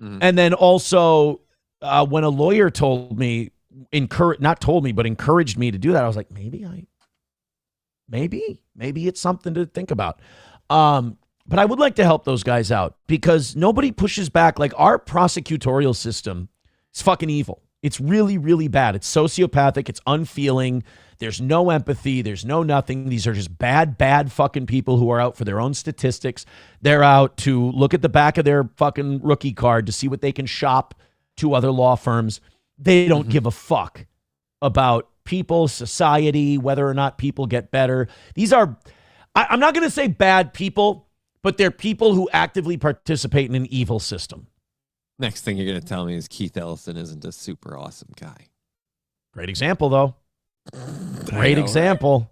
And then also... when a lawyer told me, encouraged me to do that, I was like, maybe it's something to think about. But I would like to help those guys out because nobody pushes back. Like our prosecutorial system is fucking evil. It's really, really bad. It's sociopathic. It's unfeeling. There's no empathy. There's no nothing. These are just bad fucking people who are out for their own statistics. They're out to look at the back of their fucking rookie card to see what they can shop to other law firms. They don't give a fuck about people, society, whether or not people get better. These are, I'm not going to say bad people, but they're people who actively participate in an evil system. Next thing you're going to tell me is Keith Ellison isn't a super awesome guy. Great example, though. Great example.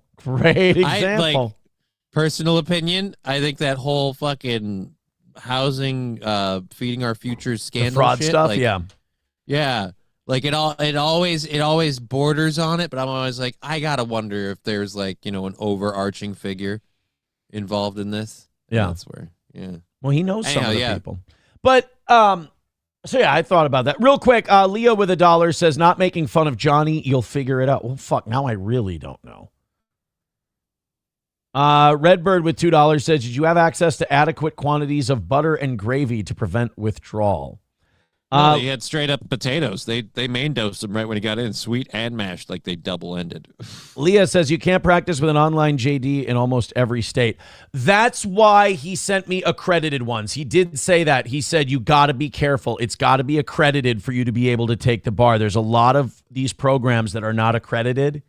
Personal opinion, I think that whole fucking housing, feeding our futures scandal, the fraud shit, stuff, yeah. Like it always borders on it, but I'm always like, I gotta wonder if there's like an overarching figure involved in this. Yeah, that's where. Yeah. Well, he knows some of the people, but so yeah, I thought about that real quick. Leo with $1 says, "Not making fun of Johnny. You'll figure it out." Well, fuck. Now I really don't know. Redbird with $2 says, did you have access to adequate quantities of butter and gravy to prevent withdrawal? No, he had straight up potatoes. They main dosed him right when he got in, sweet and mashed, like they double ended. Leah says you can't practice with an online JD in almost every state. That's why he sent me accredited ones. He did say that. He said you got to be careful. It's got to be accredited for you to be able to take the bar. There's a lot of these programs that are not accredited,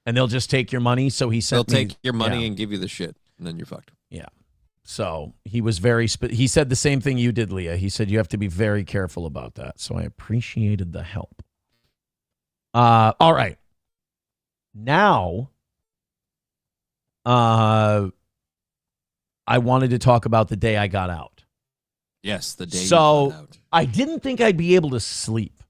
and they'll just take your money. So he sent They'll take your money and give you the shit, and then you're fucked. Yeah. So he was he said the same thing you did, Leah. He said you have to be very careful about that. So I appreciated the help. All right. Now, I wanted to talk about the day I got out. Yes, the day you So got out. I didn't think I'd be able to sleep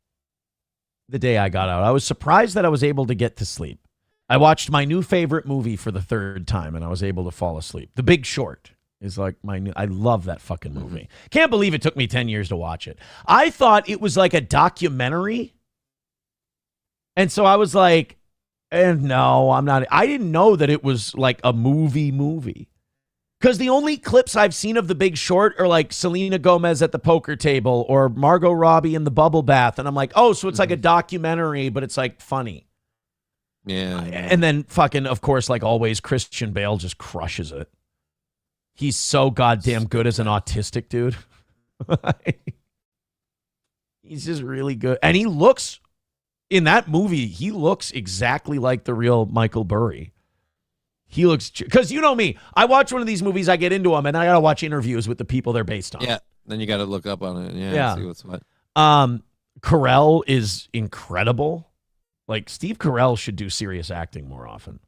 the day I got out. I was surprised that I was able to get to sleep. I watched my new favorite movie for the third time, and I was able to fall asleep. The Big Short is like I love that fucking movie. Can't believe it took me 10 years to watch it. I thought it was like a documentary. And so I was like, no, I'm not. I didn't know that it was like a movie. Because the only clips I've seen of The Big Short are like Selena Gomez at the poker table or Margot Robbie in the bubble bath. And I'm like, oh, so it's like a documentary, but it's like funny. Yeah. And then fucking, of course, like always, Christian Bale just crushes it. He's so goddamn good as an autistic dude. He's just really good. And he looks, in that movie, he looks exactly like the real Michael Burry. He looks, because you know me, I watch one of these movies, I get into them, and I got to watch interviews with the people they're based on. Yeah, then you got to look up on it. Yeah, see what's what. Carell is incredible. Like, Steve Carell should do serious acting more often.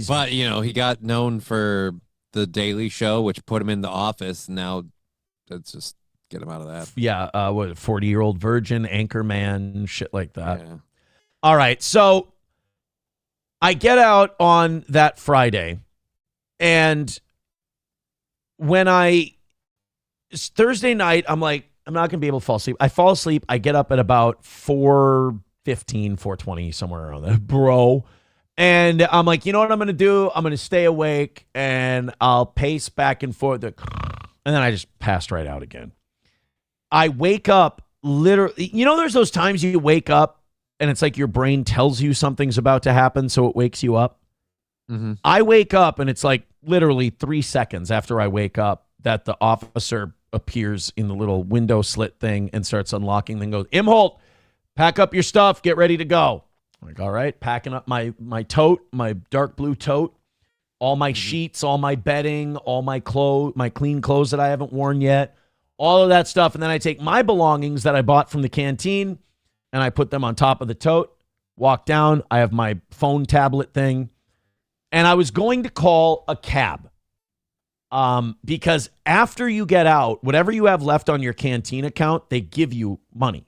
But, you know, he got known for The Daily Show, which put him in The Office. Now, let's just get him out of that. Yeah, 40-Year-Old Virgin, Anchorman, shit like that. Yeah. All right, so I get out on that Friday, and it's Thursday night, I'm like, I'm not going to be able to fall asleep. I fall asleep. I get up at about 4:15, 4:20, somewhere around there, bro. And I'm like, you know what I'm going to do? I'm going to stay awake, and I'll pace back and forth. And then I just passed right out again. I wake up literally. You know, there's those times you wake up, and it's like your brain tells you something's about to happen, so it wakes you up. Mm-hmm. I wake up, and it's like literally 3 seconds after I wake up that the officer appears in the little window slit thing and starts unlocking, then goes, Imholt, pack up your stuff, get ready to go. I'm like, all right, packing up my tote, my dark blue tote, all my sheets, all my bedding, all my clothes, my clean clothes that I haven't worn yet, all of that stuff. And then I take my belongings that I bought from the canteen and I put them on top of the tote, walk down. I have my phone tablet thing. And I was going to call a cab. Because after you get out, whatever you have left on your canteen account, they give you money.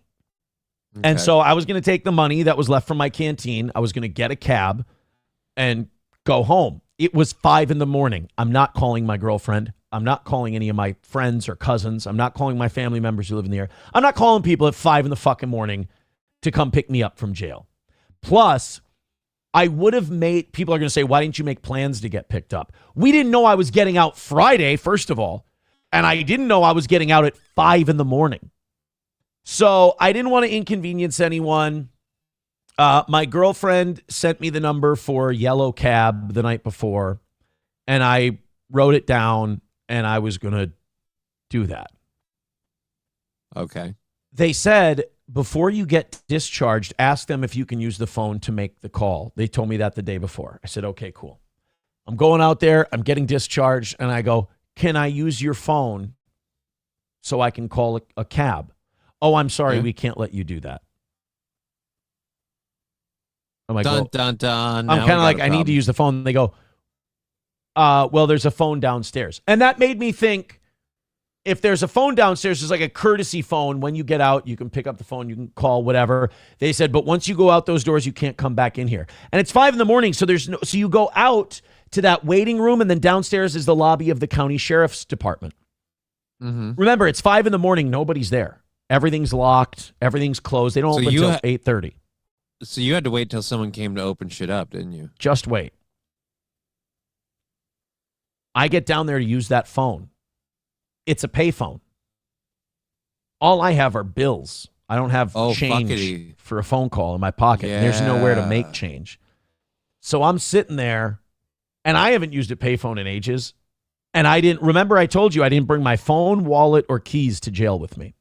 Okay. And so I was going to take the money that was left from my canteen. I was going to get a cab and go home. It was 5 a.m. I'm not calling my girlfriend. I'm not calling any of my friends or cousins. I'm not calling my family members who live in the area. I'm not calling people at 5 a.m. to come pick me up from jail. Plus, I would have made, people are going to say, why didn't you make plans to get picked up? We didn't know I was getting out Friday, first of all, and I didn't know I was getting out at 5 a.m. So I didn't want to inconvenience anyone. My girlfriend sent me the number for Yellow Cab the night before, and I wrote it down, and I was going to do that. Okay. They said, before you get discharged, ask them if you can use the phone to make the call. They told me that the day before. I said, okay, cool. I'm going out there. I'm getting discharged. And I go, can I use your phone so I can call a cab? Oh, I'm sorry. We can't let you do that. I'm like, dun, dun, dun. I'm kind of like, I need to use the phone. They go, well, there's a phone downstairs. And that made me think, if there's a phone downstairs, there's like a courtesy phone. When you get out, you can pick up the phone, you can call, whatever. They said, but once you go out those doors, you can't come back in here. And it's 5 a.m. So so you go out to that waiting room, and then downstairs is the lobby of the county sheriff's department. Mm-hmm. Remember, it's 5 a.m. Nobody's there. Everything's locked. Everything's closed. They don't open until 8:30. So you had to wait till someone came to open shit up, didn't you? Just wait. I get down there to use that phone. It's a payphone. all I have are bills. I don't have change fuckity. for a phone call in my pocket. And there's nowhere to make change. So I'm sitting there, and I haven't used a payphone in ages. And I didn't remember. I told you I didn't bring my phone, wallet, or keys to jail with me.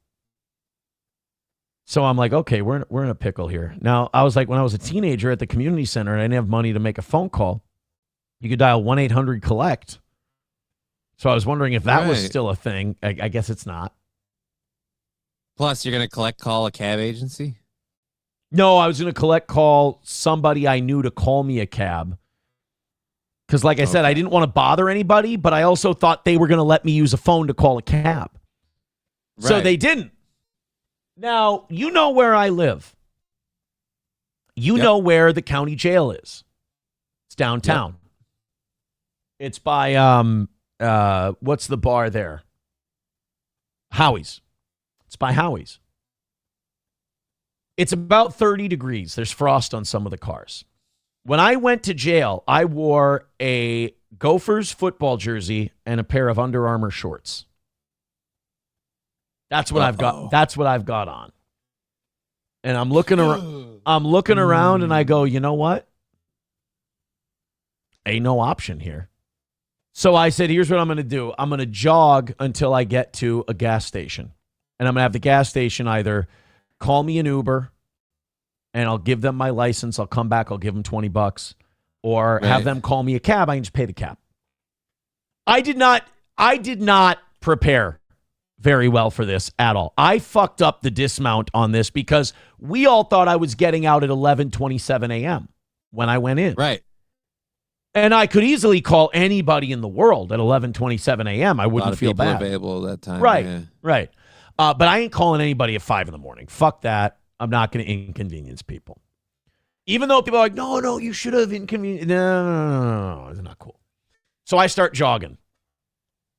So I'm like, okay, we're in a pickle here. Now, I was like, when I was a teenager at the community center and I didn't have money to make a phone call, you could dial 1-800-COLLECT. So I was wondering if that was still a thing. I guess it's not. Plus, you're going to call a cab agency? No, I was going to call somebody I knew to call me a cab. Because like I said, I didn't want to bother anybody, but I also thought they were going to let me use a phone to call a cab. Right. So they didn't. Now, you know where I live. You know where the county jail is. It's downtown. Yep. It's by, what's the bar there? Howie's. It's by Howie's. It's about 30 degrees. There's frost on some of the cars. When I went to jail, I wore a Gophers football jersey and a pair of Under Armour shorts. That's what I've got. That's what I've got on. And I'm looking around. I'm looking around, and I go, you know what? Ain't no option here. So I said, here's what I'm going to do. I'm going to jog until I get to a gas station, and I'm going to have the gas station either call me an Uber, and I'll give them my license. I'll come back. I'll give them $20, or have them call me a cab. I can just pay the cab. I did not prepare very well for this at all. I fucked up the dismount on this because we all thought I was getting out at 11:27 a.m. when I went in. Right. And I could easily call anybody in the world at 11:27 a.m. I wouldn't feel bad. A lot of people available at that time. Right, yeah. right. But I ain't calling anybody at 5 in the morning. Fuck that. I'm not going to inconvenience people. Even though people are like, no, you should have inconvenienced. No, it's not cool. So I start jogging.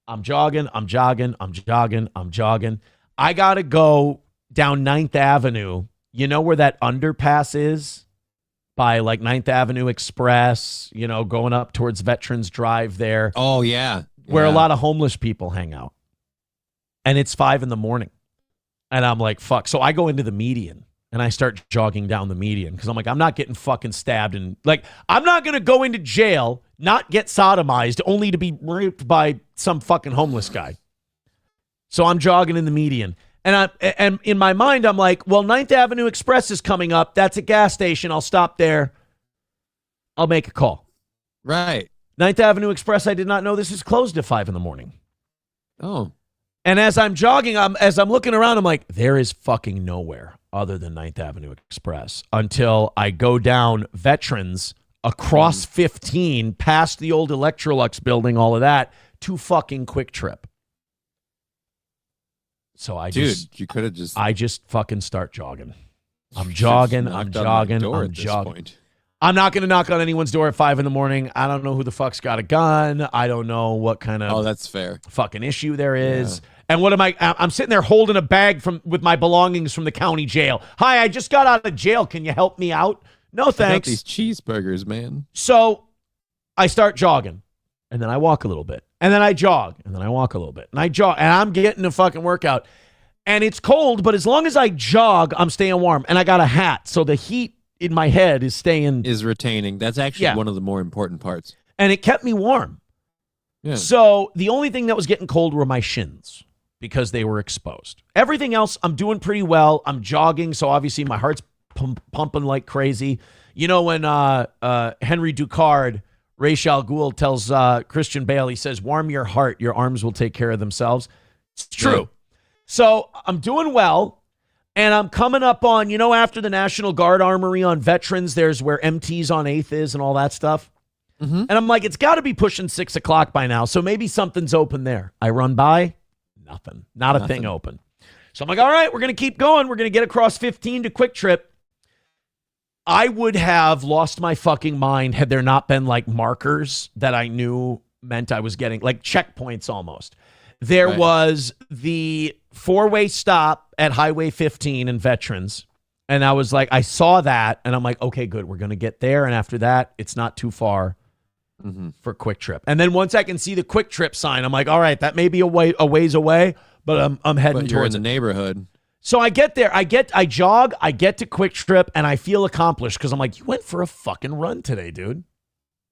I'm jogging. I got to go down 9th Avenue. You know where that underpass is? By like 9th Avenue Express, going up towards Veterans Drive there. Oh, yeah. Where a lot of homeless people hang out. And it's 5 in the morning. And I'm like, fuck. So I go into the median and I start jogging down the median because I'm like, I'm not getting fucking stabbed. And like, I'm not going to go into jail, not get sodomized, only to be raped by some fucking homeless guy. So I'm jogging in the median. And in my mind, I'm like, well, 9th Avenue Express is coming up. That's a gas station. I'll stop there. I'll make a call. Right. 9th Avenue Express, I did not know this is closed at 5 in the morning. Oh. And as I'm jogging, as I'm looking around, I'm like, there is fucking nowhere other than 9th Avenue Express until I go down Veterans across 15, past the old Electrolux building, all of that, to fucking Quick Trip. So I just fucking start jogging. I'm jogging. I'm jogging. I'm not going to knock on anyone's door at 5 in the morning. I don't know who the fuck's got a gun. I don't know what kind of that's fair. Fucking issue there is. Yeah. And what am I'm sitting there holding a bag with my belongings from the county jail. Hi, I just got out of jail. Can you help me out? No, thanks. I got these cheeseburgers, man. So I start jogging, and then I walk a little bit, and then I jog, and then I walk a little bit, and I jog, and I'm getting a fucking workout. And it's cold, but as long as I jog, I'm staying warm. And I got a hat, so the heat in my head is retaining. That's actually one of the more important parts. And it kept me warm. Yeah. So the only thing that was getting cold were my shins because they were exposed. Everything else, I'm doing pretty well. I'm jogging, so obviously my heart's pumping like crazy. You know when Henry Ducard, Ra's al Ghul tells Christian Bale, he says, warm your heart, your arms will take care of themselves. It's true. Yeah. So I'm doing well, and I'm coming up on, after the National Guard Armory on Veterans, there's where MT's on 8th is and all that stuff. Mm-hmm. And I'm like, it's got to be pushing 6 o'clock by now, so maybe something's open there. I run by, nothing. Not a thing open. So I'm like, all right, we're going to keep going. We're going to get across 15 to Quick Trip. I would have lost my fucking mind had there not been like markers that I knew meant I was getting, like checkpoints almost. There was the 4-way stop at Highway 15 in Veterans. And I was like, I saw that. And I'm like, okay, good. We're going to get there. And after that, it's not too far for Quick Trip. And then once I can see the Quick Trip sign, I'm like, all right, that may be a ways away, but I'm heading But you're in towards the it. neighborhood. So I get there, I jog, I get to Quick Trip, and I feel accomplished because I'm like, you went for a fucking run today, dude.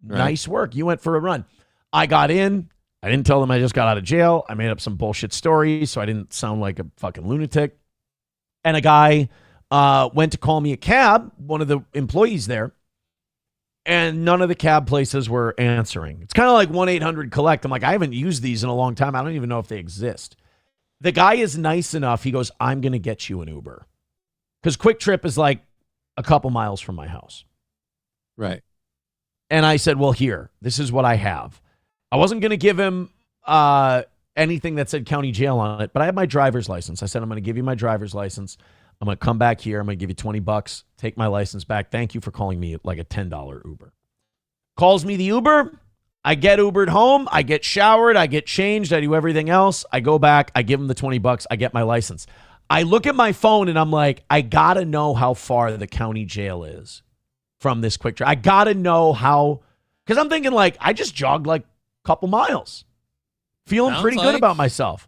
Right. Nice work. You went for a run. I got in. I didn't tell them I just got out of jail. I made up some bullshit story so I didn't sound like a fucking lunatic. And a guy went to call me a cab, one of the employees there, and none of the cab places were answering. It's kind of like 1-800-COLLECT. I'm like, I haven't used these in a long time. I don't even know if they exist. The guy is nice enough. He goes, I'm going to get you an Uber. Because Quick Trip is like a couple miles from my house. Right. And I said, well, here, this is what I have. I wasn't going to give him anything that said county jail on it, but I have my driver's license. I said, I'm going to give you my driver's license. I'm going to come back here. I'm going to give you $20, take my license back. Thank you for calling me like a $10 Uber. Calls me the Uber. I get Ubered home. I get showered. I get changed. I do everything else. I go back. I give him the $20. I get my license. I look at my phone and I'm like, I got to know how far the county jail is from this Quick Trip. I got to know how, because I'm thinking like, I just jogged like a couple miles. Feeling Sounds pretty good like- about myself.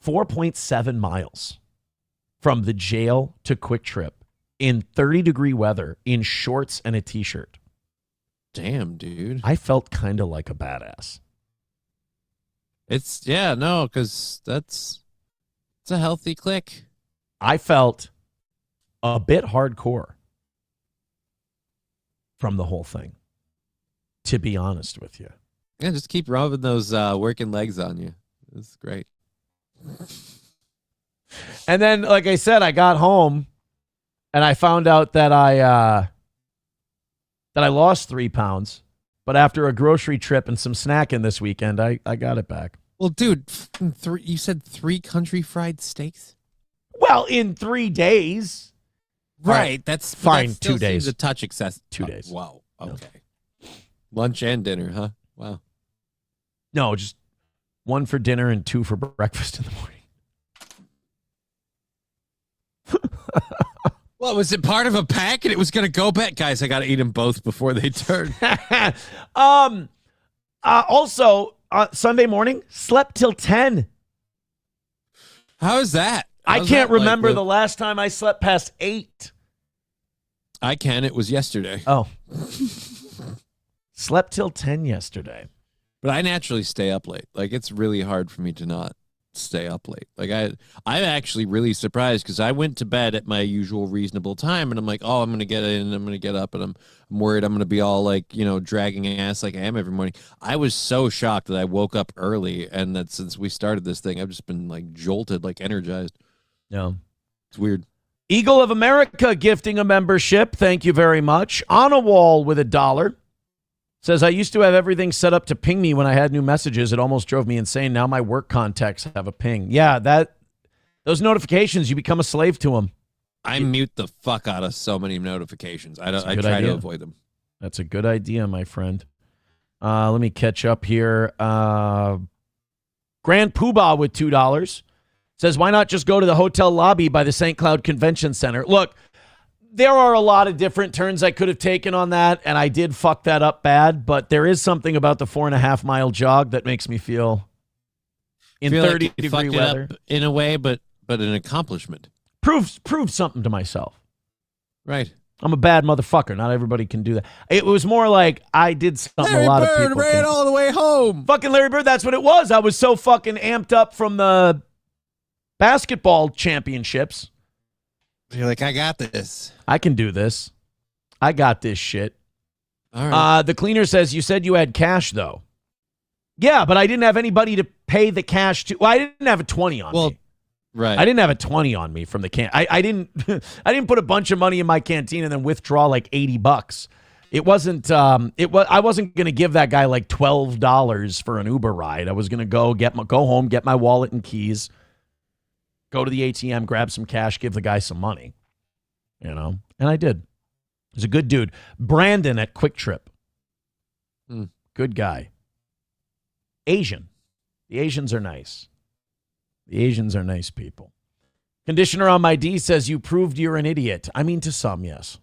4.7 miles from the jail to Quick Trip in 30-degree weather in shorts and a t-shirt. Damn, dude. I felt kind of like a badass. It's because it's a healthy click. I felt a bit hardcore from the whole thing, to be honest with you. Yeah, just keep rubbing those working legs on you. It's great. And then, like I said, I got home and I found out that I lost 3 pounds. But after a grocery trip and some snacking this weekend, I got it back. Well, dude, you said 3 country fried steaks? Well, in 3 days. Right. That's fine. that still 2 days. seems a touch excessive. 2 days. Wow. Okay. Lunch and dinner, huh? Wow. No, just 1 for dinner and 2 for breakfast in the morning. Well, was it part of a pack and it was going to go back? Guys, I got to eat them both before they turn. Also, Sunday morning, slept till 10. How is that? I How's can't that like remember with- the last time I slept past 8. I can. It was yesterday. Oh. Slept till 10 yesterday. But I naturally stay up late. Like, it's really hard for me to not stay up late. Like, I'm actually really surprised because I went to bed at my usual reasonable time, and I'm like, oh, I'm going to get in, I'm going to get up, and I'm worried I'm going to be all like, dragging ass like I am every morning. I was so shocked that I woke up early, and that since we started this thing, I've just been like jolted, like energized. Yeah. It's weird. Eagle of America gifting a membership. Thank you very much. On a Wall with $1. Says, I used to have everything set up to ping me when I had new messages. It almost drove me insane. Now my work contacts have a ping. Yeah, those notifications, you become a slave to them. I mute the fuck out of so many notifications. I That's a try good idea. to avoid them. That's a good idea, my friend. Let me catch up here. Grand Poobah with $2. Says, why not just go to the hotel lobby by the St. Cloud Convention Center? Look, there are a lot of different turns I could have taken on that, and I did fuck that up bad, but there is something about the 4.5-mile jog that makes me feel in Feel like you 30-degree fucked it weather. up in a way, but an accomplishment. Prove something to myself. Right. I'm a bad motherfucker. Not everybody can do that. It was more like I did something a lot of people ran can't. all the way home. Fucking Larry Bird, that's what it was. I was so fucking amped up from the basketball championships. You're like, I got this. I can do this. I got this shit. All right. The cleaner says, you said you had cash, though. Yeah, but I didn't have anybody to pay the cash to. Well, I didn't have a 20 on me. Right. I didn't have a 20 on me from the can. I didn't I didn't put a bunch of money in my canteen and then withdraw like $80. It wasn't I wasn't going to give that guy like $12 for an Uber ride. I was going to go home, get my wallet and keys, go to the ATM, grab some cash, give the guy some money. And I did. He's a good dude. Brandon at Quick Trip. Good guy. Asian. The Asians are nice. The Asians are nice people. Conditioner on my D says, you proved you're an idiot. I mean, to some, yes.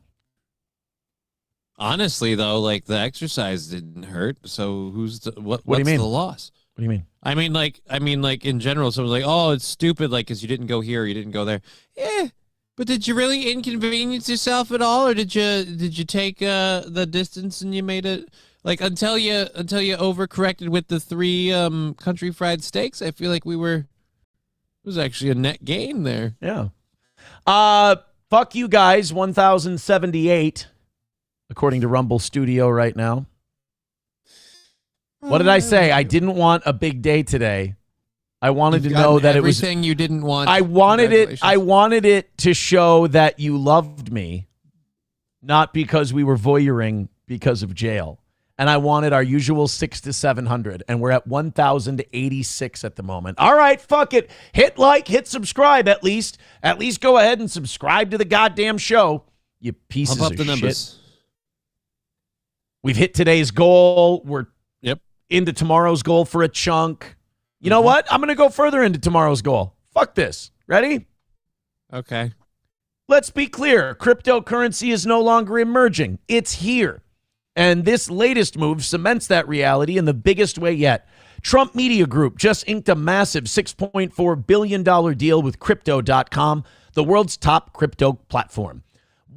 Honestly, though, like the exercise didn't hurt. So what's do you mean? the loss? What do you mean? I mean, like in general, someone's like, "Oh, it's stupid," like because you didn't go here, you didn't go there. Yeah, but did you really inconvenience yourself at all, or did you take the distance and you made it like until you overcorrected with the 3 country fried steaks? I feel like it was actually a net gain there. Yeah. Fuck you guys. 1,078, according to Rumble Studio right now. What did I say? I didn't want a big day today. I wanted to know that it was everything you didn't want. I wanted it to show that you loved me, not because we were voyeuring because of jail. And I wanted our usual 600 to 700, and we're at 1,086 at the moment. All right, fuck it. Hit like, hit subscribe at least. At least go ahead and subscribe to the goddamn show, you pieces Pump up of the shit. numbers. We've hit today's goal. We're Yep. into tomorrow's goal for a chunk. You know what? I'm going to go further into tomorrow's goal. Fuck this. Ready? Okay. Let's be clear. Cryptocurrency is no longer emerging. It's here. And this latest move cements that reality in the biggest way yet. Trump Media Group just inked a massive $6.4 billion deal with Crypto.com, the world's top crypto platform.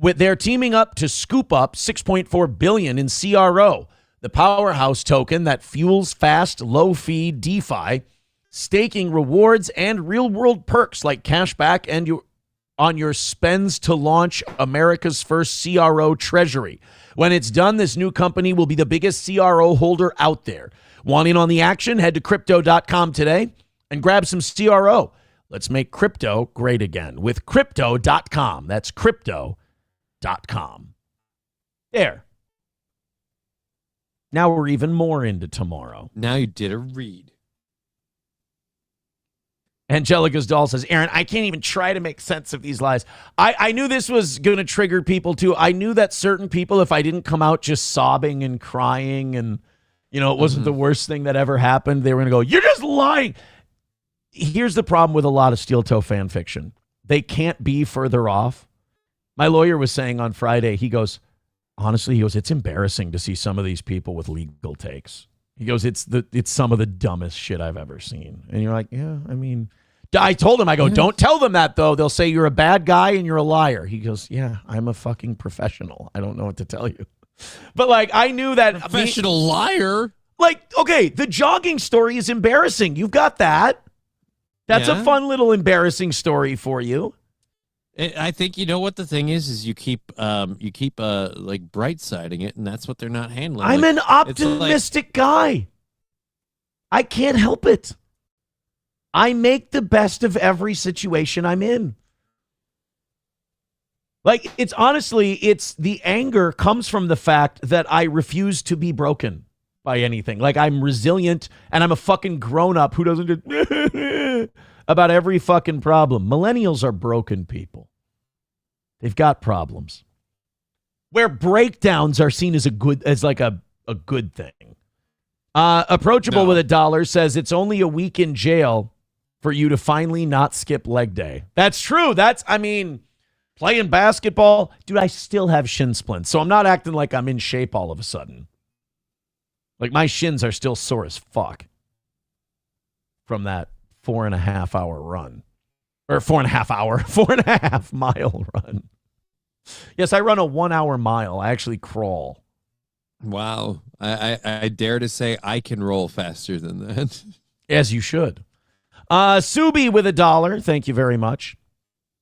They're teaming up to scoop up $6.4 billion in CRO, the powerhouse token that fuels fast, low-fee DeFi, staking rewards, and real-world perks like cashback and on your spends to launch America's first CRO treasury. When it's done, this new company will be the biggest CRO holder out there. Want in on the action? Head to Crypto.com today and grab some CRO. Let's make crypto great again with Crypto.com. That's Crypto.com. There. Now we're even more into tomorrow. Now you did a read. Angelica's doll says, Aaron, I can't even try to make sense of these lies. I knew this was going to trigger people too. I knew that certain people, if I didn't come out just sobbing and crying and, you know, it wasn't the worst thing that ever happened, they were going to go, you're just lying. Here's the problem with a lot of steel toe fan fiction. They can't be further off. My lawyer was saying on Friday, he goes, honestly, it's embarrassing to see some of these people with legal takes. He goes, it's some of the dumbest shit I've ever seen. And you're like, yeah, I mean, I told him, I go, don't tell them that though. They'll say you're a bad guy and you're a liar. He goes, yeah, I'm a fucking professional. I don't know what to tell you. But like, I knew that. Professional liar. Like, okay, the jogging story is embarrassing. You've got that. That's a fun little embarrassing story for you. I think you know what the thing is you keep like bright siding it, and that's what they're not handling. I'm an optimistic guy. I can't help it. I make the best of every situation I'm in. Like, it's the anger comes from the fact that I refuse to be broken by anything. Like, I'm resilient and I'm a fucking grown up who doesn't get about every fucking problem. Millennials are broken people. They've got problems. Where breakdowns are seen as a good thing. Approachable with $1 says it's only a week in jail for you to finally not skip leg day. That's true. Playing basketball, dude, I still have shin splints. So I'm not acting like I'm in shape all of a sudden. Like, my shins are still sore as fuck from that 4.5 hour run. Or 4.5 mile run. Yes, I run a 1 hour mile. I actually crawl. Wow. I dare to say I can roll faster than that. As you should. Subi with $1. Thank you very much.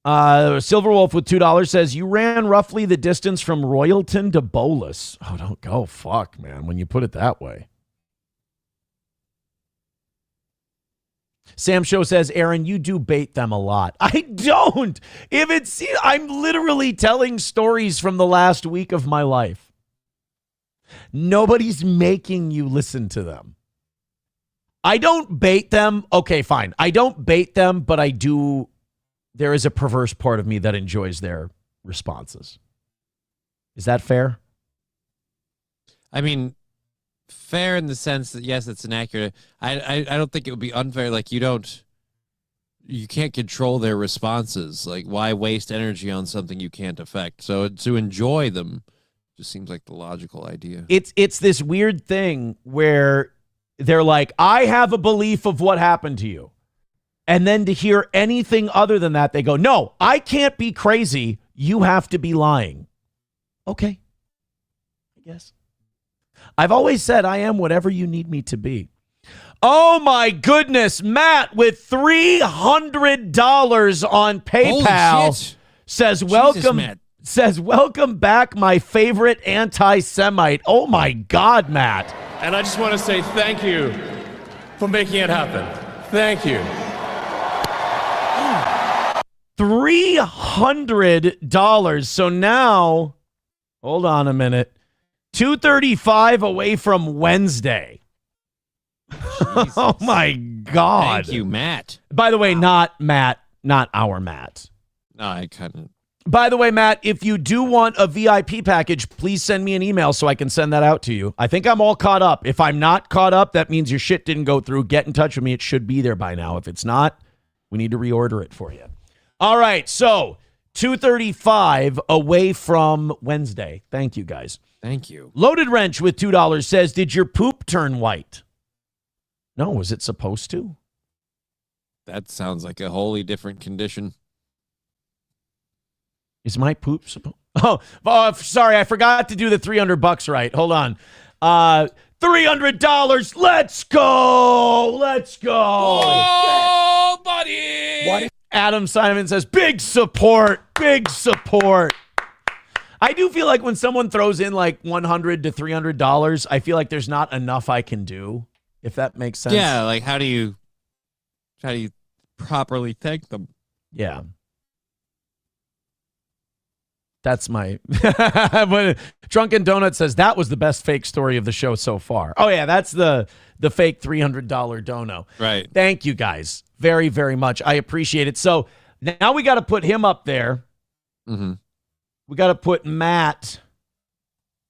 Silverwolf with $2 says, you ran roughly the distance from Royalton to Bolus. Oh, don't go. Fuck, man, when you put it that way. Sam Show says, Aaron, you do bait them a lot. I don't. I'm literally telling stories from the last week of my life. Nobody's making you listen to them. I don't bait them. Okay, fine. I don't bait them, but I do. There is a perverse part of me that enjoys their responses. Is that fair? I mean, fair in the sense that, yes, it's inaccurate. I don't think it would be unfair. Like, you can't control their responses. Like, why waste energy on something you can't affect? So to enjoy them just seems like the logical idea. It's this weird thing where they're like, I have a belief of what happened to you. And then to hear anything other than that, they go, no, I can't be crazy. You have to be lying. Okay. I guess. I've always said I am whatever you need me to be. Oh my goodness. Matt with $300 on PayPal says, welcome. Matt. Says, welcome back, my favorite anti-Semite. Oh my God, Matt. And I just want to say thank you for making it happen. Thank you. $300. So now, hold on a minute. $235 away from Wednesday. Oh my God. Thank you, Matt. By the way, not Matt, not our Matt. No, I couldn't. By the way, Matt, if you do want a VIP package, please send me an email so I can send that out to you. I think I'm all caught up. If I'm not caught up, that means your shit didn't go through. Get in touch with me. It should be there by now. If it's not, we need to reorder it for you. All right, so $235 away from Wednesday. Thank you, guys. Thank you. Loaded Wrench with $2 says, did your poop turn white? No, was it supposed to? That sounds like a wholly different condition. Is my poop supposed? Oh, sorry, I forgot to do the $300 right. Hold on. $300. Let's go. Let's go. Oh, buddy. What? Adam Simon says, big support. Big support. I do feel like when someone throws in like $100 to $300, I feel like there's not enough I can do, if that makes sense. Yeah, like how do you properly thank them? Yeah. That's my when Drunken Donut says that was the best fake story of the show so far. Oh yeah, that's the fake $300 dono. Right. Thank you guys very, very much. I appreciate it. So now we got to put him up there. Mm-hmm. We got to put Matt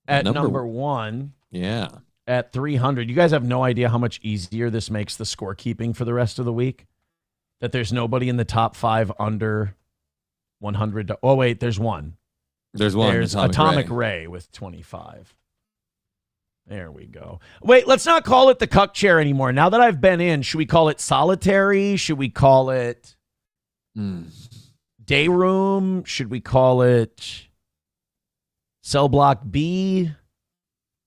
at number one. Yeah. At 300. You guys have no idea how much easier this makes the scorekeeping for the rest of the week. That there's nobody in the top 5 under 100. Oh wait, there's one. There's one. There's Atomic Ray with 25. There we go. Wait, let's not call it the cuck chair anymore. Now that I've been in, should we call it solitary? Should we call it day room? Should we call it cell block B?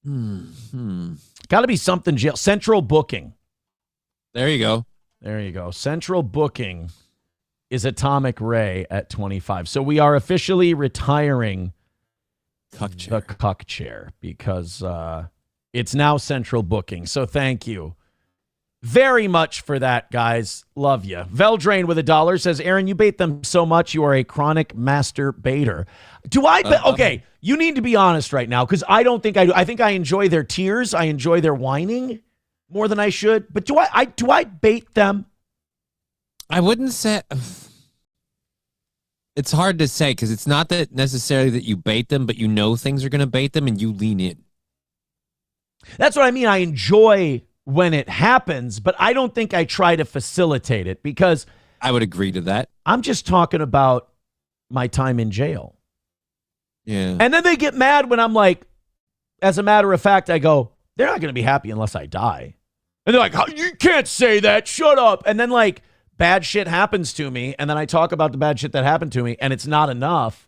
Got to be something jail. Central booking. There you go. There you go. Central booking is Atomic Ray at 25. So we are officially retiring the cuck chair because it's now central booking. So thank you very much for that, guys. Love you. Veldrain with $1 says, Aaron, you bait them so much you are a chronic master baiter. Do I? Okay, you need to be honest right now because I don't think I do. I think I enjoy their tears. I enjoy their whining more than I should. But do I bait them? I wouldn't say. It's hard to say because it's not that necessarily that you bait them, but you know things are going to bait them and you lean in. That's what I mean. I enjoy when it happens, but I don't think I try to facilitate it because I would agree to that. I'm just talking about my time in jail. Yeah. And then they get mad when I'm like, as a matter of fact, I go, they're not going to be happy unless I die. And they're like, you can't say that. Shut up. And then like, bad shit happens to me, and then I talk about the bad shit that happened to me, and it's not enough.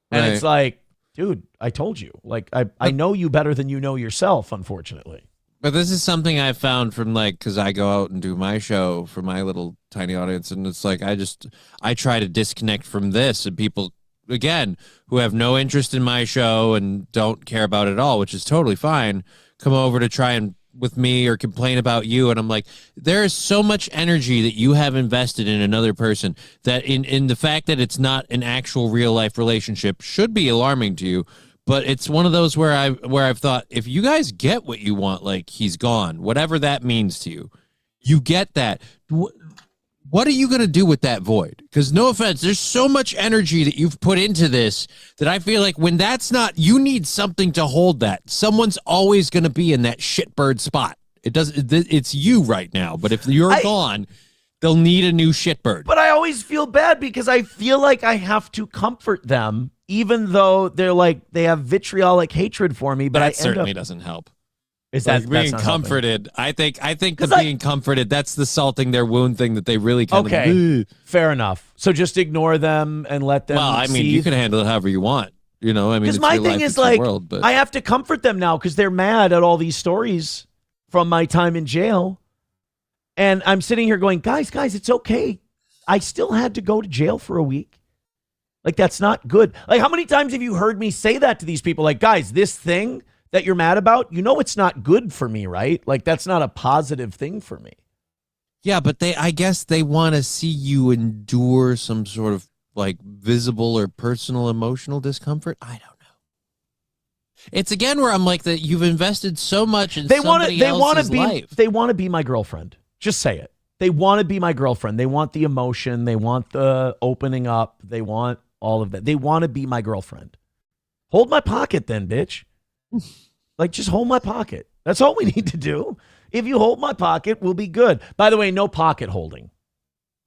And It's like, dude, I told you. Like, I know you better than you know yourself, unfortunately. But this is something I found from, like, because I go out and do my show for my little tiny audience, and it's like, I try to disconnect from this, and people, again, who have no interest in my show and don't care about it at all, which is totally fine, come over to try and with me or complain about you, and I'm like, there is so much energy that you have invested in another person that in the fact that it's not an actual real life relationship should be alarming to you. But it's one of those where I've thought, if you guys get what you want, like he's gone, whatever that means to you, you get that. What are you going to do with that void? Because no offense, there's so much energy that you've put into this that I feel like when that's not, you need something to hold that. Someone's always going to be in that shitbird spot. It's you right now. But if you're gone, they'll need a new shitbird. But I always feel bad because I feel like I have to comfort them, even though they're like, they have vitriolic hatred for me. But that certainly doesn't help. Is Like that being that's not helping? comforted? I think the 'Cause being comforted, that's the salting their wound thing that they really kind of. Okay, fair enough. So just ignore them and let them. Well, I mean, you can handle it however you want. You know, I mean, Because it's my your thing life, is it's your like, world, but I have to comfort them now because they're mad at all these stories from my time in jail. And I'm sitting here going, guys, it's okay. I still had to go to jail for a week. Like, that's not good. Like, how many times have you heard me say that to these people? Like, guys, this thing that you're mad about, you know it's not good for me, right? Like, that's not a positive thing for me. yeah, but I guess they want to see you endure some sort of like visible or personal emotional discomfort. I don't know. It's again where I'm like that. You've invested so much in somebody else's life. They want to be my girlfriend. Just say it. They want to be my girlfriend. They want the emotion. They want the opening up. They want all of that. They want to be my girlfriend. Hold my pocket then, bitch. Like, just hold my pocket. That's all we need to do. If you hold my pocket, we'll be good. By the way, no pocket holding.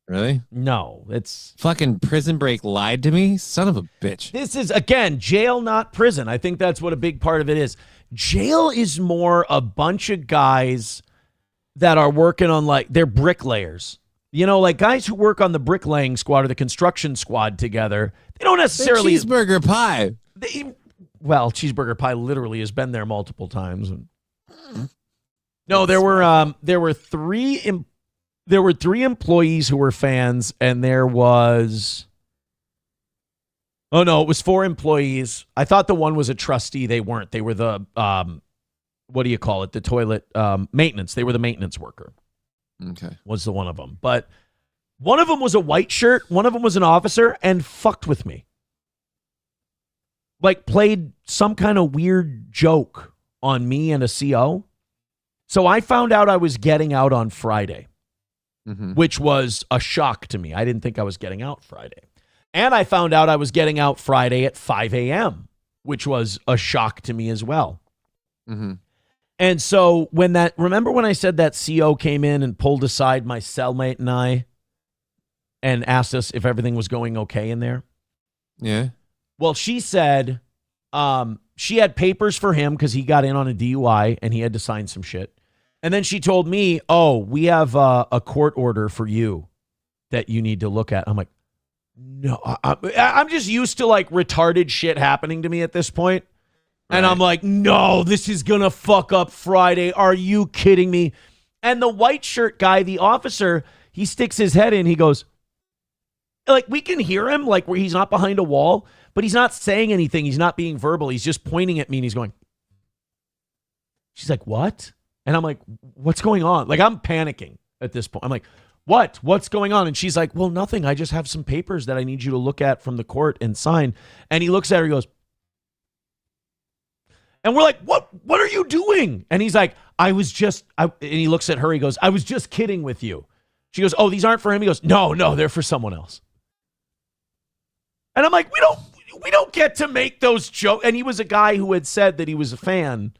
Really? No, it's Fucking Prison Break lied to me? Son of a bitch. this is again jail, not prison. I think that's what a big part of it is. Jail is more a bunch of guys that are working on, like, they're bricklayers. You know, like guys who work on the bricklaying squad or the construction squad together. They don't necessarily Cheeseburger pie. Well, Cheeseburger Pie literally has been there multiple times. No, there were three employees who were fans, and it was 4 employees. I thought the one was a trustee. They weren't. They were the what do you call it? The toilet maintenance. They were the maintenance worker. Okay. Was the one of them. But one of them was a white shirt, one of them was an officer, and fucked with me. Like, played some kind of weird joke on me and a CO. So I found out I was getting out on Friday, which was a shock to me. I didn't think I was getting out Friday. And I found out I was getting out Friday at 5 a.m., which was a shock to me as well. And so remember when I said that CO came in and pulled aside my cellmate and I and asked us if everything was going okay in there? Yeah. Well, she said she had papers for him because he got in on a DUI and he had to sign some shit. And then she told me, oh, we have a court order for you that you need to look at. I'm like, no, I'm just used to like retarded shit happening to me at this point. Right. And I'm like, no, this is going to fuck up Friday. Are you kidding me? And the white shirt guy, the officer, he sticks his head in. He goes, like, we can hear him, like, where he's not behind a wall, but he's not saying anything. He's not being verbal. He's just pointing at me and he's going, she's like, what? And I'm like, what's going on? Like, I'm panicking at this point. I'm like, what? What's going on? And she's like, well, nothing. I just have some papers that I need you to look at from the court and sign. And he looks at her, he goes, and we're like, what are you doing? And he's like, and he looks at her, he goes, I was just kidding with you. She goes, oh, these aren't for him? He goes, no, they're for someone else. And I'm like, we don't get to make those jokes. And he was a guy who had said that he was a fan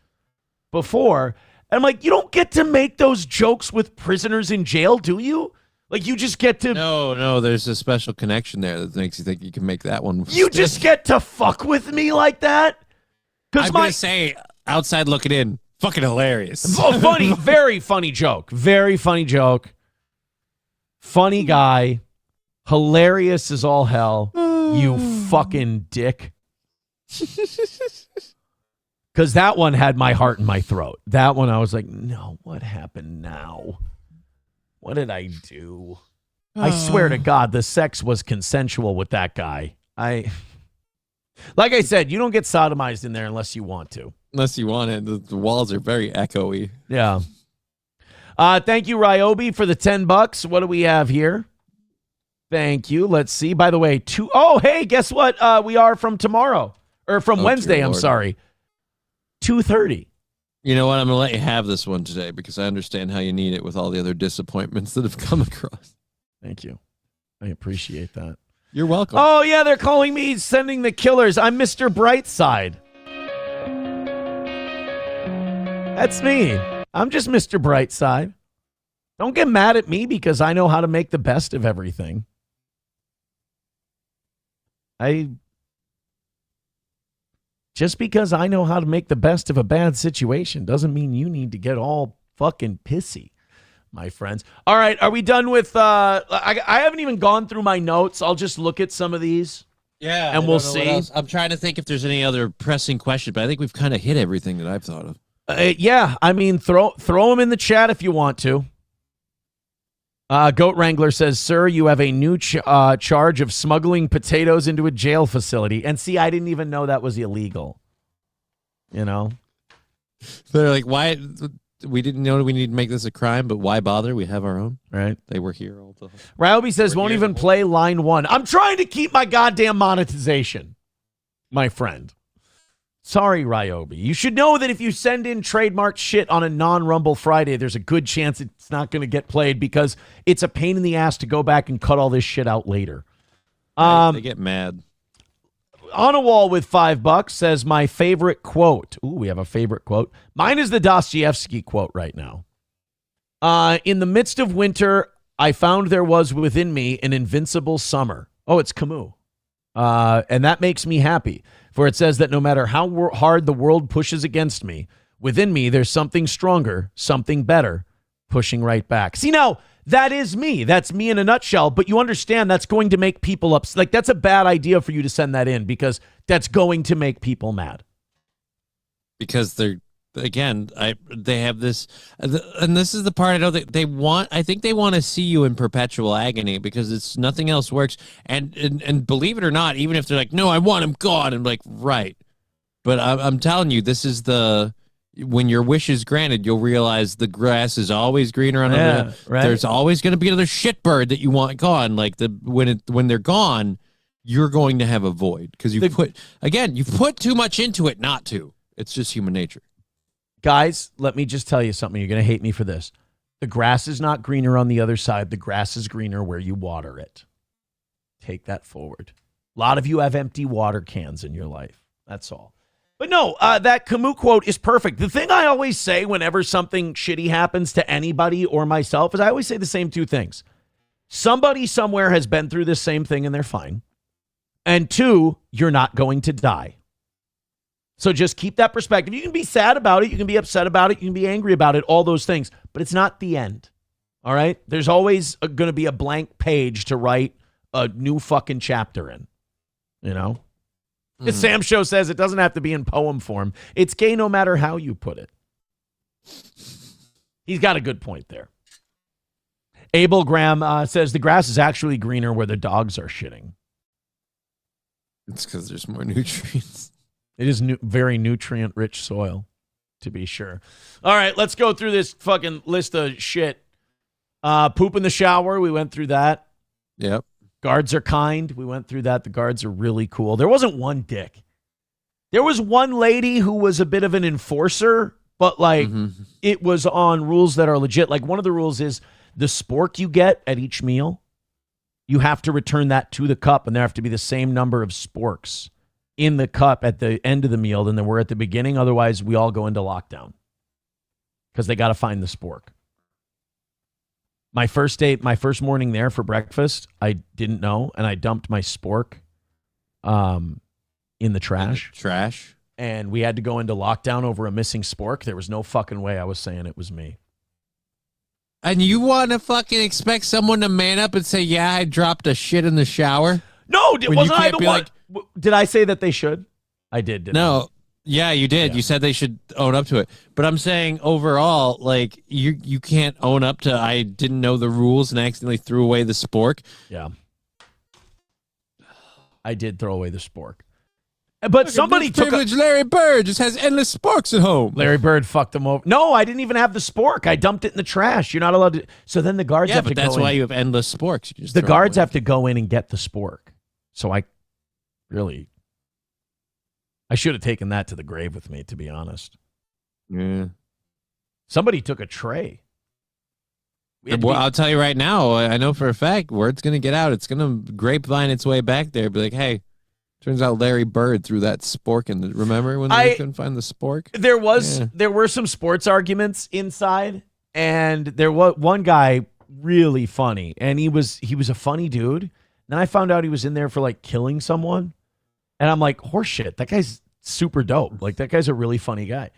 before. And I'm like, you don't get to make those jokes with prisoners in jail, do you? Like, you just get to... No, there's a special connection there that makes you think you can make that one. You just get to fuck with me like that? I'm going to say, outside looking in, fucking hilarious. Oh, funny. Very funny joke. Very funny joke. Funny guy. Hilarious as all hell. You fucking dick. Because that one had my heart in my throat. That one I was like, no, what happened now? What did I do? I swear to God, the sex was consensual with that guy. Like I said, you don't get sodomized in there unless you want to. Unless you want it. The walls are very echoey. Yeah. Thank you, Ryobi, for the $10. What do we have here? Thank you. Let's see. By the way, hey, guess what? We are from tomorrow. Or from Wednesday, I'm sorry. 2:30. You know what? I'm going to let you have this one today because I understand how you need it with all the other disappointments that have come across. Thank you. I appreciate that. You're welcome. Oh, yeah, they're calling me sending the killers. I'm Mr. Brightside. That's me. I'm just Mr. Brightside. Don't get mad at me because I know how to make the best of everything. Just because I know how to make the best of a bad situation doesn't mean you need to get all fucking pissy, my friends. All right, are we done with I haven't even gone through my notes. I'll just look at some of these. Yeah, and we'll see. I'm trying to think if there's any other pressing question, but I think we've kind of hit everything that I've thought of. Yeah, I mean, throw them in the chat if you want to. Goat Wrangler says, "Sir, you have a new charge of smuggling potatoes into a jail facility." And see, I didn't even know that was illegal. You know, they're like, "Why? We didn't know we need to make this a crime, but why bother? We have our own." Right? They were here all the time. Ryobi says, "Won't even play line 1." I'm trying to keep my goddamn monetization, my friend. Sorry, Ryobi. You should know that if you send in trademark shit on a non-Rumble Friday, there's a good chance it's not going to get played because it's a pain in the ass to go back and cut all this shit out later. They get mad. On a Wall with $5 says, my favorite quote. Ooh, we have a favorite quote. Mine is the Dostoevsky quote right now. In the midst of winter, I found there was within me an invincible summer. Oh, it's Camus. And that makes me happy. For it says that no matter how hard the world pushes against me, within me there's something stronger, something better, pushing right back. See, now, that is me. That's me in a nutshell. But you understand that's going to make people upset. Like, that's a bad idea for you to send that in because that's going to make people mad. Because they're, again, they have this, and this is the part I know that they want. I think they want to see you in perpetual agony because it's nothing else works. And believe it or not, even if they're like, no, I want him gone. I'm like, right. But I'm telling you, this is when your wish is granted, you'll realize the grass is always greener on the other. Right. There's always going to be another shitbird that you want gone. Like when they're gone, you're going to have a void because you've put too much into it not to. It's just human nature. Guys, let me just tell you something. You're going to hate me for this. The grass is not greener on the other side. The grass is greener where you water it. Take that forward. A lot of you have empty water cans in your life. That's all. But no, that Camus quote is perfect. The thing I always say whenever something shitty happens to anybody or myself is I always say the same two things. Somebody somewhere has been through this same thing and they're fine. And 2, you're not going to die. So just keep that perspective. You can be sad about it. You can be upset about it. You can be angry about it, all those things. But it's not the end. All right? There's always going to be a blank page to write a new fucking chapter in. You know? As Sam Show says, it doesn't have to be in poem form. It's gay no matter how you put it. He's got a good point there. Abel Graham says the grass is actually greener where the dogs are shitting. It's because there's more nutrients. It is very nutrient-rich soil, to be sure. All right, let's go through this fucking list of shit. Poop in the shower, we went through that. Yep. Guards are kind, we went through that. The guards are really cool. There wasn't one dick. There was one lady who was a bit of an enforcer, but like it was on rules that are legit. Like one of the rules is the spork you get at each meal, you have to return that to the cup, and there have to be the same number of sporks in the cup at the end of the meal than there were at the beginning. Otherwise, we all go into lockdown because they got to find the spork. My first morning there for breakfast, I didn't know, and I dumped my spork in the trash. And we had to go into lockdown over a missing spork. There was no fucking way I was saying it was me. And you want to fucking expect someone to man up and say, yeah, I dropped a shit in the shower? No, wasn't I the one? Did I say that they should? I did, didn't I? Yeah, you did. Yeah. You said they should own up to it. But I'm saying overall, like, you can't own up to I didn't know the rules and accidentally threw away the spork. Yeah. I did throw away the spork. But somebody took Larry Bird just has endless sporks at home. Larry Bird fucked them over. No, I didn't even have the spork. I dumped it in the trash. You're not allowed to. So then the guards have to go in. Yeah, but that's why you have endless sporks. The guards have to go in and get the spork. So I should have taken that to the grave with me, to be honest. Yeah. Somebody took a tray. Well, I'll tell you right now, I know for a fact, word's going to get out. It's going to grapevine its way back there. Be like, hey, turns out Larry Bird threw that spork in. Remember when they couldn't find the spork? There were some sports arguments inside, and there was one guy really funny, and he was a funny dude. Then I found out he was in there for like killing someone, and I'm like, horseshit. That guy's super dope. Like, that guy's a really funny guy.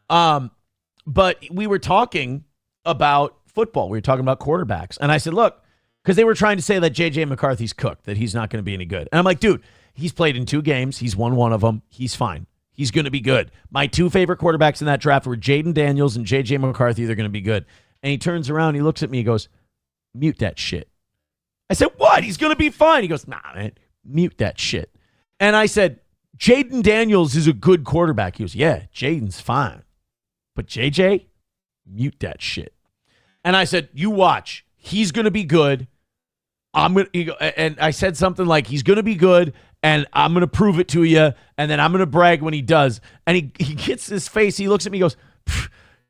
But we were talking about football. We were talking about quarterbacks. And I said, look, because they were trying to say that J.J. McCarthy's cooked, that he's not going to be any good. And I'm like, dude, he's played in 2 games. He's won one of them. He's fine. He's going to be good. My 2 favorite quarterbacks in that draft were Jaden Daniels and J.J. McCarthy. They're going to be good. And he turns around, he looks at me, he goes, mute that shit. I said, what? He's going to be fine. He goes, nah, man, mute that shit. And I said, Jaden Daniels is a good quarterback. He goes, yeah, Jaden's fine. But J.J., mute that shit. And I said, you watch. He's going to be good. And I said something like, he's going to be good, and I'm going to prove it to you, and then I'm going to brag when he does. And he gets his face. He looks at me, he goes,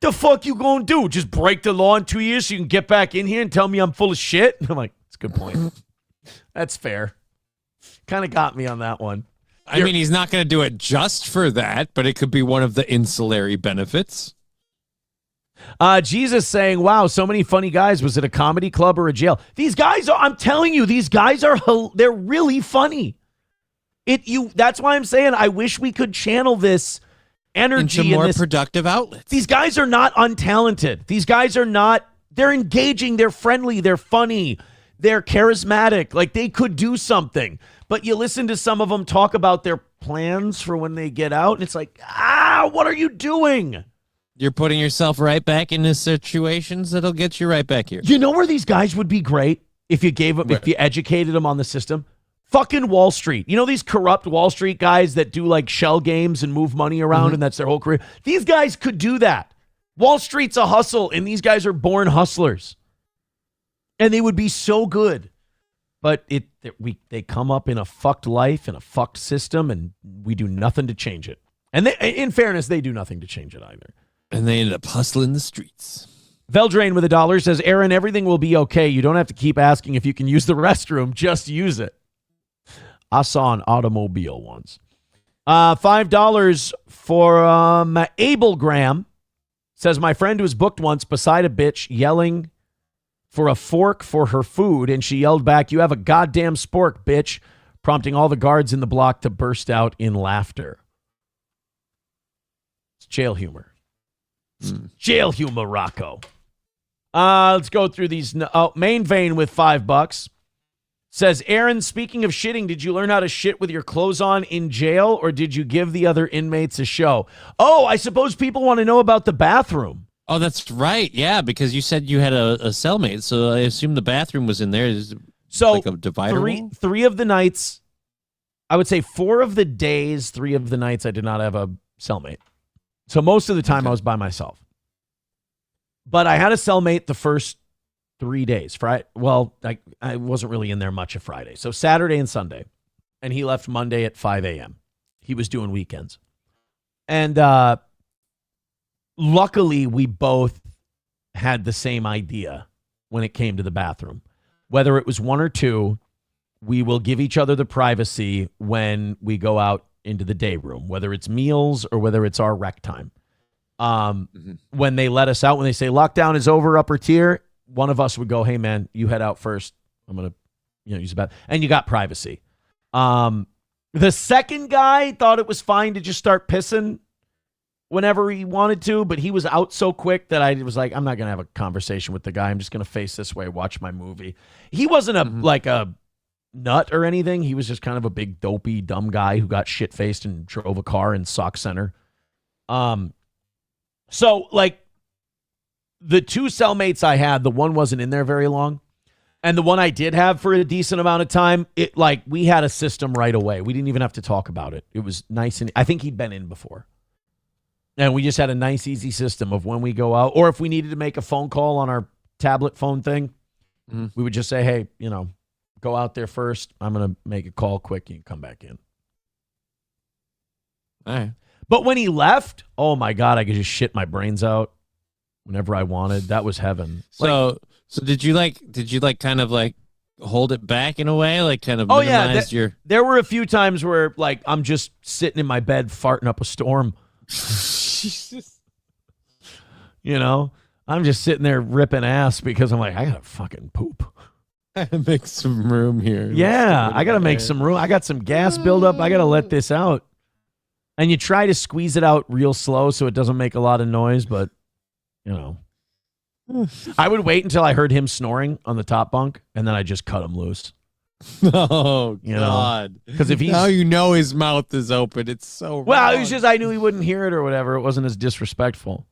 the fuck you going to do? Just break the law in 2 years so you can get back in here and tell me I'm full of shit? And I'm like, that's a good point. That's fair. Kind of got me on that one. I mean, he's not going to do it just for that, but it could be one of the ancillary benefits. Jesus saying, wow, so many funny guys. Was it a comedy club or a jail? These guys are, I'm telling you, these guys are, they're really funny. That's why I'm saying I wish we could channel this energy into more productive outlets. These guys are not untalented. These guys are not, they're engaging, they're friendly, they're funny, they're charismatic. Like, they could do something. But you listen to some of them talk about their plans for when they get out, and it's like, what are you doing? You're putting yourself right back into situations that'll get you right back here. You know where these guys would be great if you gave them, if you educated them on the system? Fucking Wall Street. You know these corrupt Wall Street guys that do like shell games and move money around and that's their whole career? These guys could do that. Wall Street's a hustle, and these guys are born hustlers. And they would be so good. But they come up in a fucked life and a fucked system, and we do nothing to change it. And in fairness, they do nothing to change it either. And they ended up hustling the streets. Veldrain with $1 says, Aaron, everything will be okay. You don't have to keep asking if you can use the restroom. Just use it. I saw an automobile once. $5 for Abel Graham. Says, my friend was booked once beside a bitch yelling for a fork for her food, and she yelled back, you have a goddamn spork, bitch, prompting all the guards in the block to burst out in laughter. It's jail humor. Jail humor, Rocco. Let's go through these. Main Vein with $5 says, Aaron, speaking of shitting, did you learn how to shit with your clothes on in jail, or did you give the other inmates a show? Oh, I suppose people want to know about the bathroom. Oh, that's right. Yeah, because you said you had a cellmate, so I assume the bathroom was in there. Is so like a divider wall? Three of the nights, I would say 4 of the days, 3 of the nights, I did not have a cellmate. So most of the time I was by myself. But I had a cellmate the first 3 days. I wasn't really in there much of Friday. So Saturday and Sunday. And he left Monday at 5 a.m. He was doing weekends. And luckily, we both had the same idea when it came to the bathroom. Whether it was 1 or 2, we will give each other the privacy when we go out into the day room, whether it's meals or whether it's our rec time. When they let us out, when they say lockdown is over, upper tier, one of us would go, hey man, you head out first. I'm going to, use the bathroom. And you got privacy. The second guy thought it was fine to just start pissing whenever he wanted to, but he was out so quick that I was like, I'm not going to have a conversation with the guy. I'm just going to face this way, watch my movie. He wasn't like a nut or anything. He was just kind of a big dopey dumb guy who got shit faced and drove a car in Sauk Center. So like the 2 cellmates I had, the one wasn't in there very long, and the one I did have for a decent amount of time, we had a system right away. We didn't even have to talk about it. It was nice, and I think he'd been in before, and we just had a nice easy system of when we go out, or if we needed to make a phone call on our tablet phone thing, we would just say, hey, go out there first. I'm going to make a call quick. You can come back in. All right. But when he left, oh my God, I could just shit my brains out whenever I wanted. That was heaven. So did you kind of like hold it back in a way, like kind of minimize your... There were a few times where like I'm just sitting in my bed farting up a storm. Jesus. I'm just sitting there ripping ass because I'm like, I gotta fucking poop. I gotta make some room here. Yeah, I gotta make some room. I got some gas buildup. I gotta let this out. And you try to squeeze it out real slow so it doesn't make a lot of noise, but, you know. I would wait until I heard him snoring on the top bunk, and then I just cut him loose. Oh, You know? God. Because if he's... Now you know his mouth is open. It's so Well, wrong. it was just I knew he wouldn't hear it or whatever. It wasn't as disrespectful.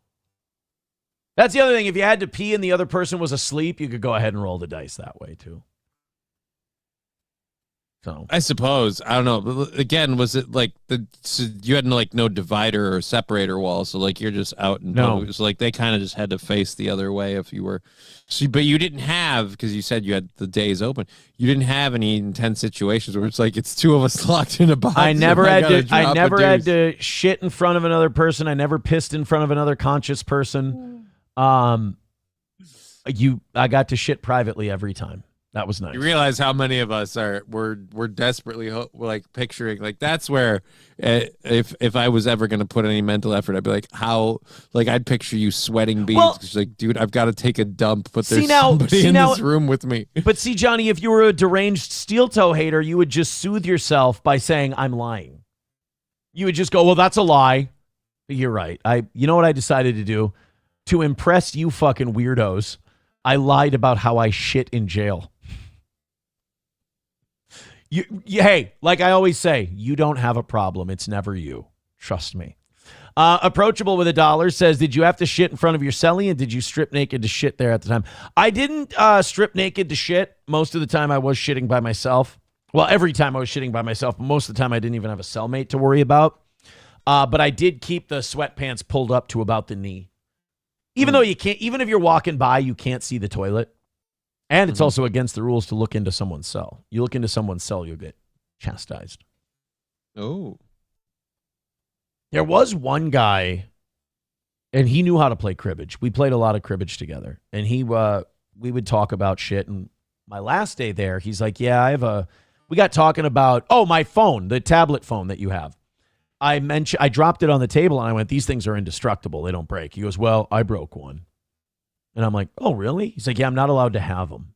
That's the other thing. If you had to pee and the other person was asleep, you could go ahead and roll the dice that way, too. So I suppose. I don't know. But again, was it like you had like no divider or separator wall, so like you're just out and No. it was like they kind of just had to face the other way if you were. So, but you didn't have, because you said you had the days open. You didn't have any intense situations where it's like it's two of us locked in a box. I never had gotta to. I drop a never had deuce. to shit in front of another person. I never pissed in front of another conscious person. I got to shit privately every time. That was nice. You realize how many of us we're desperately like picturing like that's where if I was ever going to put any mental effort, I'd be like I'd picture you sweating beads. Well, 'Cause like, dude, I've got to take a dump, but there's See now- somebody see in now- this room with me. But see, Johnny, if you were a deranged steel toe hater, you would just soothe yourself by saying, I'm lying. You would just go, well, that's a lie. You're right. You know what I decided to do? To impress you fucking weirdos, I lied about how I shit in jail. Hey, like I always say, you don't have a problem. It's never you. Trust me. Approachable with $1 says, did you have to shit in front of your cellie and did you strip naked to shit there at the time? I didn't strip naked to shit. Most of the time I was shitting by myself. Well, every time I was shitting by myself, but most of the time I didn't even have a cellmate to worry about. But I did keep the sweatpants pulled up to about the knee. Even though you can't, even if you're walking by, you can't see the toilet. And it's also against the rules to look into someone's cell. You look into someone's cell, you'll get chastised. Oh. There was one guy, and he knew how to play cribbage. We played a lot of cribbage together. And we would talk about shit. And my last day there, he's like, yeah, we got talking about, my phone, the tablet phone that you have. I dropped it on the table and I went, these things are indestructible. They don't break. He goes, well, I broke one. And I'm like, oh, really? He's like, yeah, I'm not allowed to have them.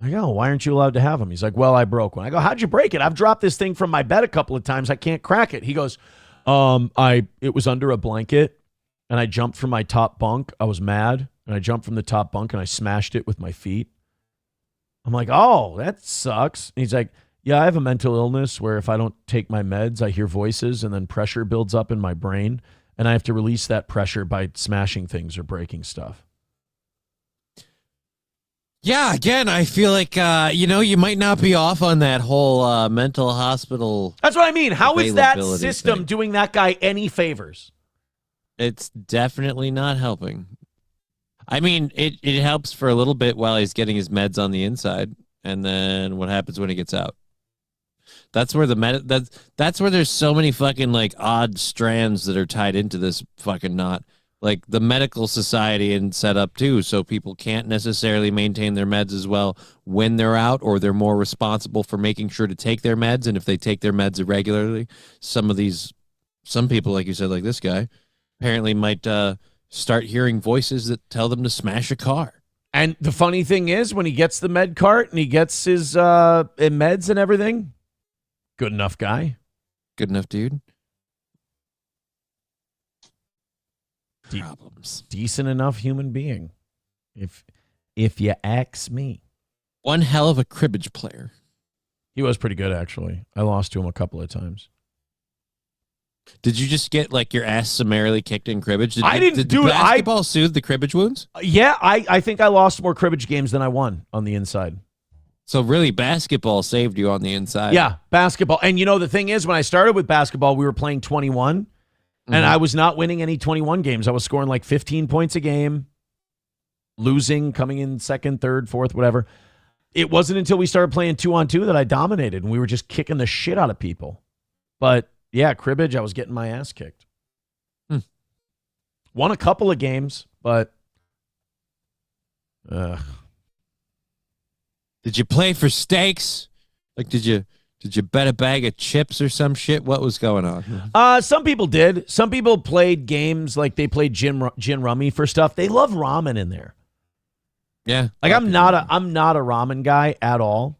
I go, why aren't you allowed to have them? He's like, well, I broke one. I go, how'd you break it? I've dropped this thing from my bed a couple of times. I can't crack it. He goes, it was under a blanket and I jumped from my top bunk. I was mad and I jumped from the top bunk and I smashed it with my feet. I'm like, oh, that sucks. And he's like, yeah, I have a mental illness where if I don't take my meds, I hear voices and then pressure builds up in my brain and I have to release that pressure by smashing things or breaking stuff. Yeah, again, I feel like, you might not be off on that whole mental hospital. That's what I mean. How is that availability system thing. doing that guy any favors? It's definitely not helping. I mean, it helps for a little bit while he's getting his meds on the inside, and then what happens when he gets out? That's where that's where there's so many fucking like odd strands that are tied into this fucking knot. Like the medical society and set up too, so people can't necessarily maintain their meds as well when they're out, or they're more responsible for making sure to take their meds. And if they take their meds irregularly, some people, like you said, like this guy, apparently might start hearing voices that tell them to smash a car. And the funny thing is, when he gets the med cart and he gets his meds and everything, good enough guy. Good enough, dude. Problems. Decent enough human being, if you ask me. One hell of a cribbage player. He was pretty good, actually. I lost to him a couple of times. Did you just get like your ass summarily kicked in cribbage? Did do it. basketball soothe the cribbage wounds? Yeah, I think I lost more cribbage games than I won on the inside. So really, basketball saved you on the inside. Yeah, basketball. And the thing is, when I started with basketball, we were playing 21. And I was not winning any 21 games. I was scoring like 15 points a game, losing, coming in second, third, fourth, whatever. It wasn't until we started playing 2-on-2 that I dominated, and we were just kicking the shit out of people. But, yeah, cribbage, I was getting my ass kicked. Won a couple of games, but... Did you play for stakes? Like, did you bet a bag of chips or some shit? What was going on? Some people did. Some people played games like they played gin rummy for stuff. They love ramen in there. Yeah. Like I'm not a ramen guy at all.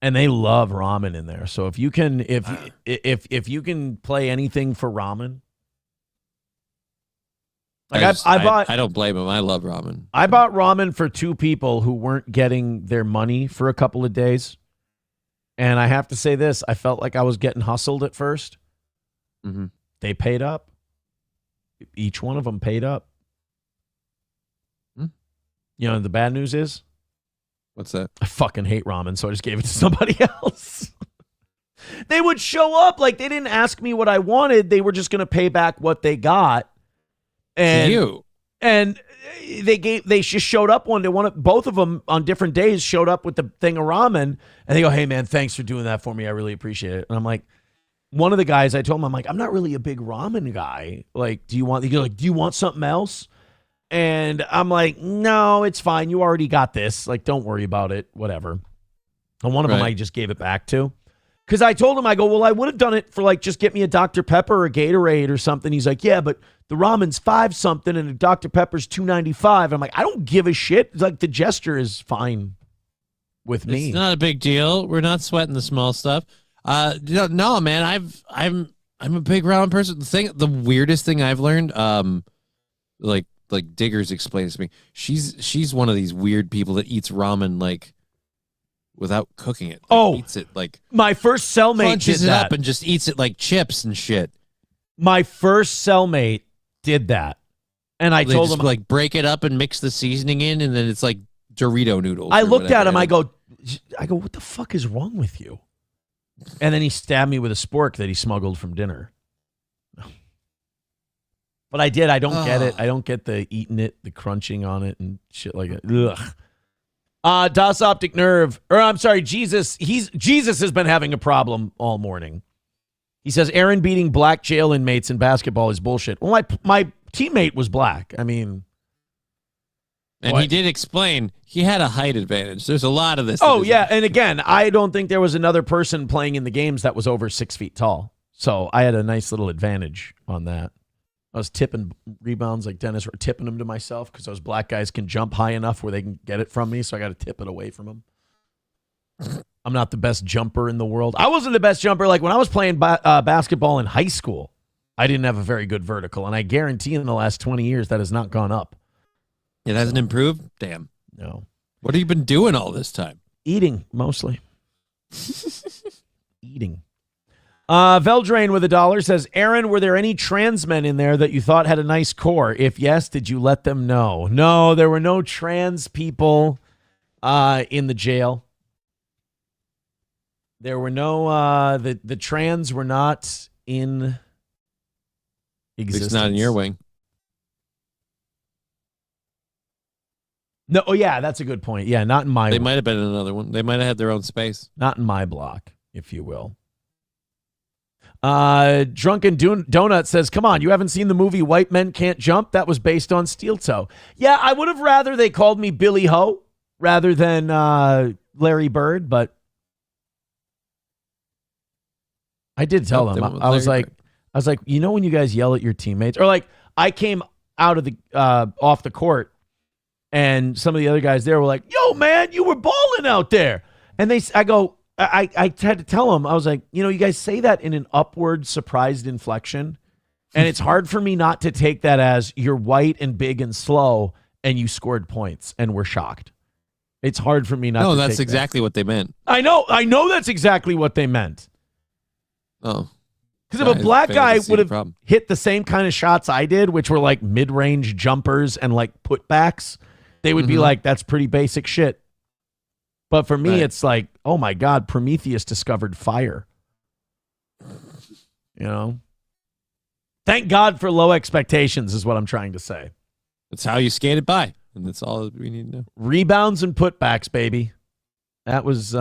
And they love ramen in there. So if you can if you can play anything for ramen. Like I don't blame him. I love ramen. I bought ramen for 2 people who weren't getting their money for a couple of days. And I have to say this, I felt like I was getting hustled at first. Mm-hmm. They paid up. Each one of them paid up. You know, the bad news is? What's that? I fucking hate ramen, so I just gave it to somebody else. They would show up like they didn't ask me what I wanted. They were just going to pay back what they got. And they just showed up one day. Both of them on different days showed up with the thing of ramen, and they go, "Hey man, thanks for doing that for me. I really appreciate it." And I'm like, one of the guys, I told him, I'm like, I'm not really a big ramen guy. Like, do you want something else? And I'm like, no, it's fine. You already got this. Like, don't worry about it. Whatever. And one of them I just gave it back to. Because I told him, I go, well, I would have done it for like, just get me a Dr. Pepper or a Gatorade or something. He's like, yeah, but the ramen's $5 something and a Dr. Pepper's $2.95. I'm like, I don't give a shit. It's like the gesture is fine with me. It's not a big deal. We're not sweating the small stuff. No, man, I'm a big ramen person. The weirdest thing I've learned, like Diggers explains to me, she's one of these weird people that eats ramen like without cooking it. Eats it like my first cellmate crunches did it that. up and just eats it like chips and shit. My first cellmate did that, and I told him like break it up and mix the seasoning in, and then it's like Dorito noodles. I looked at him. I go, what the fuck is wrong with you? And then he stabbed me with a spork that he smuggled from dinner. But I did. I don't get it. I don't get the eating it, the crunching on it, and shit like that. Ugh. Das Optic Nerve, or I'm sorry, Jesus. Jesus has been having a problem all morning. He says Aaron beating black jail inmates in basketball is bullshit. Well, my teammate was black. I mean, and he did explain he had a height advantage. There's a lot of this. Oh yeah, and again, I don't think there was another person playing in the games that was over 6 feet tall. So I had a nice little advantage on that. I was tipping rebounds like Dennis, or tipping them to myself because those black guys can jump high enough where they can get it from me, so I got to tip it away from them. I'm not the best jumper in the world. I wasn't the best jumper. Like when I was playing basketball in high school, I didn't have a very good vertical, and I guarantee in the last 20 years that has not gone up. It hasn't improved? Damn. No. What have you been doing all this time? Eating, mostly. Eating. Veldrain with $1 says, Aaron, were there any trans men in there that you thought had a nice core? If yes, did you let them know? No, there were no trans people in the jail. There were no, the trans were not in existence. It's not in your wing. No, oh yeah, that's a good point. Yeah, not in my They might have been in another one. They might have had their own space. Not in my block, if you will. Drunken Donut says, come on, you haven't seen the movie White Men Can't Jump? That was based on Steel Toe. Yeah, I would have rather they called me Billy Ho rather than Larry Bird, but I did tell them. I was like, you know when you guys yell at your teammates? Or like, I came out of the off the court, and some of the other guys there were like, yo, man, you were balling out there. And I had to tell them, I was like, you know, you guys say that in an upward surprised inflection, and it's hard for me not to take that as you're white and big and slow and you scored points and we're shocked. It's hard for me not to take that. No, that's exactly what they meant. I know that's exactly what they meant. Oh. Because if a black guy would have hit the same kind of shots I did, which were like mid-range jumpers and like putbacks, they would be like, that's pretty basic shit. But for me, it's like, oh my God, Prometheus discovered fire. You know? Thank God for low expectations is what I'm trying to say. That's how you skated by. And that's all we need to know. Rebounds and putbacks, baby. That was...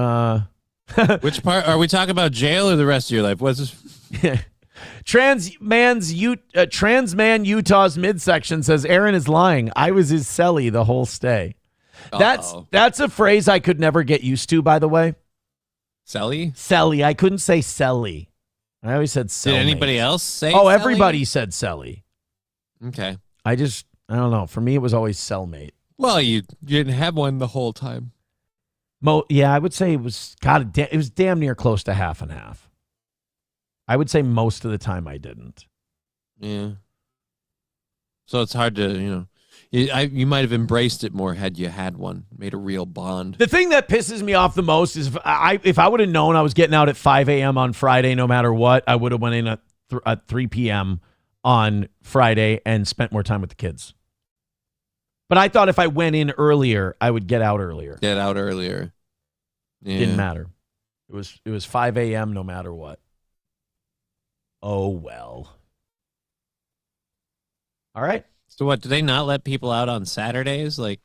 Which part? Are we talking about jail or the rest of your life? What's this? Trans man Utah's midsection says, Aaron is lying. I was his celly the whole stay. That's a phrase I could never get used to, by the way. Celly? Celly. I couldn't say celly. I always said cellmate. Did anybody else say Oh, celly? everybody said celly. Okay. I don't know. For me, it was always cellmate. Well, you didn't have one the whole time. Yeah, I would say it was it was damn near close to half and half. I would say most of the time I didn't. Yeah. So it's hard to, you might have embraced it more had you had one, made a real bond. The thing that pisses me off the most is if I would have known I was getting out at 5 a.m. on Friday, no matter what, I would have went in at 3 p.m. on Friday and spent more time with the kids. But I thought if I went in earlier, I would get out earlier. Yeah. Didn't matter. It was 5 a.m. no matter what. Oh, well. All right. So what, do they not let people out on Saturdays? Like,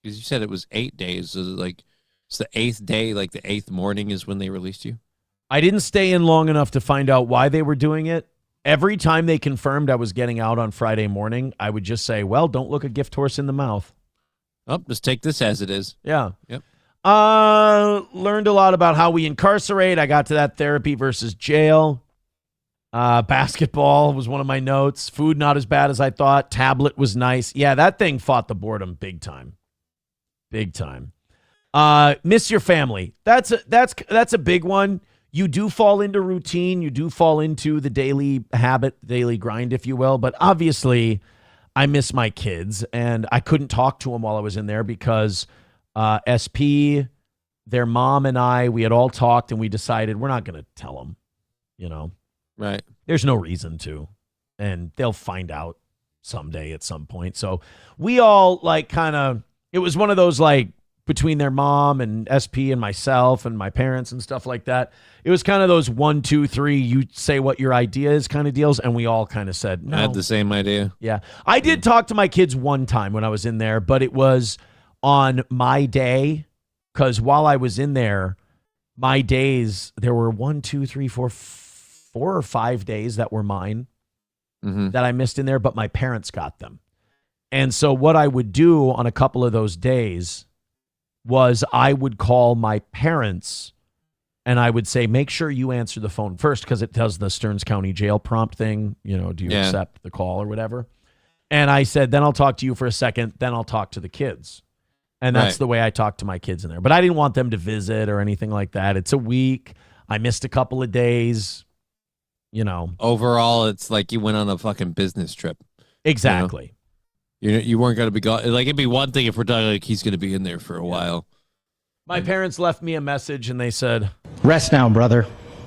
because you said it was 8 days. So it's the 8th day, like the 8th morning is when they released you? I didn't stay in long enough to find out why they were doing it. Every time they confirmed I was getting out on Friday morning, I would just say, well, don't look a gift horse in the mouth. Oh, just take this as it is. Yeah. Yep. Learned a lot about how we incarcerate. I got to that therapy versus jail. Basketball was one of my notes. Food not as bad as I thought. Tablet was nice. Yeah, that thing fought the boredom big time. Big time. Miss your family. That's a big one. You do fall into routine. You do fall into the daily habit, daily grind, if you will. But obviously, I miss my kids, and I couldn't talk to them while I was in there because SP, their mom, and we had all talked, and we decided we're not going to tell them, Right. There's no reason to, and they'll find out someday at some point. So we all it was one of those between their mom and SP and myself and my parents and stuff like that. It was kind of those 1, 2, 3, you say what your idea is kind of deals. And we all kind of said, no. I had the same idea. Yeah. I did talk to my kids one time when I was in there, but it was on my day. Cause while I was in there, my days, there were 1, 2, 3, 4 or 5 days that were mine that I missed in there, but my parents got them. And so what I would do on a couple of those days was I would call my parents and I would say, make sure you answer the phone first because it does the Stearns County jail prompt thing. Do you accept the call or whatever? And I said, then I'll talk to you for a second. Then I'll talk to the kids. And that's the way I talked to my kids in there. But I didn't want them to visit or anything like that. It's a week. I missed a couple of days, Overall, it's like you went on a fucking business trip. Exactly. You weren't going to be gone. Like, it'd be one thing if we're talking he's going to be in there for a while. My parents left me a message and they said, rest now, brother.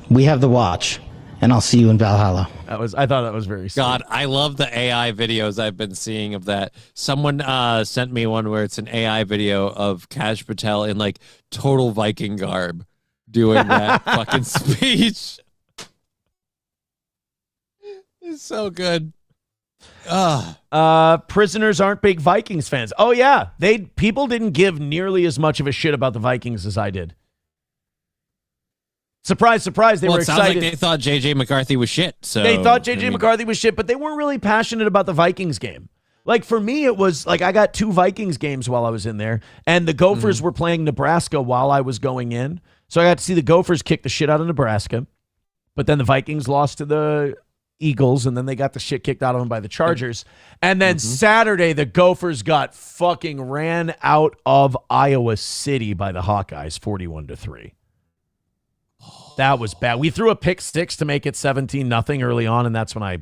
We have the watch, and I'll see you in Valhalla. I thought that was very sweet. God, I love the AI videos I've been seeing of that. Someone sent me one where it's an AI video of Kash Patel in total Viking garb doing that fucking speech. It's so good. Prisoners aren't big Vikings fans. Oh yeah, people didn't give nearly as much of a shit about the Vikings as I did. Surprise, surprise, they were excited. Sounds like they thought J.J. McCarthy was shit. So they thought J.J. McCarthy was shit, but they weren't really passionate about the Vikings game. For me, it was I got 2 Vikings games while I was in there, and the Gophers were playing Nebraska while I was going in. So I got to see the Gophers kick the shit out of Nebraska, but then the Vikings lost to the Eagles, and then they got the shit kicked out of them by the Chargers. And then Saturday, the Gophers got fucking ran out of Iowa City by the Hawkeyes, 41-3. That was bad. We threw a pick 6 to make it 17-0 early on, and that's when I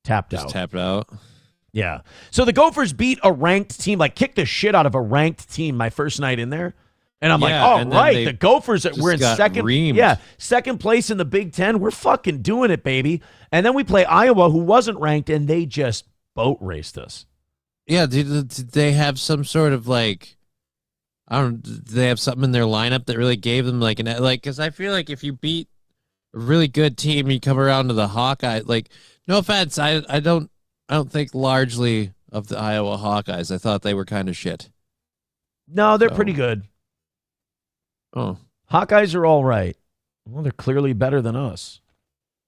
tapped out. Tapped out. Yeah. So the Gophers beat a ranked team, kicked the shit out of a ranked team my first night in there. And I'm right, the Gophers, we're in second. Reamed. Yeah, second place in the Big Ten. We're fucking doing it, baby. And then we play Iowa, who wasn't ranked, and they just boat raced us. Yeah, did they have some sort of I don't. Did they have something in their lineup that really gave them because I feel like if you beat a really good team, you come around to the Hawkeye. No offense, I don't think largely of the Iowa Hawkeyes. I thought they were kind of shit. No, they're pretty good. Oh, Hawkeyes are all right. Well, they're clearly better than us.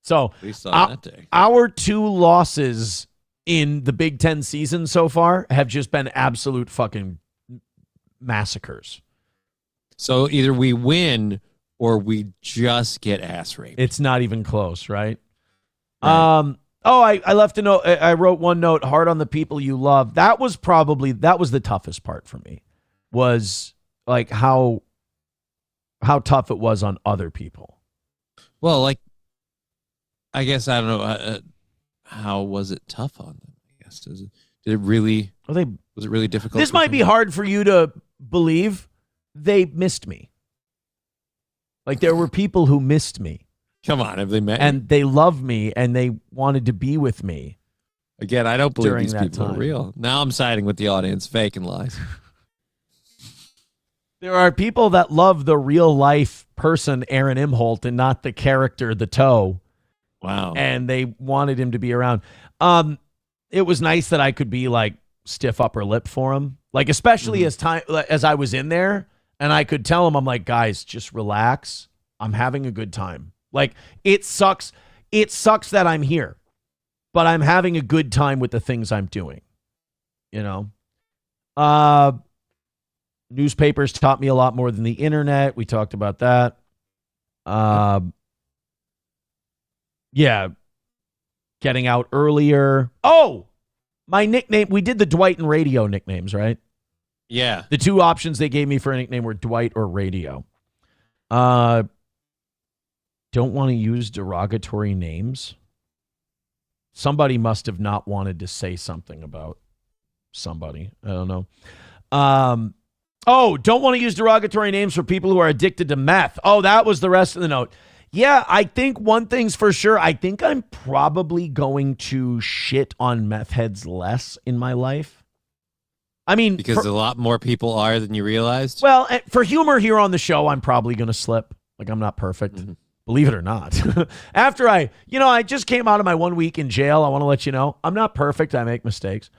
So at least on that day. Our 2 losses in the Big Ten season so far have just been absolute fucking massacres. So either we win or we just get ass raped. It's not even close, right? I left a note. I wrote one note, hard on the people you love. That was the toughest part for me, was how how tough it was on other people. Well, like, I guess I don't know. How was it tough on them? I guess did it really? Was it really difficult? This might be hard for you to believe. They missed me. Like there were people who missed me. Come on, have they met? And they loved me, and they wanted to be with me. Again, I don't believe during these that people time. are real. Now I'm siding with the audience, fake and lies. There are people that love the real life person, Aaron Imholt, and not the character, the toe. Wow. And they wanted him to be around. It was nice that I could be like stiff upper lip for him. Like, especially as I was in there, and I could tell him, I'm like, guys, just relax. I'm having a good time. Like, it sucks. It sucks that I'm here, but I'm having a good time with the things I'm doing. You know? Newspapers taught me a lot more than the internet. We talked about that. Yeah. Getting out earlier. Oh, my nickname. We did the Dwight and Radio nicknames, right? Yeah. The two options they gave me for a nickname were Dwight or Radio. Don't want to use derogatory names. Somebody must have not wanted to say something about somebody. I don't know. Don't want to use derogatory names for people who are addicted to meth. Oh, that was the rest of the note. Yeah, I think one thing's for sure. I think I'm probably going to shit on meth heads less in my life. I mean, because a lot more people are than you realized. Well, for humor here on the show, I'm probably going to slip. Like, I'm not perfect. Mm-hmm. Believe it or not. After I just came out of my 1 week in jail. I want to let you know I'm not perfect. I make mistakes.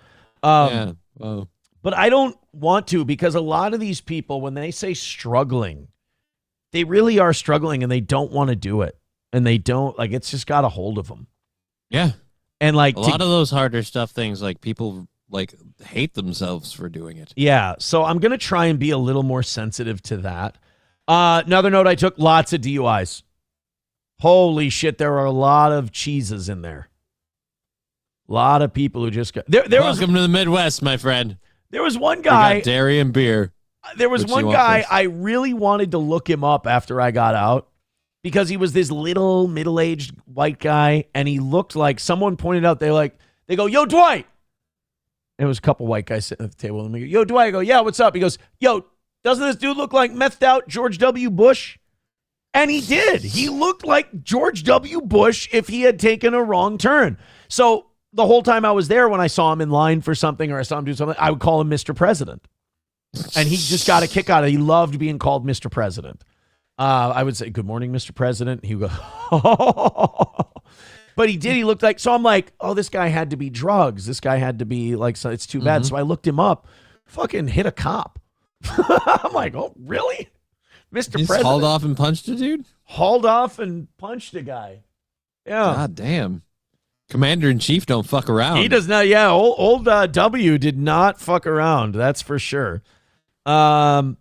Yeah. Well, but I don't want to, because a lot of these people, when they say struggling, they really are struggling and they don't want to do it. And they don't, like, it's just got a hold of them. Yeah. And like a lot of those harder stuff things, like people like hate themselves for doing it. Yeah. So I'm going to try and be a little more sensitive to that. Another note I took, lots of DUIs. Holy shit. There are a lot of cheeses in there. A lot of people who just got Welcome to the Midwest, my friend. There was one guy. We got dairy and beer. There was one guy I really wanted to look him up after I got out, because he was this little middle-aged white guy, and he looked like, someone pointed out, they go, yo, Dwight. It was a couple white guys sitting at the table, and they go, yo, Dwight. I go, yeah, what's up? He goes, yo, doesn't this dude look like methed out George W. Bush? And he did. He looked like George W. Bush if he had taken a wrong turn. So the whole time I was there, when I saw him in line for something or I saw him do something, I would call him Mr. President. And he just got a kick out of it. He loved being called Mr. President. I would say, good morning, Mr. President. He would go, but he did. He looked like, so I'm like, oh, this guy had to be drugs. This guy had to be like, so it's too bad. Mm-hmm. So I looked him up, fucking hit a cop. I'm like, oh, really? Mr. President. Hauled off and punched a dude? Hauled off and punched a guy. Yeah. God damn. Commander-in-Chief don't fuck around. He does not. Yeah, old W did not fuck around. That's for sure. Don't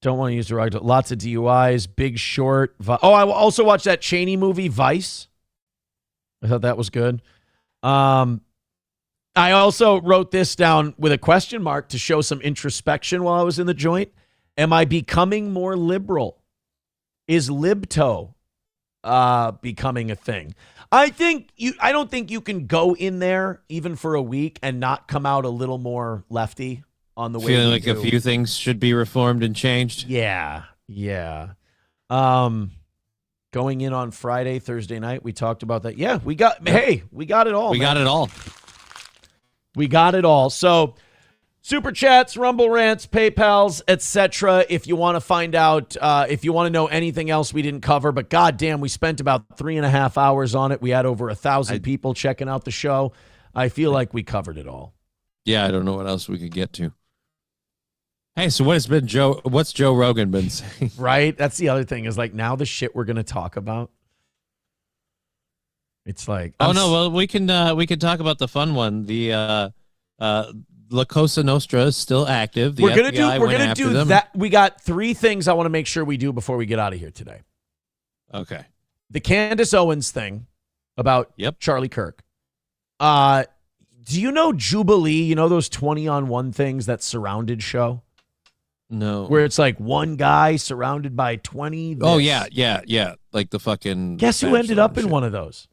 want to use derogatory. Lots of DUIs. Big Short. I also watched that Cheney movie, Vice. I thought that was good. I also wrote this down with a question mark to show some introspection while I was in the joint. Am I becoming more liberal? Is libto becoming a thing? I don't think you can go in there even for a week and not come out a little more lefty on the way. Feeling like a few things should be reformed and changed. Yeah. Going in on Friday, Thursday night, we talked about that. Yeah, we got it all. We got it all. We got it all. So Super Chats, Rumble Rants, PayPals, etc. If you want to find out, if you want to know anything else we didn't cover, but goddamn, we spent about 3.5 hours on it. We had over 1,000 people checking out the show. I feel like we covered it all. Yeah, I don't know what else we could get to. Hey, so what's Joe Rogan been saying? Right? That's the other thing, is like, now the shit we're going to talk about. It's like, well, we can talk about the fun one. The La Cosa Nostra is still active. We're gonna do that. We got 3 things I want to make sure we do before we get out of here today. Okay. The Candace Owens thing about Charlie Kirk. Do you know Jubilee? You know those 20-on-1 things that Surrounded show? No. Where it's like one guy surrounded by 20. Oh, this. yeah. Like the fucking. Guess who ended Bachelor up in shit. one of those?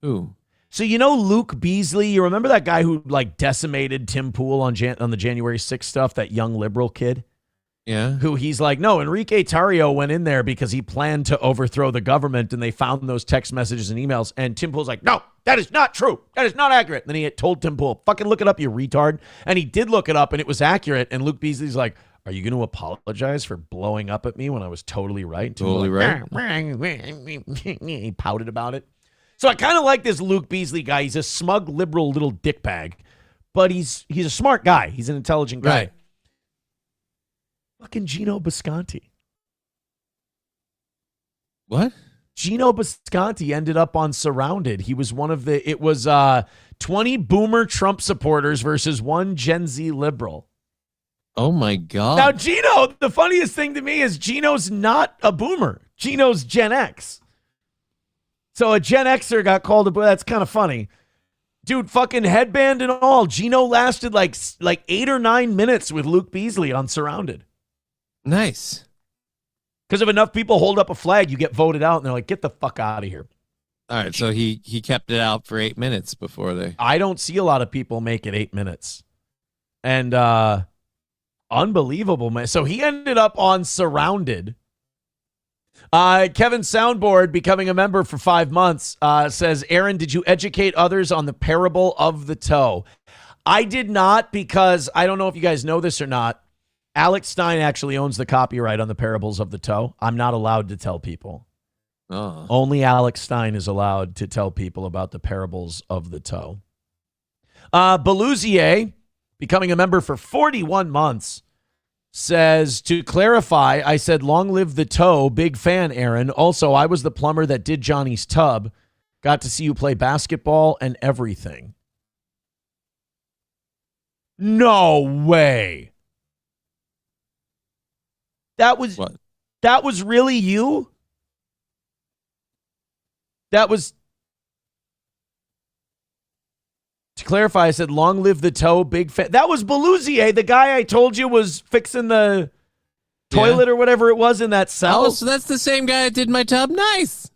Who? So you know Luke Beasley? You remember that guy who like decimated Tim Pool on the January 6th stuff? That young liberal kid? Yeah. Who he's like, no, Enrique Tarrio went in there because he planned to overthrow the government, and they found those text messages and emails. And Tim Pool's like, no, that is not true. That is not accurate. And then he had told Tim Pool, fucking look it up, you retard. And he did look it up, and it was accurate. And Luke Beasley's like, are you going to apologize for blowing up at me when I was totally right? And Tim Pool Totally like, he pouted about it. So I kind of like this Luke Beasley guy. He's a smug liberal little dickbag, but he's a smart guy. He's an intelligent guy. Right. Fucking Gino Bisconti. What? Gino Bisconti ended up on Surrounded. He was it was 20 boomer Trump supporters versus one Gen Z liberal. Oh my God. Now, Gino, the funniest thing to me is Gino's not a boomer. Gino's Gen X. So a Gen Xer got called a boomer. That's kind of funny. Dude, fucking headband and all. Gino lasted like 8 or 9 minutes with Luke Beasley on Surrounded. Nice. Because if enough people hold up a flag, you get voted out, and they're like, get the fuck out of here. All right, so he kept it out for 8 minutes before they. I don't see a lot of people make it 8 minutes. And unbelievable, man. So he ended up on Surrounded. Kevin Soundboard, becoming a member for 5 months, says, Aaron, did you educate others on the parable of the toe? I did not, because I don't know if you guys know this or not. Alex Stein actually owns the copyright on the parables of the toe. I'm not allowed to tell people. Oh. Only Alex Stein is allowed to tell people about the parables of the toe. Belusier, becoming a member for 41 months, says, to clarify, I said, long live the toe. Big fan, Aaron. Also, I was the plumber that did Johnny's tub. Got to see you play basketball and everything. No way. That was What? That was really you? That was, to clarify, I said, long live the toe, big fan. That was Belusier, the guy I told you was fixing the toilet or whatever it was in that cell. Oh, so that's the same guy that did my tub? Nice.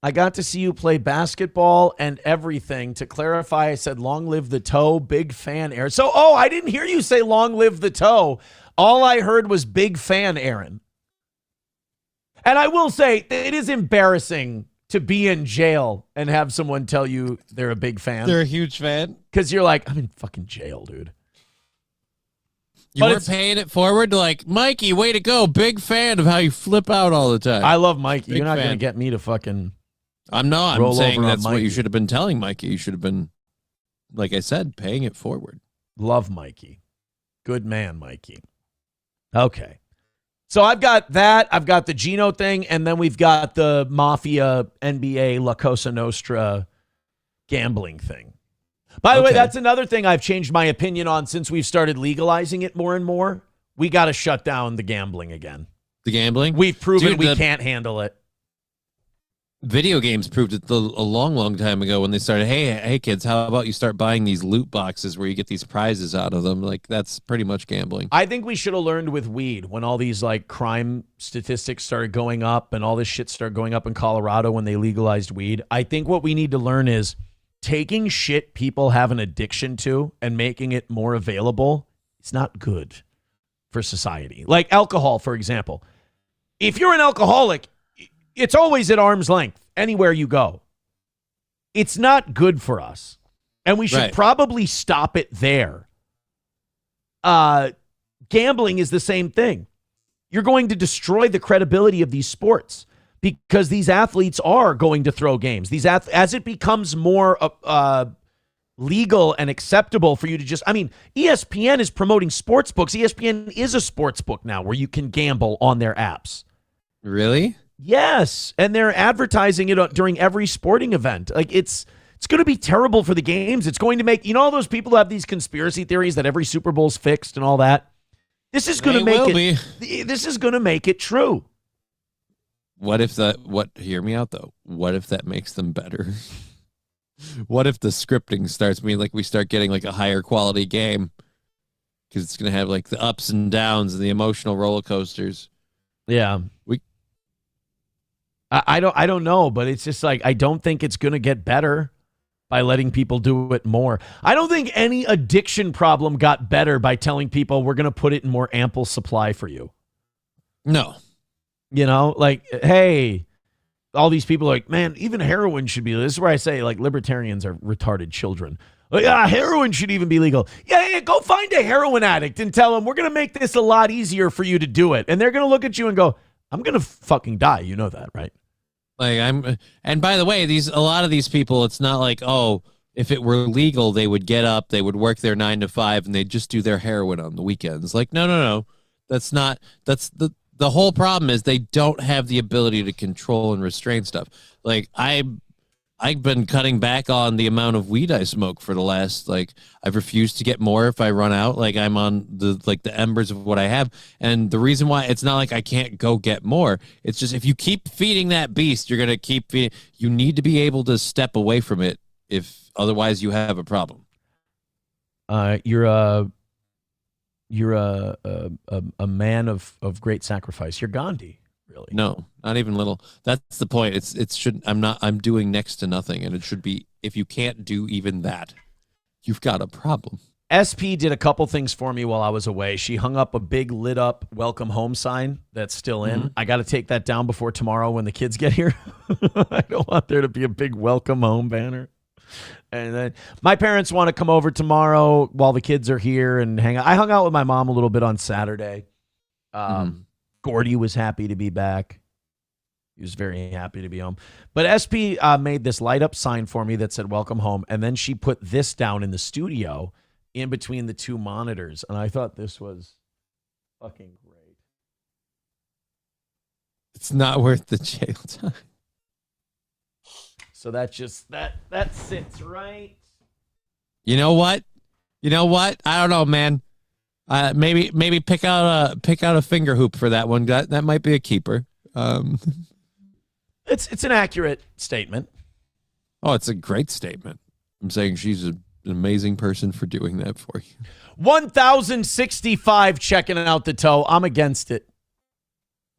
I got to see you play basketball and everything. To clarify, I said, long live the toe, big fan, Aaron. So, I didn't hear you say long live the toe. All I heard was big fan, Aaron. And I will say, it is embarrassing to be in jail and have someone tell you they're a big fan. They're a huge fan. Because you're like, I'm in fucking jail, dude. You But were paying it forward to like, Mikey, way to go. Big fan of how you flip out all the time. I love Mikey. Big You're not going to fan. get me to fucking... I'm roll saying over on that's what Mikey. you should have been telling Mikey. You should have been, like I said, paying it forward. Love Mikey. Good man, Mikey. Okay. So I've got that. I've got the Gino thing, and then we've got the Mafia, NBA, La Cosa Nostra gambling thing. By the way, that's another thing I've changed my opinion on since we've started legalizing it more and more. We got to shut down the gambling again. The gambling? We've proven Dude, we can't handle it. Video games proved it a long, long time ago when they started, hey, kids, how about you start buying these loot boxes where you get these prizes out of them? Like, that's pretty much gambling. I think we should have learned with weed when all these like crime statistics started going up and all this shit started going up in Colorado when they legalized weed. I think what we need to learn is taking shit people have an addiction to and making it more available. It's not good for society. Like alcohol, for example. If you're an alcoholic, it's always at arm's length anywhere you go. It's not good for us. And we should probably stop it there. Gambling is the same thing. You're going to destroy the credibility of these sports because these athletes are going to throw games. As it becomes more legal and acceptable for you to just, ESPN is promoting sports books. ESPN is a sports book now where you can gamble on their apps. Really? Yes, and they're advertising it during every sporting event. Like it's going to be terrible for the games. It's going to make, all those people who have these conspiracy theories that every Super Bowl's fixed and all that. This is going to make it. This is going to make it true. What if hear me out though. What if that makes them better? What if the scripting starts meaning like we start getting like a higher quality game? because it's going to have like the ups and downs and the emotional roller coasters. Yeah. I don't know, but it's just like I don't think it's going to get better by letting people do it more. I don't think any addiction problem got better by telling people we're going to put it in more ample supply for you. No. You know, like, hey, all these people are like, man, even heroin should be. This is where I say, like, libertarians are retarded children. Like, heroin should even be legal. Yeah, go find a heroin addict and tell them we're going to make this a lot easier for you to do it. And they're going to look at you and go, I'm going to fucking die. You know that, right? Like and by the way, a lot of these people, it's not like, oh, if it were legal, they would get up, they would work their 9 to 5 and they'd just do their heroin on the weekends. Like, no. That's the whole problem is they don't have the ability to control and restrain stuff. Like I've been cutting back on the amount of weed I smoke for the last, like, I've refused to get more if I run out. Like, I'm on the embers of what I have. And the reason why it's not like I can't go get more. It's just if you keep feeding that beast, you're going to keep feeding. You need to be able to step away from it. If otherwise you have a problem. You're a man of great sacrifice. You're Gandhi. Really? No, not even little. That's the point. I'm doing next to nothing. And it should be, if you can't do even that, you've got a problem. SP did a couple things for me while I was away. She hung up a big lit up welcome home sign that's still in. Mm-hmm. I got to take that down before tomorrow when the kids get here. I don't want there to be a big welcome home banner. And then my parents want to come over tomorrow while the kids are here and hang out. I hung out with my mom a little bit on Saturday. Gordy was happy to be back. He was very happy to be home. But SP made this light up sign for me that said welcome home. And then she put this down in the studio in between the two monitors. And I thought this was fucking great. It's not worth the jail time. So that sits right. You know what? I don't know, man. Maybe pick out a finger hoop for that one. That might be a keeper. It's an accurate statement. Oh, it's a great statement. I'm saying she's an amazing person for doing that for you. 1,065 checking out the toe. I'm against it.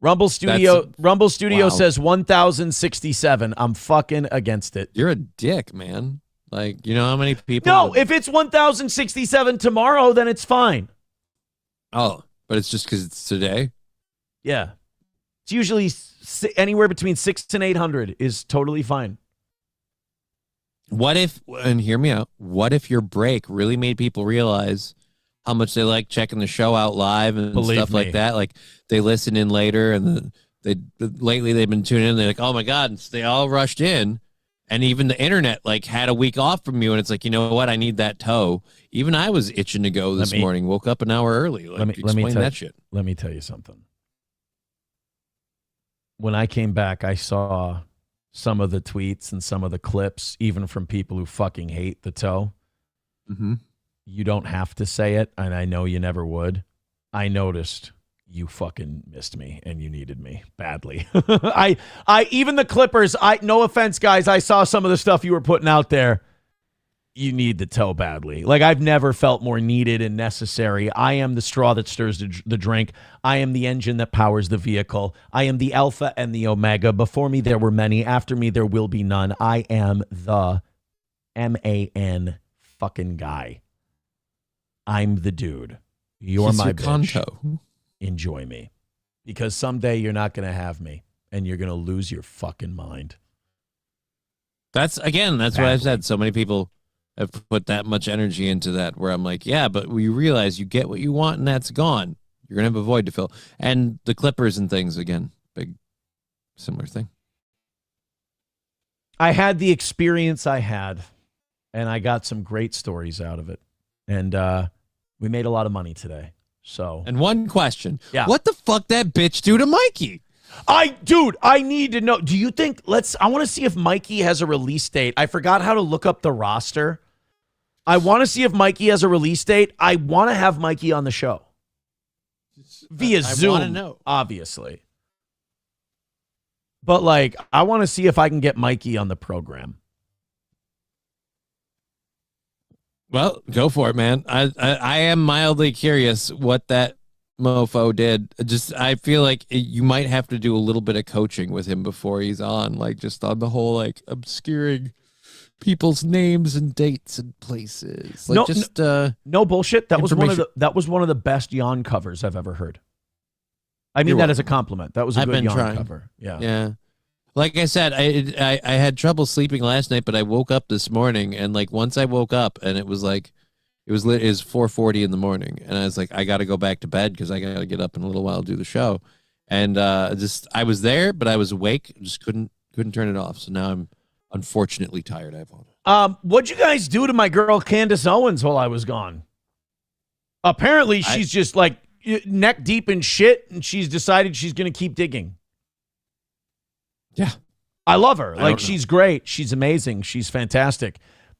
Rumble Studio wow. says 1,067. I'm fucking against it. You're a dick, man. Like, you know how many people? No, if it's 1,067 tomorrow, then it's fine. Oh, but it's just because it's today? Yeah. It's usually anywhere between 600 and 800 is totally fine. What if, and hear me out, what if your break really made people realize how much they like checking the show out live and stuff like that? Like, they listen in later, and lately they've been tuning in. They're like, oh my God, and they all rushed in. And even the internet like had a week off from you, and it's like, you know what? I need that toe. Even I was itching to go this morning. Woke up an hour early. Like, explain that shit. Let me tell you something. When I came back, I saw some of the tweets and some of the clips, even from people who fucking hate the toe. Mm-hmm. You don't have to say it, and I know you never would. I noticed you fucking missed me and you needed me badly. I even the Clippers, no offense, guys, I saw some of the stuff you were putting out there. You need the toe badly. Like, I've never felt more needed and necessary. I am the straw that stirs the drink. I am the engine that powers the vehicle. I am the alpha and the omega. Before me, there were many. After me, there will be none. I am the MAN fucking guy. I'm the dude. You're my bitch. Conto. Enjoy me, because someday you're not going to have me and you're going to lose your fucking mind. That's what I've said. So many people have put that much energy into that, where I'm like, yeah, but we realize you get what you want and that's gone. You're going to have a void to fill. And the Clippers and things, again, big similar thing. I had the experience I had, and I got some great stories out of it. And we made a lot of money today. So, and one question. Yeah. What the fuck that bitch do to Mikey? I need to know. Do you think I want to see if Mikey has a release date. I forgot how to look up the roster. I want to see if Mikey has a release date. I want to have Mikey on the show. Via Zoom, want to know. Obviously. But like, I want to see if I can get Mikey on the program. Well, go for it, man. I am mildly curious what that mofo did. I feel like you might have to do a little bit of coaching with him before he's on, like just on the whole like obscuring people's names and dates and places. Like no bullshit. That was information. one of the best yawn covers I've ever heard. I mean that as a compliment. That was a good yawn cover. Yeah. Yeah. Like I said, I had trouble sleeping last night, but I woke up this morning, and like once I woke up, and it was 4:40 in the morning, and I was like, I got to go back to bed because I got to get up in a little while to do the show, and I was there, but I was awake, just couldn't turn it off. So now I'm unfortunately tired. What'd you guys do to my girl Candace Owens while I was gone? Apparently, she's just like neck deep in shit, and she's decided she's going to keep digging. Yeah. I love her. Like, she's great. She's amazing. She's fantastic.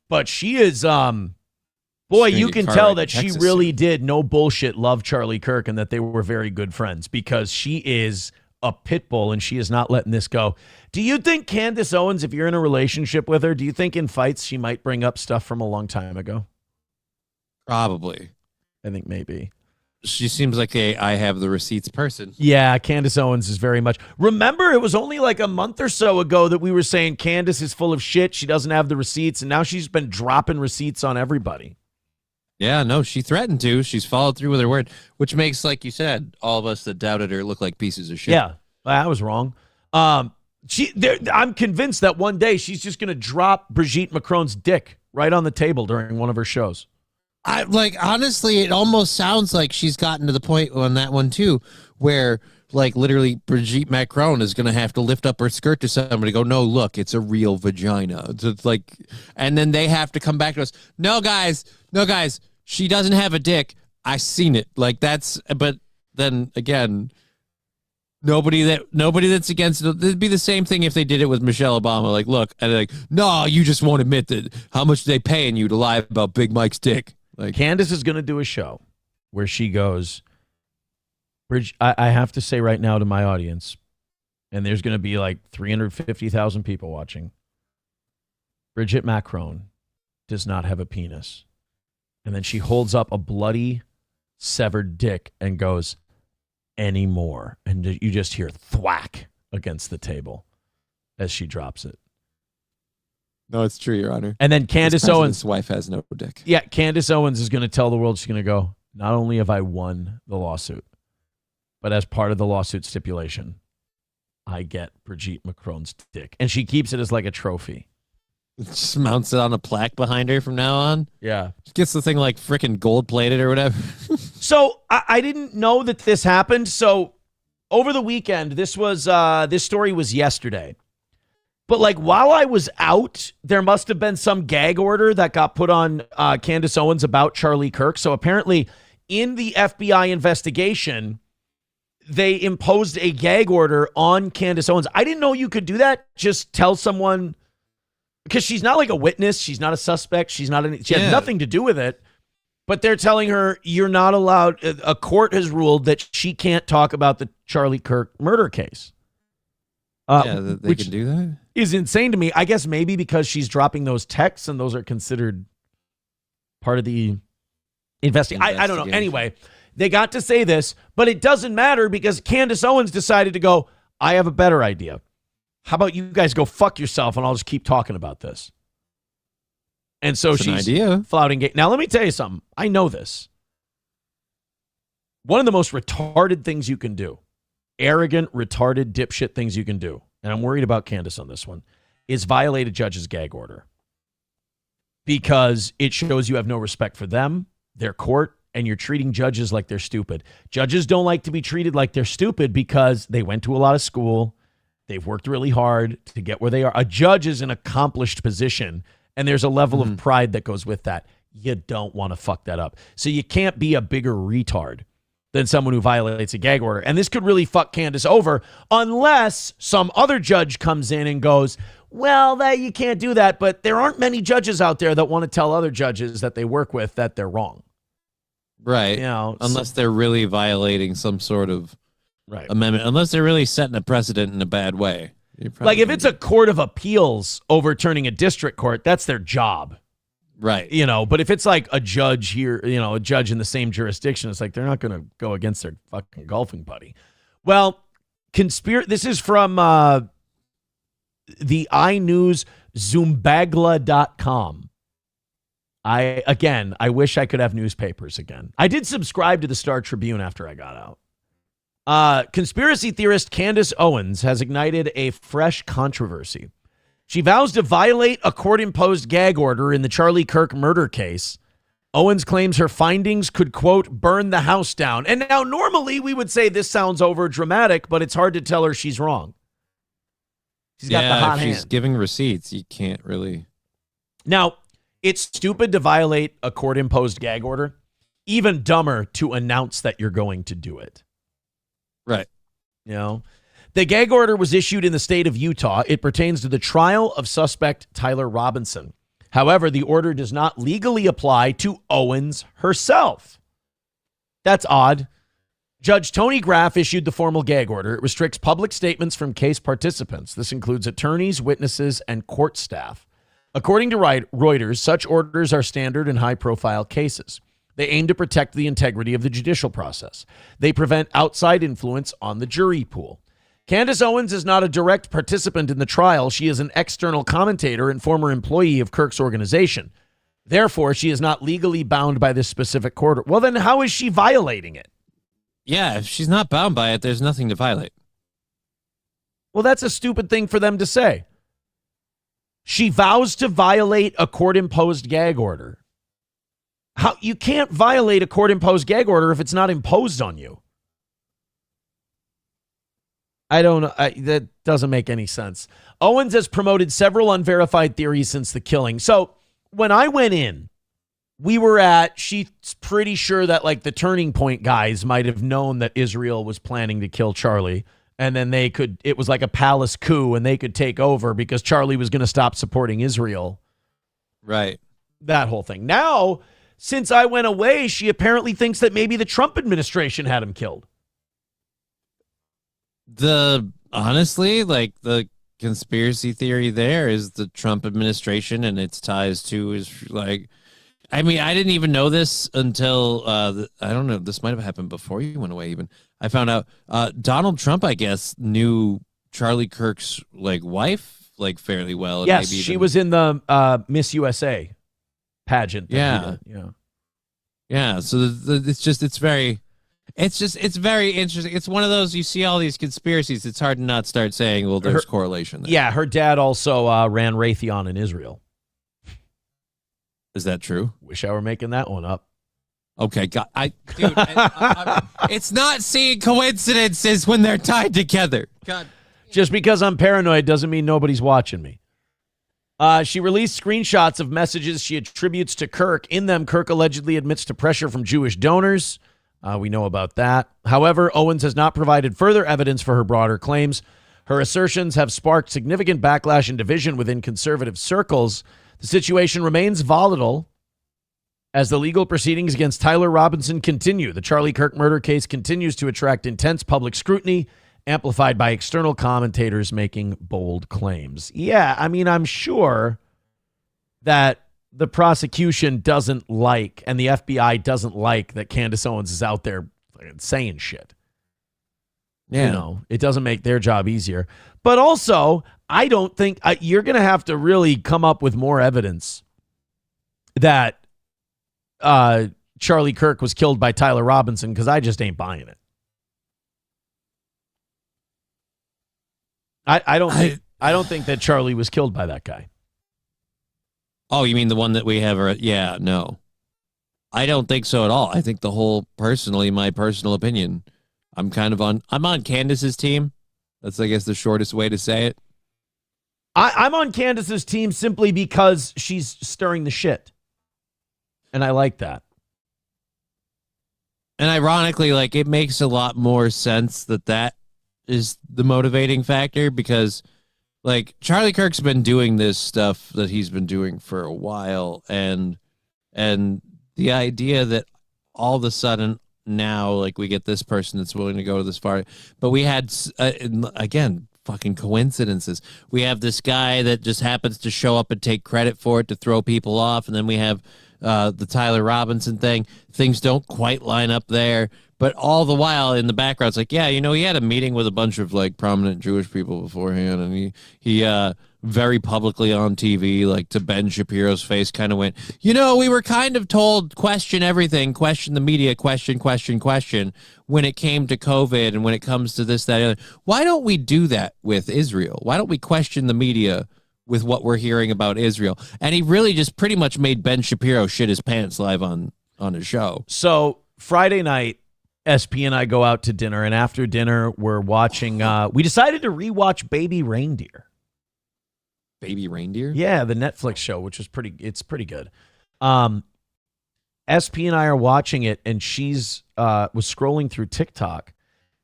But she is, boy, you can tell that she really did, no bullshit, love Charlie Kirk and that they were very good friends because she is a pit bull and she is not letting this go. Do you think Candace Owens, if you're in a relationship with her, do you think in fights she might bring up stuff from a long time ago? Probably. I think maybe. She seems like I have the receipts person. Yeah, Candace Owens is very much. Remember, it was only like a month or so ago that we were saying Candace is full of shit. She doesn't have the receipts, and now she's been dropping receipts on everybody. Yeah, no, she threatened to. She's followed through with her word, which makes, like you said, all of us that doubted her look like pieces of shit. Yeah, I was wrong. I'm convinced that one day she's just going to drop Brigitte Macron's dick right on the table during one of her shows. Honestly, it almost sounds like she's gotten to the point on that one too, where like literally Brigitte Macron is going to have to lift up her skirt to somebody, go, no, look, it's a real vagina. It's like, and then they have to come back to us. No, guys, she doesn't have a dick. I seen it. Like but then again, nobody that's against it. It'd be the same thing if they did it with Michelle Obama. Like, look, and they're like, no, you just won't admit that. How much are they paying you to lie about Big Mike's dick? Like, Candace is going to do a show where she goes, I have to say right now to my audience, and there's going to be like 350,000 people watching, Brigitte Macron does not have a penis. And then she holds up a bloody, severed dick and goes, anymore. And you just hear thwack against the table as she drops it. No, it's true, Your Honor. And then Candace Owens' wife has no dick. Yeah, Candace Owens is going to tell the world, she's going to go, not only have I won the lawsuit, but as part of the lawsuit stipulation, I get Brigitte Macron's dick. And she keeps it as like a trophy. Just mounts it on a plaque behind her from now on. Yeah. Just gets the thing like freaking gold plated or whatever. So I didn't know that this happened. So over the weekend, this story was yesterday. But like while I was out, there must have been some gag order that got put on Candace Owens about Charlie Kirk. So apparently in the FBI investigation, they imposed a gag order on Candace Owens. I didn't know you could do that. Just tell someone, because she's not like a witness. She's not a suspect. She has nothing to do with it. But they're telling her you're not allowed. A court has ruled that she can't talk about the Charlie Kirk murder case. They can do that? Is insane to me. I guess maybe because she's dropping those texts and those are considered part of the investigation. I don't know. Anyway, they got to say this, but it doesn't matter because Candace Owens decided to go, I have a better idea. How about you guys go fuck yourself and I'll just keep talking about this. And so she's flouting gay. Now, let me tell you something. I know this. One of the most retarded things you can do, arrogant, retarded, dipshit things you can do, and I'm worried about Candace on this one, is violate a judge's gag order. Because it shows you have no respect for them, their court, and you're treating judges like they're stupid. Judges don't like to be treated like they're stupid because they went to a lot of school. They've worked really hard to get where they are. A judge is an accomplished position, and there's a level of pride that goes with that. You don't want to fuck that up. So you can't be a bigger retard than someone who violates a gag order. And this could really fuck Candace over unless some other judge comes in and goes, well, that you can't do that, but there aren't many judges out there that want to tell other judges that they work with that they're wrong. Right. You know, unless they're really violating some sort of amendment, unless they're really setting a precedent in a bad way. Like if it's a court of appeals overturning a district court, that's their job. Right. You know, but if it's like a judge here, you know, a judge in the same jurisdiction, it's like they're not going to go against their fucking golfing buddy. Well, this is from the iNews Zumbagla.com. I wish I could have newspapers again. I did subscribe to the Star Tribune after I got out. Conspiracy theorist Candace Owens has ignited a fresh controversy. She vows to violate a court-imposed gag order in the Charlie Kirk murder case. Owens claims her findings could, quote, burn the house down. And now normally we would say this sounds over dramatic, but it's hard to tell her she's wrong. She's got the hot hand. She's giving receipts. You can't really. Now, it's stupid to violate a court-imposed gag order. Even dumber to announce that you're going to do it. Right. You know? The gag order was issued in the state of Utah. It pertains to the trial of suspect Tyler Robinson. However, the order does not legally apply to Owens herself. That's odd. Judge Tony Graff issued the formal gag order. It restricts public statements from case participants. This includes attorneys, witnesses, and court staff. According to Reuters, such orders are standard in high-profile cases. They aim to protect the integrity of the judicial process. They prevent outside influence on the jury pool. Candace Owens is not a direct participant in the trial. She is an external commentator and former employee of Kirk's organization. Therefore, she is not legally bound by this specific court. Well, then how is she violating it? Yeah, if she's not bound by it, there's nothing to violate. Well, that's a stupid thing for them to say. She vows to violate a court-imposed gag order. How you can't violate a court-imposed gag order if it's not imposed on you. I don't know. That doesn't make any sense. Owens has promoted several unverified theories since the killing. So when I went in, she's pretty sure that like the Turning Point guys might have known that Israel was planning to kill Charlie. And then it was like a palace coup and they could take over because Charlie was going to stop supporting Israel. Right. That whole thing. Now, since I went away, she apparently thinks that maybe the Trump administration had him killed. Honestly, like the conspiracy theory there is the Trump administration and its ties to is like, I mean, I didn't even know this until, I don't know, this might have happened before you went away even. I found out Donald Trump, I guess, knew Charlie Kirk's like wife like fairly well. And yes, maybe she was in the Miss USA pageant. Yeah. Yeah. So it's very interesting. It's one of those, you see all these conspiracies. It's hard to not start saying, well, there's correlation there. Yeah. Her dad also ran Raytheon in Israel. Is that true? Wish I were making that one up. Okay. Dude, it's not seeing coincidences when they're tied together. God. Just because I'm paranoid doesn't mean nobody's watching me. She released screenshots of messages she attributes to Kirk. In them, Kirk allegedly admits to pressure from Jewish donors. We know about that. However, Owens has not provided further evidence for her broader claims. Her assertions have sparked significant backlash and division within conservative circles. The situation remains volatile as the legal proceedings against Tyler Robinson continue. The Charlie Kirk murder case continues to attract intense public scrutiny, amplified by external commentators making bold claims. Yeah, I mean, I'm sure that the prosecution doesn't like, and the FBI doesn't like, that Candace Owens is out there saying shit. Yeah. You know, it doesn't make their job easier. But also, I don't think you're going to have to really come up with more evidence that Charlie Kirk was killed by Tyler Robinson, because I just ain't buying it. I don't think that Charlie was killed by that guy. Oh, you mean the one that we have? Yeah, no. I don't think so at all. I think my personal opinion, I'm on Candace's team. That's, I guess, the shortest way to say it. I'm on Candace's team simply because she's stirring the shit. And I like that. And ironically, like, it makes a lot more sense that is the motivating factor, because like Charlie Kirk's been doing this stuff that he's been doing for a while, and the idea that all of a sudden now, like, we get this person that's willing to go this far, but we had again fucking coincidences. We have this guy that just happens to show up and take credit for it to throw people off, and then we have the Tyler Robinson thing. Things don't quite line up there, but all the while in the background, it's like, yeah, you know, he had a meeting with a bunch of like prominent Jewish people beforehand, and he very publicly on TV, like to Ben Shapiro's face, kind of went, you know, we were kind of told question everything, question the media, question when it came to COVID and when it comes to this, that, and other. Why don't we do that with Israel? Why don't we question the media with what we're hearing about Israel? And he really just pretty much made Ben Shapiro shit his pants live on his show. So Friday night, SP and I go out to dinner, and after dinner, we're watching. We decided to rewatch Baby Reindeer. Baby Reindeer? Yeah, the Netflix show, which was pretty good. SP and I are watching it, and she's was scrolling through TikTok,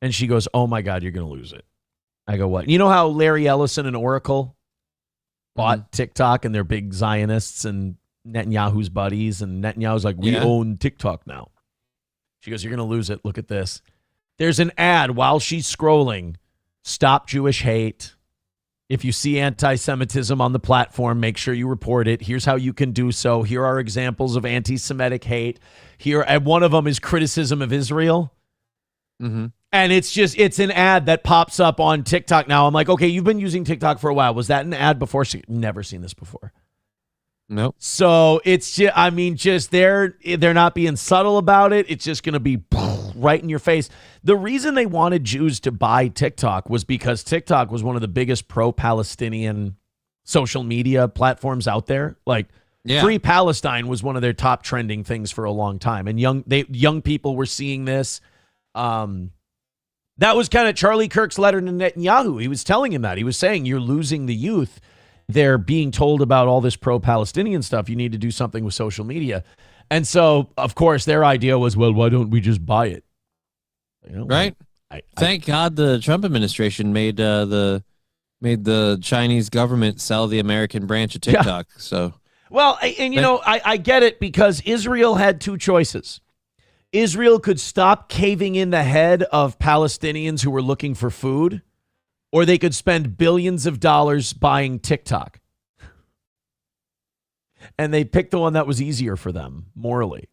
and she goes, "Oh my God, you're gonna lose it." I go, "What?" You know how Larry Ellison and Oracle bought TikTok, and they're big Zionists and Netanyahu's buddies, and Netanyahu's like, "We own TikTok now." She goes, "You're gonna lose it. Look at this." There's an ad while she's scrolling. Stop Jewish hate. If you see anti-Semitism on the platform, make sure you report it. Here's how you can do so. Here are examples of anti-Semitic hate. Here, and one of them is criticism of Israel. Mm-hmm. And it's an ad that pops up on TikTok now. I'm like, okay, you've been using TikTok for a while. Was that an ad before? Never seen this before. Nope. So it's just, I mean, just they're not being subtle about it. It's just going to be right in your face. The reason they wanted Jews to buy TikTok was because TikTok was one of the biggest pro-Palestinian social media platforms out there. Like, Free Palestine was one of their top trending things for a long time, and young people were seeing this. That was kind of Charlie Kirk's letter to Netanyahu. He was telling him that. He was saying, "You're losing the youth. They're being told about all this pro-Palestinian stuff. You need to do something with social media." And so, of course, their idea was, well, why don't we just buy it? You know, right? Thank God the Trump administration made the Chinese government sell the American branch of TikTok. Yeah. So, well, I get it, because Israel had two choices. Israel could stop caving in the head of Palestinians who were looking for food, or they could spend billions of dollars buying TikTok. And they picked the one that was easier for them morally.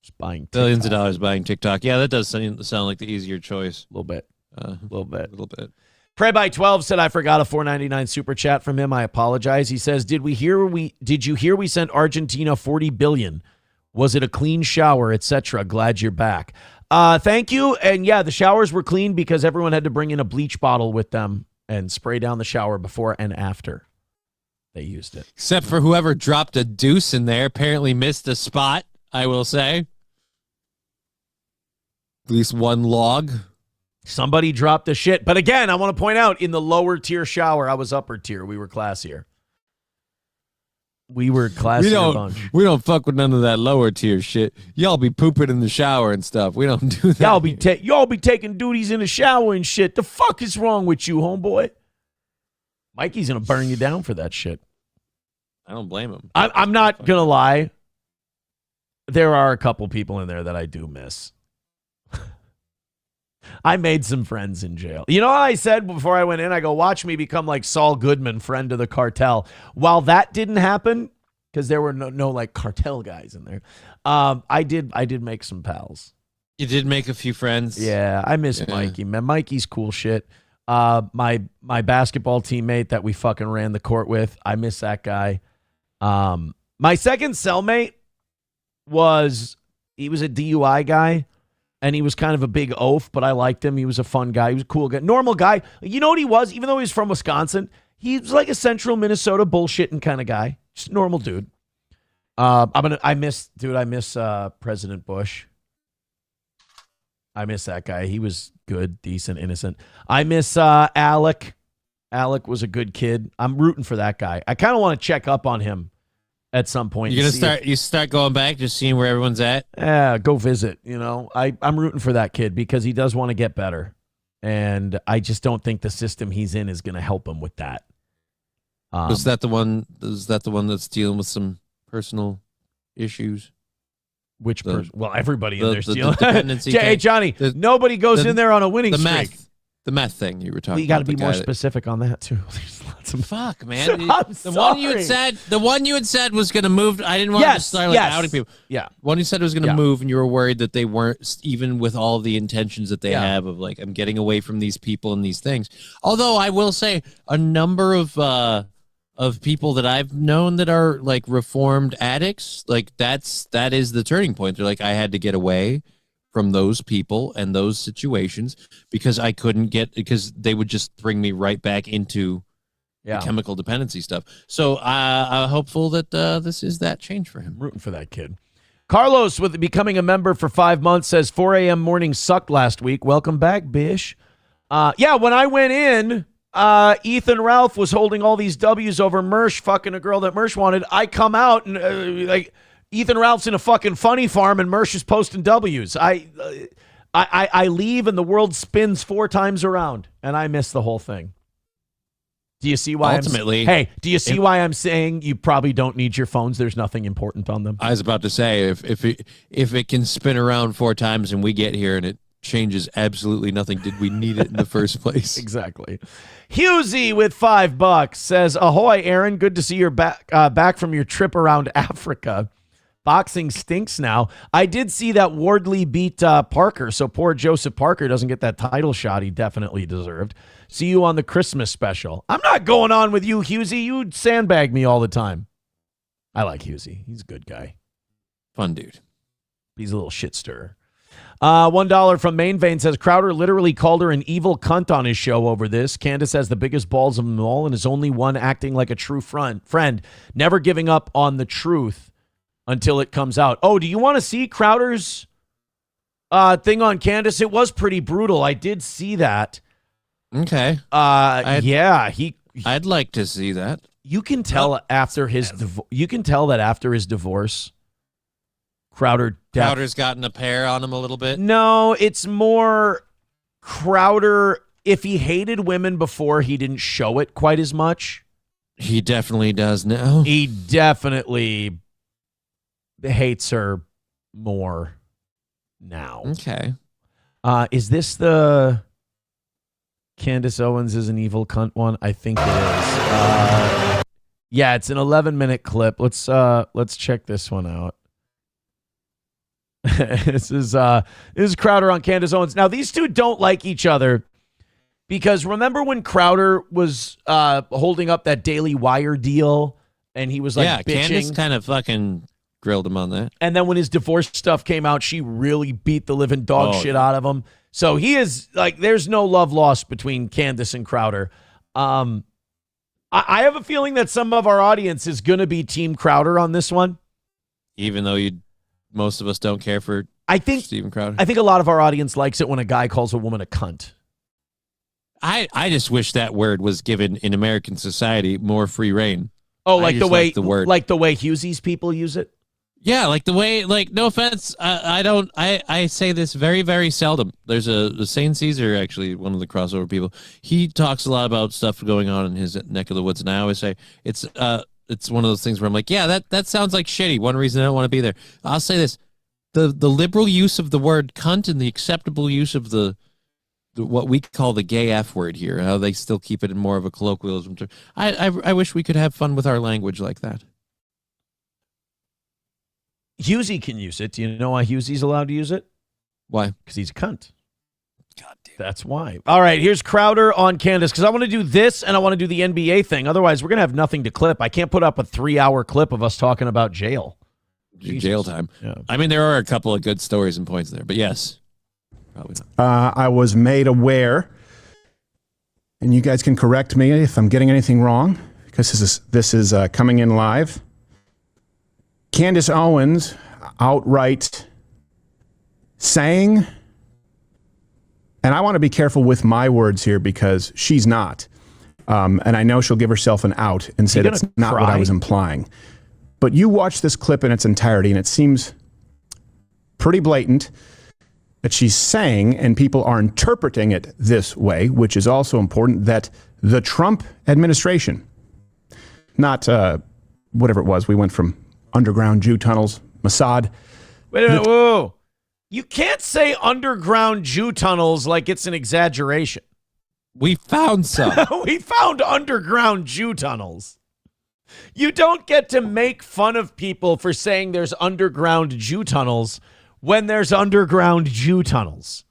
Just buying TikTok. Billions of dollars buying TikTok. Yeah, that does sound like the easier choice. A little bit. A little bit. Pray by 12 said, "I forgot a $4.99 super chat from him. I apologize." He says, Did you hear we sent Argentina $40 billion? Was it a clean shower, etc.? Glad you're back. Thank you. And yeah, the showers were clean because everyone had to bring in a bleach bottle with them and spray down the shower before and after they used it. Except for whoever dropped a deuce in there, apparently missed a spot, I will say. At least one log. Somebody dropped the shit. But again, I want to point out, in the lower tier shower, I was upper tier. We were classier. We were classier bunch. We don't fuck with none of that lower tier shit. Y'all be pooping in the shower and stuff. We don't do that. Y'all be taking duties in the shower and shit. The fuck is wrong with you, homeboy? Mikey's gonna burn you down for that shit. I don't blame him. I'm not gonna lie. There are a couple people in there that I do miss. I made some friends in jail. You know what I said before I went in? I go, watch me become like Saul Goodman, friend of the cartel. While that didn't happen, because there were no like cartel guys in there, I did make some pals. You did make a few friends? Yeah, I miss Mikey, man. Mikey's cool shit. My basketball teammate that we fucking ran the court with, I miss that guy. My second cellmate he was a DUI guy. And he was kind of a big oaf, but I liked him. He was a fun guy. He was a cool guy. Normal guy. You know what he was? Even though he was from Wisconsin, he was like a central Minnesota bullshitting kind of guy. Just a normal dude. I miss President Bush. I miss that guy. He was good, decent, innocent. I miss Alec. Alec was a good kid. I'm rooting for that guy. I kind of want to check up on him at some point. You're gonna start going back, just seeing where everyone's at. Yeah, go visit. You know, I'm rooting for that kid because he does want to get better, and I just don't think the system he's in is going to help him with that. Is that the one? Is that the one that's dealing with some personal issues? Which person? Well, everybody in there's the dealing. dependency. Hey, Johnny, nobody goes in there on a winning streak. Meth. The meth thing you were talking about. You got to be more that- specific on that too. There's lots of Fuck, man. I'm The one you had said was going to move. I didn't want to start outing people. Yeah. One you said was going to move, and you were worried that they weren't, even with all the intentions that they have of like, I'm getting away from these people and these things. Although I will say a number of people that I've known that are like reformed addicts, like that is the turning point. They're like, I had to get away from those people and those situations because I couldn't because they would just bring me right back into the chemical dependency stuff. So I'm hopeful that this is that change for him. Rooting for that kid. Carlos, with becoming a member for 5 months, says 4 a.m. morning sucked last week. Welcome back, Bish. When I went in, Ethan Ralph was holding all these W's over Mersh fucking a girl that Mersh wanted. I come out and Ethan Ralph's in a fucking funny farm and Mersh is posting W's. I leave and the world spins 4 times around and I miss the whole thing. Do you see why do you see why I'm saying you probably don't need your phones? There's nothing important on them. I was about to say, if it can spin around 4 times and we get here and it changes absolutely nothing, did we need it in the first place? Exactly. Husey with $5 says, ahoy, Aaron. Good to see you're back from your trip around Africa. Boxing stinks now. I did see that Wardley beat Parker, so poor Joseph Parker doesn't get that title shot he definitely deserved. See you on the Christmas special. I'm not going on with you, Husey. You sandbag me all the time. I like Husey. He's a good guy. Fun dude. He's a little shit stirrer. $1 from Main Vein says, Crowder literally called her an evil cunt on his show over this. Candace has the biggest balls of them all and is only one acting like a true friend, never giving up on the truth until it comes out. Oh, do you want to see Crowder's thing on Candace? It was pretty brutal. I did see that. Okay. I'd like to see that. You can tell after his divorce, Crowder's gotten a pair on him a little bit. No, it's more Crowder. If he hated women before, he didn't show it quite as much. He definitely does now. He definitely hates her more now. Okay. Is this the Candace Owens is an evil cunt one? I think it is. Yeah, it's an 11-minute clip. Let's check this one out. This is Crowder on Candace Owens. Now these two don't like each other because remember when Crowder was holding up that Daily Wire deal and he was like bitching? Candace kind of fucking grilled him on that. And then when his divorce stuff came out, she really beat the living dog shit out of him. So he is like, there's no love lost between Candace and Crowder. I have a feeling that some of our audience is going to be Team Crowder on this one. Even though most of us don't care for Steven Crowder. I think a lot of our audience likes it when a guy calls a woman a cunt. I just wish that word was given in American society more free reign. Oh, like the way Husey's people use it? Yeah, like the way, like, no offense, I say this very, very seldom. There's the Saint Caesar, actually, one of the crossover people. He talks a lot about stuff going on in his neck of the woods, and I always say it's one of those things where I'm like, yeah, that sounds like shitty. One reason I don't want to be there. I'll say this: the liberal use of the word cunt and the acceptable use of the what we call the gay F word here, how they still keep it in more of a colloquialism term. I wish we could have fun with our language like that. Husey can use it. Do you know why Husey's allowed to use it? Why? Because he's a cunt. God damn. That's why. All right, here's Crowder on Candace, because I want to do this and I want to do the NBA thing. Otherwise, we're going to have nothing to clip. I can't put up a 3-hour clip of us talking about jail. Jail time. Yeah. I mean, there are a couple of good stories and points there, but yes. Probably not. I was made aware, and you guys can correct me if I'm getting anything wrong, because this is coming in live. Candace Owens outright saying, and I want to be careful with my words here because she's not, and I know she'll give herself an out and say that's not what I was implying. But you watch this clip in its entirety, and it seems pretty blatant that she's saying, and people are interpreting it this way, which is also important, that the Trump administration, not whatever it was, we went from underground Jew tunnels, Mossad. Wait a minute, whoa. You can't say underground Jew tunnels like it's an exaggeration. We found some. We found underground Jew tunnels. You don't get to make fun of people for saying there's underground Jew tunnels when there's underground Jew tunnels.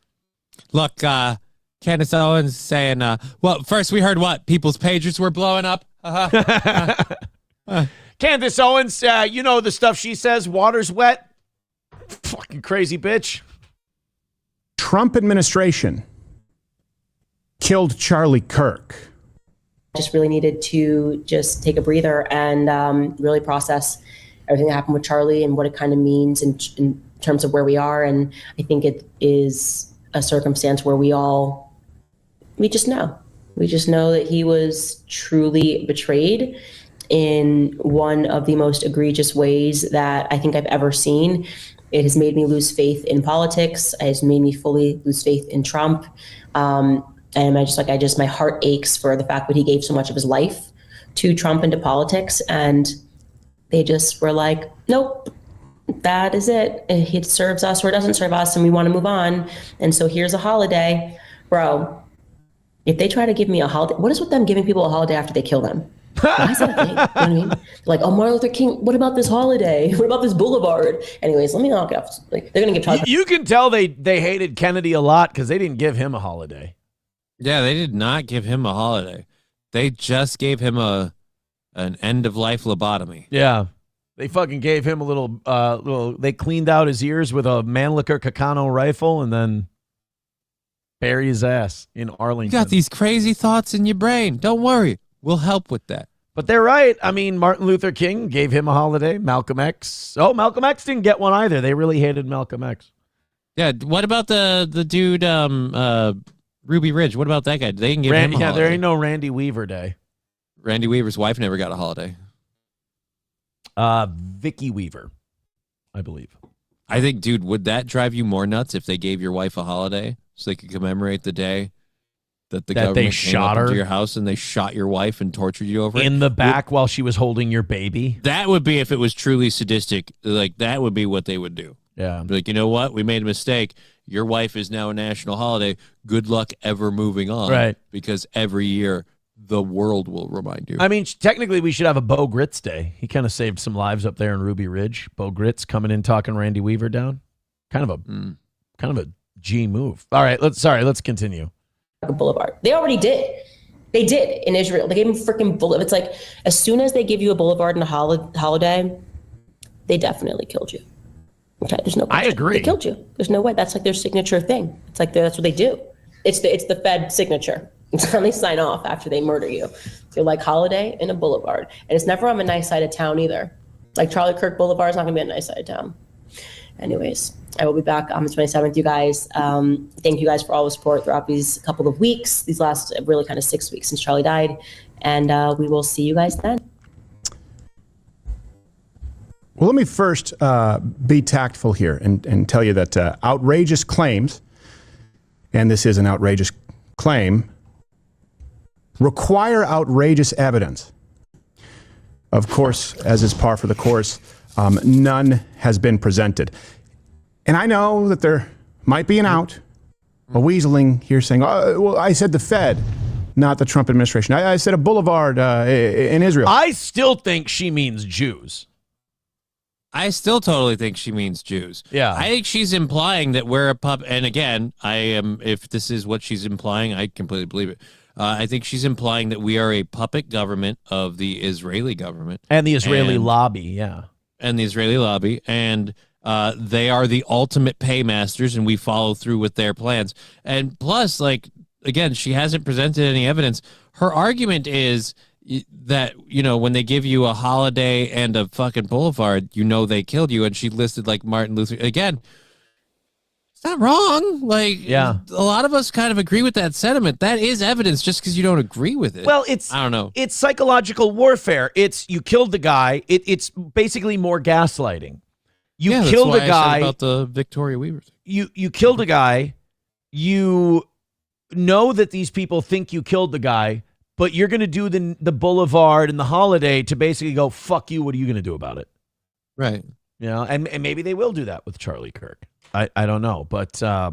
Look, Candace Owens saying, well, first we heard what? People's pagers were blowing up. Candace Owens, you know the stuff she says, water's wet. Fucking crazy bitch. Trump administration killed Charlie Kirk. Just really needed to just take a breather and really process everything that happened with Charlie and what it kind of means in terms of where we are. And I think it is a circumstance where we just know. We just know that he was truly betrayed in one of the most egregious ways that I think I've ever seen. It has made me lose faith in politics. It has made me fully lose faith in Trump. And my heart aches for the fact that he gave so much of his life to Trump and to politics. And they just were like, nope, that is it. It serves us or it doesn't serve us and we want to move on. And so here's a holiday. Bro, if they try to give me a holiday, what is with them giving people a holiday after they kill them? Why is that a thing? You know what I mean? Like, oh, Martin Luther King, what about this holiday? What about this boulevard? Anyways, let me knock off. Like, they're going to give Charlie. You can tell they hated Kennedy a lot because they didn't give him a holiday. Yeah, they did not give him a holiday. They just gave him an end of life lobotomy. Yeah. They fucking gave him a little, they cleaned out his ears with a Mannlicher Kakano rifle and then bury his ass in Arlington. You got these crazy thoughts in your brain. Don't worry. We'll help with that. But they're right. I mean, Martin Luther King gave him a holiday. Malcolm X. Oh, Malcolm X didn't get one either. They really hated Malcolm X. Yeah. What about the dude, Ruby Ridge? What about that guy? They didn't give him a holiday. There ain't no Randy Weaver Day. Randy Weaver's wife never got a holiday. Vicky Weaver, I believe. I think, dude, would that drive you more nuts if they gave your wife a holiday so they could commemorate the day that the government they came shot up her into your house and they shot your wife and tortured you over it? In the back while she was holding your baby? That would be, if it was truly sadistic, like that would be what they would do. Yeah. Be like, you know what? We made a mistake. Your wife is now a national holiday. Good luck ever moving on. Right. Because every year the world will remind you. I mean, technically we should have a Bo Gritz Day. He kind of saved some lives up there in Ruby Ridge. Bo Gritz coming in talking Randy Weaver down. Kind of a G move. All right, let's continue. Boulevard. They already did. They did in Israel. They gave him freaking boulevard. It's like as soon as they give you a boulevard and a holiday, they definitely killed you. Okay, there's no question. I agree. They killed you. There's no way. That's like their signature thing. It's like that's what they do. It's the Fed signature. It's how they sign off after they murder you. They're like holiday and a boulevard, and it's never on a nice side of town either. Like Charlie Kirk Boulevard is not going to be a nice side of town. Anyways, I will be back on the 27th, you guys. Thank you guys for all the support throughout these couple of weeks, these last really kind of 6 weeks since Charlie died. And we will see you guys then. Well, let me first be tactful here and tell you that outrageous claims, and this is an outrageous claim, require outrageous evidence. Of course, as is par for the course, none has been presented. And I know that there might be an out, a weaseling here saying, oh, well, I said the Fed, not the Trump administration. I said a boulevard in Israel. I still think she means Jews. I still totally think she means Jews. Yeah. I think she's implying that we're a puppet. And again, if this is what she's implying, I completely believe it. I think she's implying that we are a puppet government of the Israeli government. And the Israeli lobby, yeah. And the Israeli lobby. And they are the ultimate paymasters, and we follow through with their plans. And plus, like, again, she hasn't presented any evidence. Her argument is that, you know, when they give you a holiday and a fucking boulevard, you know they killed you. And she listed, like, Martin Luther. Again, it's not wrong. Like, yeah, a lot of us kind of agree with that sentiment. That is evidence just because you don't agree with it. Well, I don't know. It's psychological warfare. It's you killed the guy. It's basically more gaslighting. You killed a guy. I said about the Victoria Weaver thing. You killed a guy. You know that these people think you killed the guy, but you're going to do the boulevard and the holiday to basically go, fuck you. What are you going to do about it? Right. You know, and maybe they will do that with Charlie Kirk. I don't know. But I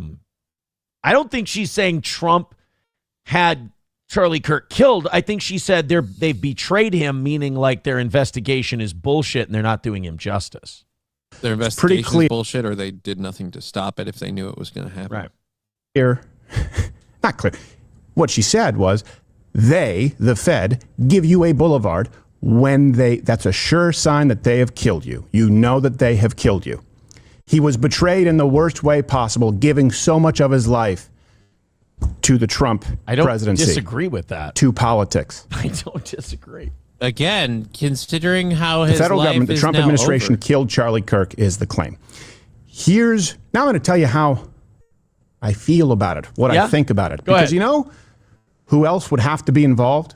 don't think she's saying Trump had Charlie Kirk killed. I think she said they've betrayed him, meaning like their investigation is bullshit and they're not doing him justice. Their investigation is bullshit, or they did nothing to stop it if they knew it was going to happen. Right. Here, not clear. What she said was, they, the Fed, give you a boulevard when that's a sure sign that they have killed you. You know that they have killed you. He was betrayed in the worst way possible, giving so much of his life to the Trump presidency. I don't disagree with that. To politics. I don't disagree. Again, considering how his the federal life government, the is Trump now administration over. killed Charlie Kirk is the claim. Now I'm going to tell you how I feel about it, what I think about it. Go because ahead. you know who else would have to be involved?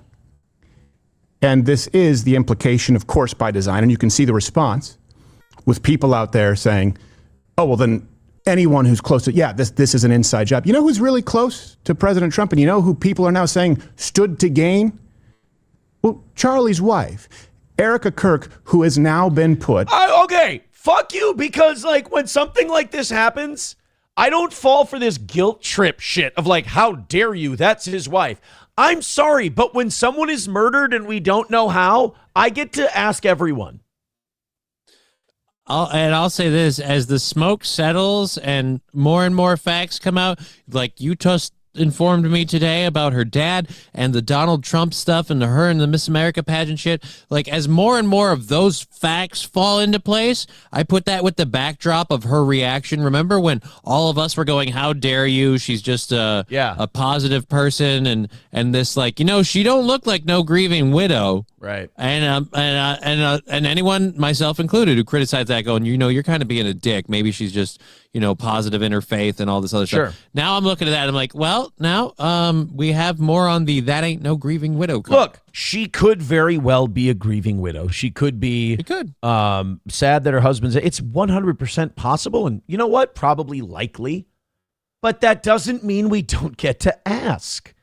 And this is the implication, of course, by design. And you can see the response with people out there saying, oh, well, then anyone who's close to, this is an inside job. You know who's really close to President Trump? And you know who people are now saying stood to gain? Well, Charlie's wife, Erica Kirk, who has now been put. Okay, fuck you, because like when something like this happens, I don't fall for this guilt trip shit of like, how dare you? That's his wife. I'm sorry, but when someone is murdered and we don't know how, I get to ask everyone. I'll say this, as the smoke settles and more facts come out, like you just informed me today about her dad and the Donald Trump stuff and her and the Miss America pageant shit. Like, as more and more of those facts fall into place, I put that with the backdrop of her reaction. Remember when all of us were going, how dare you? She's just a positive person. And this, like, she don't look like no grieving widow. Right. And anyone, myself included, who criticized that going, you're kind of being a dick. Maybe she's just, positive in her faith and all this other stuff. Now I'm looking at that and I'm like, well, now we have more on the that ain't no grieving widow card. Look, she could very well be a grieving widow. She could be sad that her husband's. It's 100% possible. And you know what? Probably likely. But that doesn't mean we don't get to ask.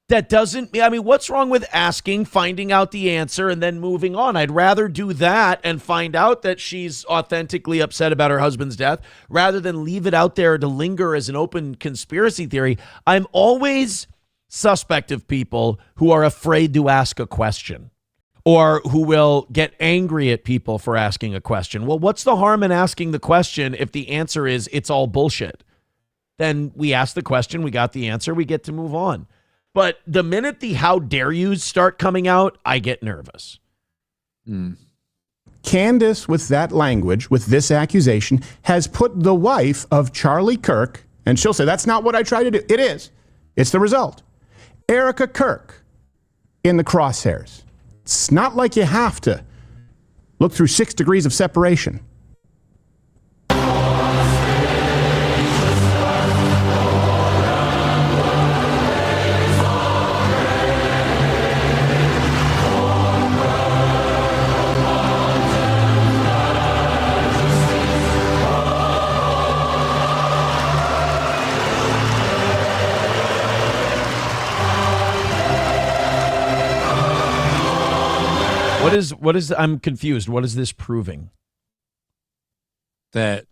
That doesn't, what's wrong with asking, finding out the answer, and then moving on? I'd rather do that and find out that she's authentically upset about her husband's death rather than leave it out there to linger as an open conspiracy theory. I'm always suspect of people who are afraid to ask a question or who will get angry at people for asking a question. Well, what's the harm in asking the question if the answer is it's all bullshit? Then we ask the question, we got the answer, we get to move on. But the minute the how dare yous start coming out, I get nervous. Candace, with that language, with this accusation, has put the wife of Charlie Kirk, and she'll say, that's not what I tried to do. It is. It's the result. Erica Kirk in the crosshairs. It's not like you have to look through 6 degrees of separation. What is I'm confused. What is this proving? That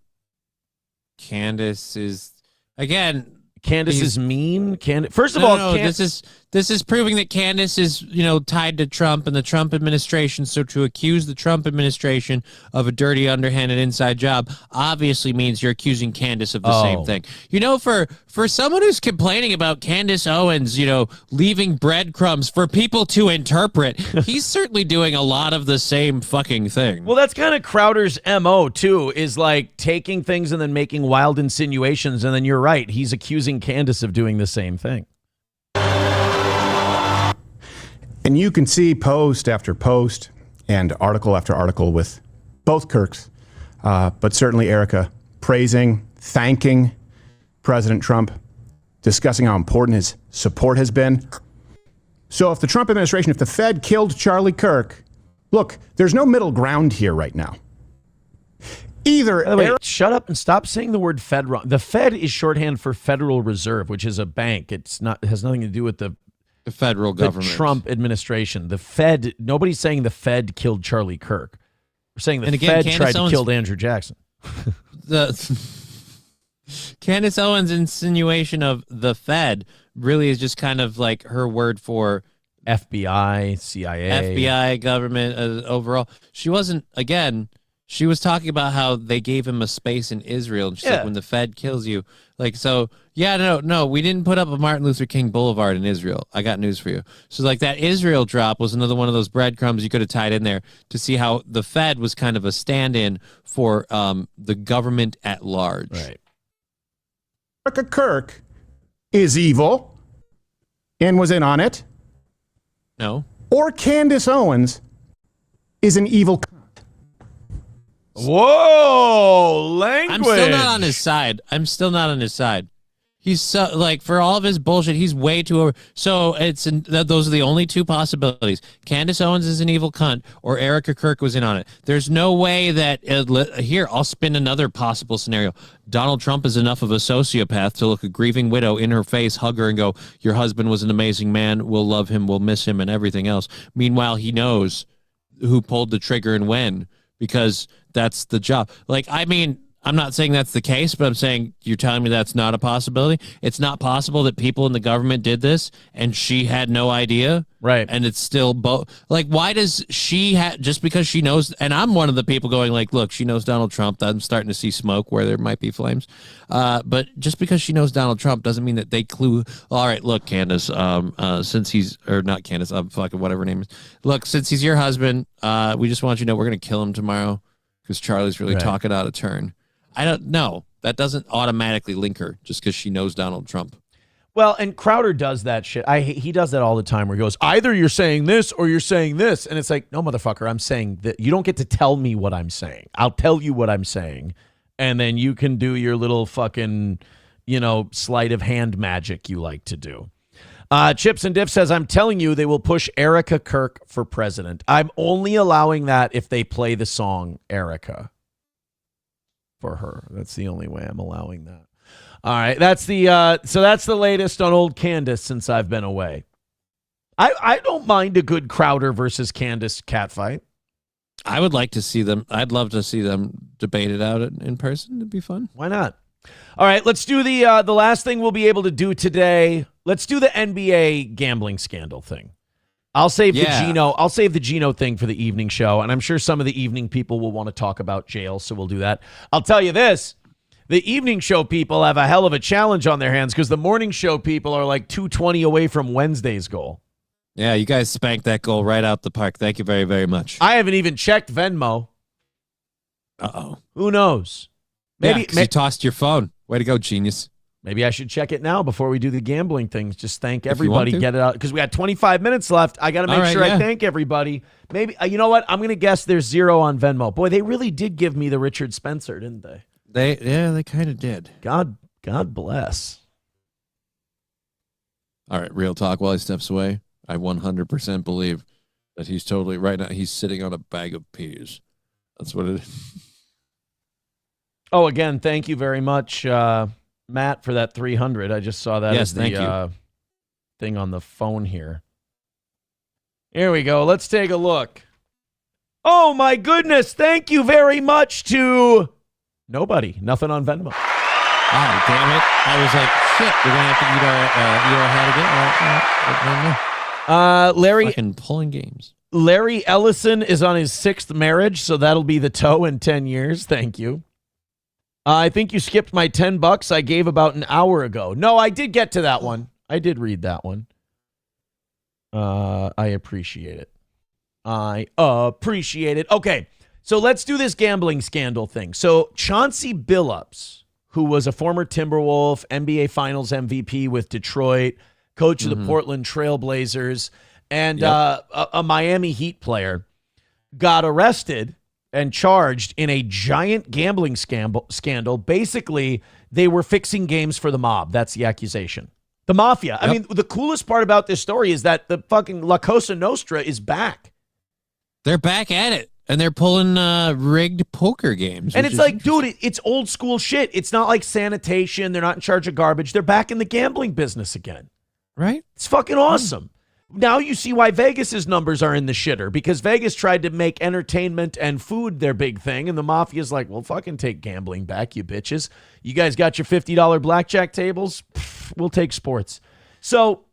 Candace is, again, Candace is mean. First of all, this is proving that Candace is, tied to Trump and the Trump administration. So to accuse the Trump administration of a dirty, underhanded inside job obviously means you're accusing Candace of the same thing. For someone who's complaining about Candace Owens, leaving breadcrumbs for people to interpret, he's certainly doing a lot of the same fucking thing. Well, that's kind of Crowder's MO too, is like taking things and then making wild insinuations. And then you're right. He's accusing Candace of doing the same thing. And you can see post after post and article after article with both Kirks, but certainly Erica praising, thanking President Trump, discussing how important his support has been. So if the Trump administration, if the Fed killed Charlie Kirk, look, there's no middle ground here right now. Either shut up and stop saying the word Fed wrong. The Fed is shorthand for Federal Reserve, which is a bank. It has nothing to do with the federal government. The Trump administration. The Fed, nobody's saying the Fed killed Charlie Kirk. We're saying the Fed tried to kill Andrew Jackson. Candace Owens' insinuation of the Fed really is just kind of like her word for FBI, CIA. FBI, government overall. She wasn't, again, she was talking about how they gave him a space in Israel. And she's like, when the Fed kills you. Like, so, yeah, no, we didn't put up a Martin Luther King Boulevard in Israel. I got news for you. So, like, that Israel drop was another one of those breadcrumbs you could have tied in there to see how the Fed was kind of a stand-in for the government at large. Right. Erica Kirk is evil and was in on it. No. Or Candace Owens is an evil cunt. Whoa, language. I'm still not on his side. He's so, like, for all of his bullshit, he's way too over. So those are the only two possibilities. Candace Owens is an evil cunt, or Erica Kirk was in on it. There's no way that here. I'll spin another possible scenario. Donald Trump is enough of a sociopath to look a grieving widow in her face, hug her, and go, "Your husband was an amazing man. We'll love him. We'll miss him, and everything else." Meanwhile, he knows who pulled the trigger and when, because that's the job. Like, I mean, I'm not saying that's the case, but I'm saying you're telling me that's not a possibility. It's not possible that people in the government did this and she had no idea. Right. And it's still like, why does she just because she knows, and I'm one of the people going like, look, she knows Donald Trump. I'm starting to see smoke where there might be flames. But just because she knows Donald Trump doesn't mean that they clue. All right, look, Candace, since he's, or not Candace, fucking whatever her name is. Look, since he's your husband, we just want you to know we're going to kill him tomorrow because Charlie's really talking out of turn. I don't know. That doesn't automatically link her just because she knows Donald Trump. Well, and Crowder does that shit. He does that all the time where he goes, either you're saying this or you're saying this. And it's like, no, motherfucker, I'm saying that. You don't get to tell me what I'm saying. I'll tell you what I'm saying. And then you can do your little fucking, sleight of hand magic you like to do. Chips and Diff says, I'm telling you, they will push Erica Kirk for president. I'm only allowing that if they play the song Erica for her. That's the only way I'm allowing that. All right, that's the latest on old Candace since I've been away. I don't mind a good Crowder versus Candace catfight. I would like to see them. I'd love to see them debate it out in person. It'd be fun. Why not? All right, let's do the last thing we'll be able to do today. Let's do the NBA gambling scandal thing. I'll save the Gino thing for the evening show, and I'm sure some of the evening people will want to talk about jail, so we'll do that. I'll tell you this. The evening show people have a hell of a challenge on their hands because the morning show people are like 220 away from Wednesday's goal. Yeah, you guys spanked that goal right out the park. Thank you very, very much. I haven't even checked Venmo. Uh-oh. Who knows? Maybe you tossed your phone. Way to go, genius. Maybe I should check it now before we do the gambling things. Just thank everybody. Get it out. Because we got 25 minutes left. I got to make sure I thank everybody. Maybe, you know what? I'm going to guess there's 0 on Venmo. Boy, they really did give me the Richard Spencer, didn't they? They kind of did. God bless. All right, real talk while he steps away. I 100% believe that he's totally, right now, he's sitting on a bag of peas. That's what it is. Oh, again, thank you very much, Matt, for that 300. I just saw that as the thing on the phone here. Here we go. Let's take a look. Oh, my goodness. Thank you very much to nobody. Nothing on Venmo. Oh, damn it. I was like, shit, we're going to have to eat our hat again. Larry. Fucking pulling games. Larry Ellison is on his 6th marriage, so that'll be the toe in 10 years. Thank you. I think you skipped my $10 I gave about an hour ago. No, I did get to that one. I did read that one. I appreciate it. Okay, so let's do this gambling scandal thing. So Chauncey Billups, who was a former Timberwolf, NBA Finals MVP with Detroit, coach of the Portland Trail Blazers, and a Miami Heat player, got arrested and charged in a giant gambling scandal. Basically, they were fixing games for the mob. That's the accusation. The mafia. Yep. I mean, the coolest part about this story is that the fucking La Cosa Nostra is back. They're back at it, and they're pulling rigged poker games. And it's like, dude, it's old school shit. It's not like sanitation. They're not in charge of garbage. They're back in the gambling business again. Right? It's fucking awesome. Now you see why Vegas's numbers are in the shitter, because Vegas tried to make entertainment and food their big thing, and the Mafia's like, well, fucking take gambling back, you bitches. You guys got your $50 blackjack tables? Pfft, we'll take sports. So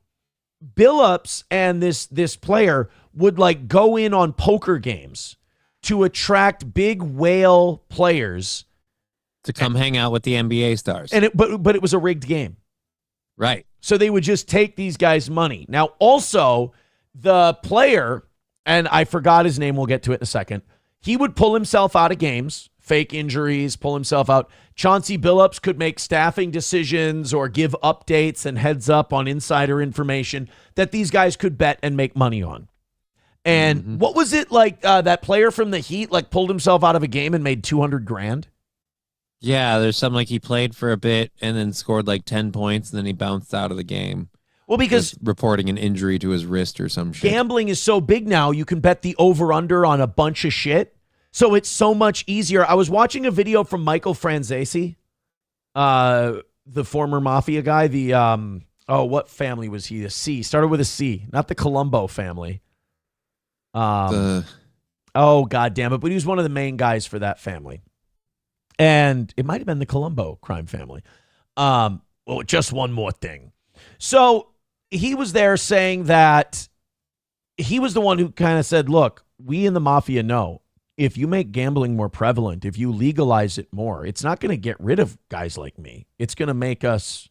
Billups and this player would like go in on poker games to attract big whale players to come hang out with the NBA stars. And but it was a rigged game. Right. So they would just take these guys' money. Now, also, the player, and I forgot his name, we'll get to it in a second, he would pull himself out of games, fake injuries, pull himself out. Chauncey Billups could make staffing decisions or give updates and heads up on insider information that these guys could bet and make money on. And what was it like that player from the Heat like pulled himself out of a game and made $200,000? Yeah, there's something like he played for a bit and then scored like 10 points and then he bounced out of the game. Well, because reporting an injury to his wrist or some shit. Gambling is so big now, you can bet the over-under on a bunch of shit. So it's so much easier. I was watching a video from Michael Franzese, the former Mafia guy. The what family was he? A C. Started with a C, not the Colombo family. Oh, God damn it. But he was one of the main guys for that family. And it might have been the Colombo crime family. Well, just one more thing. So he was there saying that he was the one who kind of said, look, we in the Mafia know if you make gambling more prevalent, if you legalize it more, it's not going to get rid of guys like me. It's going to make us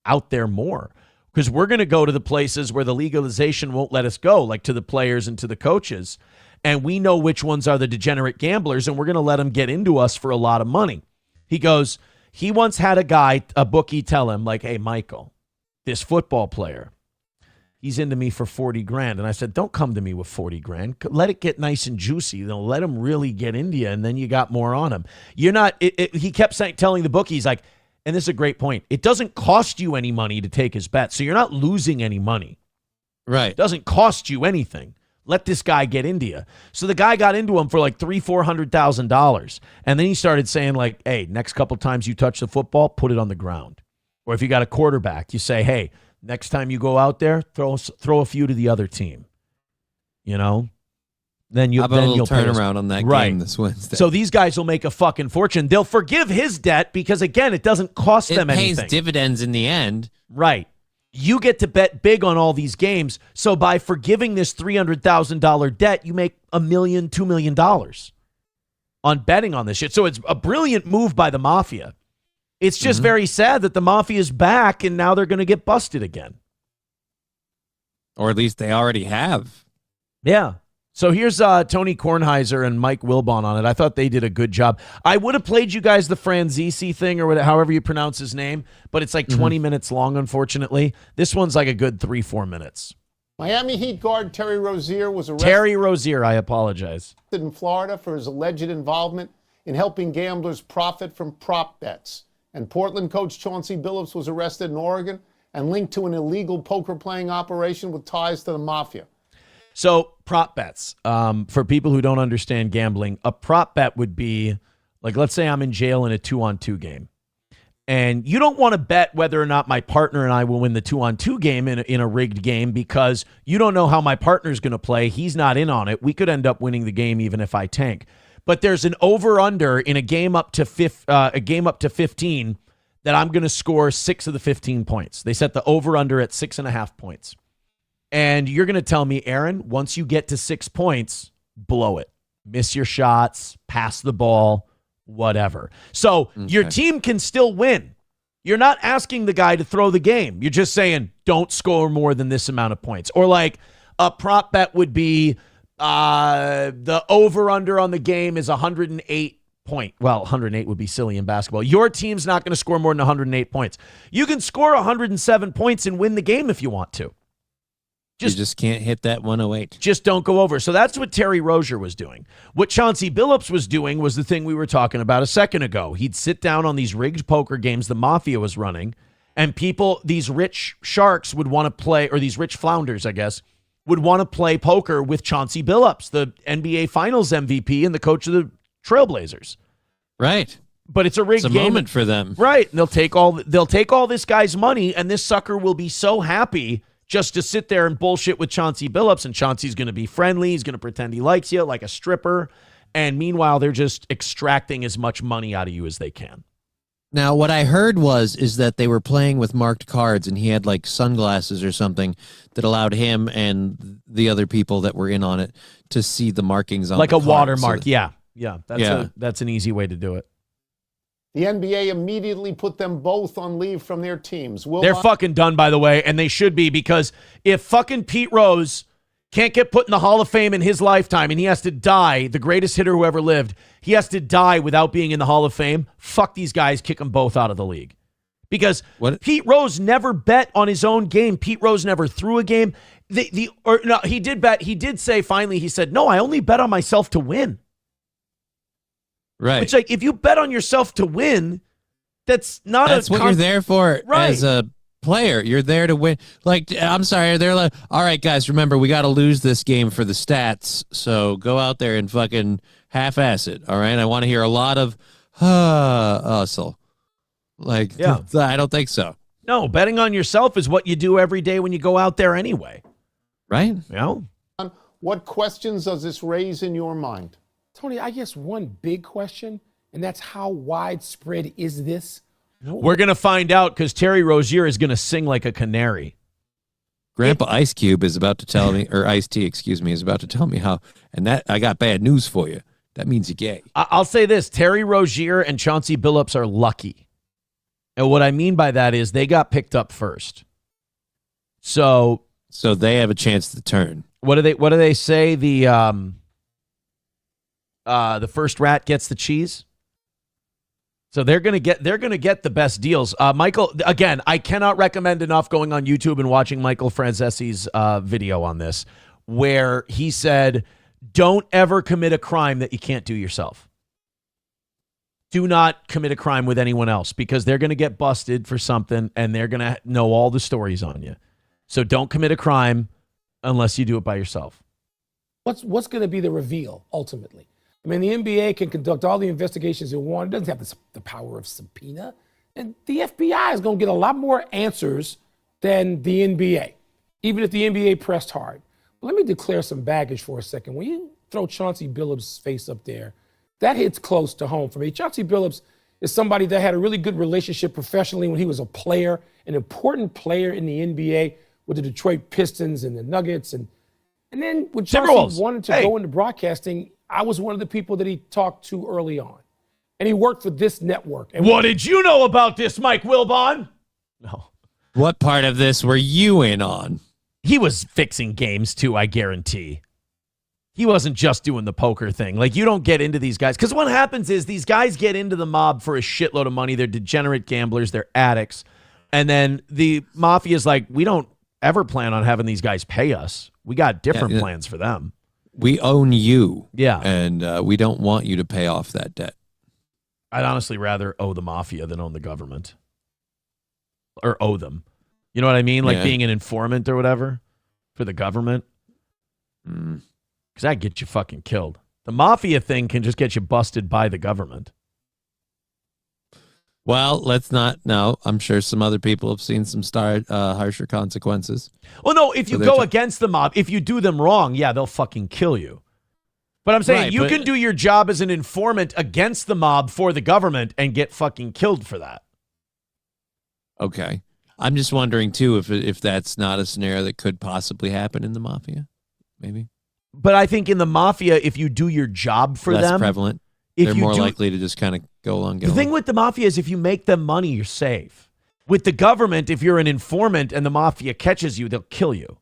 out there more because we're going to go to the places where the legalization won't let us go, like to the players and to the coaches. And we know which ones are the degenerate gamblers, and we're going to let them get into us for a lot of money. He goes, he once had a bookie tell him, like, hey, Michael, this football player, he's into me for $40,000. And I said, don't come to me with $40,000. Let it get nice and juicy. They'll let him really get into you, and then you got more on him. You're not, he kept telling the bookie, he's like, and this is a great point, it doesn't cost you any money to take his bet, so you're not losing any money. Right. It doesn't cost you anything. Let this guy get into you. So the guy got into him for like $300,000-$400,000. And then he started saying like, hey, next couple times you touch the football, put it on the ground. Or if you got a quarterback, you say, hey, next time you go out there, throw a few to the other team. You know? Then you'll turn around on that game this Wednesday. So these guys will make a fucking fortune. They'll forgive his debt because again, it doesn't cost them anything. It pays dividends in the end. Right. You get to bet big on all these games. So by forgiving this $300,000 debt, you make $1 million, $2 million on betting on this shit. So it's a brilliant move by the Mafia. It's just very sad that the Mafia is back and now they're going to get busted again. Or at least they already have. Yeah. So here's Tony Kornheiser and Mike Wilbon on it. I thought they did a good job. I would have played you guys the Franzese thing or whatever, however you pronounce his name, but it's like 20 minutes long, unfortunately. This one's like a good 3-4 minutes. Miami Heat guard Terry Rozier was arrested. Terry Rozier, I apologize. In Florida for his alleged involvement in helping gamblers profit from prop bets. And Portland coach Chauncey Billups was arrested in Oregon and linked to an illegal poker playing operation with ties to the Mafia. So prop bets, for people who don't understand gambling, a prop bet would be like, let's say I'm in jail in a 2-on-2 game. And you don't want to bet whether or not my partner and I will win the 2-on-2 game in a rigged game because you don't know how my partner's going to play. He's not in on it. We could end up winning the game even if I tank. But there's an over-under in a game up to 15 that I'm going to score 6 of the 15 points. They set the over-under at 6.5 points. And you're going to tell me, Aaron, once you get to 6 points, blow it. Miss your shots, pass the ball, whatever. So your team can still win. You're not asking the guy to throw the game. You're just saying, don't score more than this amount of points. Or like a prop bet would be the over-under on the game is 108 point. Well, 108 would be silly in basketball. Your team's not going to score more than 108 points. You can score 107 points and win the game if you want to. You just can't hit that 108. Just don't go over. So that's what Terry Rozier was doing. What Chauncey Billups was doing was the thing we were talking about a second ago. He'd sit down on these rigged poker games the Mafia was running, and people, these rich sharks would want to play, or these rich flounders, I guess, would want to play poker with Chauncey Billups, the NBA Finals MVP and the coach of the Trailblazers. Right. But it's a rigged game. It's a moment for them. Right. And they'll take all this guy's money, and this sucker will be so happy just to sit there and bullshit with Chauncey Billups, and Chauncey's going to be friendly. He's going to pretend he likes you like a stripper. And meanwhile, they're just extracting as much money out of you as they can. Now, what I heard is that they were playing with marked cards, and he had like sunglasses or something that allowed him and the other people that were in on it to see the markings on like the a card. watermark. So Yeah. That's an easy way to do it. The NBA immediately put them both on leave from their teams. They're fucking done, by the way, and they should be, because if fucking Pete Rose can't get put in the Hall of Fame in his lifetime and he has to die, the greatest hitter who ever lived, he has to die without being in the Hall of Fame, fuck these guys, kick them both out of the league. Because Pete Rose never bet on his own game. Pete Rose never threw a game. He did bet. He did say finally, he said, no, I only bet on myself to win. Right. Which, like, if you bet on yourself to win, that's what you're there for, right, as a player. You're there to win. Like, I'm sorry, they're like, all right, guys, remember, we got to lose this game for the stats, so go out there and fucking half-ass it, all right? I want to hear a lot of hustle. Like, yeah. I don't think so. No, betting on yourself is what you do every day when you go out there anyway. Right? Yeah. What questions does this raise in your mind? Tony, I guess one big question, and that's how widespread is this? We're going to find out, because Terry Rozier is going to sing like a canary. Grandpa Ice Cube is about to tell me, or Ice T, excuse me, is about to tell me how, and that I got bad news for you. That means you're gay. I'll say this, Terry Rozier and Chauncey Billups are lucky. And what I mean by that is they got picked up first. So they have a chance to turn. What do they say? The first rat gets the cheese. So they're gonna get the best deals. Michael, again, I cannot recommend enough going on YouTube and watching Michael Francesi's video on this, where he said, "Don't ever commit a crime that you can't do yourself. Do not commit a crime with anyone else, because they're gonna get busted for something and they're gonna know all the stories on you. So don't commit a crime unless you do it by yourself." What's going to be the reveal ultimately? I mean, the NBA can conduct all the investigations it wants. It doesn't have the power of subpoena. And the FBI is going to get a lot more answers than the NBA, even if the NBA pressed hard. But let me declare some baggage for a second. When you throw Chauncey Billups' face up there, that hits close to home for me. Chauncey Billups is somebody that had a really good relationship professionally when he was a player, an important player in the NBA with the Detroit Pistons and the Nuggets. And then when Chauncey wanted to go into broadcasting, I was one of the people that he talked to early on. And he worked for this network. And what did you know about this, Mike Wilbon? No. What part of this were you in on? He was fixing games too, I guarantee. He wasn't just doing the poker thing. Like, you don't get into these guys. Because what happens is these guys get into the mob for a shitload of money. They're degenerate gamblers. They're addicts. And then the mafia is like, we don't ever plan on having these guys pay us. We got different plans for them. We own you. Yeah. And we don't want you to pay off that debt. I'd honestly rather owe the mafia than own the government. Or owe them. You know what I mean? Like being an informant or whatever for the government. Because that gets you fucking killed. The mafia thing can just get you busted by the government. Well, let's not. No, I'm sure some other people have seen some harsher consequences. Well, no, if you go against the mob, if you do them wrong, yeah, they'll fucking kill you. But I'm saying you can do your job as an informant against the mob for the government and get fucking killed for that. Okay. I'm just wondering, too, if that's not a scenario that could possibly happen in the mafia. Maybe. But I think in the mafia, if you do your job for them. Less prevalent. They're more likely to just kind of go along. The thing with the mafia is if you make them money, you're safe. With the government, if you're an informant and the mafia catches you, they'll kill you.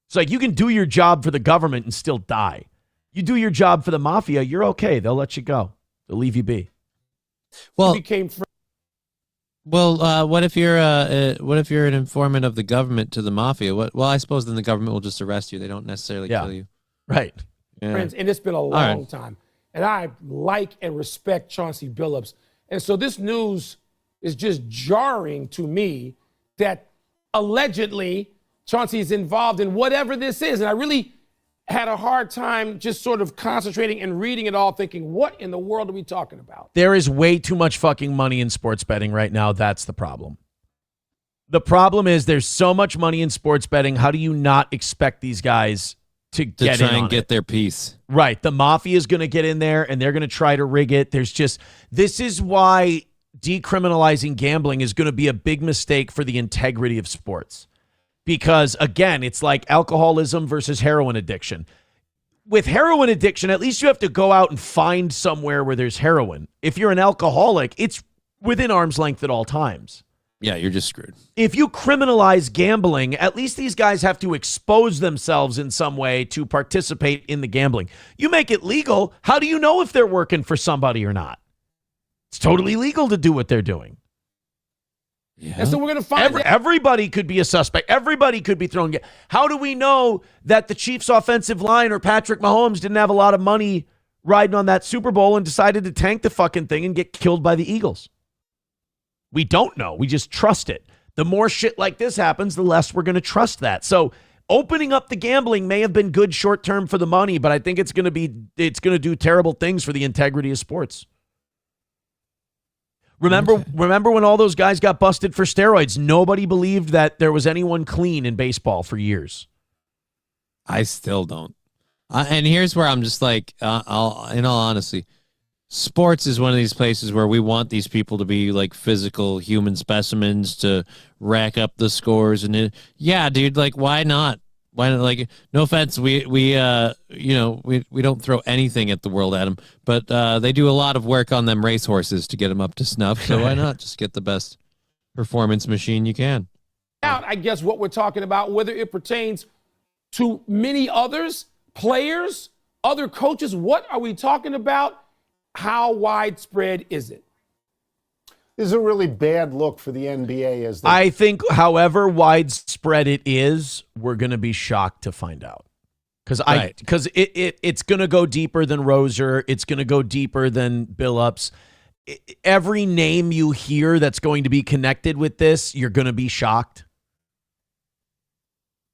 It's like you can do your job for the government and still die. You do your job for the mafia, you're okay. They'll let you go. They'll leave you be. Well, what if you're an informant of the government to the mafia? Well, I suppose then the government will just arrest you. They don't necessarily kill you. Right. Yeah. Friends, and it's been a long time. And I like and respect Chauncey Billups. And so this news is just jarring to me that allegedly Chauncey is involved in whatever this is. And I really had a hard time just sort of concentrating and reading it all, thinking, what in the world are we talking about? There is way too much fucking money in sports betting right now. That's the problem. The problem is there's so much money in sports betting. How do you not expect these guys to get try in and on get it? their piece? Right. The mafia is going to get in there and they're going to try to rig it. This is why decriminalizing gambling is going to be a big mistake for the integrity of sports. Because, again, it's like alcoholism versus heroin addiction. With heroin addiction, at least you have to go out and find somewhere where there's heroin. If you're an alcoholic, it's within arm's length at all times. Yeah, you're just screwed. If you criminalize gambling, at least these guys have to expose themselves in some way to participate in the gambling. You make it legal, how do you know if they're working for somebody or not? It's totally legal to do what they're doing. Yeah. And so we're going to find Everybody could be a suspect. Everybody could be thrown. How do we know that the Chiefs' offensive line or Patrick Mahomes didn't have a lot of money riding on that Super Bowl and decided to tank the fucking thing and get killed by the Eagles? We don't know. We just trust it. The more shit like this happens, the less we're going to trust that. So opening up the gambling may have been good short term for the money, but I think it's going to do terrible things for the integrity of sports. Remember when all those guys got busted for steroids? Nobody believed that there was anyone clean in baseball for years. I still don't. And here's where I'm just like, in all honesty, sports is one of these places where we want these people to be like physical human specimens to rack up the scores. And yeah, dude, like, why not? Why not? Like, no offense, we don't throw anything at the world at them, but they do a lot of work on them racehorses to get them up to snuff. So why not just get the best performance machine you can? out, I guess, what we're talking about, whether it pertains to many others, players, other coaches. What are we talking about? How widespread is it? This is a really bad look for the NBA. I think, however widespread it is, we're going to be shocked to find out. Because it's going to go deeper than Rozier. It's going to go deeper than Billups. Every name you hear that's going to be connected with this, you're going to be shocked.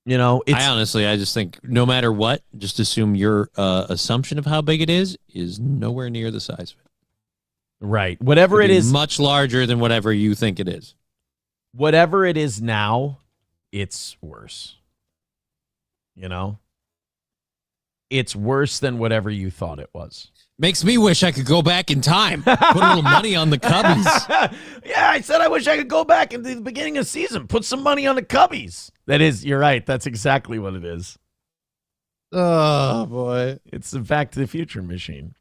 You know, I just think no matter what, just assume your assumption of how big it is nowhere near the size of it. Right. Whatever it is. Much larger than whatever you think it is. Whatever it is now, it's worse. You know? It's worse than whatever you thought it was. Makes me wish I could go back in time. Put a little money on the Cubbies. Yeah, I said I wish I could go back into the beginning of the season. Put some money on the Cubbies. That is, you're right. That's exactly what it is. Oh, boy. It's the Back to the Future machine.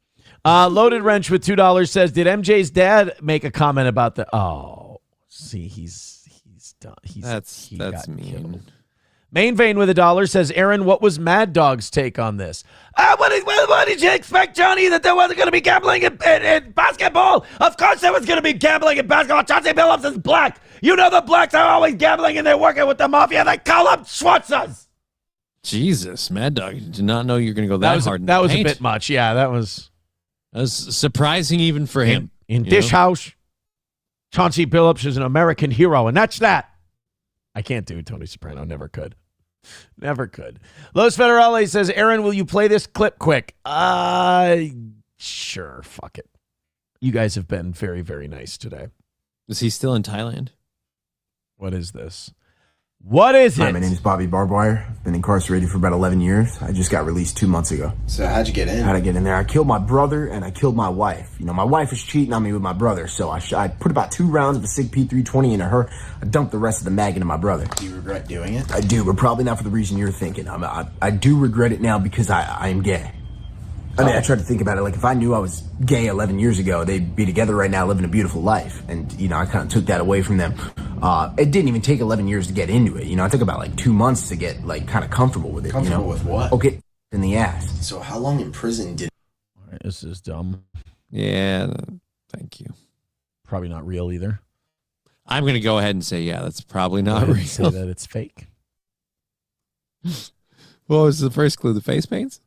Loaded Wrench with $2 says, did MJ's dad make a comment about the... Oh, see, he's done. That's mean. Killed. Main Vein with $1 says, Aaron, what was Mad Dog's take on this? What did you expect, Johnny, that there wasn't going to be gambling in basketball? Of course there was going to be gambling in basketball. Chauncey Billups is black. You know the blacks are always gambling and they're working with the mafia. They call up Schwartzers. Jesus, Mad Dog. Did not know you were going to go that hard. That was a bit much. Yeah, that was surprising even for him. In Dish House, Chauncey Billups is an American hero, and that's that. I can't do Tony Soprano. Never could. Never could. Los Federale says, Aaron, will you play this clip quick? Sure. Fuck it. You guys have been very, very nice today. Is he still in Thailand? What is this? What is it? Hi, my name is Bobby Barbwire. I've been incarcerated for about 11 years. I just got released 2 months ago. So how'd you get in? How'd I get in there? I killed my brother and I killed my wife. You know, my wife was cheating on me with my brother, so I put about 2 rounds of a SIG P320 into her. I dumped the rest of the mag into my brother. Do you regret doing it? I do, but probably not for the reason you're thinking. I do regret it now because I am gay. I mean, I tried to think about it. Like, if I knew I was gay 11 years ago, they'd be together right now living a beautiful life. And, you know, I kind of took that away from them. It didn't even take 11 years to get into it. You know, it took about, 2 months to get, kind of comfortable with it. Comfortable with what? Okay, in the ass. So how long in prison did... All right, this is dumb. Yeah, thank you. Probably not real either. I'm going to go ahead and say, yeah, that's probably not real. Say that it's fake. What was the first clue? The face paints?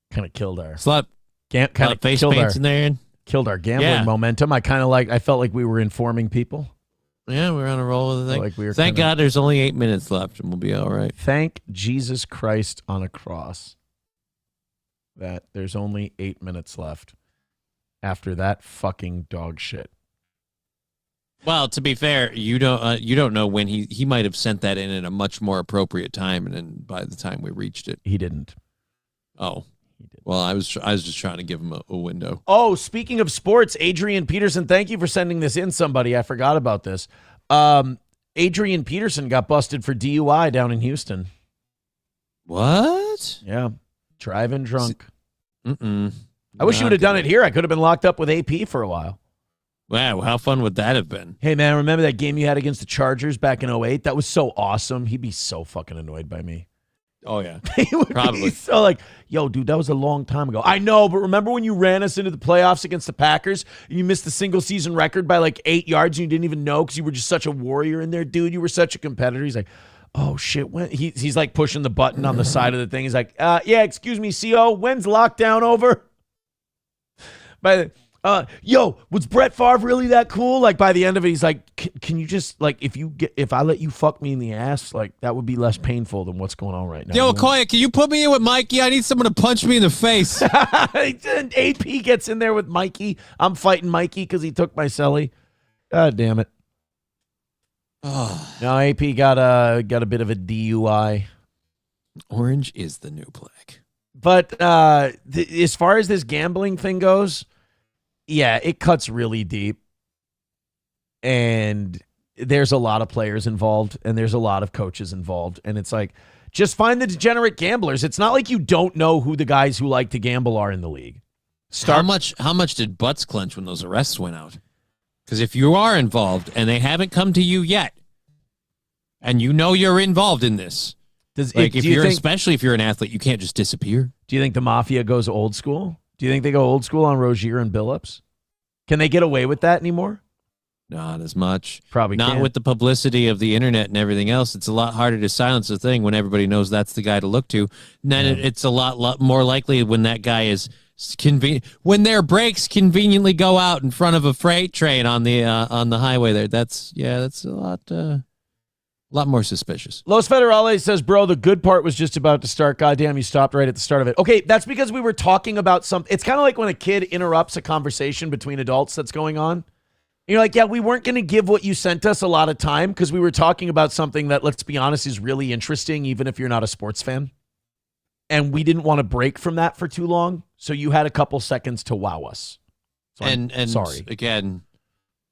Kind of killed our slut. Kind of face paints in there. Killed our gambling momentum. I felt like we were informing people. Yeah, we're on a roll with the thing. Like we were Thank God there's only 8 minutes left and we'll be all right. Thank Jesus Christ on a cross that there's only 8 minutes left after that fucking dog shit. Well, to be fair, you don't know when he might have sent that in at a much more appropriate time, and then by the time we reached it, He didn't. oh, well, I was just trying to give him a window. Oh, speaking of sports, Adrian Peterson, thank you for sending this in, somebody. I forgot about this. Adrian Peterson got busted for DUI down in Houston. What? Yeah. Driving drunk. Mm-mm. I wish you would have done it here. I could have been locked up with AP for a while. Wow, how fun would that have been? Hey, man, remember that game you had against the Chargers back in 2008? That was so awesome. He'd be so fucking annoyed by me. Oh, yeah. He would Probably. be so like, yo, dude, that was a long time ago. I know, but remember when you ran us into the playoffs against the Packers and you missed the single season record by like 8 yards and you didn't even know because you were just such a warrior in there, dude. You were such a competitor. He's like, oh, shit. When he's like pushing the button on the side of the thing. He's like, yeah, excuse me, CO, when's lockdown over? Yo, was Brett Favre really that cool? Like by the end of it, he's like, can you just like if I let you fuck me in the ass, like that would be less painful than what's going on right now. Yo, Okoye, can you put me in with Mikey? I need someone to punch me in the face. AP gets in there with Mikey. I'm fighting Mikey because he took my celly. God damn it. Oh. No, AP got a bit of a DUI. Orange is the new black. But as far as this gambling thing goes, yeah, it cuts really deep. And there's a lot of players involved, and there's a lot of coaches involved. And it's like, just find the degenerate gamblers. It's not like you don't know who the guys who like to gamble are in the league. How much did butts clench when those arrests went out? Because if you are involved and they haven't come to you yet, and you know you're involved in this, especially if you're an athlete, you can't just disappear. Do you think the mafia goes old school? Do you think they go old school on Rozier and Billups? Can they get away with that anymore? Not as much. Probably not can't. with the publicity of the internet and everything else. It's a lot harder to silence a thing when everybody knows that's the guy to look to. And then it's a lot more likely when that guy is convenient. When their brakes conveniently go out in front of a freight train on the highway there. That's a lot more suspicious. Los Federales says, bro, the good part was just about to start. Goddamn, you stopped right at the start of it. Okay, that's because we were talking about something. It's kind of like when a kid interrupts a conversation between adults that's going on. You're like, yeah, we weren't going to give what you sent us a lot of time because we were talking about something that, let's be honest, is really interesting, even if you're not a sports fan. And we didn't want to break from that for too long. So you had a couple seconds to wow us. So and sorry. Again,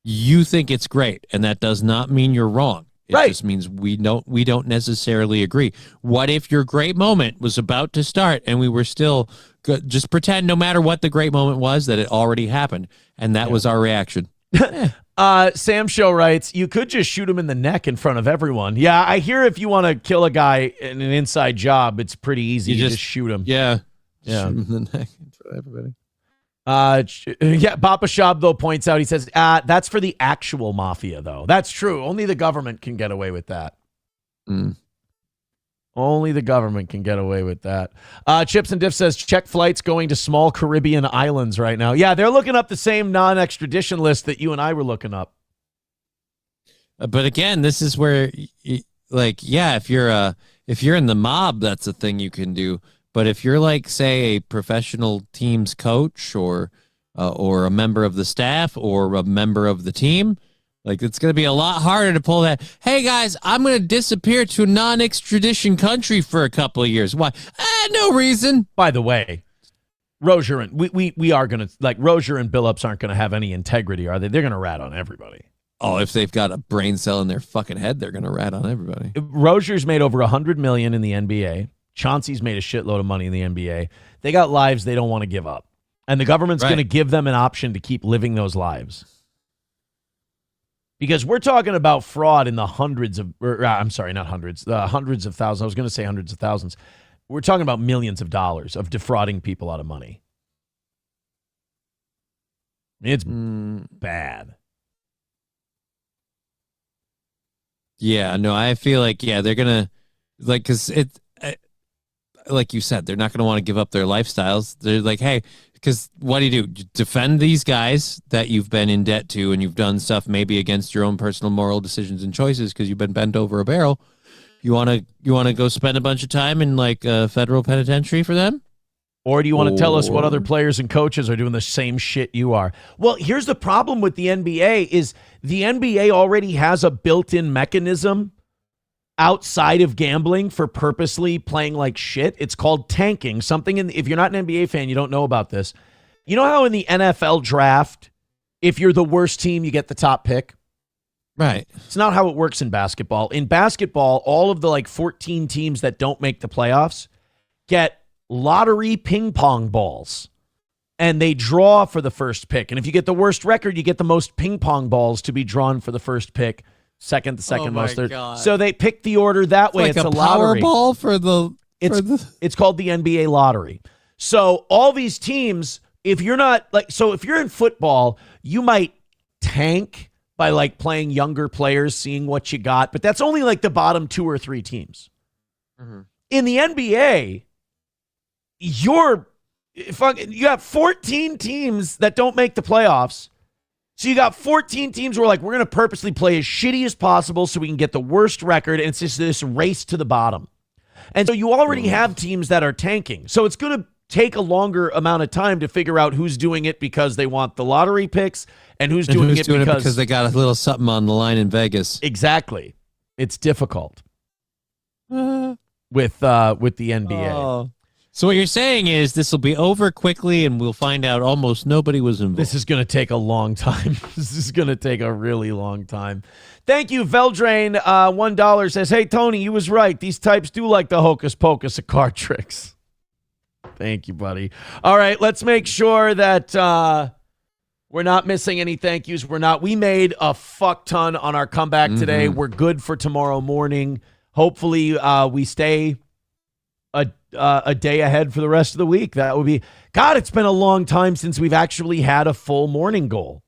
you think it's great, and that does not mean you're wrong. It just means we don't necessarily agree. What if your great moment was about to start and we were still good? Just pretend no matter what the great moment was that it already happened. And that was our reaction. Sam Show writes, you could just shoot him in the neck in front of everyone. Yeah, I hear if you want to kill a guy in an inside job, it's pretty easy. You just shoot him. Yeah. Shoot him in the neck in front of everybody. Papa Shab, though, points out, he says, that's for the actual mafia, though. That's true. Only the government can get away with that. Only the government can get away with that. Chips and Diff says, check flights going to small Caribbean islands right now. Yeah, they're looking up the same non-extradition list that you and I were looking up. But again, this is where, if you're in the mob, that's a thing you can do. But if you're like, say, a professional team's coach or a member of the staff or a member of the team, like it's going to be a lot harder to pull that. Hey guys, I'm going to disappear to a non-extradition country for a couple of years. Why? No reason. By the way, Rozier and we are going to Rozier and Billups aren't going to have any integrity, are they? They're going to rat on everybody. Oh, if they've got a brain cell in their fucking head, they're going to rat on everybody. Rozier's made over $100 million in the NBA. Chauncey's made a shitload of money in the NBA. They got lives they don't want to give up. And the government's going to give them an option to keep living those lives. Because we're talking about fraud in the hundreds of, I'm sorry, not hundreds, hundreds of thousands. I was going to say hundreds of thousands. We're talking about millions of dollars of defrauding people out of money. It's bad. Yeah, no, I feel like, they're going to, because like you said, they're not going to want to give up their lifestyles. They're like, hey, because what do? You defend these guys that you've been in debt to and you've done stuff maybe against your own personal moral decisions and choices because you've been bent over a barrel. You want to go spend a bunch of time in like a federal penitentiary for them? Or do you want to tell us what other players and coaches are doing the same shit you are? Well, here's the problem with the NBA is the NBA already has a built-in mechanism outside of gambling for purposely playing like shit. It's called tanking. If you're not an NBA fan, you don't know about this. You know how in the NFL draft, if you're the worst team, you get the top pick? Right. It's not how it works in basketball. In basketball, all of the 14 teams that don't make the playoffs get lottery ping pong balls, and they draw for the first pick. And if you get the worst record, you get the most ping pong balls to be drawn for the first pick. Second, the second most. God. So they pick the order that way. It's it's like a lottery. Powerball for the. It's called the NBA lottery. So all these teams, if you're not if you're in football, you might tank by playing younger players, seeing what you got, but that's only the bottom 2 or 3 teams. Mm-hmm. In the NBA, you got 14 teams that don't make the playoffs. So you got 14 teams who are we're going to purposely play as shitty as possible so we can get the worst record, and it's just this race to the bottom. And so you already have teams that are tanking. So it's going to take a longer amount of time to figure out who's doing it because they want the lottery picks and who's doing it because they got a little something on the line in Vegas. Exactly. It's difficult with the NBA. Oh. So what you're saying is this will be over quickly and we'll find out almost nobody was involved. This is going to take a long time. This is going to take a really long time. Thank you, Veldrain. $1 says, hey, Tony, you was right. These types do like the hocus pocus of card tricks. Thank you, buddy. All right, let's make sure that we're not missing any thank yous. We made a fuck ton on our comeback today. We're good for tomorrow morning. Hopefully we stay a day ahead for the rest of the week. That would be, God, it's been a long time since we've actually had a full morning goal.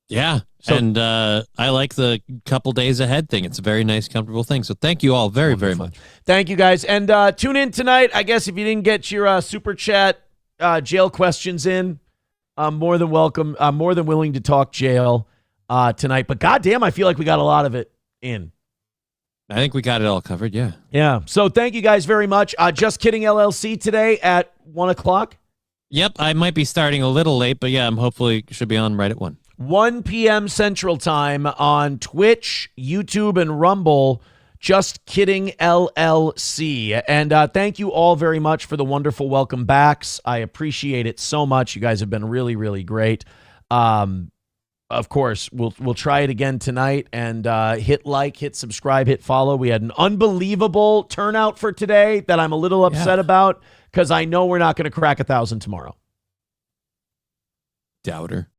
Yeah. So, and I like the couple days ahead thing. It's a very nice, comfortable thing. So thank you all very, very much. Thank you, guys. And tune in tonight. I guess if you didn't get your super chat jail questions in, I'm more than welcome. I'm more than willing to talk jail tonight. But goddamn, I feel like we got a lot of it in. I think we got it all covered, yeah. Yeah. So thank you guys very much. Just Kidding LLC today at 1 o'clock. Yep, I might be starting a little late, but yeah, I'm hopefully should be on right at 1. 1 p.m. Central Time on Twitch, YouTube, and Rumble. Just Kidding LLC. And thank you all very much for the wonderful welcome backs. I appreciate it so much. You guys have been really, really great. Of course, we'll try it again tonight, and hit like, hit subscribe, hit follow. We had an unbelievable turnout for today that I'm a little upset about because I know we're not going to crack 1,000 tomorrow. Doubter.